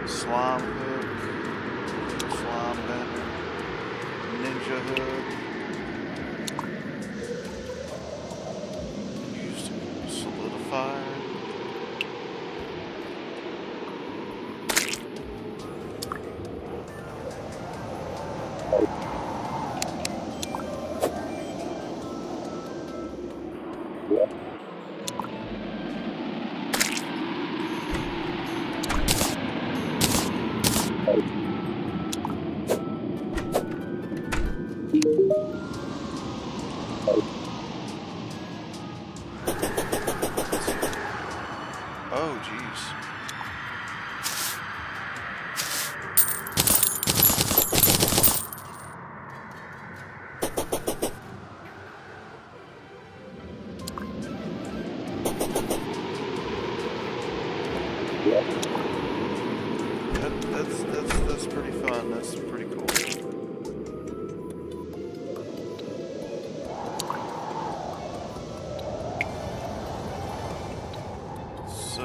S1: Slime hook. Slime bender. Ninja hook. Used solidifier. Oh, jeez. That's pretty fun. That's pretty cool. So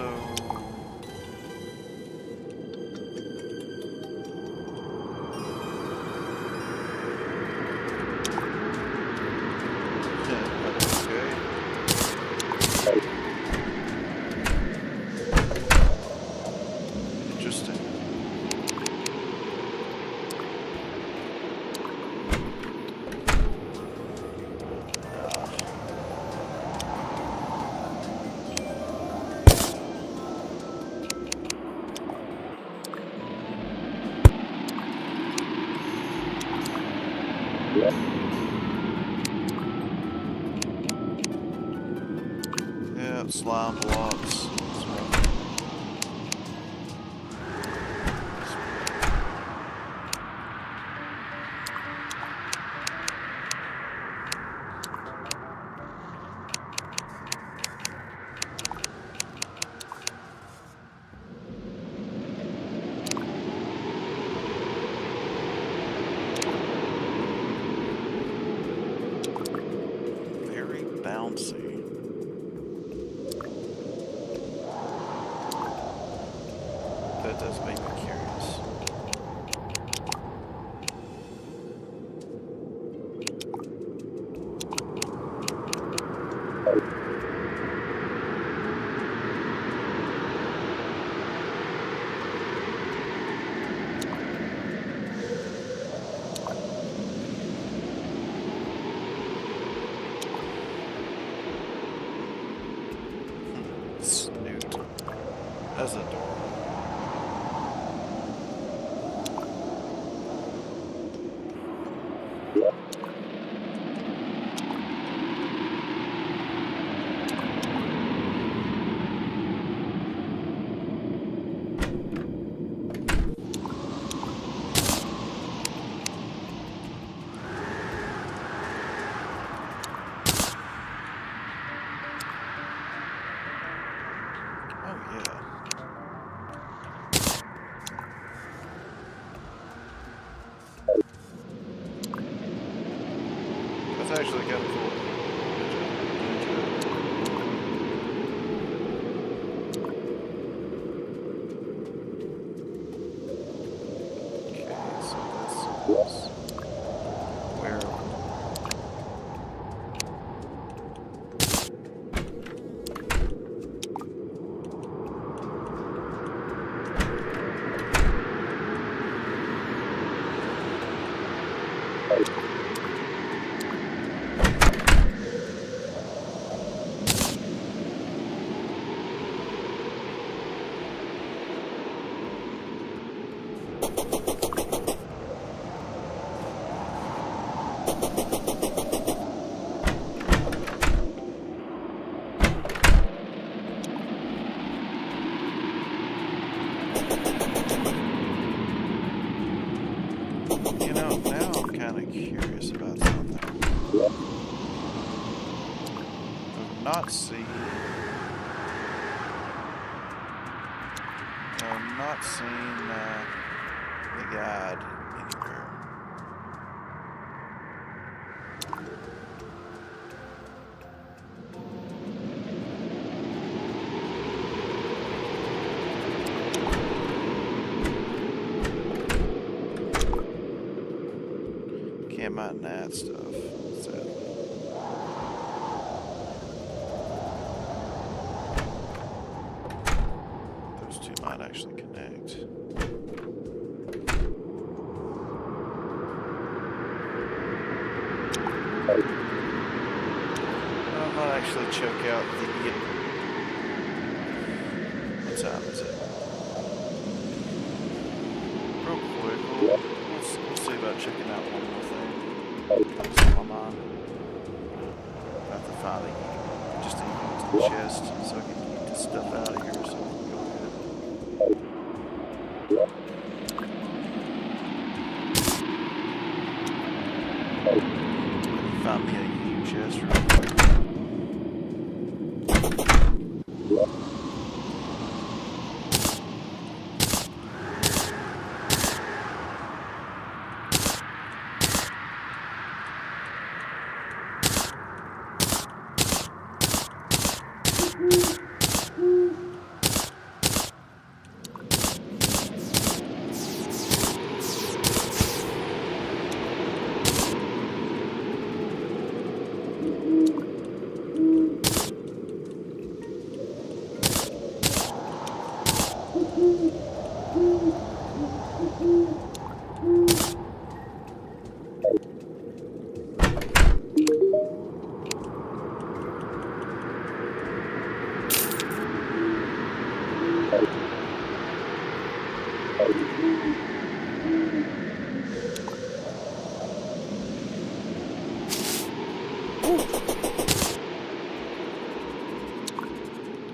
S1: interesting. Yeah, slime blocks. Very bouncy. That does make me curious. Snoot. That's adorable. actually kind of cool. Okay, so this is where. You know, now I'm kind of curious about something. I've not seen the guide anywhere. Can't mine that stuff, sadly. Those two might actually connect. I might actually check out the. What time is it? Real quick, we'll see about checking out one more thing. What's on my mind? About to finally just to use the chest so I can get this stuff out of here so we can go ahead. Find me a huge chest real quick.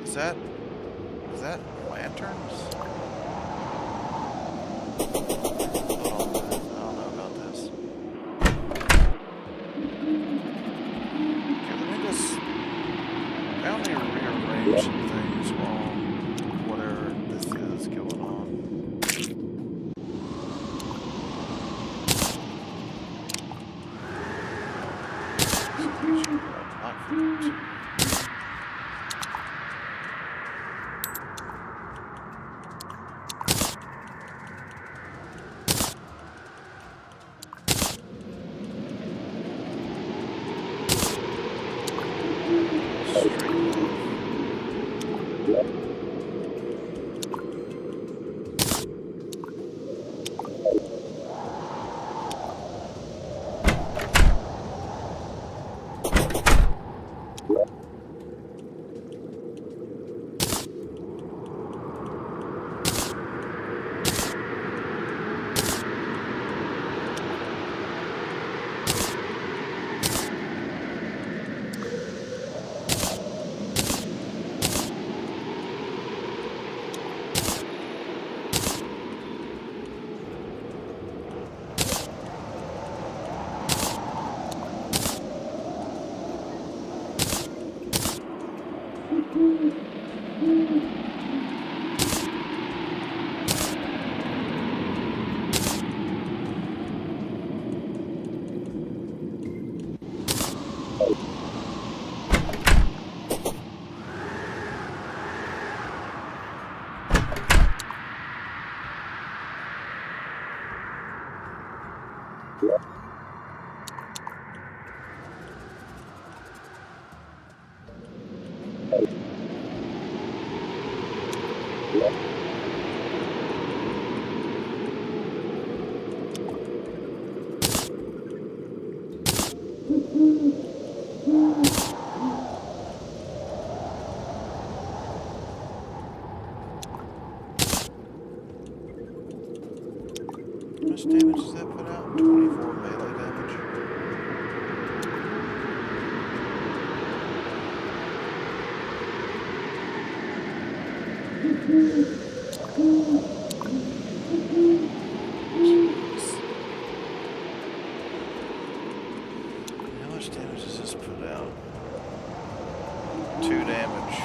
S1: Is that lanterns? Hold on a minute. I don't know about this. Okay, let me just rearrange some things while whatever this is going on. How much damage does that put out? 24 melee damage. Jeez. How much damage does this put out? 2 damage.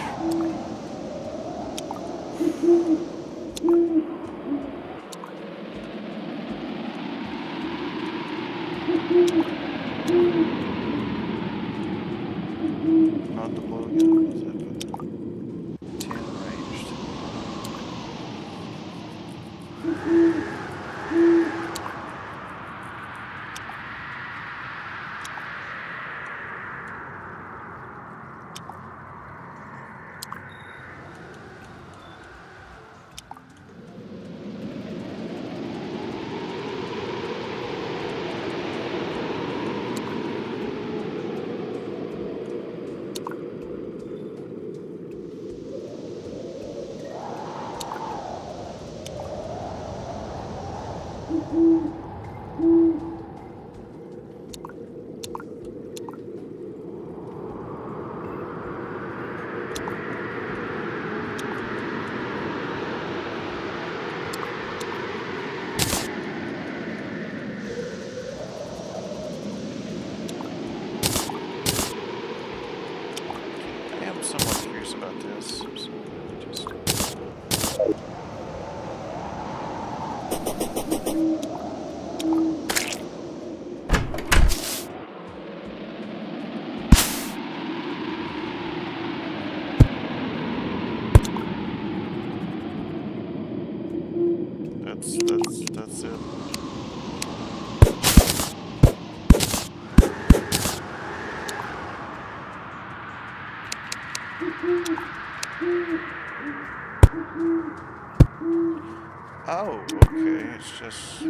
S1: Not the blowgun, is it? 10 ranged. I am somewhat curious about this, so just... That's it. Oh, okay, it's just...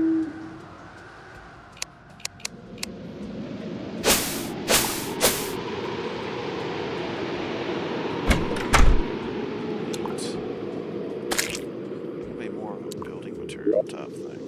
S1: It'll be more of a building material type thing.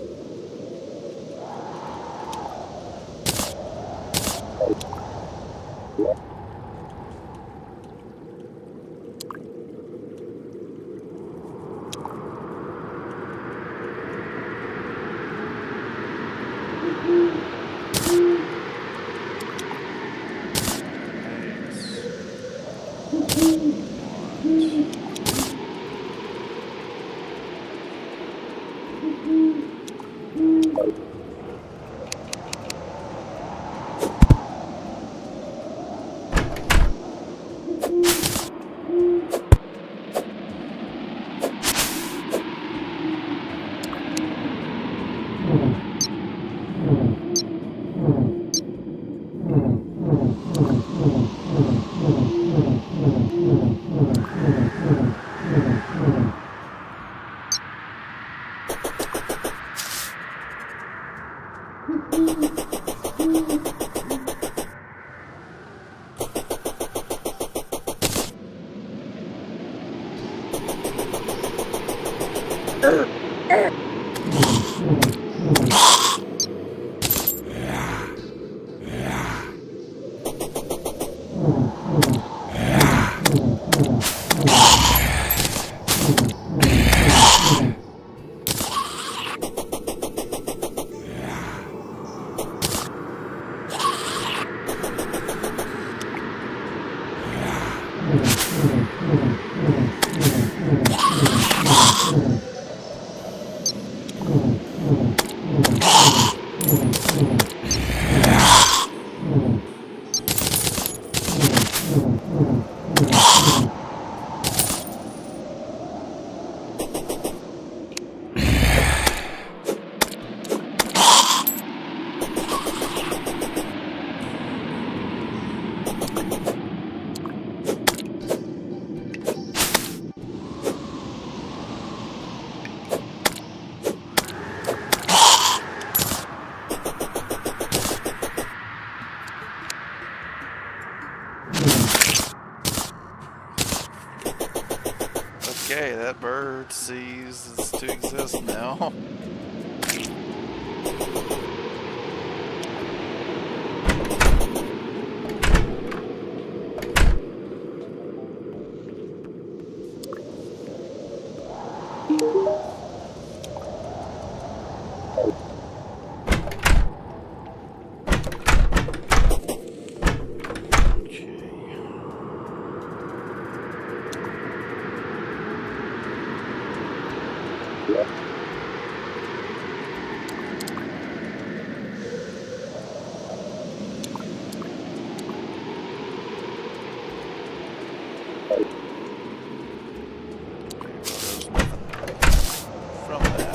S1: that bird ceases to exist now. From that.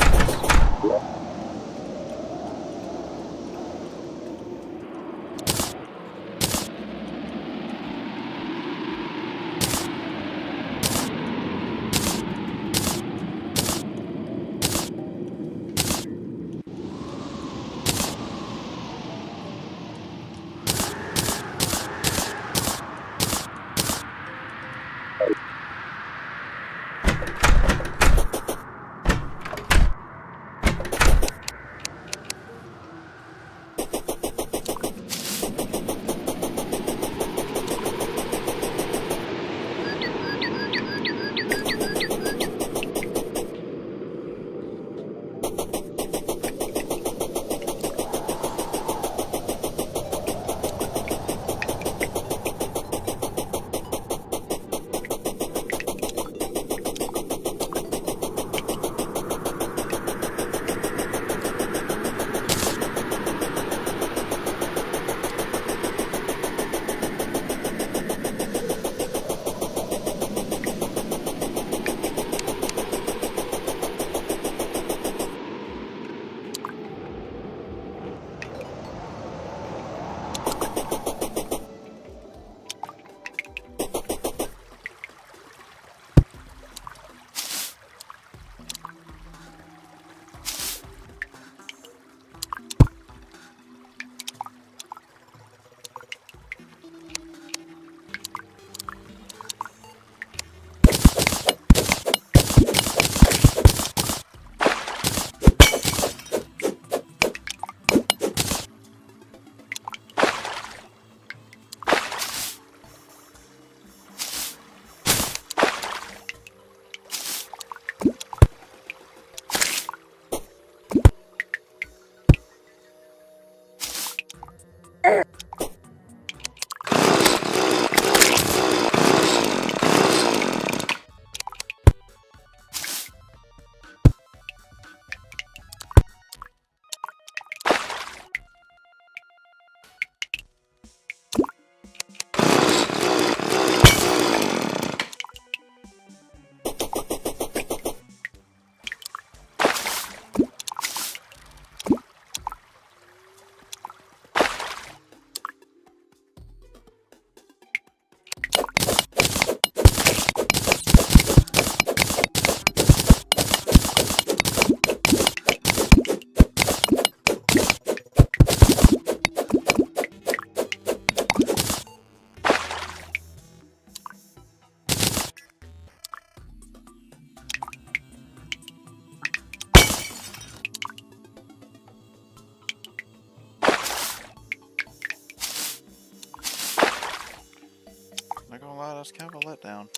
S1: Not gonna lie, that's kind of a letdown.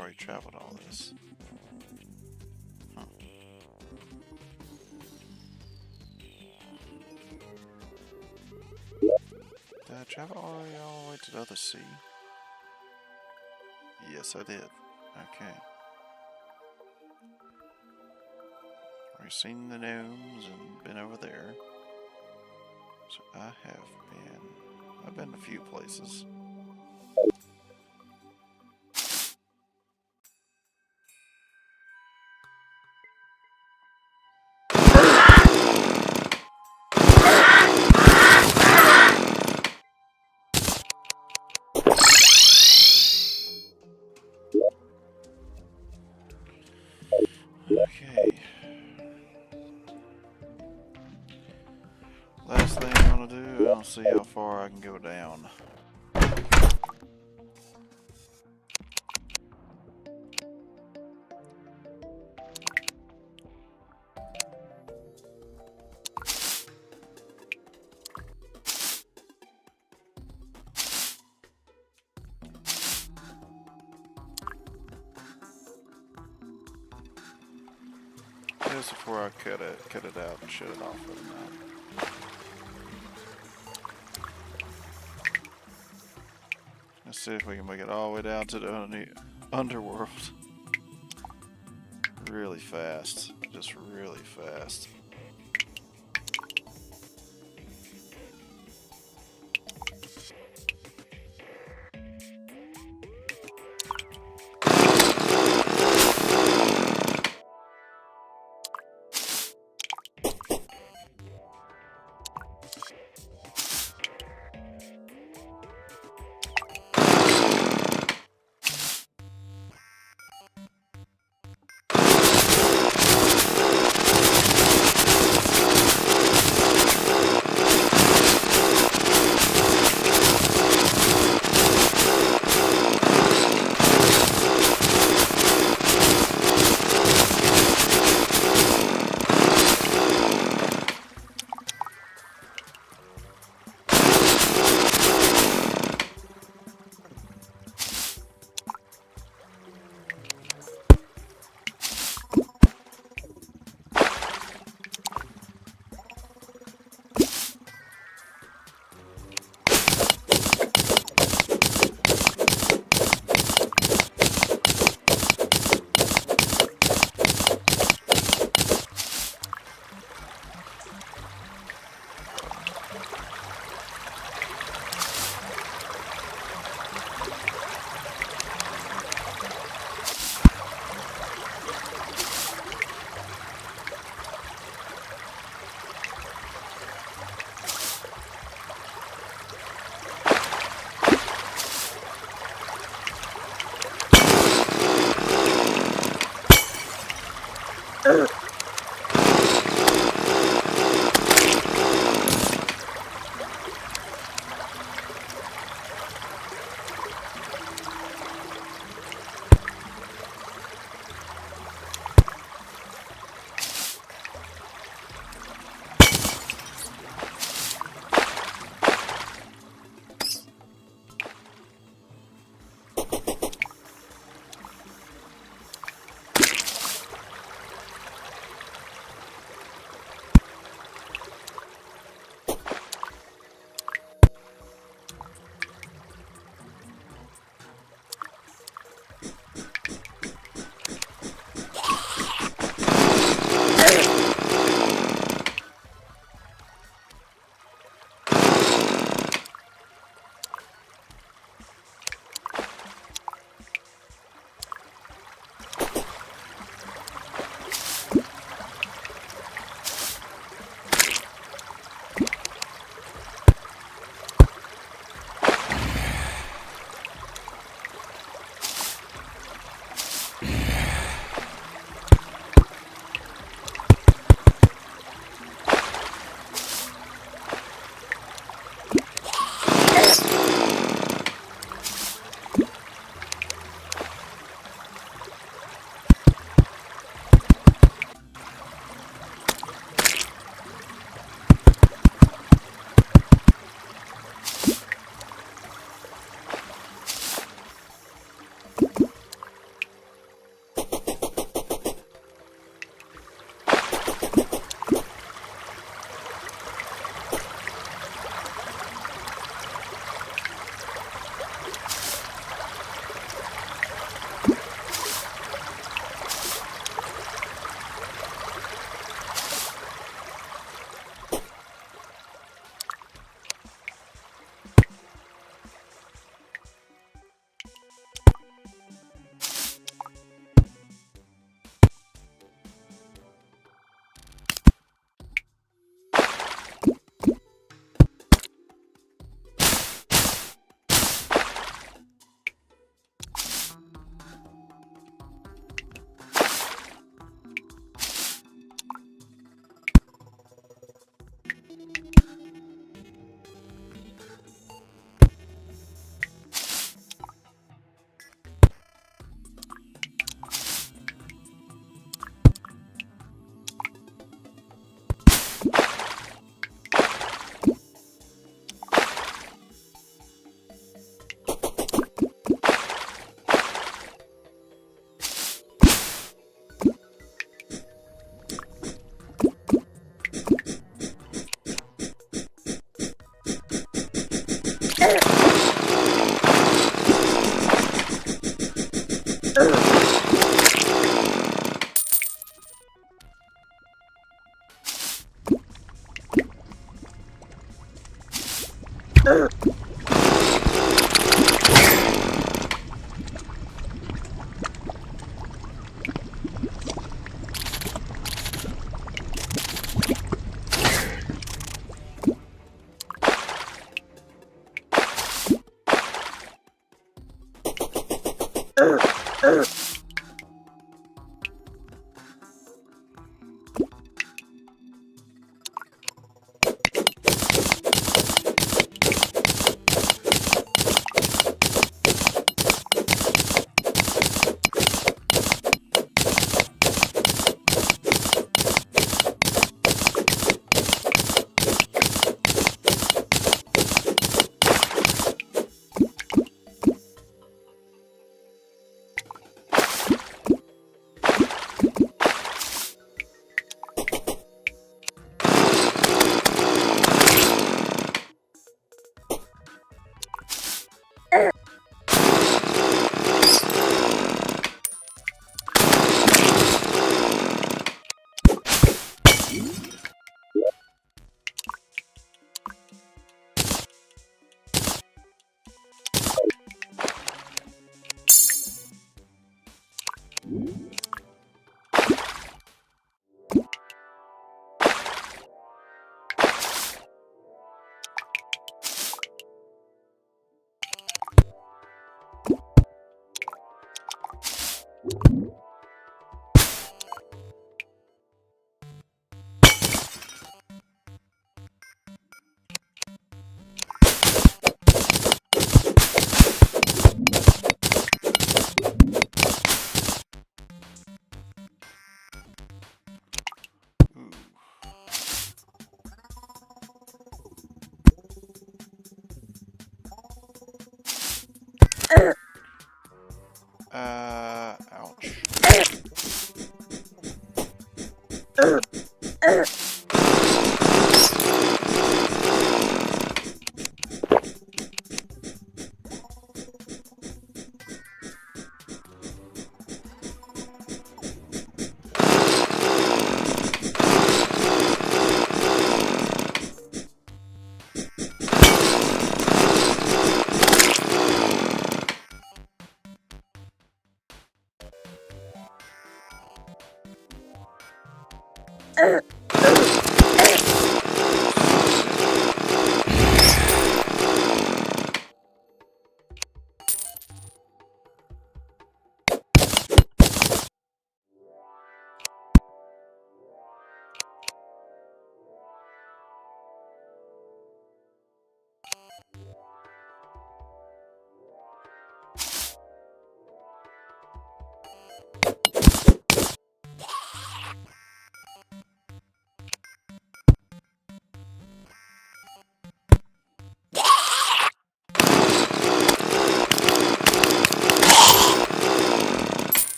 S1: already traveled all this. Huh. Did I travel all the way to the other sea? Yes, I did. Okay. We've seen the gnomes and been over there. So I've been a few places. Okay. Last thing I'm gonna do, I'll see how far I can go down. Just before I cut it out and shut it off for the night. Let's see if we can make it all the way down to the underworld. Really fast. Just really fast.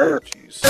S1: Jeez.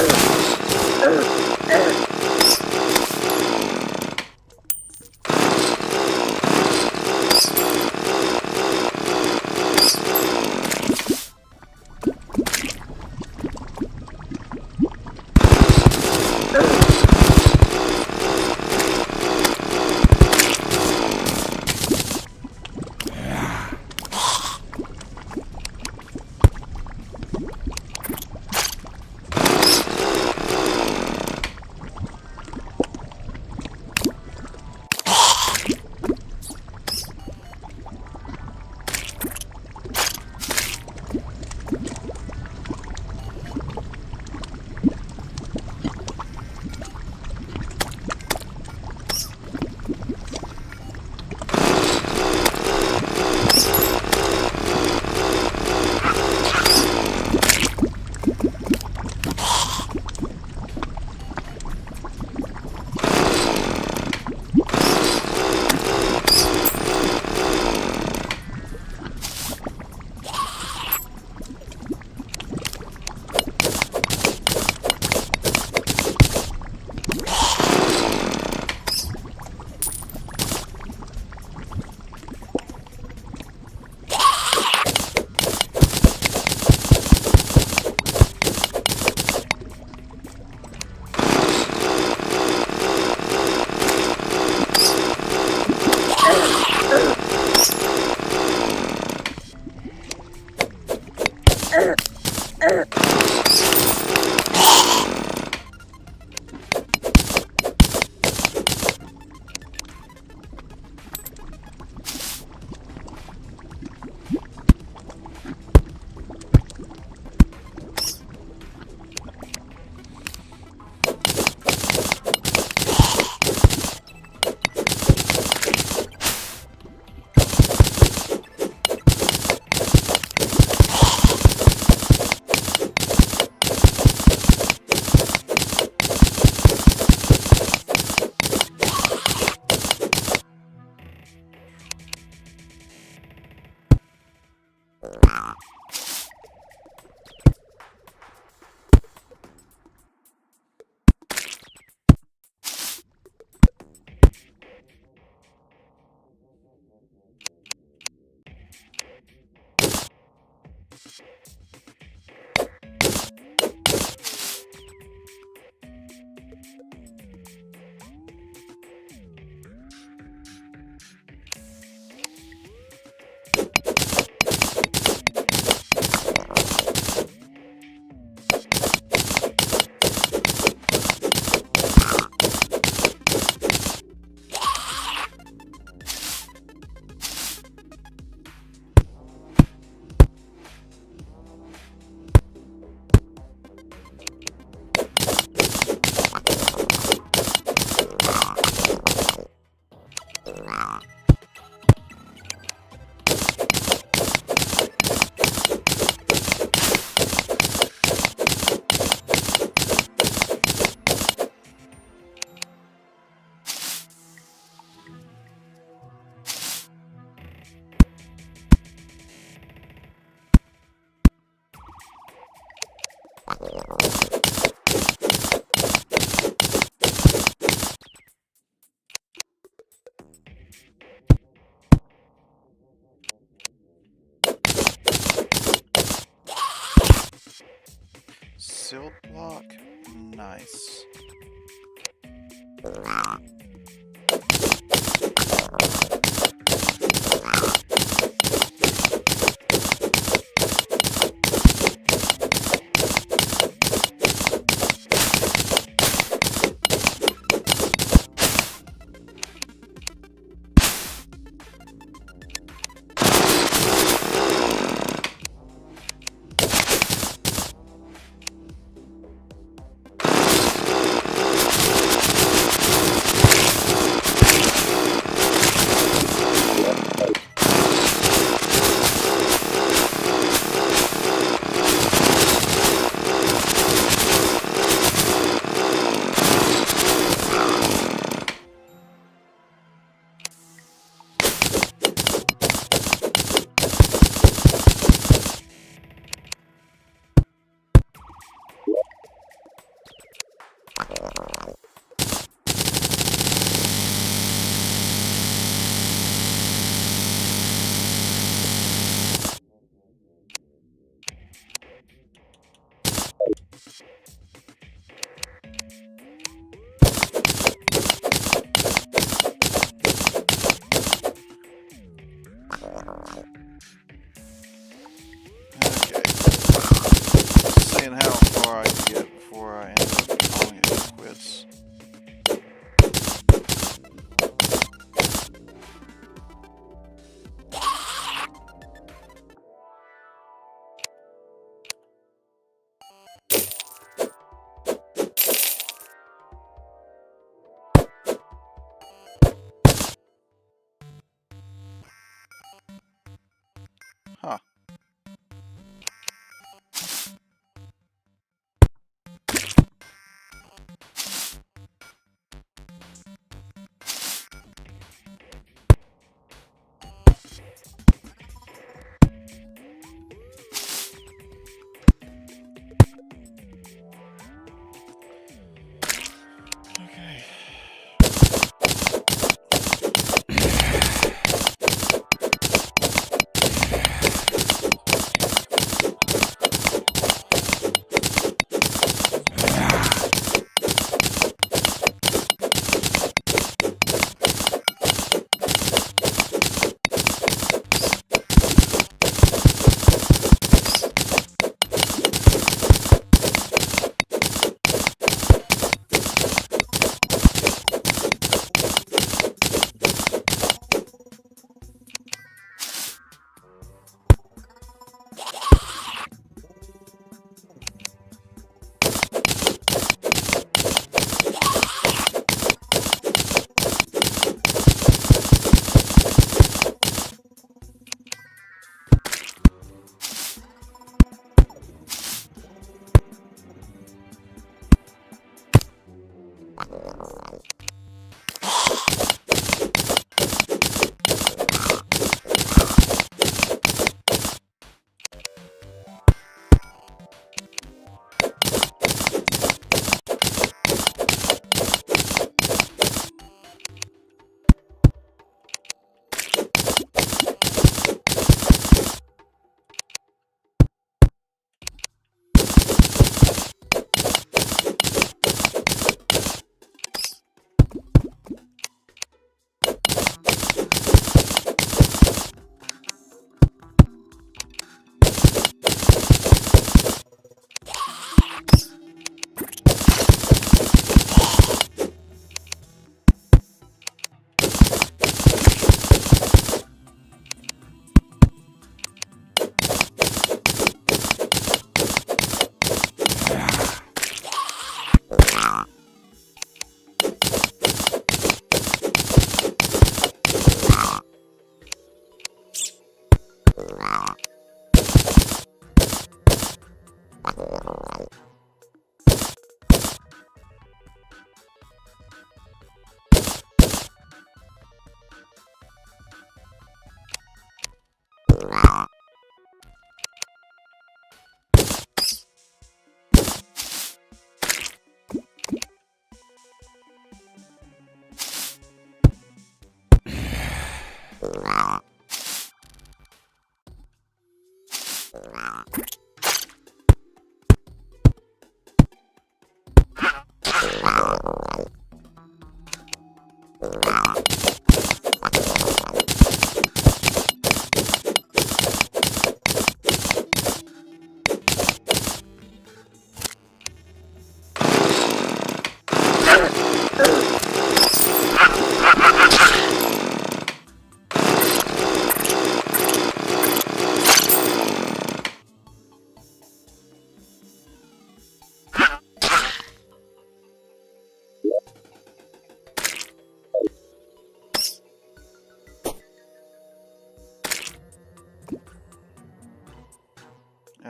S1: Silt block? Nice.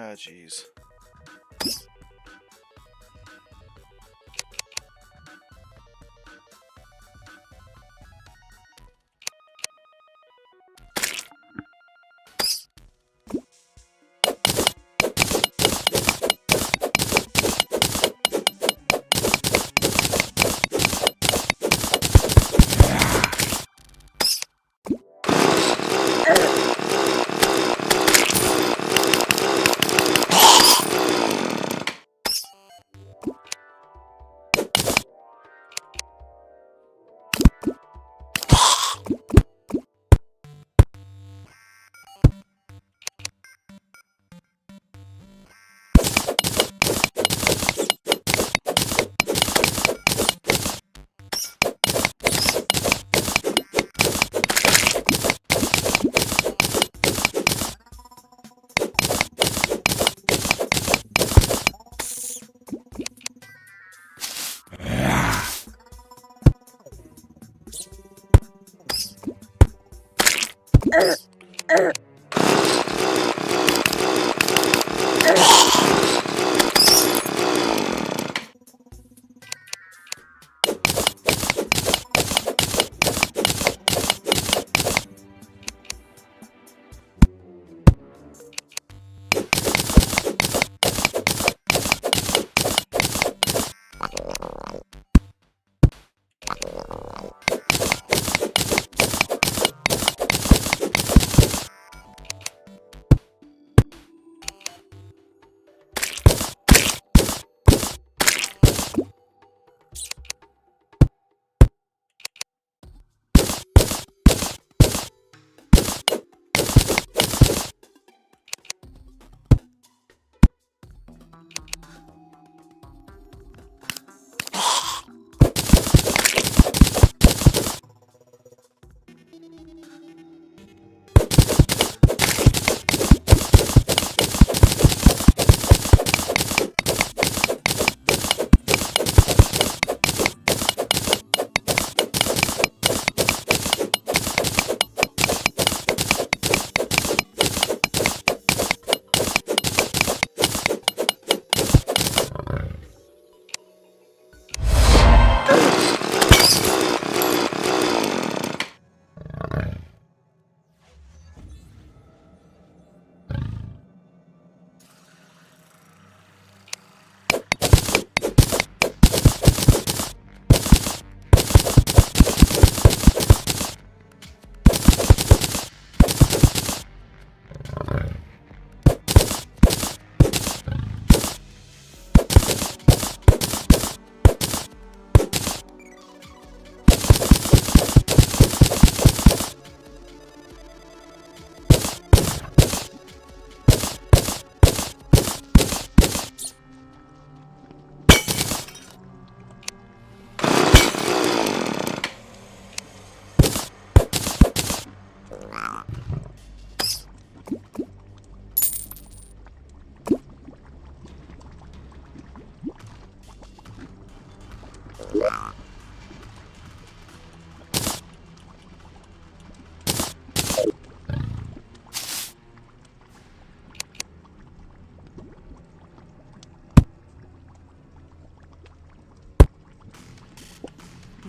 S1: Ah, jeez.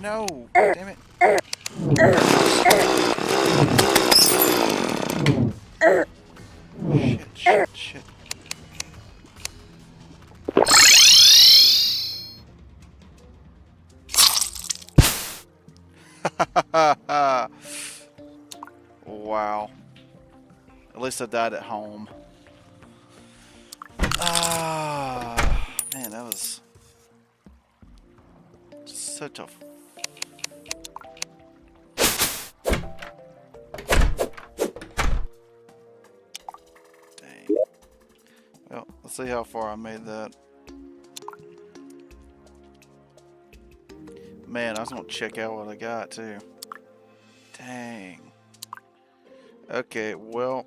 S1: No! Damn it. Shit, shit, shit. Wow. At least I died at home. Ah, man, that was such a... Dang. Well, let's see how far I made that. Man, I was gonna check out what I got too. Dang. Okay, well,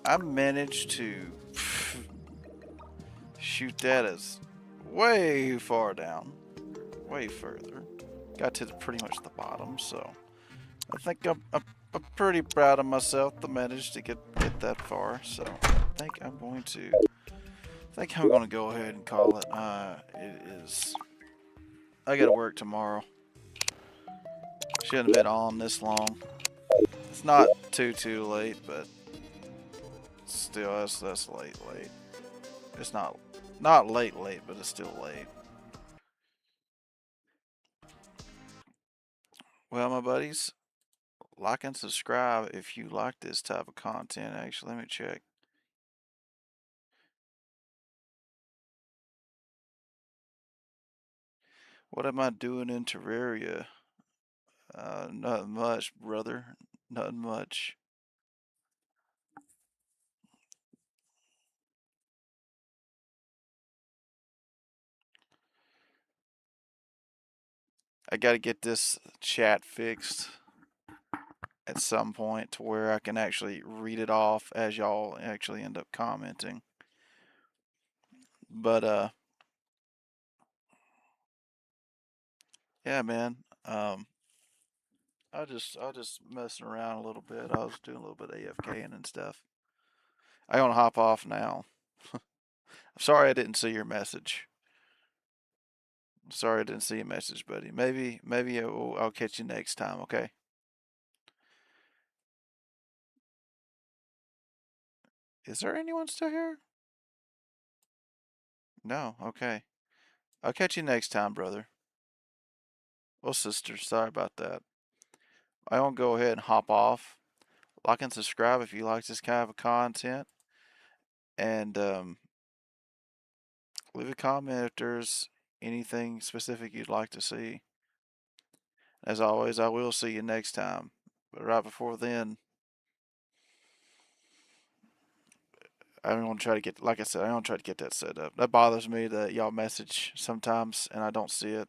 S1: I managed to shoot that as way far down, way further. Got to pretty much the bottom, so I think I'm pretty proud of myself to manage to get that far. So. think I'm going to go ahead and call it. It is. I gotta work tomorrow. Shouldn't have been on this long. It's not too late, but still, that's late. It's not late, but it's still late. Well, my buddies, like and subscribe if you like this type of content. Actually, let me check. What am I doing in Terraria? Not much, brother. Not much. I gotta get this chat fixed at some point to where I can actually read it off as y'all actually end up commenting. But yeah, man. I just messing around a little bit. I was doing a little bit of AFKing and stuff. I want to hop off now. I'm sorry I didn't see your message. Sorry I didn't see your message, buddy. Maybe I'll catch you next time. Okay. Is there anyone still here? No. Okay. I'll catch you next time, brother. Well, sister, sorry about that. I won't go ahead and hop off. Like and subscribe if you like this kind of content. And leave a comment if there's anything specific you'd like to see. As always, I will see you next time. But right before then, I don't want to try to get, like I said, I don't try to get that set up. That bothers me that y'all message sometimes and I don't see it.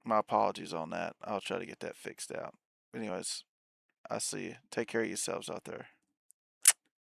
S1: My apologies on that. I'll try to get that fixed out. Anyways, I see you. Take care of yourselves out there.